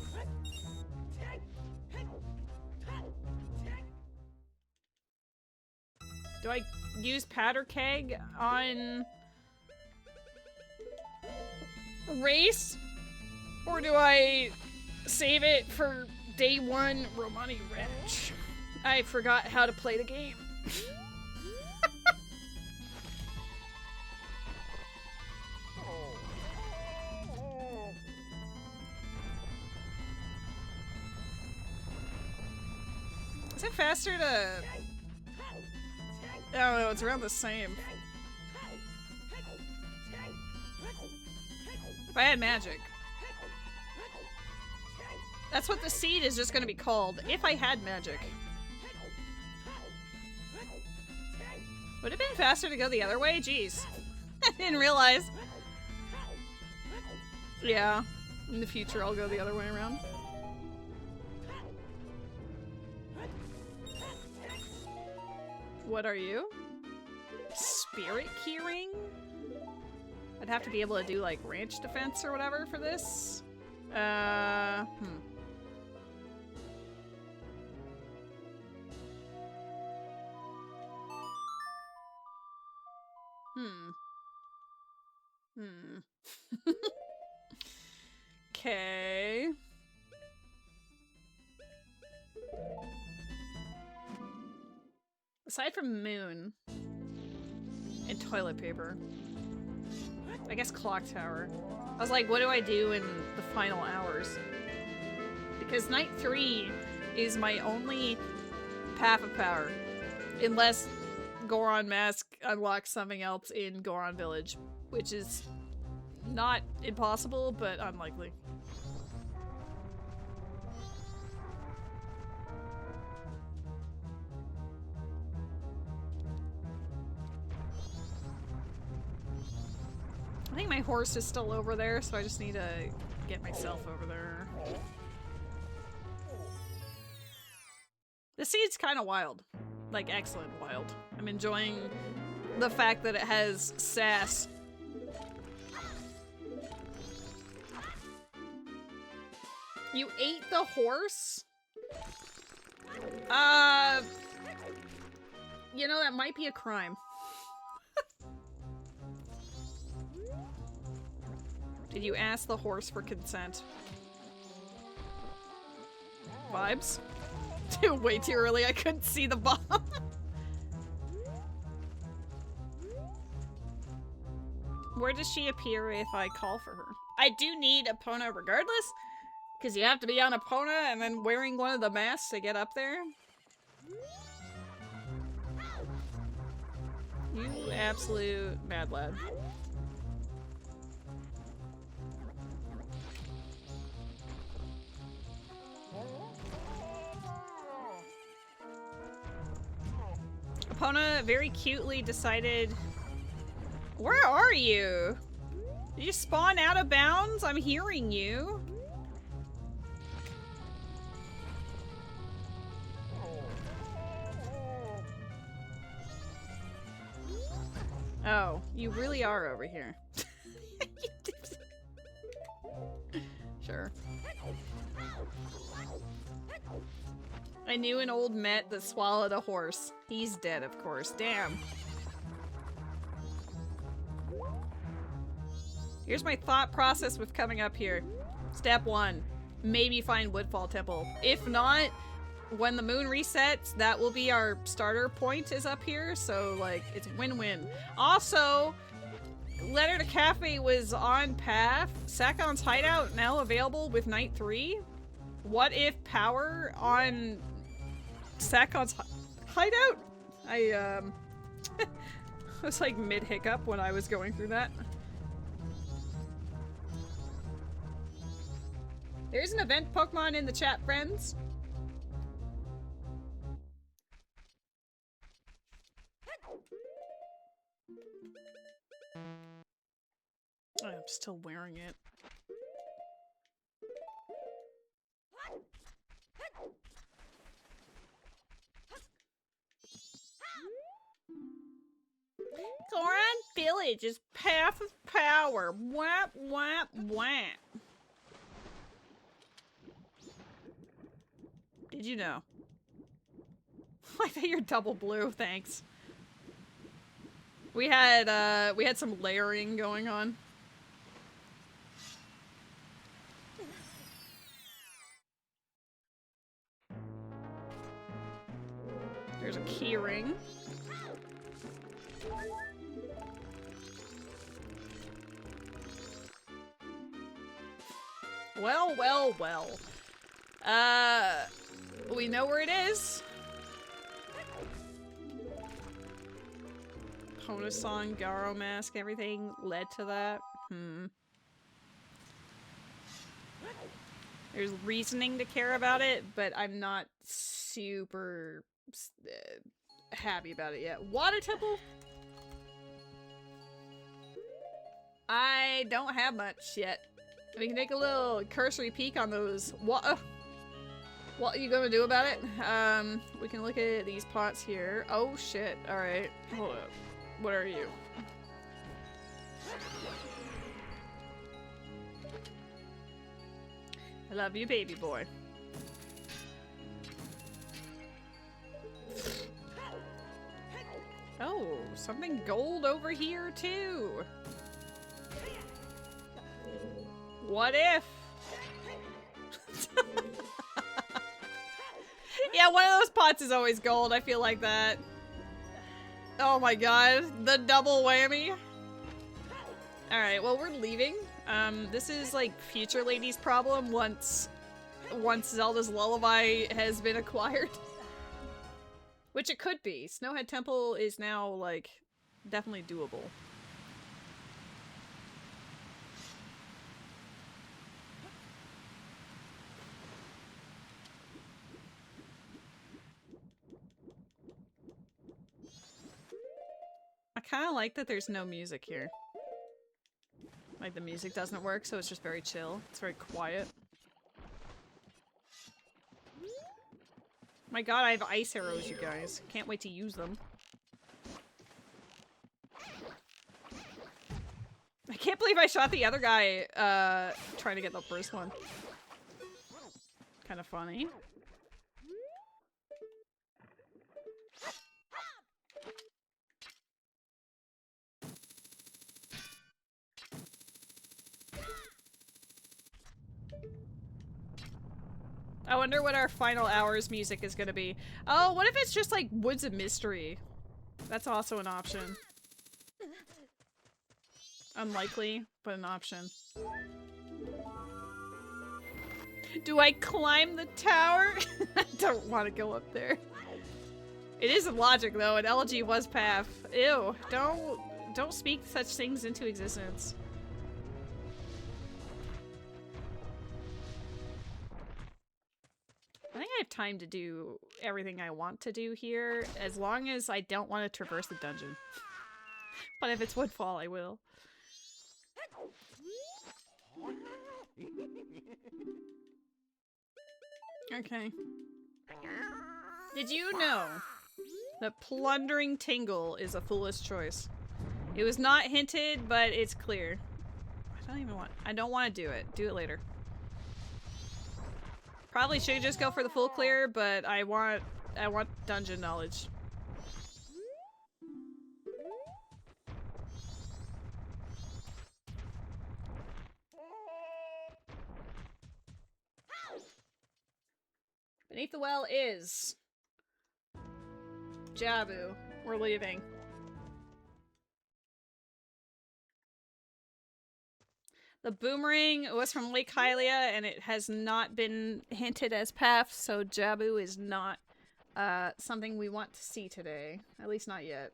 Do I use powder keg on race? Or do I save it for day one Romani Wrench? I forgot how to play the game. Is it faster to... I don't know, it's around the same. If I had magic. That's what the seed is just gonna be called. If I had magic. Would it have been faster to go the other way? Jeez. I didn't realize. Yeah. In the future, I'll go the other way around. What are you? Spirit keyring? I'd have to be able to do, like, ranch defense or whatever for this. Okay. Aside from moon and toilet paper, I guess clock tower. I was like, what do I do in the final hours? Because night 3 is my only path of power, unless Goron Mask unlocks something else in Goron Village, which is not impossible, but unlikely. I think my horse is still over there, so I just need to get myself over there. The seed's kind of wild. Like, excellent wild. I'm enjoying the fact that it has sass. You ate the horse? You know, that might be a crime. Did you ask the horse for consent? Vibes? Way too early, I couldn't see the bomb. Where does she appear if I call for her? I do need Epona regardless, because you have to be on Epona and then wearing one of the masks to get up there. You absolute mad lad. Epona very cutely decided... Where are you? Did you spawn out of bounds? I'm hearing you. Oh, you really are over here. Sure. I knew an old Met that swallowed a horse. He's dead, of course. Damn. Here's my thought process with coming up here. Step 1. Maybe find Woodfall Temple. If not, when the moon resets, that will be our starter point is up here. So, like, it's win-win. Also, Letter to Cafe was on path. Sakon's hideout now available with Night 3. What if power on Sakon's hideout? I was like mid-hiccup when I was going through that. There's an event Pokemon in the chat, friends. I'm still wearing it. Goron Village is path of power. Whap, whap, whap. Did you know? I think you're double blue, thanks. We had some layering going on. There's a key ring. Well, well, well. We know where it is. Hona song, Garo mask, everything led to that. There's reasoning to care about it, but I'm not super happy about it yet. Water Temple? I don't have much yet. We can take a little cursory peek on those. What are you gonna do about it? We can look at these pots here. Oh shit, alright. Hold up. What are you? I love you, baby boy. Oh, something gold over here too. What if? Yeah, one of those pots is always gold. I feel like that. Oh my god, the double whammy. Alright, well, we're leaving. This is like Future Lady's problem once Zelda's Lullaby has been acquired. Which it could be. Snowhead Temple is now, like, definitely doable. I kind of like that there's no music here. Like, the music doesn't work, so it's just very chill. It's very quiet. My god, I have ice arrows, you guys. Can't wait to use them. I can't believe I shot the other guy, trying to get the first one. Kind of funny. I wonder what our final hours music is gonna be. Oh, what if it's just like Woods of Mystery? That's also an option. Unlikely, but an option. Do I climb the tower? I don't want to go up there. It is logic though, and LG was path. Ew, don't speak such things into existence. I think I have time to do everything I want to do here, as long as I don't want to traverse the dungeon. But if it's Woodfall, I will. Okay. Did you know that plundering Tingle is a foolish choice? It was not hinted, but it's clear. I don't want to do it. Do it later. Probably should just go for the full clear, but I want dungeon knowledge. Beneath the well is Jabu. We're leaving. The boomerang was from Lake Hylia, and it has not been hinted as path, so Jabu is not something we want to see today. At least not yet.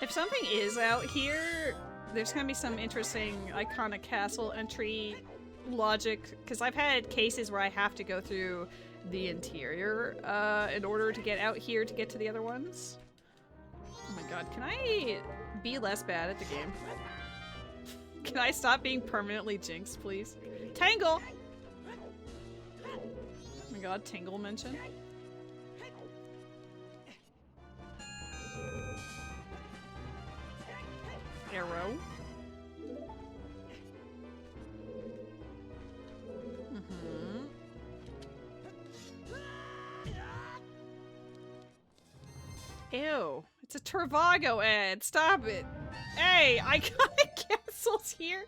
If something is out here, there's gonna be some interesting iconic castle entry logic, because I've had cases where I have to go through the interior in order to get out here to get to the other ones. Oh my god, can I be less bad at the game? Can I stop being permanently jinxed, please? Tangle! Oh my god, Tingle mention. Arrow. Ew. It's a Travago ad. Stop it. Hey, iconic castles here.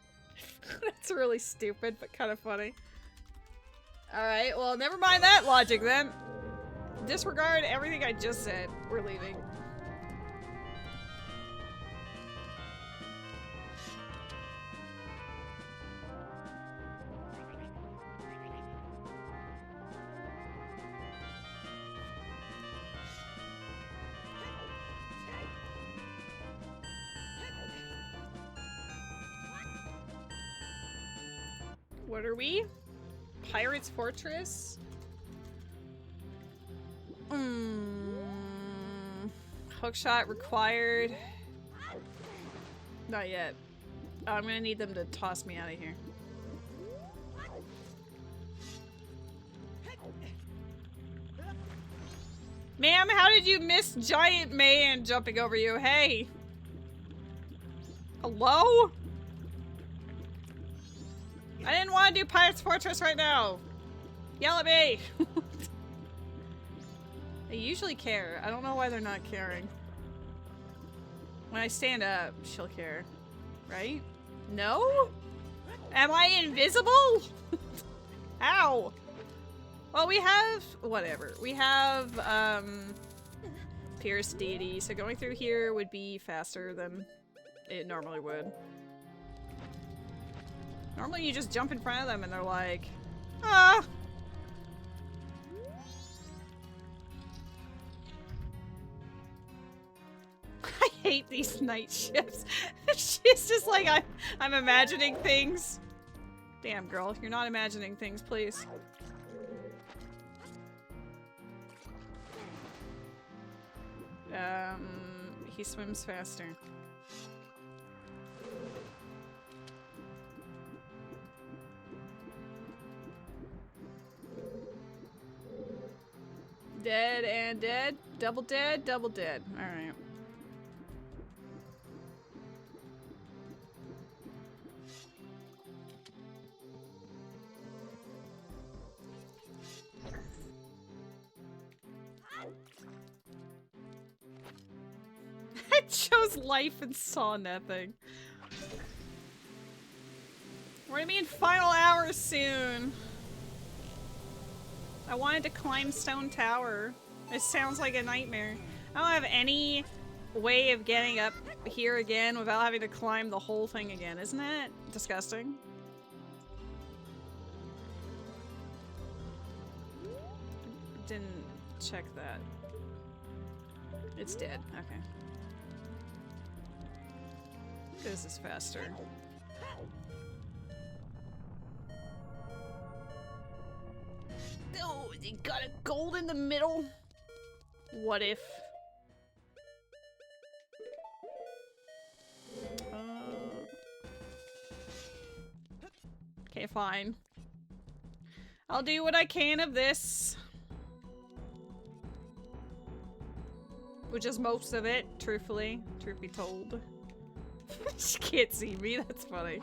That's really stupid, but kind of funny. Alright, well, never mind that logic then. Disregard everything I just said. We're leaving. What are we? Pirate's Fortress? Hookshot required. Not yet. Oh, I'm gonna need them to toss me out of here. Ma'am, how did you miss Giant Man jumping over you? Hey! Hello? I didn't want to do Pirate's Fortress right now! Yell at me! They usually care. I don't know why they're not caring. When I stand up, she'll care. Right? No? Am I invisible? Ow! Well, we have... whatever. We have, Pierce Deity, so going through here would be faster than it normally would. Normally you just jump in front of them and they're like, ah! I hate these night shifts. She's just like, I'm imagining things. Damn, girl, you're not imagining things, please. He swims faster. Dead and dead. Double dead, double dead. Alright. I chose life and saw nothing. We're gonna be in final hours soon. I wanted to climb Stone Tower. It sounds like a nightmare. I don't have any way of getting up here again without having to climb the whole thing again. Isn't that disgusting? Didn't check that. It's dead. Okay. This is faster. Oh, you got a gold in the middle? What if? Okay, fine. I'll do what I can of this. Which is most of it, truthfully. Truth be told. She can't see me, that's funny.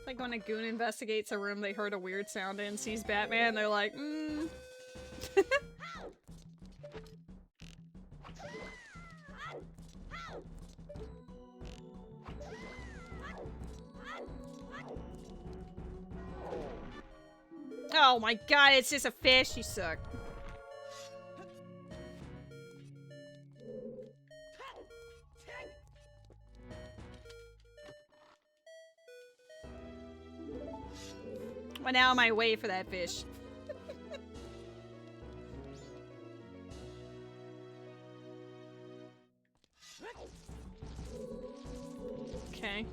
Like when a goon investigates a room they heard a weird sound in, sees Batman, they're like, Oh my god, it's just a fish, you suck. Well, now am I waiting for that fish? Okay.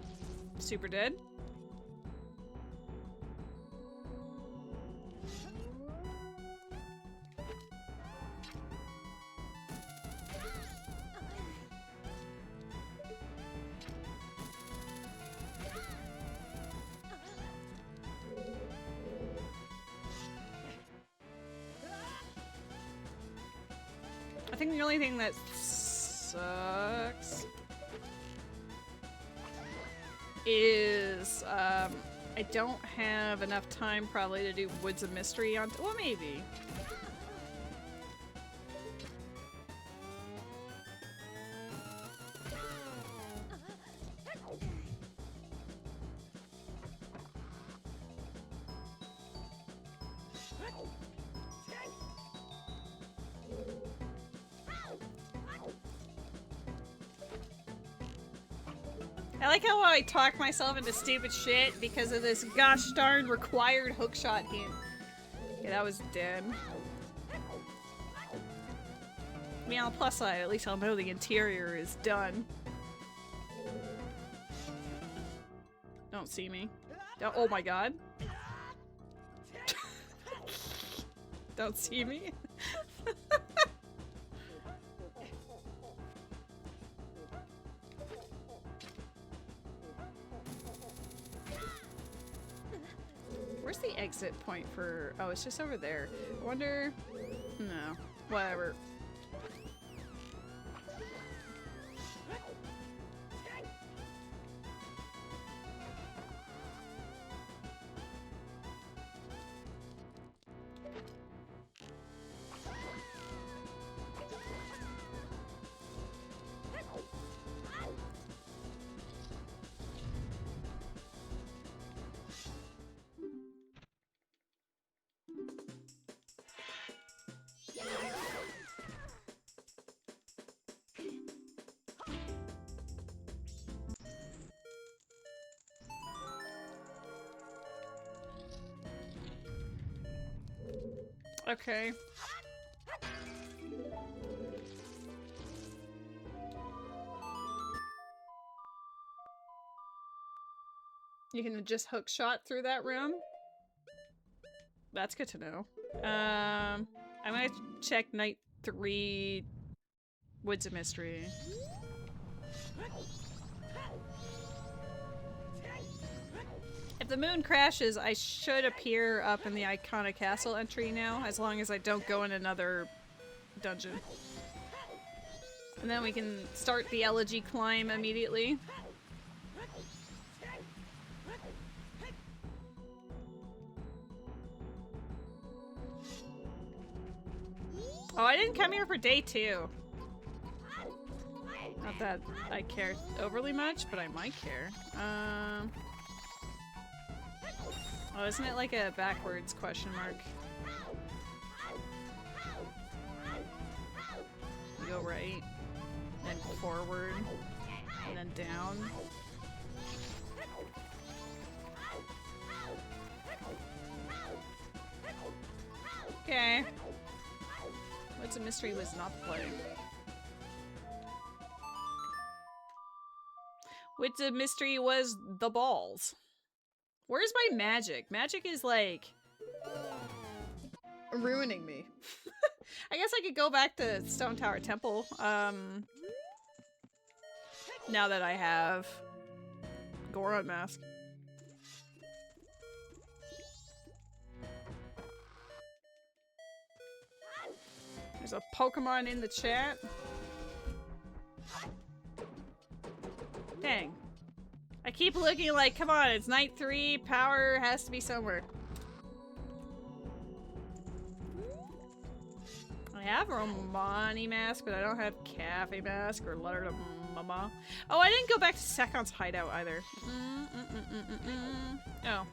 Super dead. I think the only thing that sucks is I don't have enough time probably to do Woods of Mystery on. Well, maybe. I like how I talk myself into stupid shit because of this gosh darn required hookshot hint. Yeah, that was dead. I mean, on the plus side, at least I'll know the interior is done. Don't see me. Oh my god. Don't see me. Where's the exit point for... Oh, it's just over there. I wonder... No. Whatever. Okay. You can just hook shot through that room? That's good to know. I'm gonna check night 3 Woods of Mystery. If the moon crashes, I should appear up in the Iconic Castle entry now, as long as I don't go in another dungeon. And then we can start the elegy climb immediately. Oh, I didn't come here for day 2. Not that I care overly much, but I might care. Oh, isn't it like a backwards question mark? You go right, then forward, and then down. Okay. What's a mystery was not playing? What's a mystery was the balls. Where's my magic? Magic is like ruining me. I guess I could go back to Stone Tower Temple. Now that I have Goron Mask. There's a Pokemon in the chat. Dang. I keep looking like, come on, it's night 3, power has to be somewhere. I have Romani Mask, but I don't have Cafe Mask or Letter to Mama. Oh, I didn't go back to Sekon's hideout either. Oh.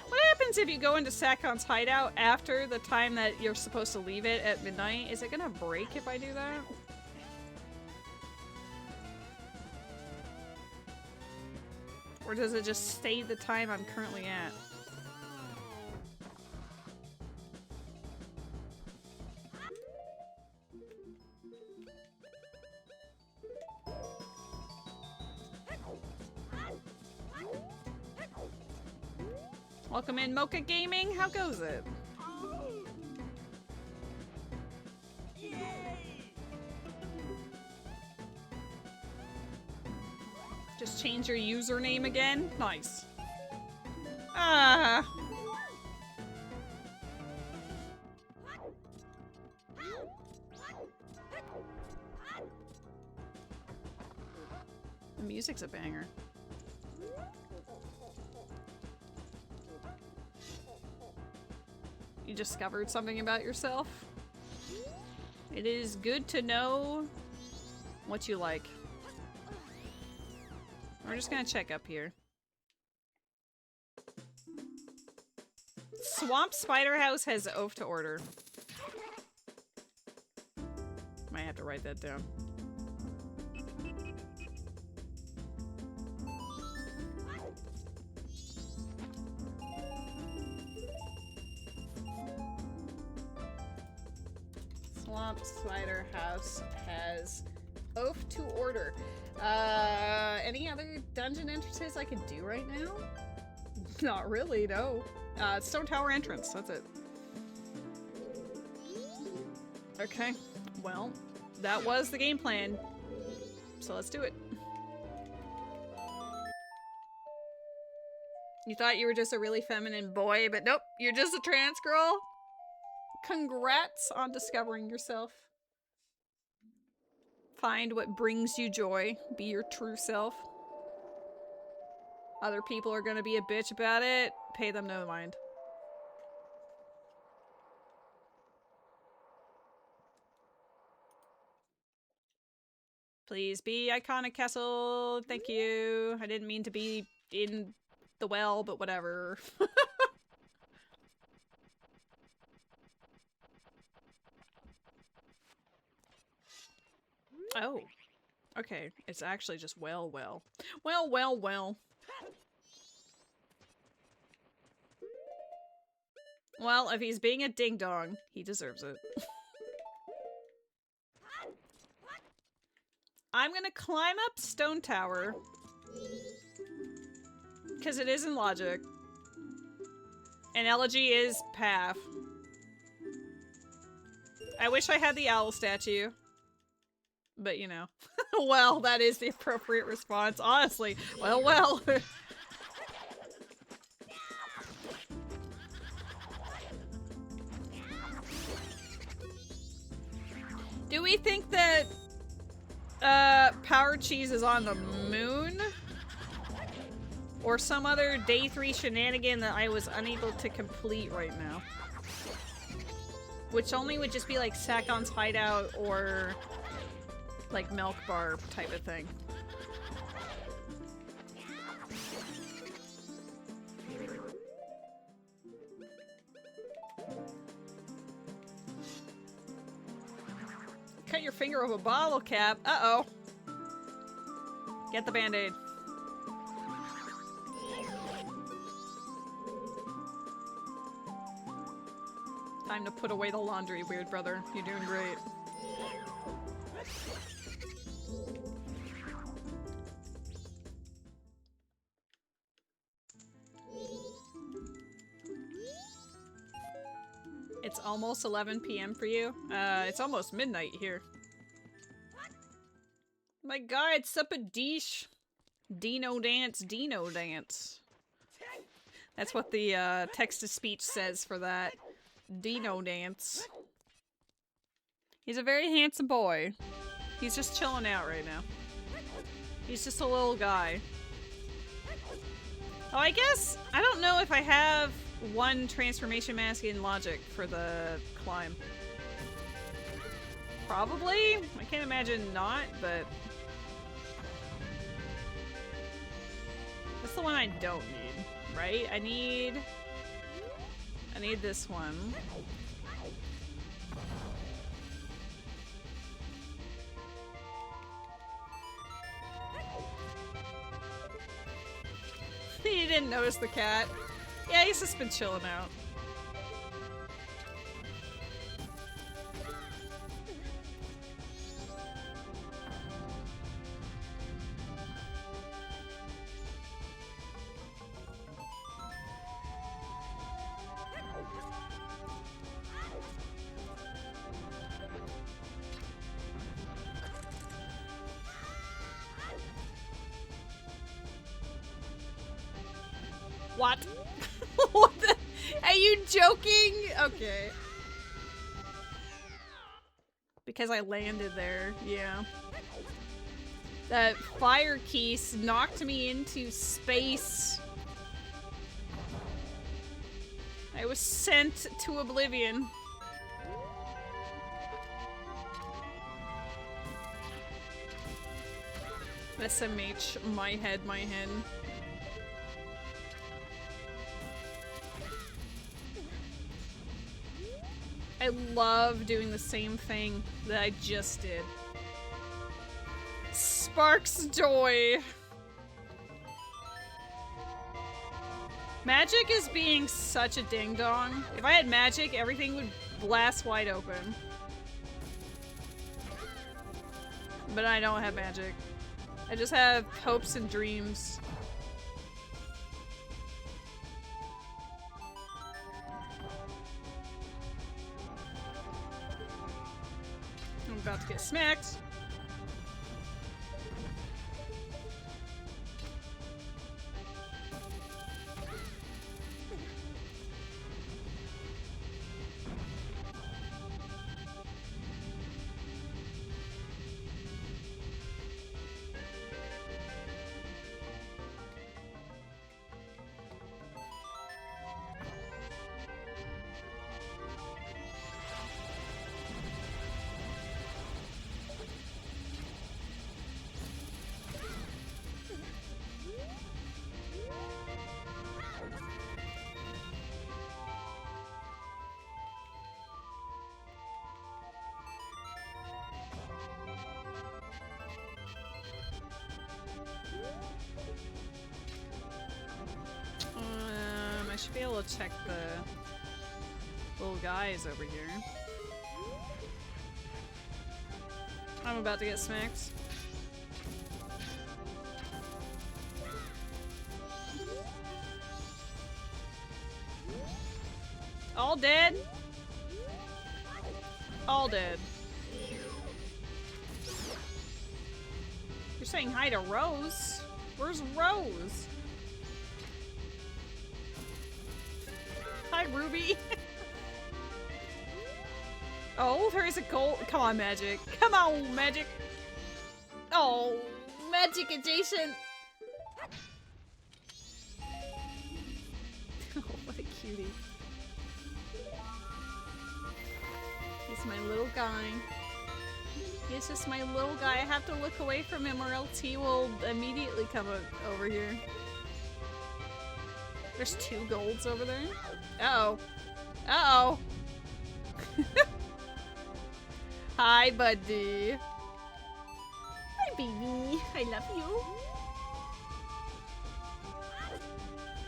What happens if you go into Sekon's hideout after the time that you're supposed to leave it at midnight? Is it gonna break if I do that? Or does it just stay the time I'm currently at? Welcome in, Mocha Gaming. How goes it? Just change your username again? Nice. Ah. The music's a banger. You discovered something about yourself? It is good to know what you like. We're just gonna check up here. Swamp Spider House has oath to order. Might have to write that down. Swamp Spider House has oath to order. Any other dungeon entrances I could do right now? Not really, no. Stone Tower entrance, that's it. Okay, well, that was the game plan. So let's do it. You thought you were just a really feminine boy, but nope, you're just a trans girl. Congrats on discovering yourself. Find what brings you joy. Be your true self. Other people are gonna be a bitch about it. Pay them no mind. Please be Iconic Castle. Thank you. I didn't mean to be in the well, but whatever. Oh. Okay. It's actually just well. Well. Well, if he's being a ding-dong, he deserves it. I'm gonna climb up Stone Tower. Because it is in logic. And Elegy is path. I wish I had the owl statue. But, you know. Well, that is the appropriate response, honestly. Well. Do we think that Power Cheese is on the moon? Or some other day 3 shenanigan that I was unable to complete right now? Which only would just be like Sakon's hideout or like Milk Bar type of thing. cut your finger with a bottle cap. Uh-oh. Get the band-aid. Time to put away the laundry, weird brother. You're doing great. It's almost 11 p.m. for you? It's almost midnight here. My god, sup a dish. Dino dance, Dino dance. That's what the text-to-speech says for that. Dino dance. He's a very handsome boy. He's just chilling out right now. He's just a little guy. Oh, I guess, I don't know if I have one transformation mask in logic for the climb. Probably? I can't imagine not, but... That's the one I don't need, right? I need this one. You didn't notice the cat. Yeah, he's just been chilling out. What? What the? Are you joking? Okay. Because I landed there, yeah. That fire keys knocked me into space. I was sent to oblivion. SMH, my head, my head. I love doing the same thing that I just did. Sparks joy. Magic is being such a ding-dong. If I had magic, everything would blast wide open. But I don't have magic. I just have hopes and dreams. I'm about to get smacked. I should be able to check the little guys over here. I'm about to get smacked. All dead? All dead. You're saying hi to Rose? Where's Rose? Hi, Ruby. Oh, there's a gold. Come on, Magic. Come on, Magic. Oh, Magic adjacent. Oh, what a cutie. He's my little guy. He's just my little guy. I have to look away from him or else he will immediately come over here. There's 2 golds over there. Uh-oh. Uh-oh. Hi, buddy. Hi, baby. I love you.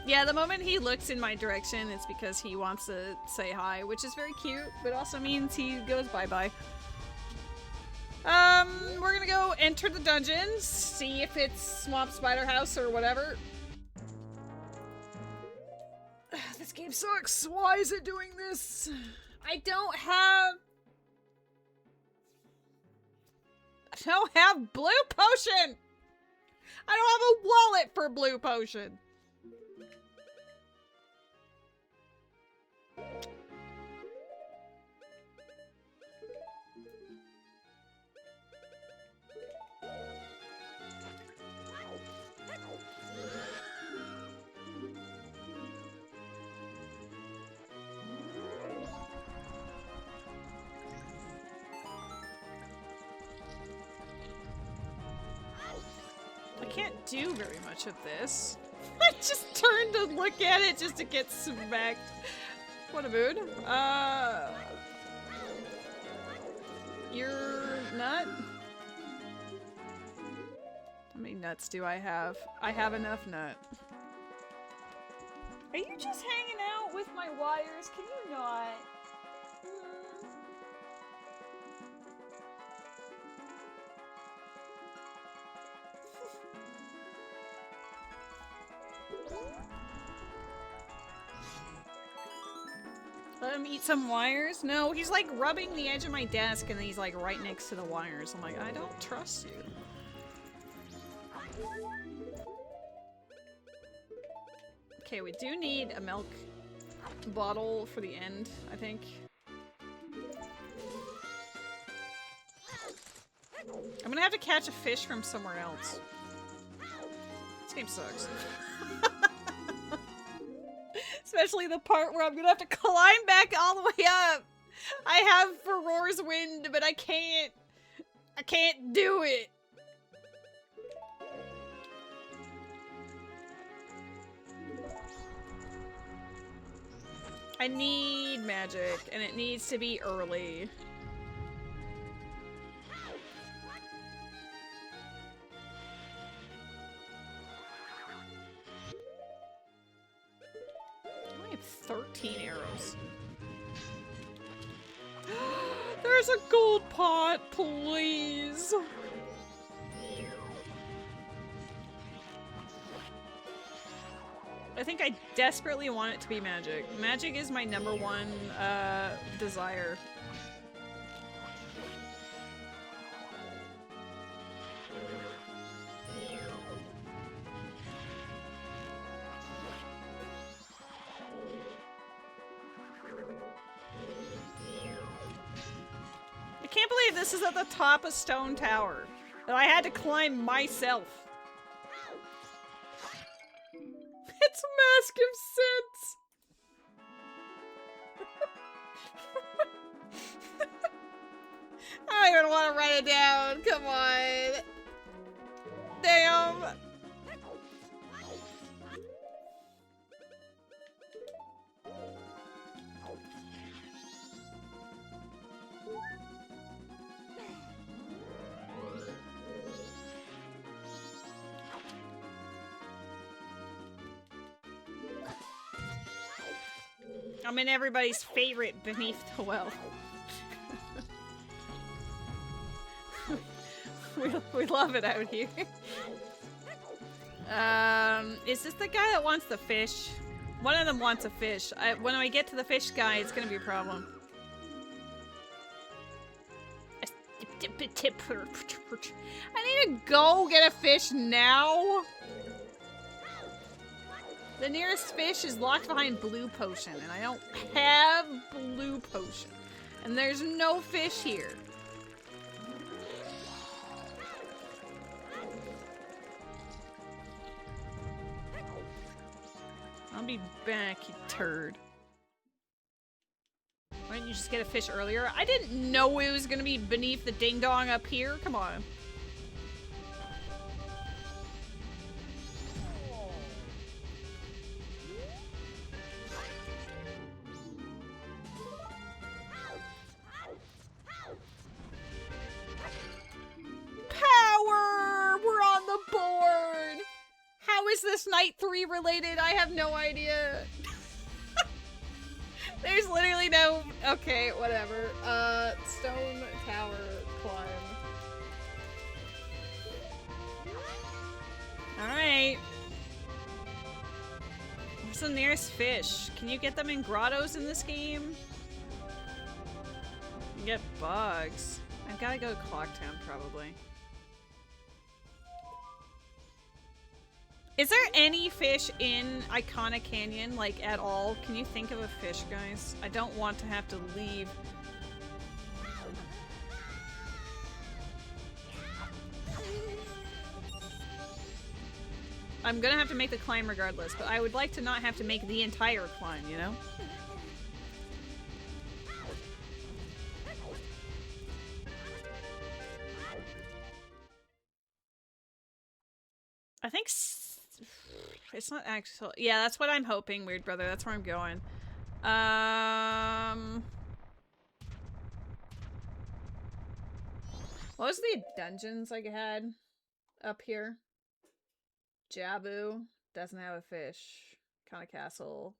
Yeah, the moment he looks in my direction, it's because he wants to say hi, which is very cute, but also means he goes bye-bye. We're gonna go enter the dungeons, see if it's Swamp Spider House or whatever. This game sucks. Why is it doing this? I don't have blue potion! I don't have a wallet for blue potion! I can't do very much of this. I just turned to look at it just to get smacked. What a mood. You're nut? How many nuts do I have? I have enough nut. Are you just hanging out with my wires? Can you not? Let him eat some wires? No, he's like rubbing the edge of my desk and he's like right next to the wires. I'm like, I don't trust you. Okay, we do need a milk bottle for the end, I think. I'm gonna have to catch a fish from somewhere else. This game sucks. Especially the part where I'm gonna have to climb back all the way up. I have Farore's Wind, but I can't do it. I need magic, and it needs to be early. I only have 13 arrows. There's a gold pot, please. I think I desperately want it to be magic. Magic is my #1 desire. I can't believe this is at the top of Stone Tower. That I had to climb myself. It's Mask of Sense! I don't even want to write it down. Come on. Damn. I'm in everybody's favorite Beneath the Well. we love it out here. Is this the guy that wants the fish? One of them wants a fish. When I get to the fish guy, it's gonna be a problem. I need to go get a fish now. The nearest fish is locked behind blue potion, and I don't have blue potion. And there's no fish here. I'll be back, you turd. Why didn't you just get a fish earlier? I didn't know it was gonna be beneath the ding-dong up here. Come on. is this Night 3 related? I have no idea. There's literally no... Okay, whatever. Stone tower climb. Alright. What's the nearest fish? Can you get them in grottos in this game? You can get bugs. I've gotta go to Clocktown, probably. Is there any fish in Iconic Canyon, like, at all? Can you think of a fish, guys? I don't want to have to leave. I'm gonna have to make the climb regardless, but I would like to not have to make the entire climb, you know? I think it's not actual. Yeah, that's what I'm hoping, Weird Brother. That's where I'm going. What was the dungeons I had up here? Jabu doesn't have a fish. Kind of Castle.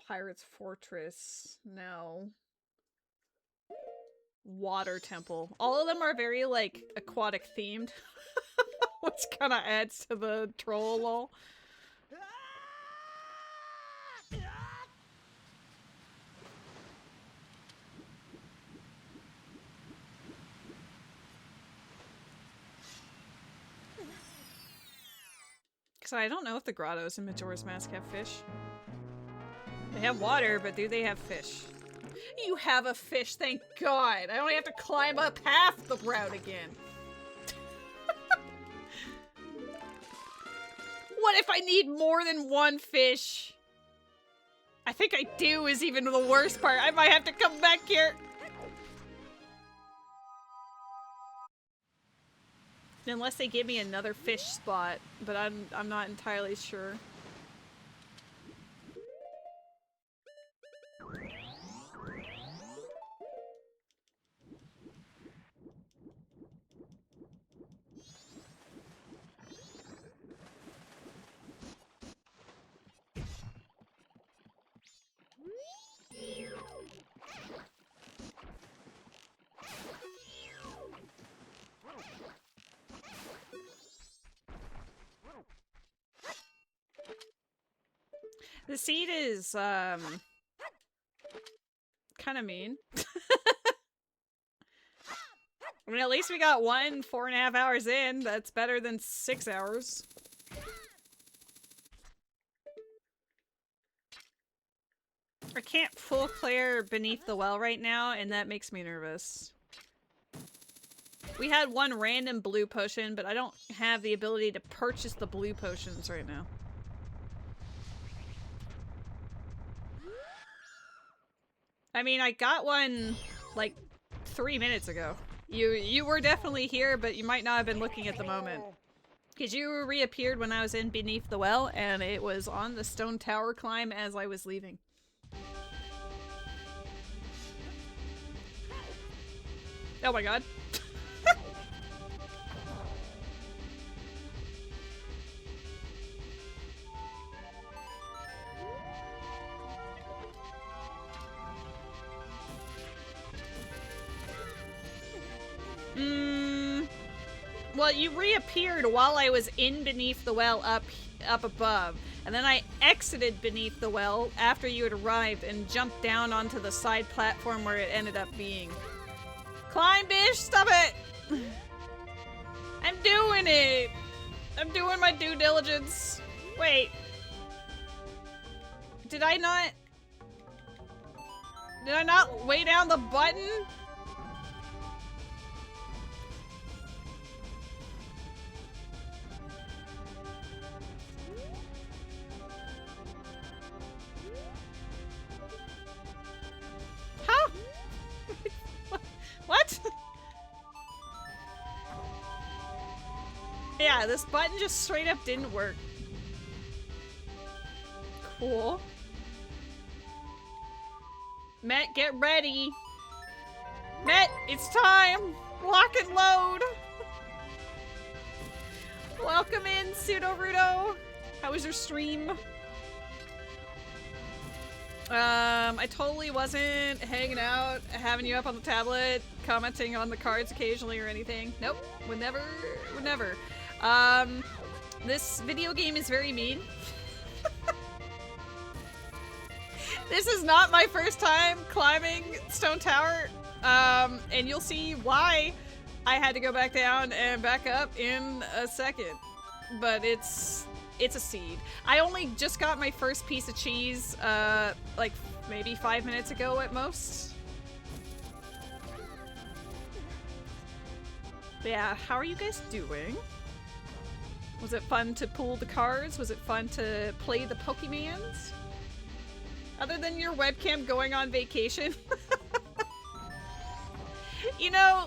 Pirate's Fortress. No. Water Temple. All of them are very, like, aquatic themed. Which kind of adds to the troll lol. Because I don't know if the grottos in Majora's Mask have fish. They have water, but do they have fish? You have a fish, thank God! I only have to climb up half the route again. What if I need more than one fish? I think I do is even the worst part. I might have to come back here. Unless they give me another fish spot, but I'm not entirely sure. The seed is, kind of mean. I mean, at least we got 4.5 hours in. That's better than 6 hours. I can't full clear Beneath the Well right now, and that makes me nervous. We had one random blue potion, but I don't have the ability to purchase the blue potions right now. I mean, I got one, like, 3 minutes ago. You were definitely here, but you might not have been looking at the moment. Because you reappeared when I was in Beneath the Well, and it was on the stone tower climb as I was leaving. Oh my god. Well, you reappeared while I was in Beneath the Well up above. And then I exited Beneath the Well after you had arrived and jumped down onto the side platform where it ended up being. Climb, bitch! Stop it! I'm doing it! I'm doing my due diligence. Wait. Did I not lay down the button? How? What? Yeah, this button just straight up didn't work. Cool. Met, get ready. Met, it's time. Lock and load. Welcome in, Pseudo-Rudo. How was your stream? I totally wasn't hanging out, having you up on the tablet, commenting on the cards occasionally or anything. Nope, would never, would never. This video game is very mean. This is not my first time climbing Stone Tower, and you'll see why I had to go back down and back up in a second. But it's a seed. I only just got my first piece of cheese, like maybe 5 minutes ago at most. But yeah, how are you guys doing? Was it fun to pull the cards? Was it fun to play the Pokemons? Other than your webcam going on vacation? You know,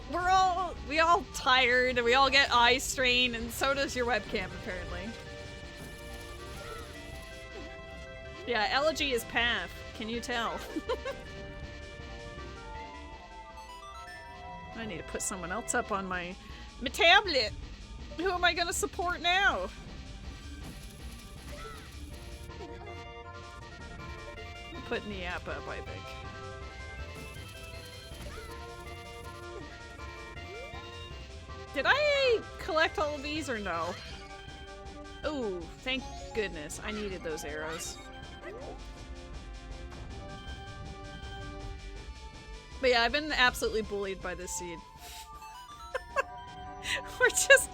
we all tired and we all get eye strain, and so does your webcam apparently. Yeah, Elegy is path. Can you tell? I need to put someone else up on my tablet. Who am I gonna support now? I'm putting the app up, I think. Did I collect all of these or no? Ooh, thank goodness. I needed those arrows. But yeah, I've been absolutely bullied by this seed. we're just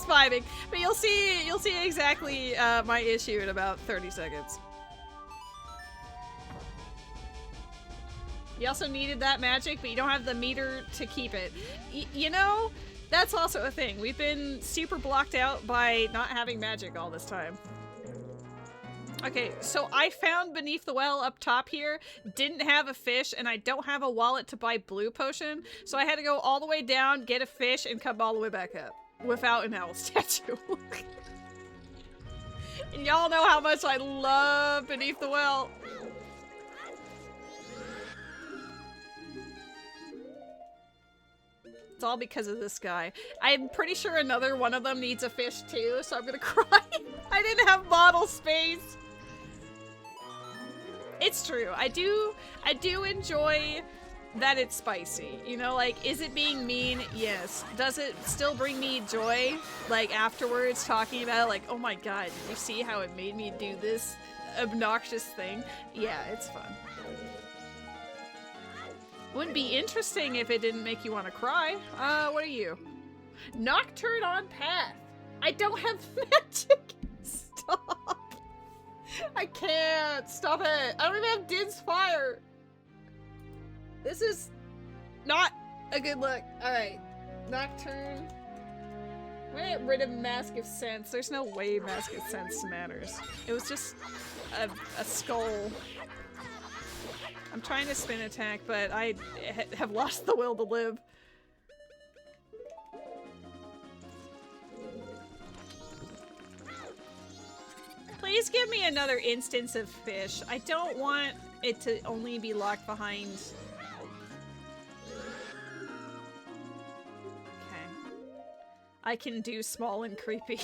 vibing. But you'll see exactly my issue in about 30 seconds. You also needed that magic, but you don't have the meter to keep it. You know, that's also a thing. We've been super blocked out by not having magic all this time. Okay, so I found Beneath the Well up top here, didn't have a fish, and I don't have a wallet to buy blue potion, so I had to go all the way down, get a fish, and come all the way back up without an owl statue. And y'all know how much I love Beneath the Well. It's all because of this guy. I'm pretty sure another one of them needs a fish too, so I'm gonna cry. I didn't have bottle space. It's true. I do enjoy that it's spicy. You know, like, is it being mean? Yes. Does it still bring me joy? Like, afterwards, talking about it, like, oh my god, did you see how it made me do this obnoxious thing? Yeah, it's fun. Wouldn't be interesting if it didn't make you want to cry. What are you? Nocturne on path. I don't have magic. Stop. I can't. Stop it. I don't even have Din's Fire. This is not a good look. Alright. Nocturne. I'm gonna get rid of Mask of Sense. There's no way Mask of Sense matters. It was just a skull. I'm trying to spin attack, but I have lost the will to live. Please give me another instance of fish. I don't want it to only be locked behind. Okay. I can do small and creepy.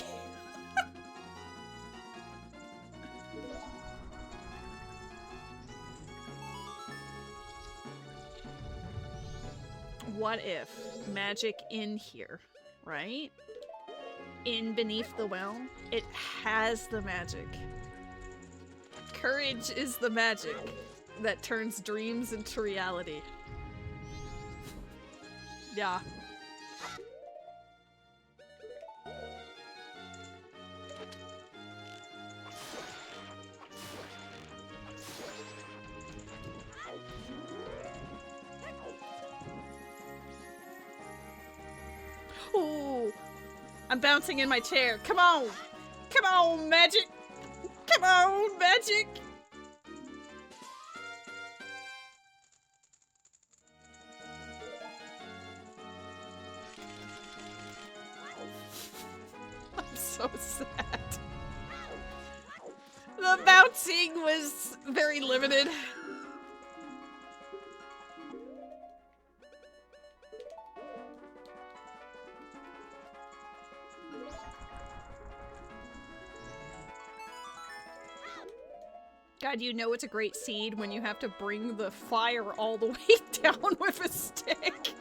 What if magic in here, right? In Beneath the Well, it has the magic. Courage is the magic that turns dreams into reality. Yeah. Ooh, I'm bouncing in my chair. Come on! Come on, magic! Come on, magic! I'm so sad. The bouncing was very limited. God, you know it's a great seed when you have to bring the fire all the way down with a stick.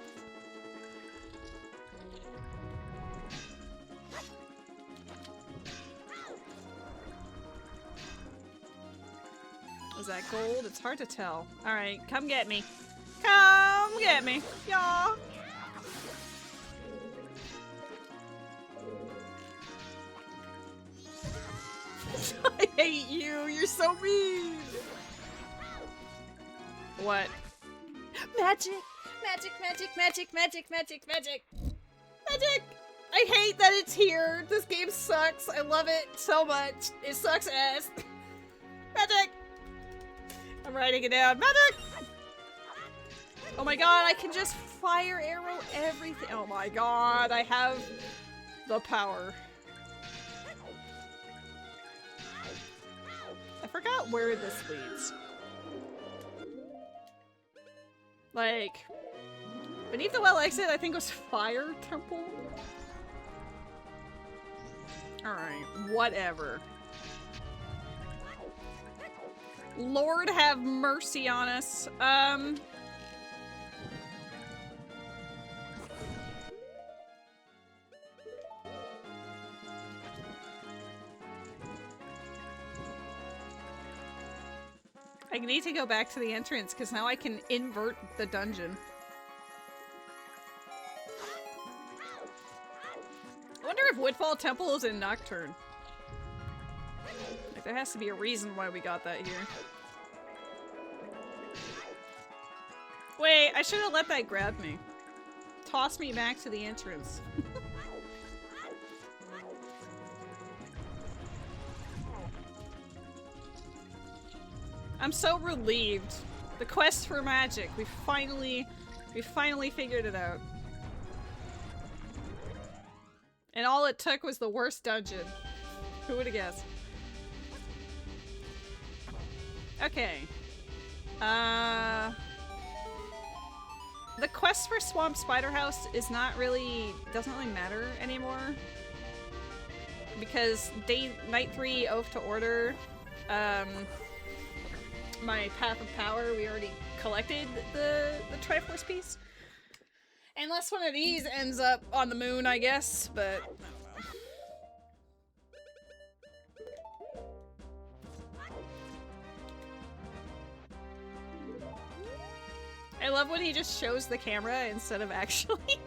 Is that gold? It's hard to tell. Alright, come get me. Come get me. Y'all. I hate you. You're so mean. What? Magic! Magic, magic, magic, magic, magic, magic. Magic! I hate that it's here. This game sucks. I love it so much. It sucks ass. Magic! I'm writing it down. Magic! Oh my god, I can just fire arrow everything. Oh my god, I have the power. I forgot where this leads. Like, beneath the well exit, I think was Fire Temple. Alright, whatever. Lord have mercy on us. I need to go back to the entrance because now I can invert the dungeon. I wonder if Woodfall Temple is in Nocturne. Like, there has to be a reason why we got that here. Wait, I should have let that grab me. Toss me back to the entrance. I'm so relieved. The quest for magic. We finally figured it out. And all it took was the worst dungeon. Who would have guessed? Okay. The quest for Swamp Spider House is doesn't really matter anymore. Because night 3 Oath to Order, my Path of Power, we already collected the Triforce piece. Unless one of these ends up on the moon, I guess, but I don't know. I love when he just shows the camera instead of actually.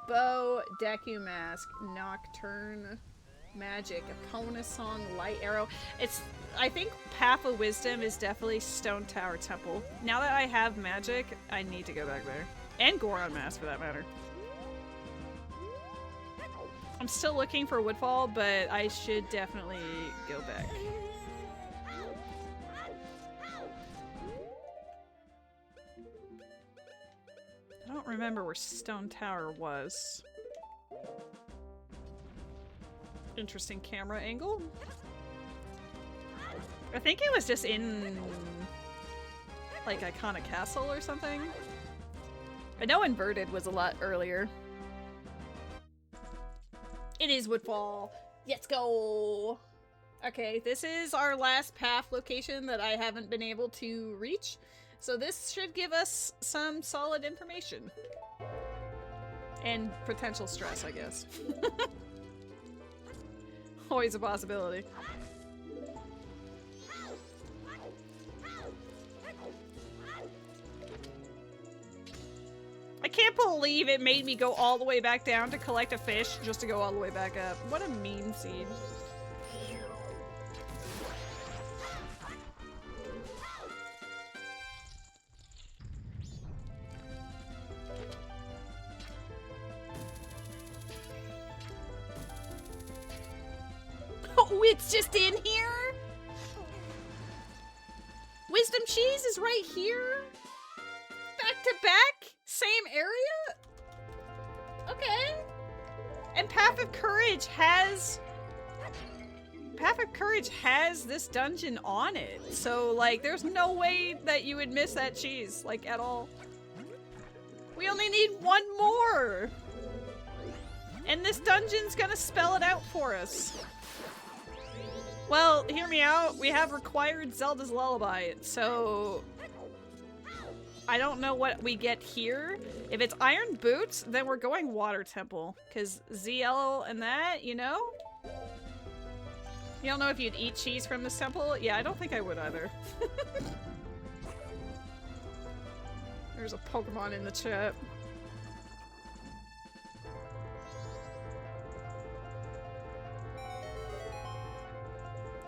Bow, Deku Mask, Nocturne, Magic, Epona Song, Light Arrow. I think Path of Wisdom is definitely Stone Tower Temple. Now that I have magic, I need to go back there. And Goron Mask, for that matter. I'm still looking for Woodfall, but I should definitely go back. I don't remember where Stone Tower was. Interesting camera angle. I think it was just in like Iconic Castle or something. I know Inverted was a lot earlier. It is Woodfall. Let's go. Okay, this is our last path location that I haven't been able to reach. So this should give us some solid information. And potential stress, I guess. Always a possibility. I can't believe it made me go all the way back down to collect a fish just to go all the way back up. What a mean seed. Oh, it's just in here? Wisdom Cheese is right here? Back to back? Same area? Okay. And Path of Courage has this dungeon on it. So, like, there's no way that you would miss that cheese, like, at all. We only need one more! And And this dungeon's gonna spell it out for us. Well, hear me out. We have required Zelda's Lullaby, so I don't know what we get here. If it's Iron Boots, then we're going Water Temple, because ZL and that, you know? You don't know if you'd eat cheese from this temple? Yeah, I don't think I would either. There's a Pokemon in the chat.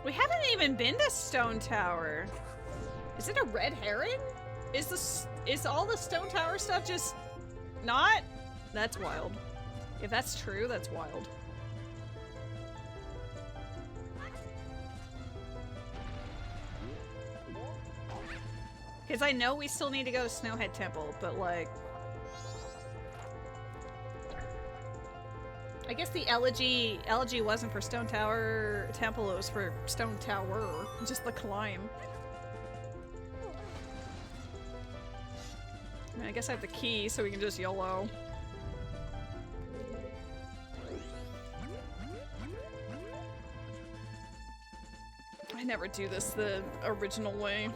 We haven't even been to Stone Tower. Is it a red herring? Is all the Stone Tower stuff just not? That's wild. If that's true, that's wild. Because I know we still need to go to Snowhead Temple, but like... I guess the elegy wasn't for Stone Tower Temple, it was for Stone Tower. Just the climb. I mean, I guess I have the key, so we can just YOLO. I never do this the original way.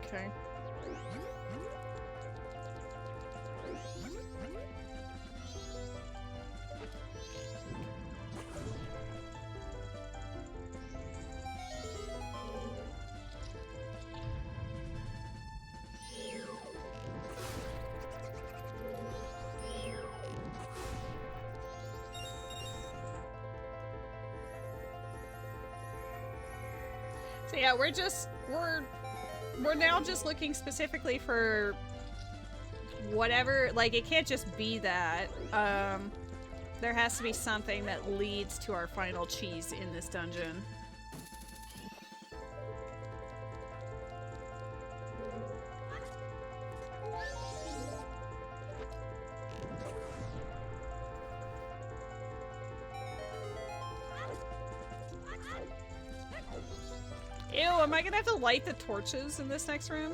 Okay. So yeah, we're now just looking specifically for whatever, like it can't just be that. There has to be something that leads to our final cheese in this dungeon. Ew, am I gonna have to light the torches in this next room?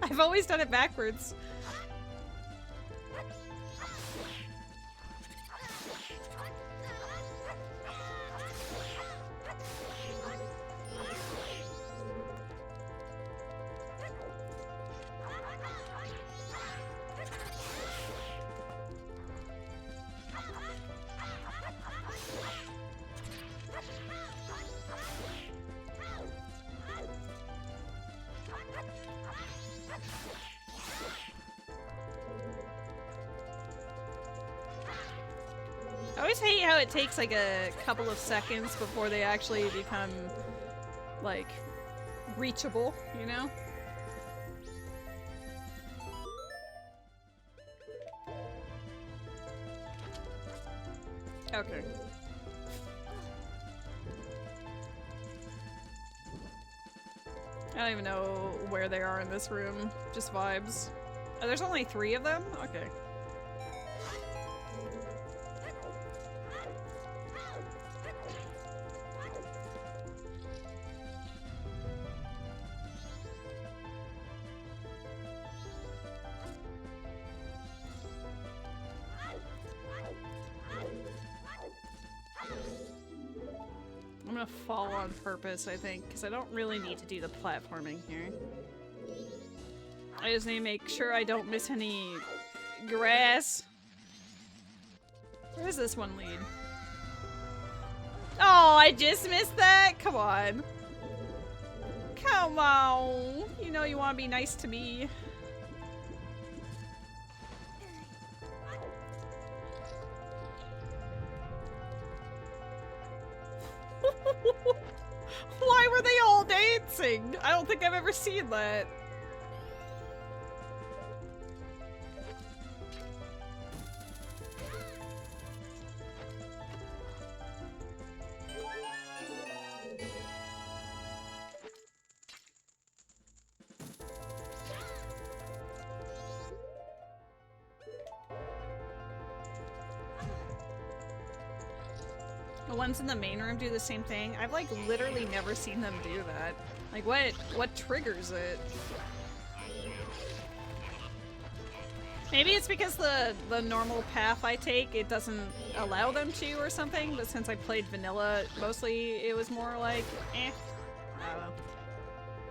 I've always done it backwards. I always hate how it takes like a couple of seconds before they actually become like reachable, you know? Okay. I don't even know where they are in this room. Just vibes. Oh, there's only 3 of them? Okay. I'm gonna fall on purpose, I think, because I don't really need to do the platforming here. I just need to make sure I don't miss any grass. Where does this one lead? Oh, I just missed that? Come on. Come on. You know you want to be nice to me. Why were they all dancing? I don't think I've ever seen that. The ones in the main room do the same thing. I've like literally never seen them do that. Like what triggers it? Maybe it's because the normal path I take, it doesn't allow them to or something, but since I played vanilla, mostly it was more like, eh. I don't know.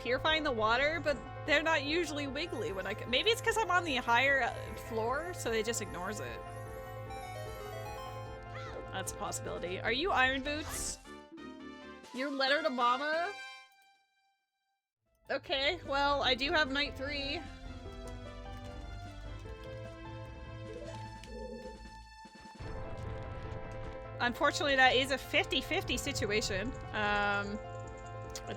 Purifying the water, but they're not usually wiggly when I can. Maybe it's because I'm on the higher floor, so it just ignores it. That's a possibility. Are you Iron Boots? Your letter to Mama? Okay, well, I do have Night 3. Unfortunately, that is a 50-50 situation. I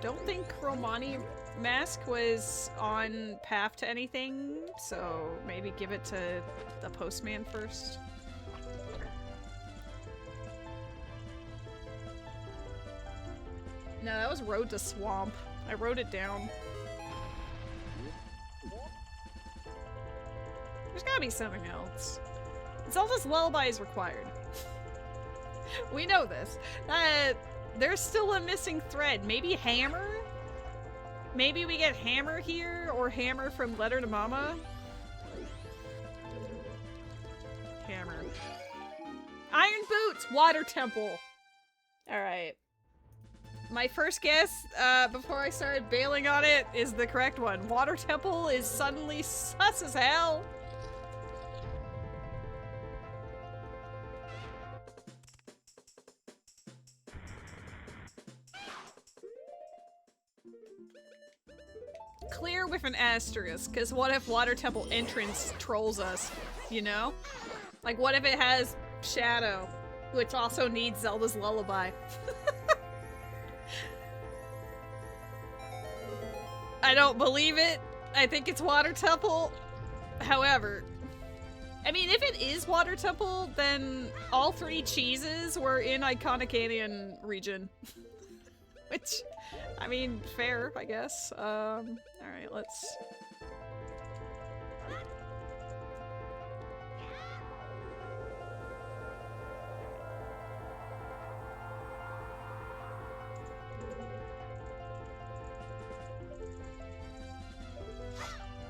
don't think Romani Mask was on path to anything, so maybe give it to the postman first. No, that was Road to Swamp. I wrote it down. There's gotta be something else. Zelda's Lullaby is required. We know this. There's still a missing thread. Maybe Hammer? Maybe we get Hammer here, or Hammer from Letter to Mama? Hammer. Iron Boots! Water Temple! Alright. My first guess, before I started bailing on it, is the correct one. Water Temple is suddenly sus as hell! Clear with an asterisk, because what if Water Temple entrance trolls us, you know? Like, what if it has Shadow, which also needs Zelda's Lullaby? I don't believe it. I think it's Water Temple. However, I mean, if it is Water Temple, then all 3 cheeses were in Iconicanian region. Which, I mean, fair, I guess. Alright, let's...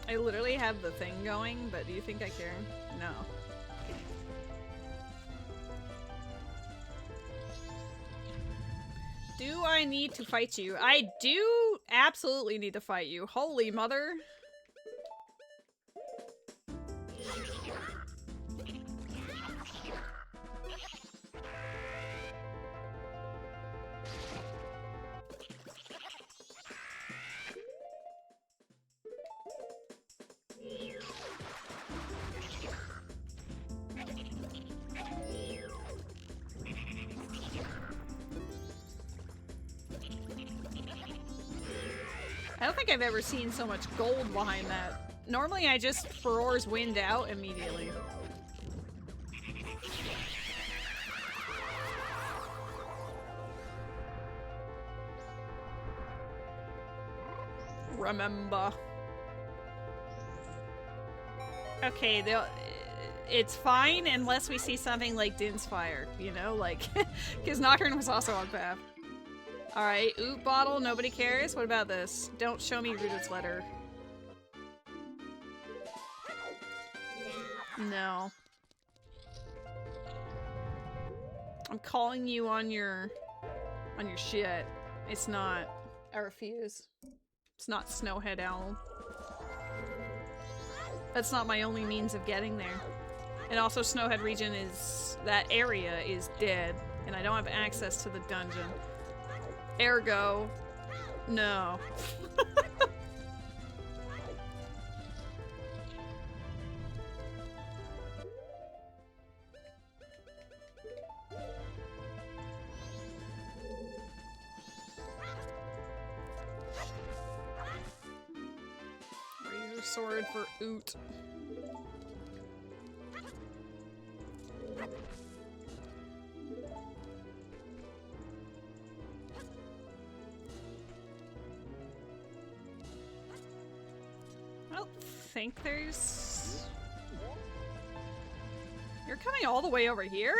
I literally have the thing going, but do you think I care? No. Do I need to fight you? I do absolutely need to fight you. Holy mother. I don't think I've ever seen so much gold behind that. Normally I just Furor's Wind out immediately. Remember. Okay, it's fine unless we see something like Din's Fire, you know? Like, because Nocturne was also on path. Alright, oot bottle, nobody cares. What about this? Don't show me Rooted's letter. No. I'm calling you on your shit. It's not. I refuse. It's not Snowhead Owl. That's not my only means of getting there. And also Snowhead region is, that area is dead, and I don't have access to the dungeon. Ergo, no. Razor sword for Oot. I think there's... You're coming all the way over here?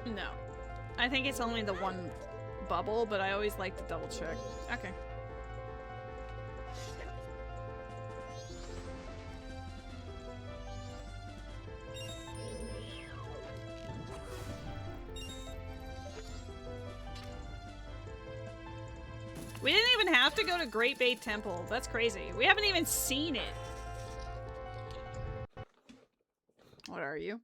No. I think it's only the one bubble, but I always like to double check. Okay. We didn't even have to go to Great Bay Temple. That's crazy. We haven't even seen it. What are you?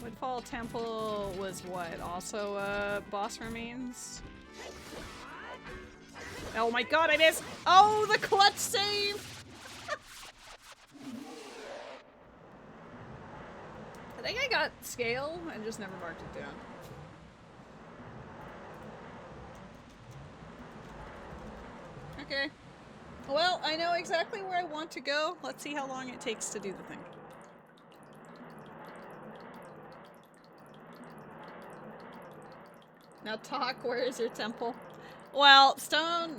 Woodfall Temple was what? Also, boss remains? Oh my god, I missed! Oh, the clutch save! I think I got scale and just never marked it down. Okay. Well, I know exactly where I want to go. Let's see how long it takes to do the thing. Now talk, where is your temple? Well,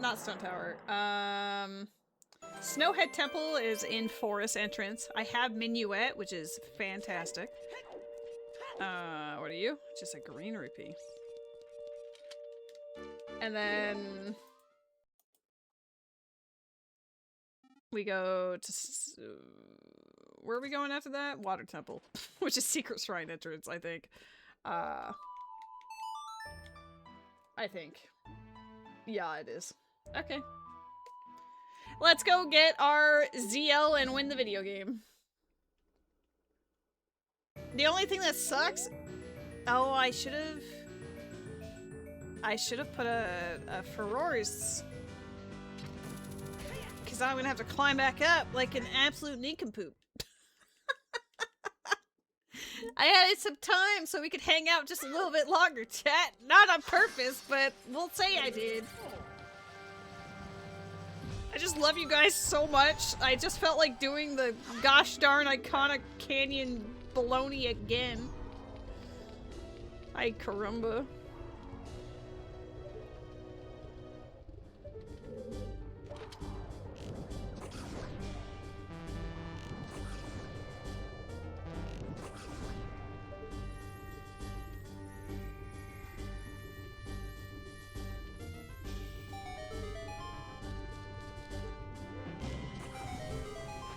not Stone Tower. Snowhead Temple is in Forest Entrance. I have Minuet, which is fantastic. What are you? Just a green rupee. And then we go to where are we going after that? Water Temple, which is Secret Shrine Entrance, I think. I think. Yeah, it is. Okay. Let's go get our ZL and win the video game. The only thing that sucks... Oh, I should have put a Furores. Because I'm gonna have to climb back up like an absolute nincompoop. I added some time so we could hang out just a little bit longer, chat. Not on purpose, but we'll say I did. I just love you guys so much. I just felt like doing the gosh darn iconic canyon baloney again. Ay caramba.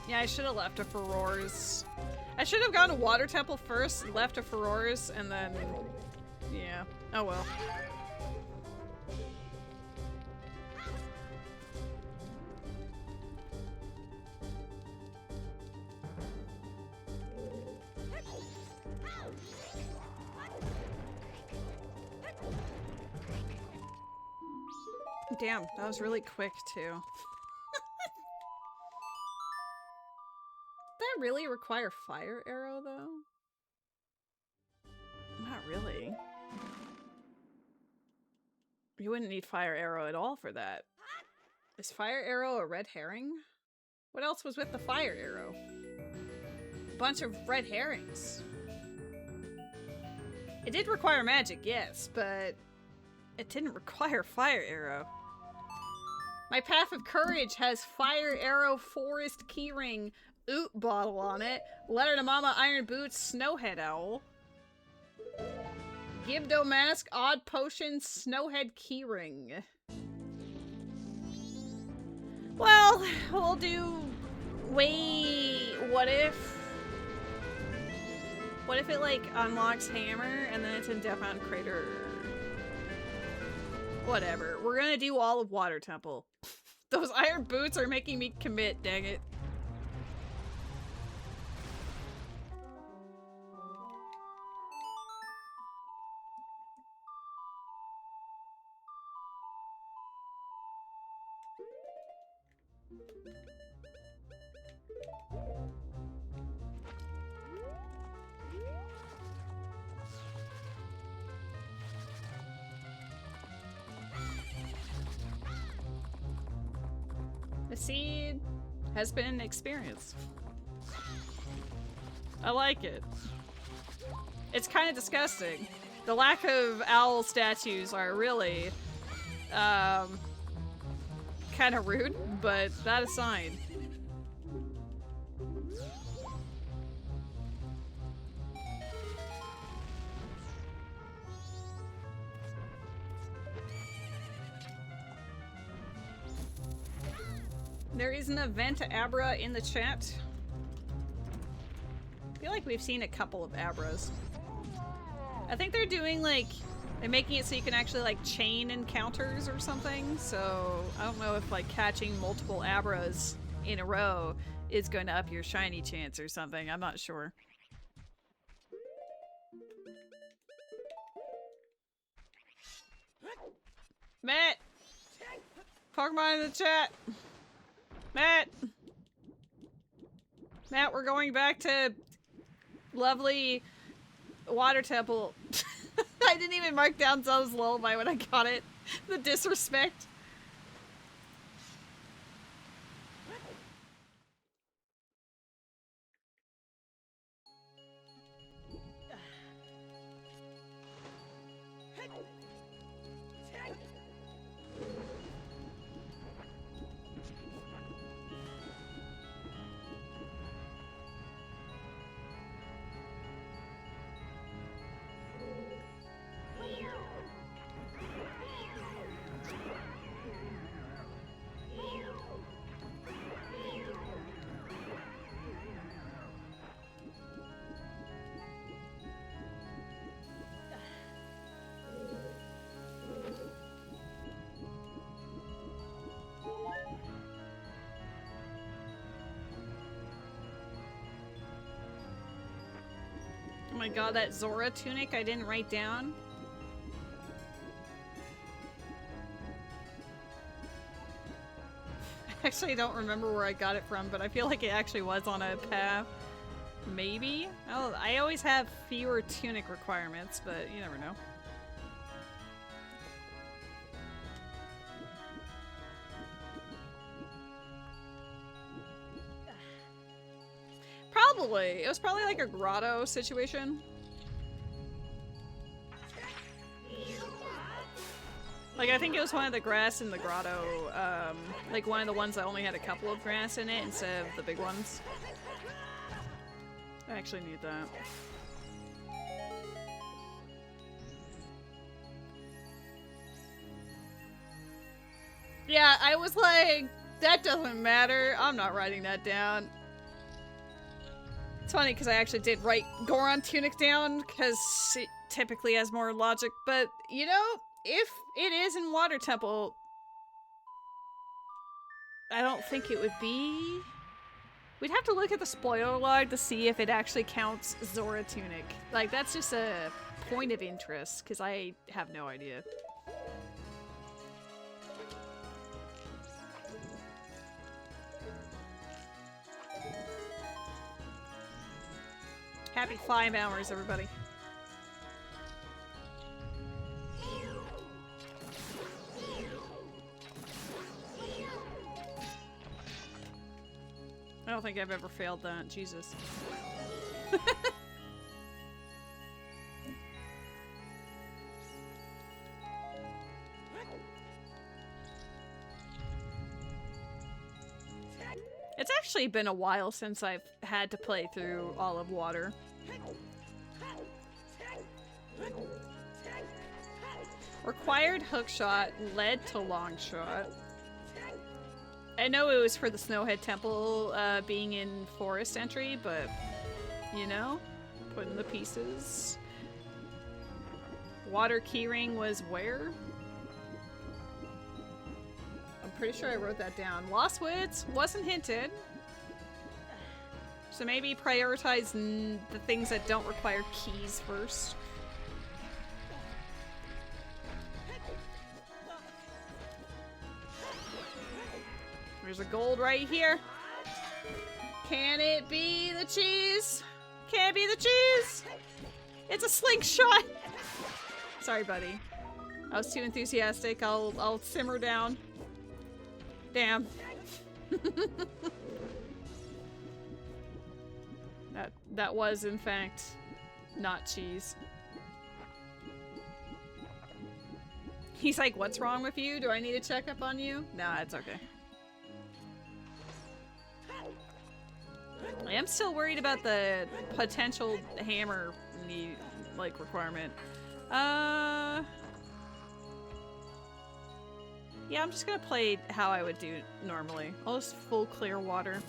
Yeah, I should have left a Furores. I should have gone to Water Temple first, left a Furores, and then... Yeah. Oh well. Damn, that was really quick too. That really require fire arrow though? Not really. You wouldn't need fire arrow at all for that. Is fire arrow a red herring? What else was with the fire arrow? A bunch of red herrings. It did require magic, yes, but it didn't require fire arrow. My Path of Courage has fire arrow forest keyring oot bottle on it. Letter to Mama iron boots snowhead owl. Gibdo mask odd potion snowhead keyring. Well, we'll do... Wait, what if it, like, unlocks Hammer, and then it's in Death Mountain Crater? Whatever. We're gonna do all of Water Temple. Those iron boots are making me commit, dang it. The seed has been experienced. I like it. It's kind of disgusting. The lack of owl statues are really kind of rude, but that aside. There is an event to Abra in the chat. I feel like we've seen a couple of Abras. I think they're doing like, they're making it so you can actually like chain encounters or something. So I don't know if like catching multiple Abras in a row is going to up your shiny chance or something. I'm not sure. Matt! Pokemon in the chat! Matt! Matt, we're going back to lovely Water Temple. I didn't even mark down Zelda's Lullaby when I got it. The disrespect. Oh my god, that Zora tunic I didn't write down. Actually, I don't remember where I got it from, but I feel like it actually was on a path. Maybe? Oh, I always have fewer tunic requirements, but you never know. Probably. It was probably like a grotto situation. Like, I think it was one of the grass in the grotto, like one of the ones that only had a couple of grass in it instead of the big ones. I actually need that. Yeah, I was like, that doesn't matter. I'm not writing that down. It's funny because I actually did write Goron Tunic down because it typically has more logic, but you know, if it is in Water Temple, I don't think it would be. We'd have to look at the spoiler log to see if it actually counts Zora Tunic. Like, that's just a point of interest because I have no idea. Happy 5 hours, everybody. I don't think I've ever failed that. Jesus. It's actually been a while since I've had to play through all of Water. Required hookshot led to long shot. I know it was for the Snowhead Temple being in Forest Entry, but you know, putting the pieces. Water keyring was where? I'm pretty sure I wrote that down. Lost Woods wasn't hinted. So maybe prioritize the things that don't require keys first. There's a gold right here. Can it be the cheese? Can it be the cheese? It's a slingshot. Sorry, buddy. I was too enthusiastic. I'll simmer down. Damn. That was in fact not cheese. He's like, "What's wrong with you? Do I need to check up on you?" Nah, it's okay. I am still worried about the potential hammer need, like, requirement. Yeah, I'm just gonna play how I would do normally. I'll just full clear water.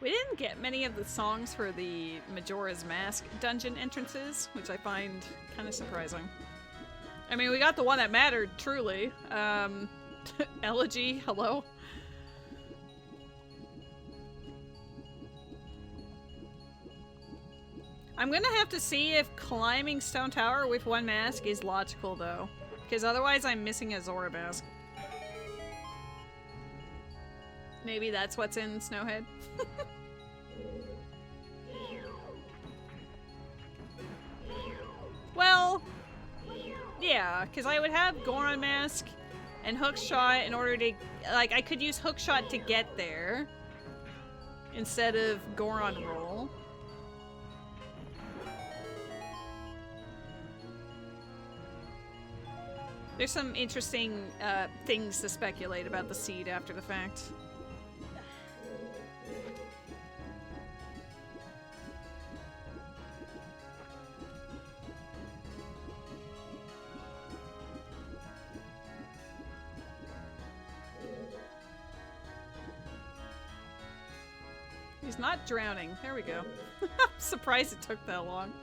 We didn't get many of the songs for the Majora's Mask dungeon entrances, which I find kind of surprising. I mean, we got the one that mattered, truly. Elegy, hello? I'm gonna have to see if climbing Stone Tower with one mask is logical, though. Because otherwise I'm missing a Zora mask. Maybe that's what's in Snowhead. Well, yeah, because I would have Goron Mask and Hookshot in order to, like, I could use Hookshot to get there instead of Goron Roll. There's some interesting things to speculate about the seed after the fact. He's not drowning. There we go. I'm surprised it took that long.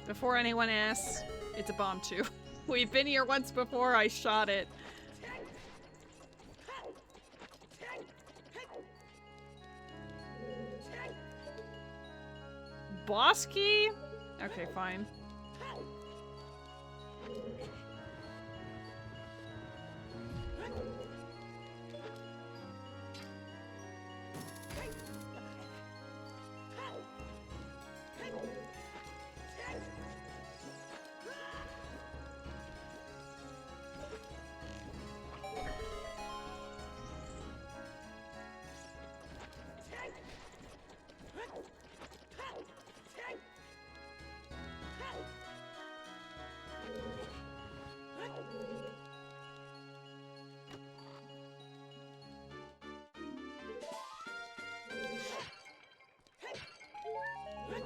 Before anyone asks, it's a bomb too. We've been here once before, I shot it. Boss key? Okay, fine.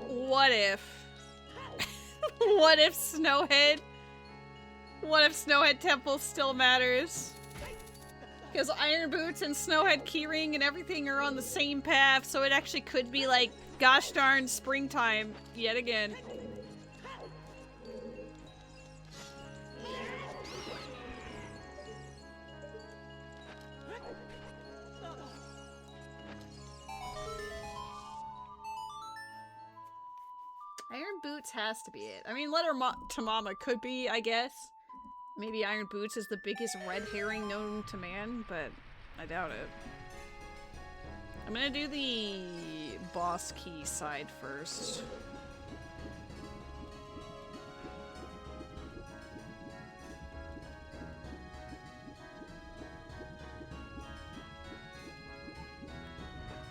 What if? What if Snowhead? What if Snowhead Temple still matters? Because Iron Boots and Snowhead Keyring and everything are on the same path, so it actually could be like, gosh darn, springtime yet again. Iron Boots has to be it. I mean, Letter to Mama could be, I guess. Maybe Iron Boots is the biggest red herring known to man, but I doubt it. I'm gonna do the boss key side first.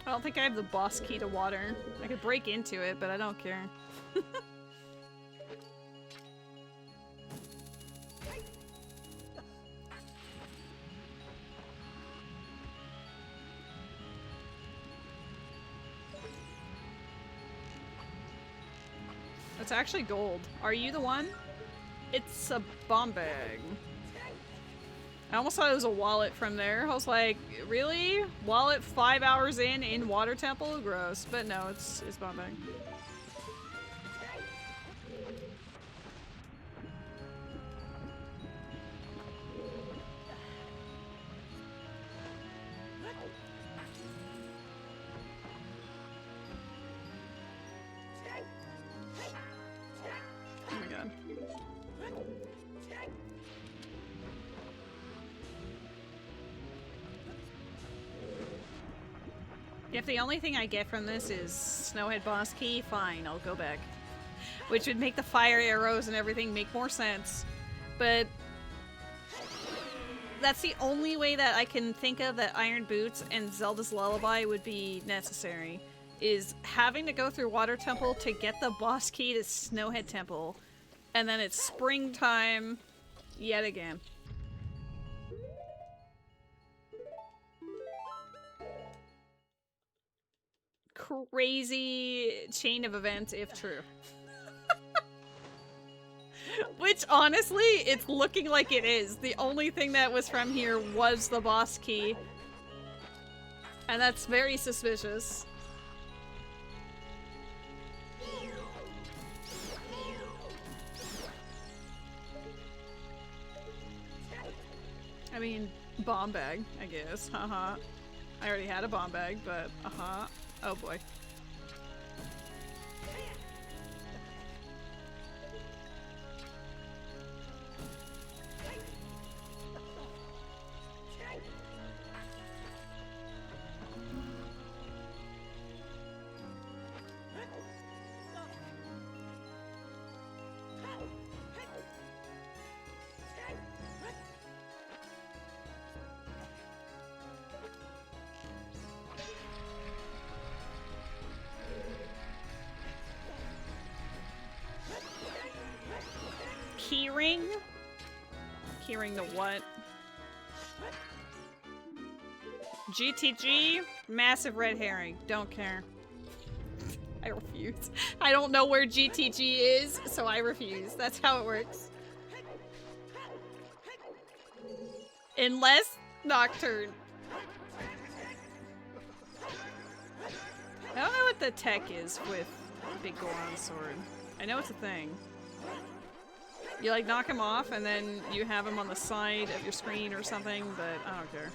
I don't think I have the boss key to water. I could break into it, but I don't care. It's actually gold. Are you the one? It's a bomb bag. I almost thought it was a wallet from there. I was like, really? Wallet 5 hours in Water Temple? Gross. But no, it's bomb bag. Oh my god. If the only thing I get from this is Snowhead boss key, fine, I'll go back. which would make the fire arrows and everything make more sense. But that's the only way that I can think of that Iron Boots and Zelda's Lullaby would be necessary, is having to go through Water Temple to get the boss key to Snowhead Temple, and then it's springtime yet again. Crazy chain of events, if true. Which, honestly, it's looking like it is. The only thing that was from here was the boss key. And that's very suspicious. I mean, bomb bag, I guess. Haha. I already had a bomb bag, but oh boy. Keyring? Keyring the what? GTG? Massive red herring. Don't care. I refuse. I don't know where GTG is, so I refuse. That's how it works. Unless Nocturne. I don't know what the tech is with Big Goron Sword. I know it's a thing. You like knock him off and then you have him on the side of your screen or something, but I don't care.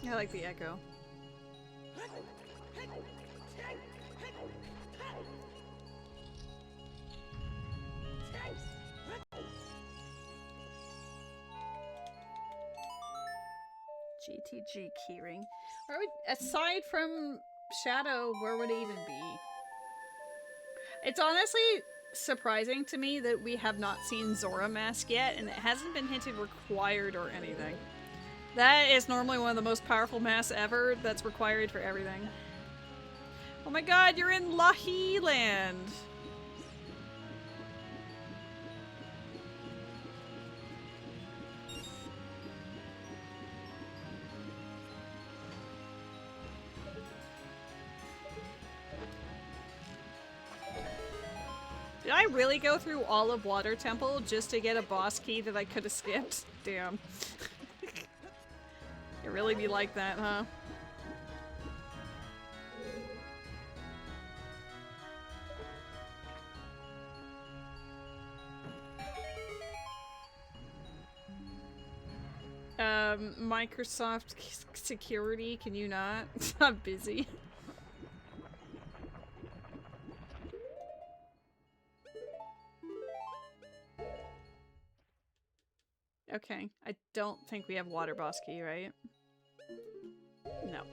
I like the echo. GTG keyring. Where would, aside from Shadow, where would it even be? It's honestly surprising to me that we have not seen Zora Mask yet, and it hasn't been hinted required or anything. That is normally one of the most powerful masks ever that's required for everything. Oh my god, you're in Lahi Land! Did I really go through all of Water Temple just to get a boss key that I could have skipped? Damn. It really be like that, huh? Microsoft security, can you not? I'm busy. Okay, I don't think we have water boss key, right? No.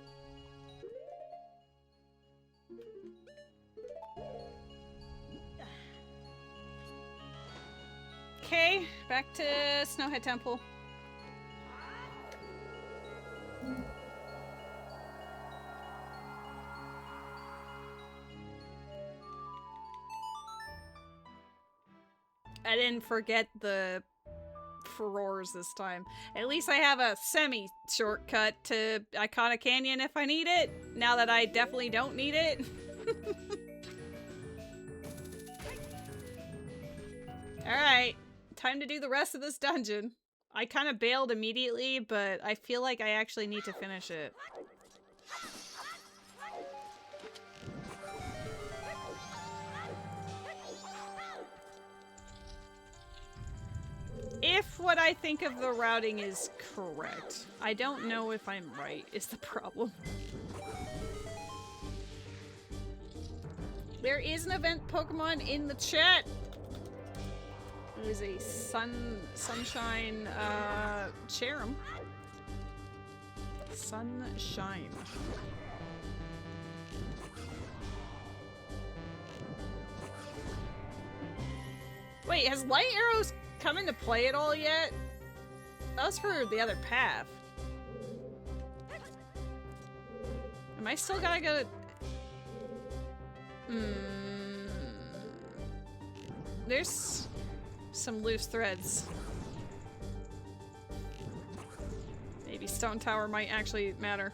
Okay, back to Snowhead Temple. I didn't forget the furores this time. At least I have a semi-shortcut to Iconic Canyon if I need it, now that I definitely don't need it. Alright, time to do the rest of this dungeon. I kind of bailed immediately, but I feel like I actually need to finish it. If what I think of the routing is correct. I don't know if I'm right, is the problem. There is an event Pokemon in the chat. There is a sunshine Cherim. Sunshine. Wait, has light arrows come into play at all yet? That was for the other path. Am I still gotta go? There's some loose threads. Maybe Stone Tower might actually matter.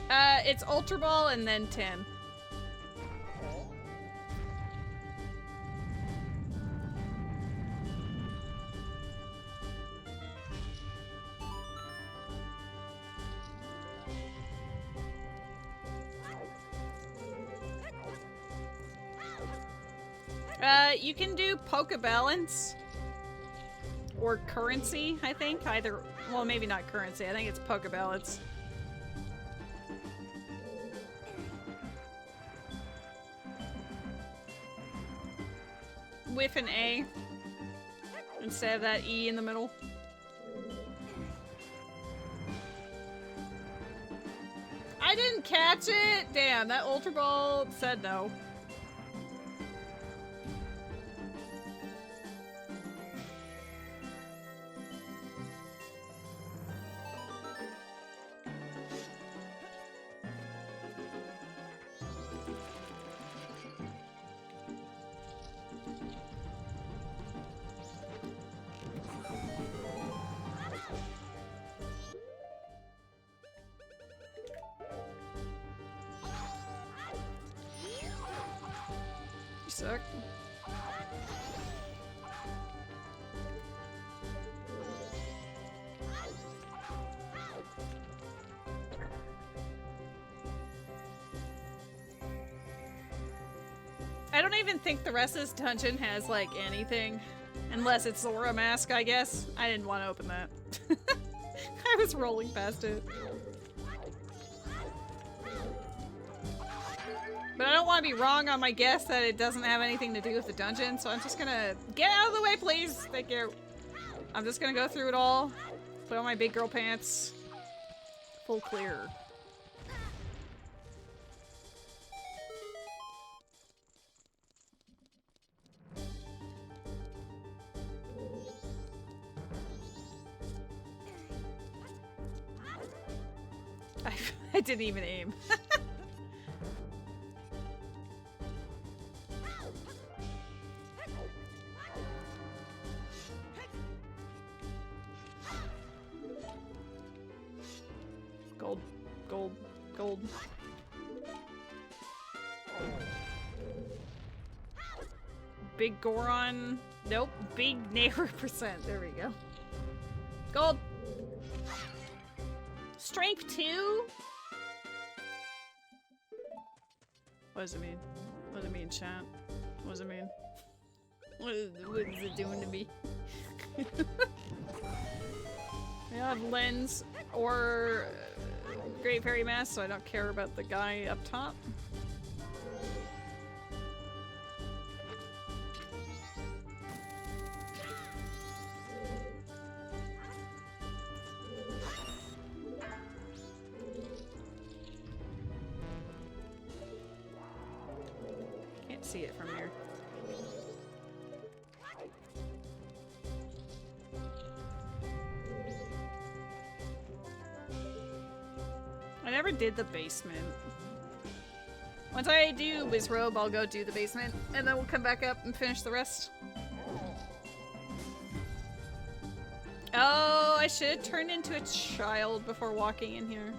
It's Ultra Ball and then 10. You can do Pokebalance or currency, I think. Either, well, maybe not currency. I think it's Pokebalance. With an A instead of that E in the middle. I didn't catch it! Damn, that Ultra Ball said no. Suck. I don't even think the rest of this dungeon has, like, anything. Unless it's Zora Mask, I guess. I didn't want to open that. I was rolling past it. But I don't want to be wrong on my guess that it doesn't have anything to do with the dungeon, so I'm just gonna get out of the way, please. Thank you. I'm just gonna go through it all, put on my big girl pants, full clear. I didn't even aim. Gold, gold, gold. Big Goron. Nope. Big neighbor percent. There we go. Gold. Strength 2? What does it mean? What does it mean, chat? What does it mean? What is it doing to me? I have Lens or Great Fairy Mask, so I don't care about the guy up top. Can't see it from here. I never did the basement. Once I do Wizrobe, I'll go do the basement, and then we'll come back up and finish the rest. Oh, I should have turned into a child before walking in here.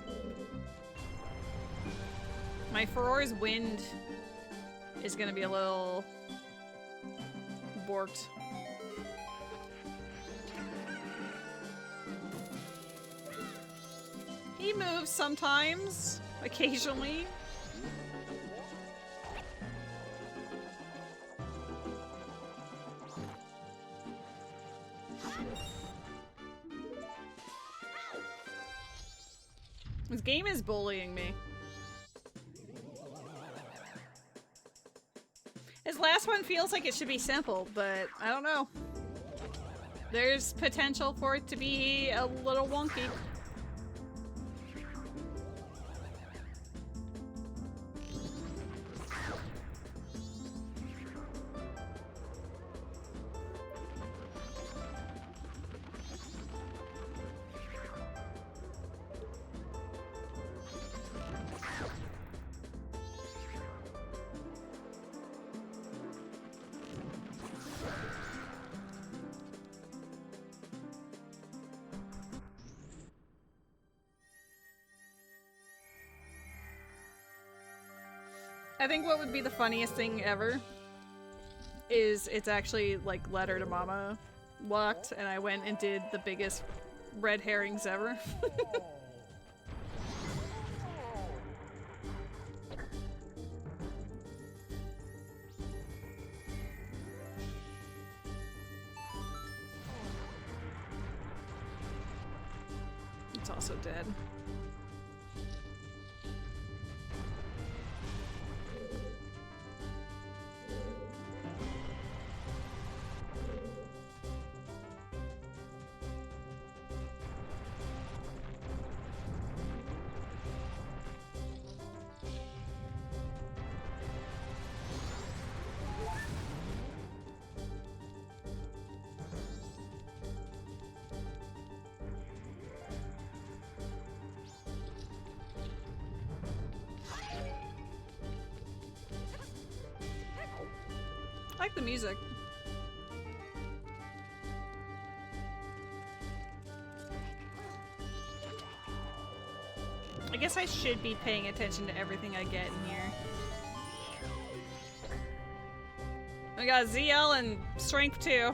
My Ferore's Wind is gonna be a little borked. He moves sometimes, occasionally. This game is bullying me. This last one feels like it should be simple, but I don't know. There's potential for it to be a little wonky. I think what would be the funniest thing ever is it's actually like Letter to Mama locked, and I went and did the biggest red herrings ever. It's also dead. I like the music. I guess I should be paying attention to everything I get in here. I got ZL and Strength 2.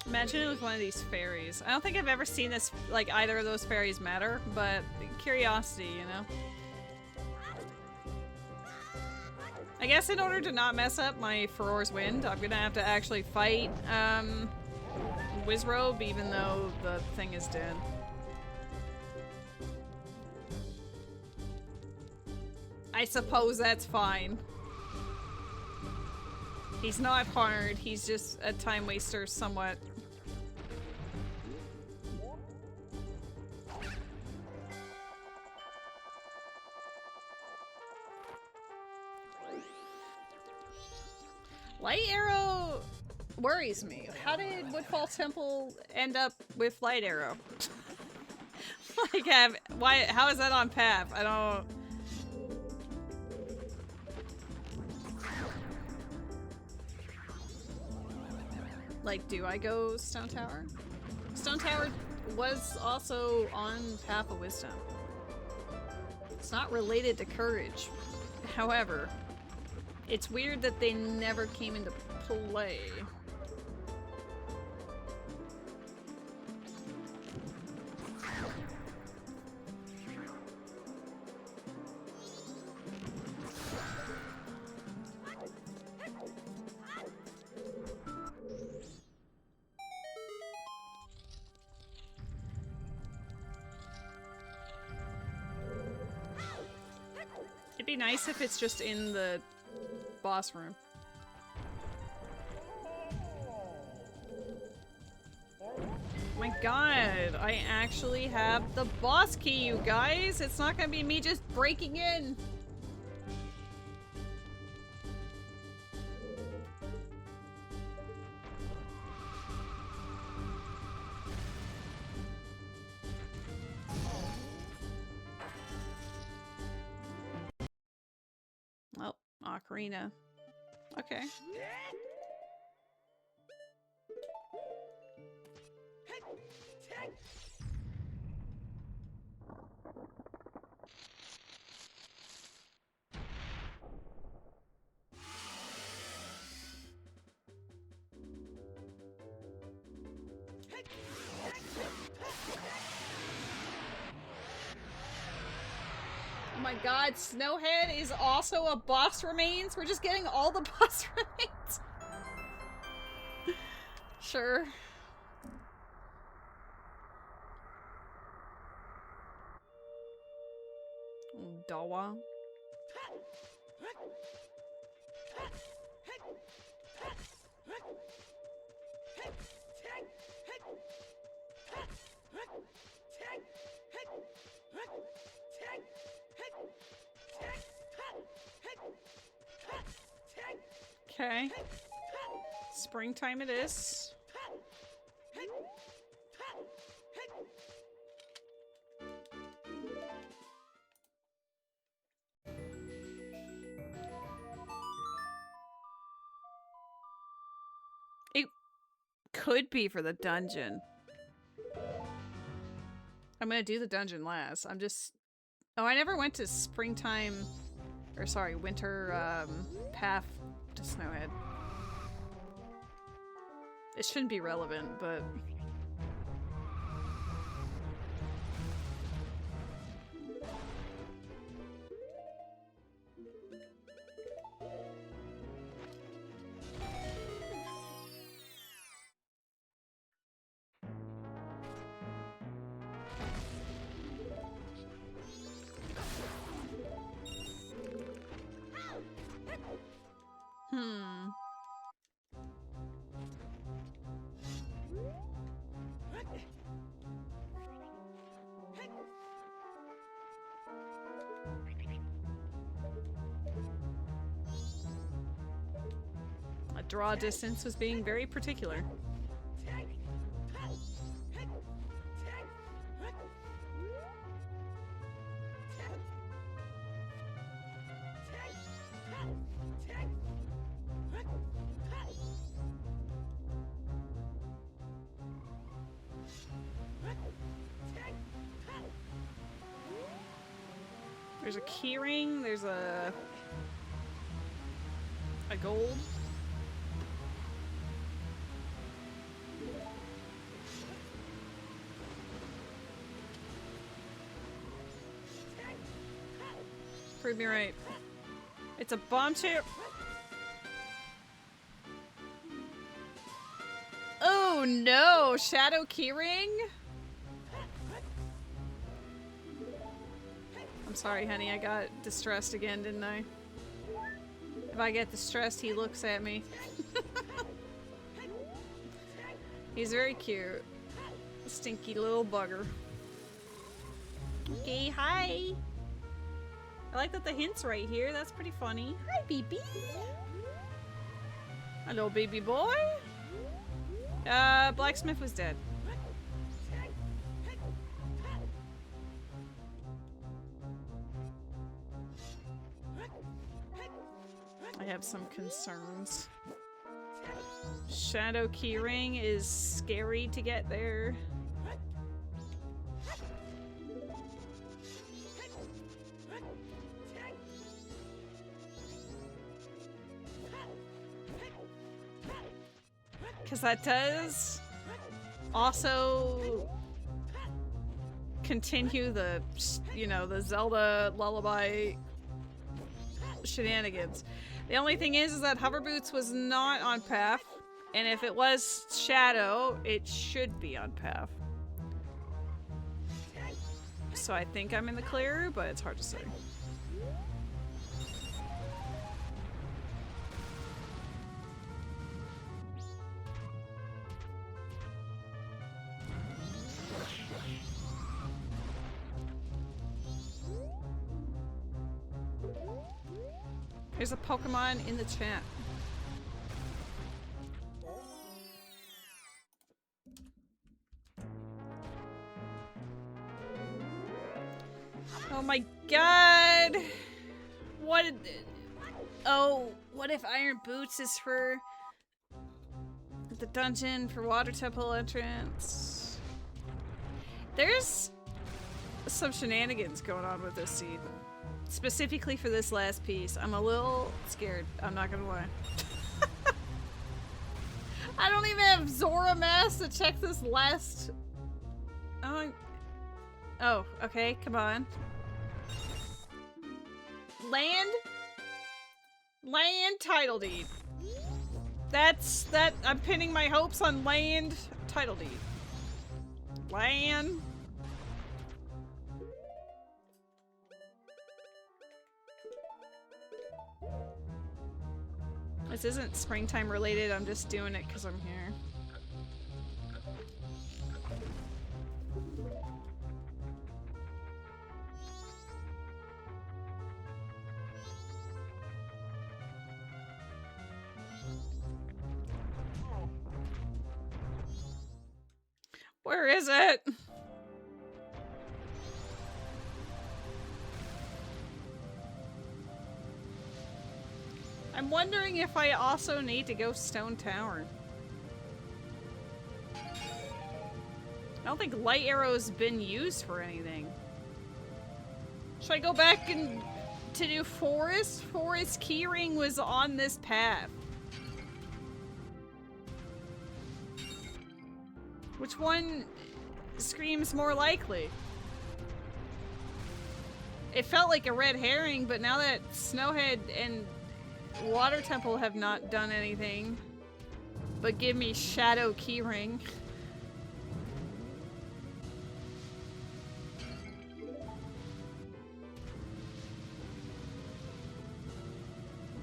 Imagine it was one of these fairies. I don't think I've ever seen this, like, either of those fairies matter, but curiosity, you know? I guess in order to not mess up my Furor's Wind, I'm gonna have to actually fight, Wizrobe, even though the thing is dead. I suppose that's fine. He's not hard, he's just a time waster somewhat. Light Arrow worries me. How did Woodfall Temple end up with Light Arrow? Like, how is that on path? I don't... Like, do I go Stone Tower? Stone Tower was also on Path of Wisdom. It's not related to Courage. However, it's weird that they never came into play. It'd be nice if it's just in the boss room. My god, I actually have the boss key, you guys! It's not gonna be me just breaking in! Oh, Ocarina. Okay. Oh my god, Snowhead is also a boss remains? We're just getting all the boss remains. Sure. Dawa. Okay. Springtime it is. It could be for the dungeon. I'm gonna do the dungeon last. I'm just... Oh, I never went to springtime... Or sorry, winter path to Snowhead. It shouldn't be relevant, but... A draw distance was being very particular. There's a keyring, there's a gold. Prove me right. It's a bomb chip. Oh no, Shadow Keyring? I'm sorry, honey, I got distressed again, didn't I? If I get distressed, he looks at me. He's very cute. Stinky little bugger. Okay, hi! I like that the hint's right here, that's pretty funny. Hi, baby! Hello, baby boy! Blacksmith was dead. I have some concerns. Shadow Keyring is scary to get there. Because that does also continue the, you know, the Zelda lullaby shenanigans. The only thing is that Hover Boots was not on path, and if it was Shadow, it should be on path. So I think I'm in the clear, but it's hard to say. There's a Pokemon in the chat. Oh my god! What? Oh, what if Iron Boots is for the dungeon for Water Temple entrance? There's some shenanigans going on with this seed. Specifically for this last piece. I'm a little scared, I'm not gonna lie. I don't even have Zora Mask to check this last... Oh, okay, come on. Land title deed. I'm pinning my hopes on land title deed. Land. This isn't springtime related, I'm just doing it because I'm here. Where is it? I'm wondering if I also need to go Stone Tower. I don't think Light Arrow's been used for anything. Should I go back and to do Forest? Forest Keyring was on this path. Which one screams more likely? It felt like a red herring, but now that Snowhead and Water Temple have not done anything but give me Shadow Keyring.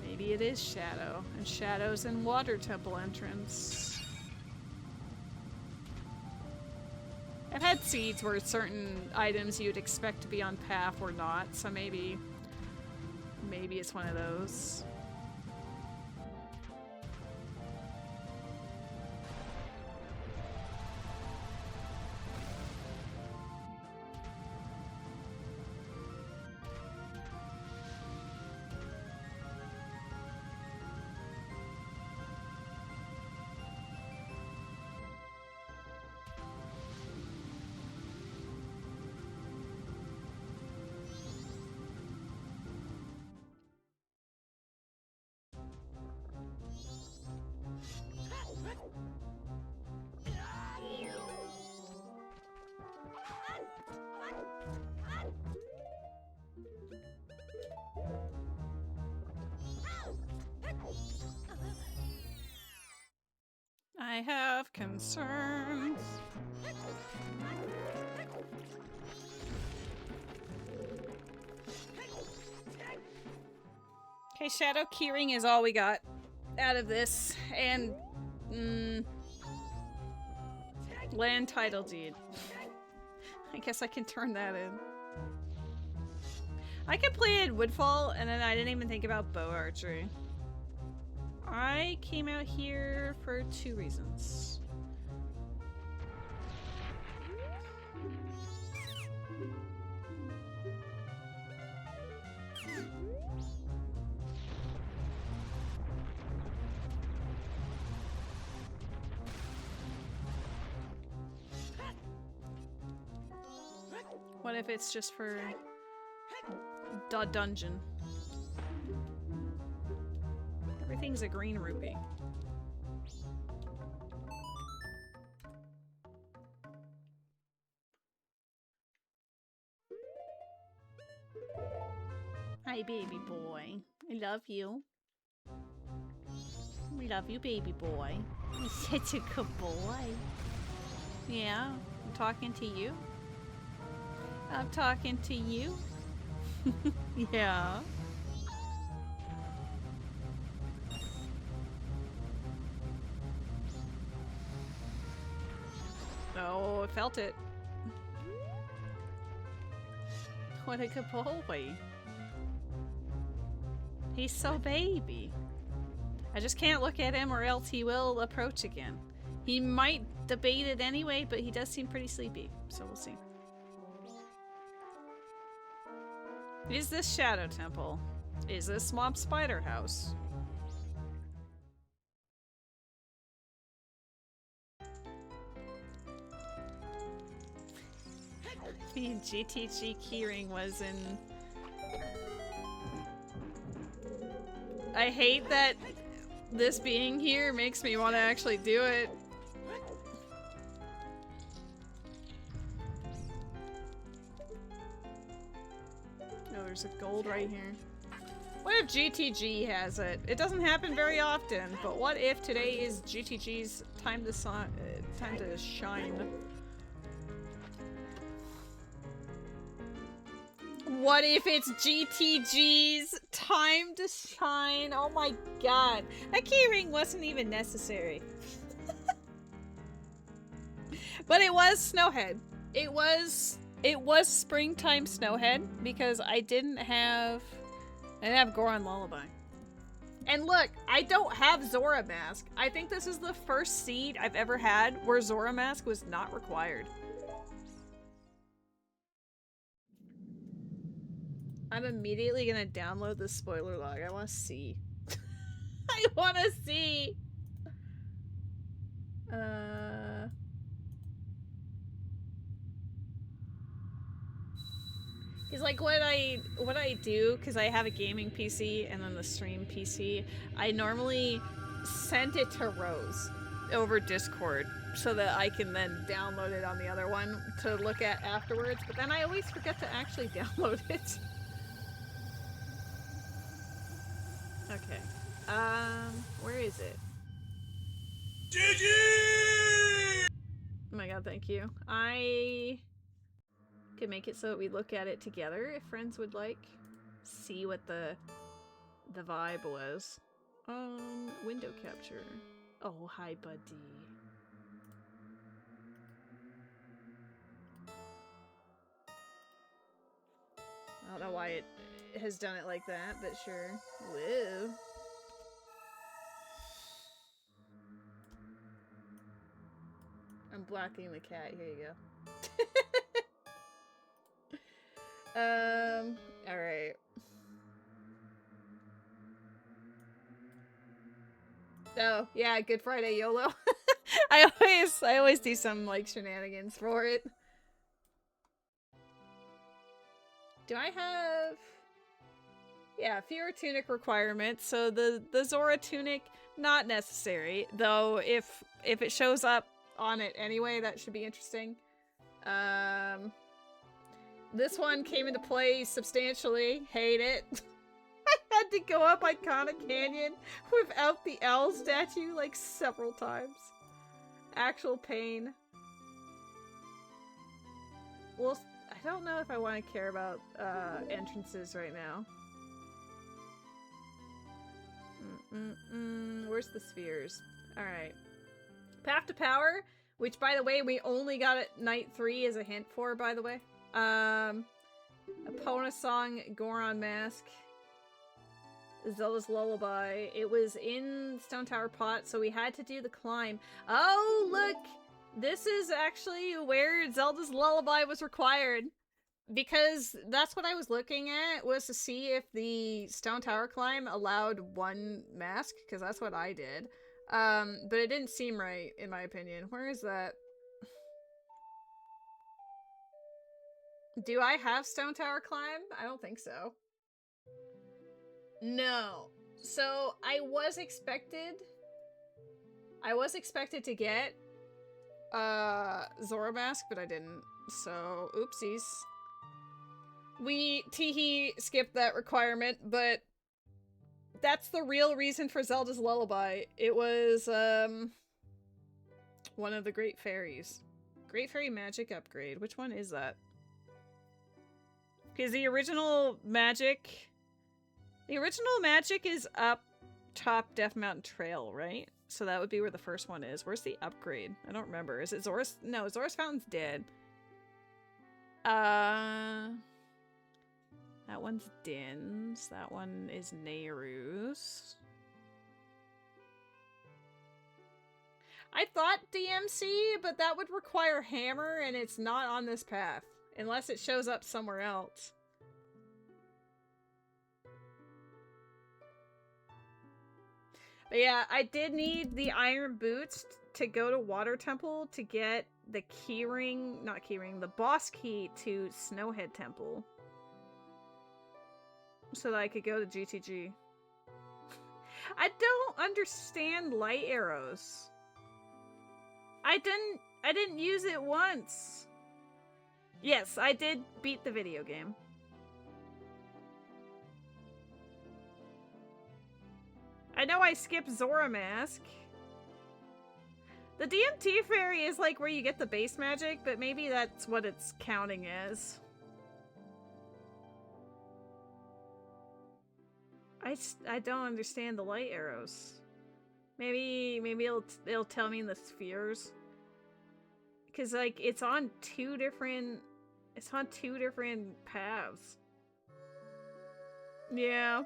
Maybe it is Shadow, and Shadow's in Water Temple entrance. I've had seeds where certain items you'd expect to be on path or not, so maybe it's one of those. I have concerns. Okay, Shadow Keyring is all we got out of this, and land title deed. I guess I can turn that in. I completed Woodfall, and then I didn't even think about bow archery. I came out here for 2 reasons. What if it's just for the dungeon? Everything's a green rupee. Hi, baby boy. I love you. We love you, baby boy. You're such a good boy. Yeah, I'm talking to you. I'm talking to you. Yeah. Oh, I felt it. What a good boy. He's so baby. I just can't look at him or else he will approach again. He might debate it anyway, but he does seem pretty sleepy, so we'll see. Is this Shadow Temple? Is this Swamp Spider House? The GTG keyring was in... I hate that this being here makes me want to actually do it. Oh, there's a gold right here. What if GTG has it? It doesn't happen very often, but what if today is GTG's time to shine? What if it's GTG's time to shine? Oh my god. That keyring wasn't even necessary. But it was Snowhead. It was springtime Snowhead because I didn't have Goron Lullaby. And look, I don't have Zora Mask. I think this is the first seed I've ever had where Zora Mask was not required. I'm immediately gonna download the spoiler log. I want to see. I want to see. He's like what I do, because I have a gaming PC and then the stream PC. I normally send it to Rose over Discord so that I can then download it on the other one to look at afterwards. But then I always forget to actually download it. Okay. Where is it? GG! Oh my god, thank you. I could make it so that we look at it together if friends would like. See what the vibe was. Window capture. Oh, hi, buddy. I don't know why it has done it like that, but sure. Whoa. I'm blocking the cat. Here you go. Alright. Oh, yeah, Good Friday YOLO. I always do some, like, shenanigans for it. Do I have... Yeah, fewer tunic requirements, so the Zora tunic, not necessary. Though, if it shows up on it anyway, that should be interesting. This one came into play substantially. Hate it. I had to go up Iconic Canyon without the owl statue, like, several times. Actual pain. Well, I don't know if I want to care about entrances right now. Where's the spheres? Alright. Path to Power, which, by the way, we only got at Night 3 as a hint for, by the way. Epona Song, Goron Mask, Zelda's Lullaby. It was in Stone Tower Pot, so we had to do the climb. Oh, look! This is actually where Zelda's Lullaby was required. Because that's what I was looking at, was to see if the Stone Tower climb allowed one mask, because that's what I did. But it didn't seem right, in my opinion. Where is that? Do I have Stone Tower climb? I don't think so. No. So, I was expected to get Zora Mask, but I didn't. So, oopsies. We teehee skipped that requirement, but that's the real reason for Zelda's Lullaby. It was, one of the Great Fairies. Great Fairy Magic Upgrade. Which one is that? Because the original magic is up top Death Mountain Trail, right? So that would be where the first one is. Where's the upgrade? I don't remember. Is it Zora's? No, Zora's Fountain's dead. That one's Din's. That one is Nehru's. I thought DMC, but that would require Hammer, and it's not on this path. Unless it shows up somewhere else. But yeah, I did need the iron boots to go to Water Temple to get the keyring, not keyring, the boss key to Snowhead Temple. So that I could go to GTG. I don't understand light arrows. I didn't use it once. Yes, I did beat the video game. I know I skipped Zora Mask. The DMT fairy is like where you get the base magic, but maybe that's what it's counting as. I don't understand the light arrows. Maybe it'll tell me in the spheres. Cause like it's on two different paths. Yeah.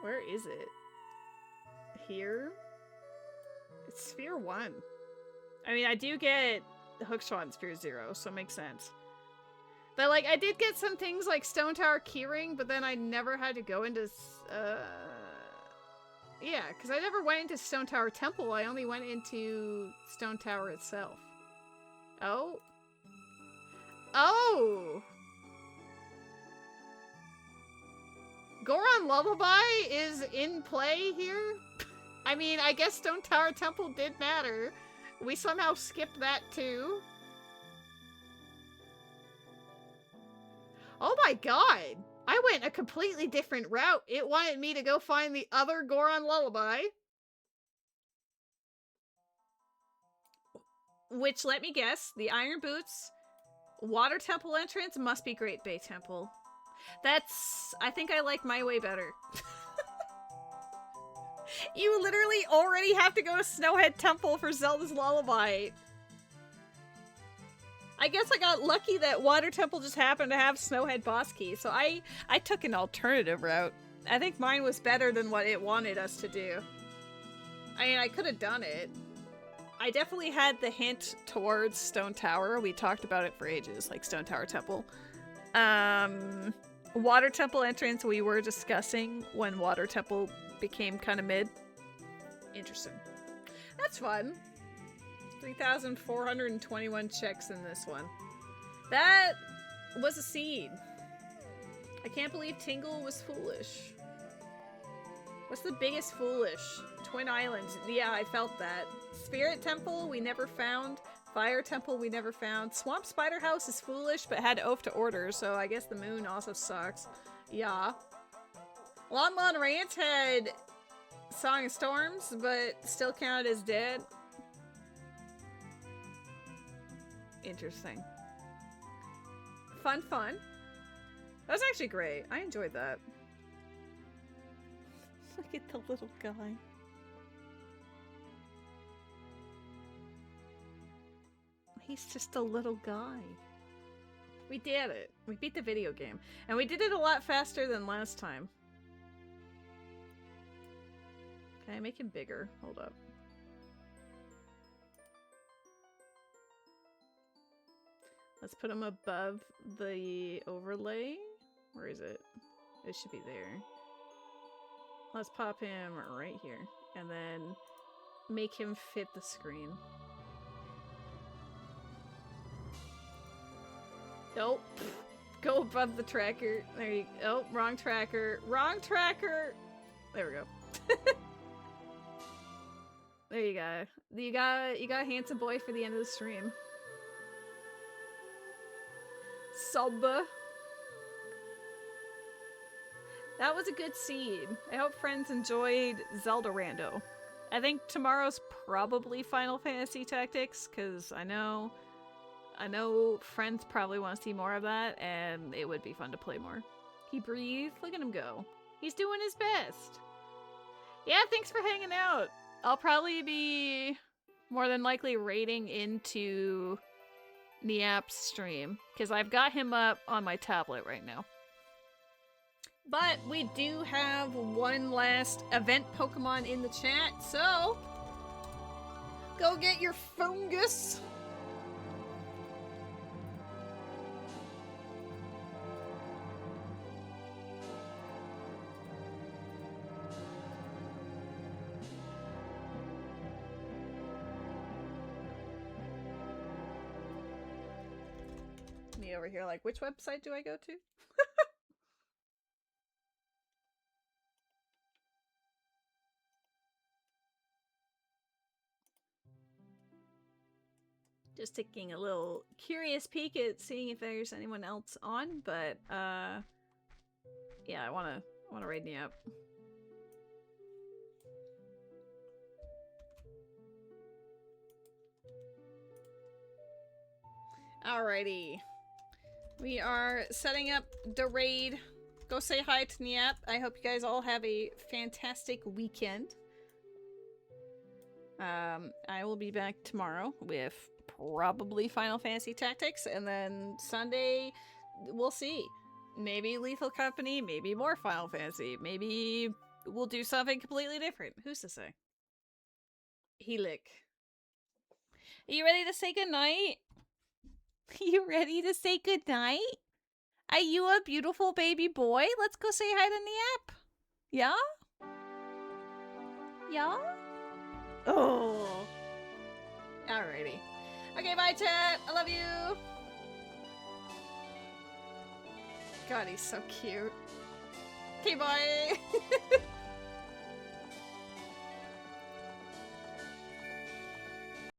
Where is it? Here? It's Sphere 1. I mean, I do get Hookshot in Sphere 0, so it makes sense. But, like, I did get some things like Stone Tower Keyring, but then I never had to go into, yeah, because I never went into Stone Tower Temple, I only went into Stone Tower itself. Oh. Oh! Goron Lullaby is in play here? I mean, I guess Stone Tower Temple did matter. We somehow skipped that too. Oh my god! I went a completely different route. It wanted me to go find the other Goron Lullaby. Which, let me guess, the Iron Boots, Water Temple entrance must be Great Bay Temple. I think I like my way better. You literally already have to go to Snowhead Temple for Zelda's Lullaby. I guess I got lucky that Water Temple just happened to have Snowhead Boss Key, so I took an alternative route. I think mine was better than what it wanted us to do. I mean, I could have done it. I definitely had the hint towards Stone Tower. We talked about it for ages, like Stone Tower Temple. Water Temple entrance we were discussing when Water Temple became kind of mid. Interesting. That's fun. 3,421 checks in this one. That was a seed. I can't believe Tingle was foolish. What's the biggest foolish? Twin Islands. Yeah, I felt that. Spirit Temple we never found. Fire Temple we never found. Swamp Spider House is foolish, but had oath to order, so I guess the moon also sucks. Yeah. Lon Lon Ranch had Song of Storms, but still counted as dead. Interesting. Fun. That was actually great. I enjoyed that. Look at the little guy. He's just a little guy. We did it. We beat the video game. And we did it a lot faster than last time. Can I make him bigger? Hold up. Let's put him above the overlay. Where is it? It should be there. Let's pop him right here. And then make him fit the screen. Nope. Go above the tracker. There you go. Oh, wrong tracker. Wrong tracker! There we go. There you go. You got a handsome boy for the end of the stream. Samba. That was a good seed. I hope friends enjoyed Zelda Rando. I think tomorrow's probably Final Fantasy Tactics, because I know friends probably want to see more of that, and it would be fun to play more. He breathed. Look at him go. He's doing his best. Yeah, thanks for hanging out. I'll probably be more than likely raiding into Niap's stream, because I've got him up on my tablet right now. But we do have one last event Pokemon in the chat, so go get your fungus. Me over here like, which website do I go to? Just taking a little curious peek at seeing if there's anyone else on, but yeah, I wanna raid me up. Alrighty. We are setting up the raid. Go say hi to Niap. I hope you guys all have a fantastic weekend. I will be back tomorrow with probably Final Fantasy Tactics, and then Sunday, we'll see. Maybe Lethal Company, maybe more Final Fantasy, maybe we'll do something completely different. Who's to say? Helic. Are you ready to say goodnight? You ready to say goodnight? Are you a beautiful baby boy? Let's go say hi to Niap. Yeah? Yeah? Oh. Alrighty. Okay, bye, chat. I love you. God, he's so cute. Okay, bye.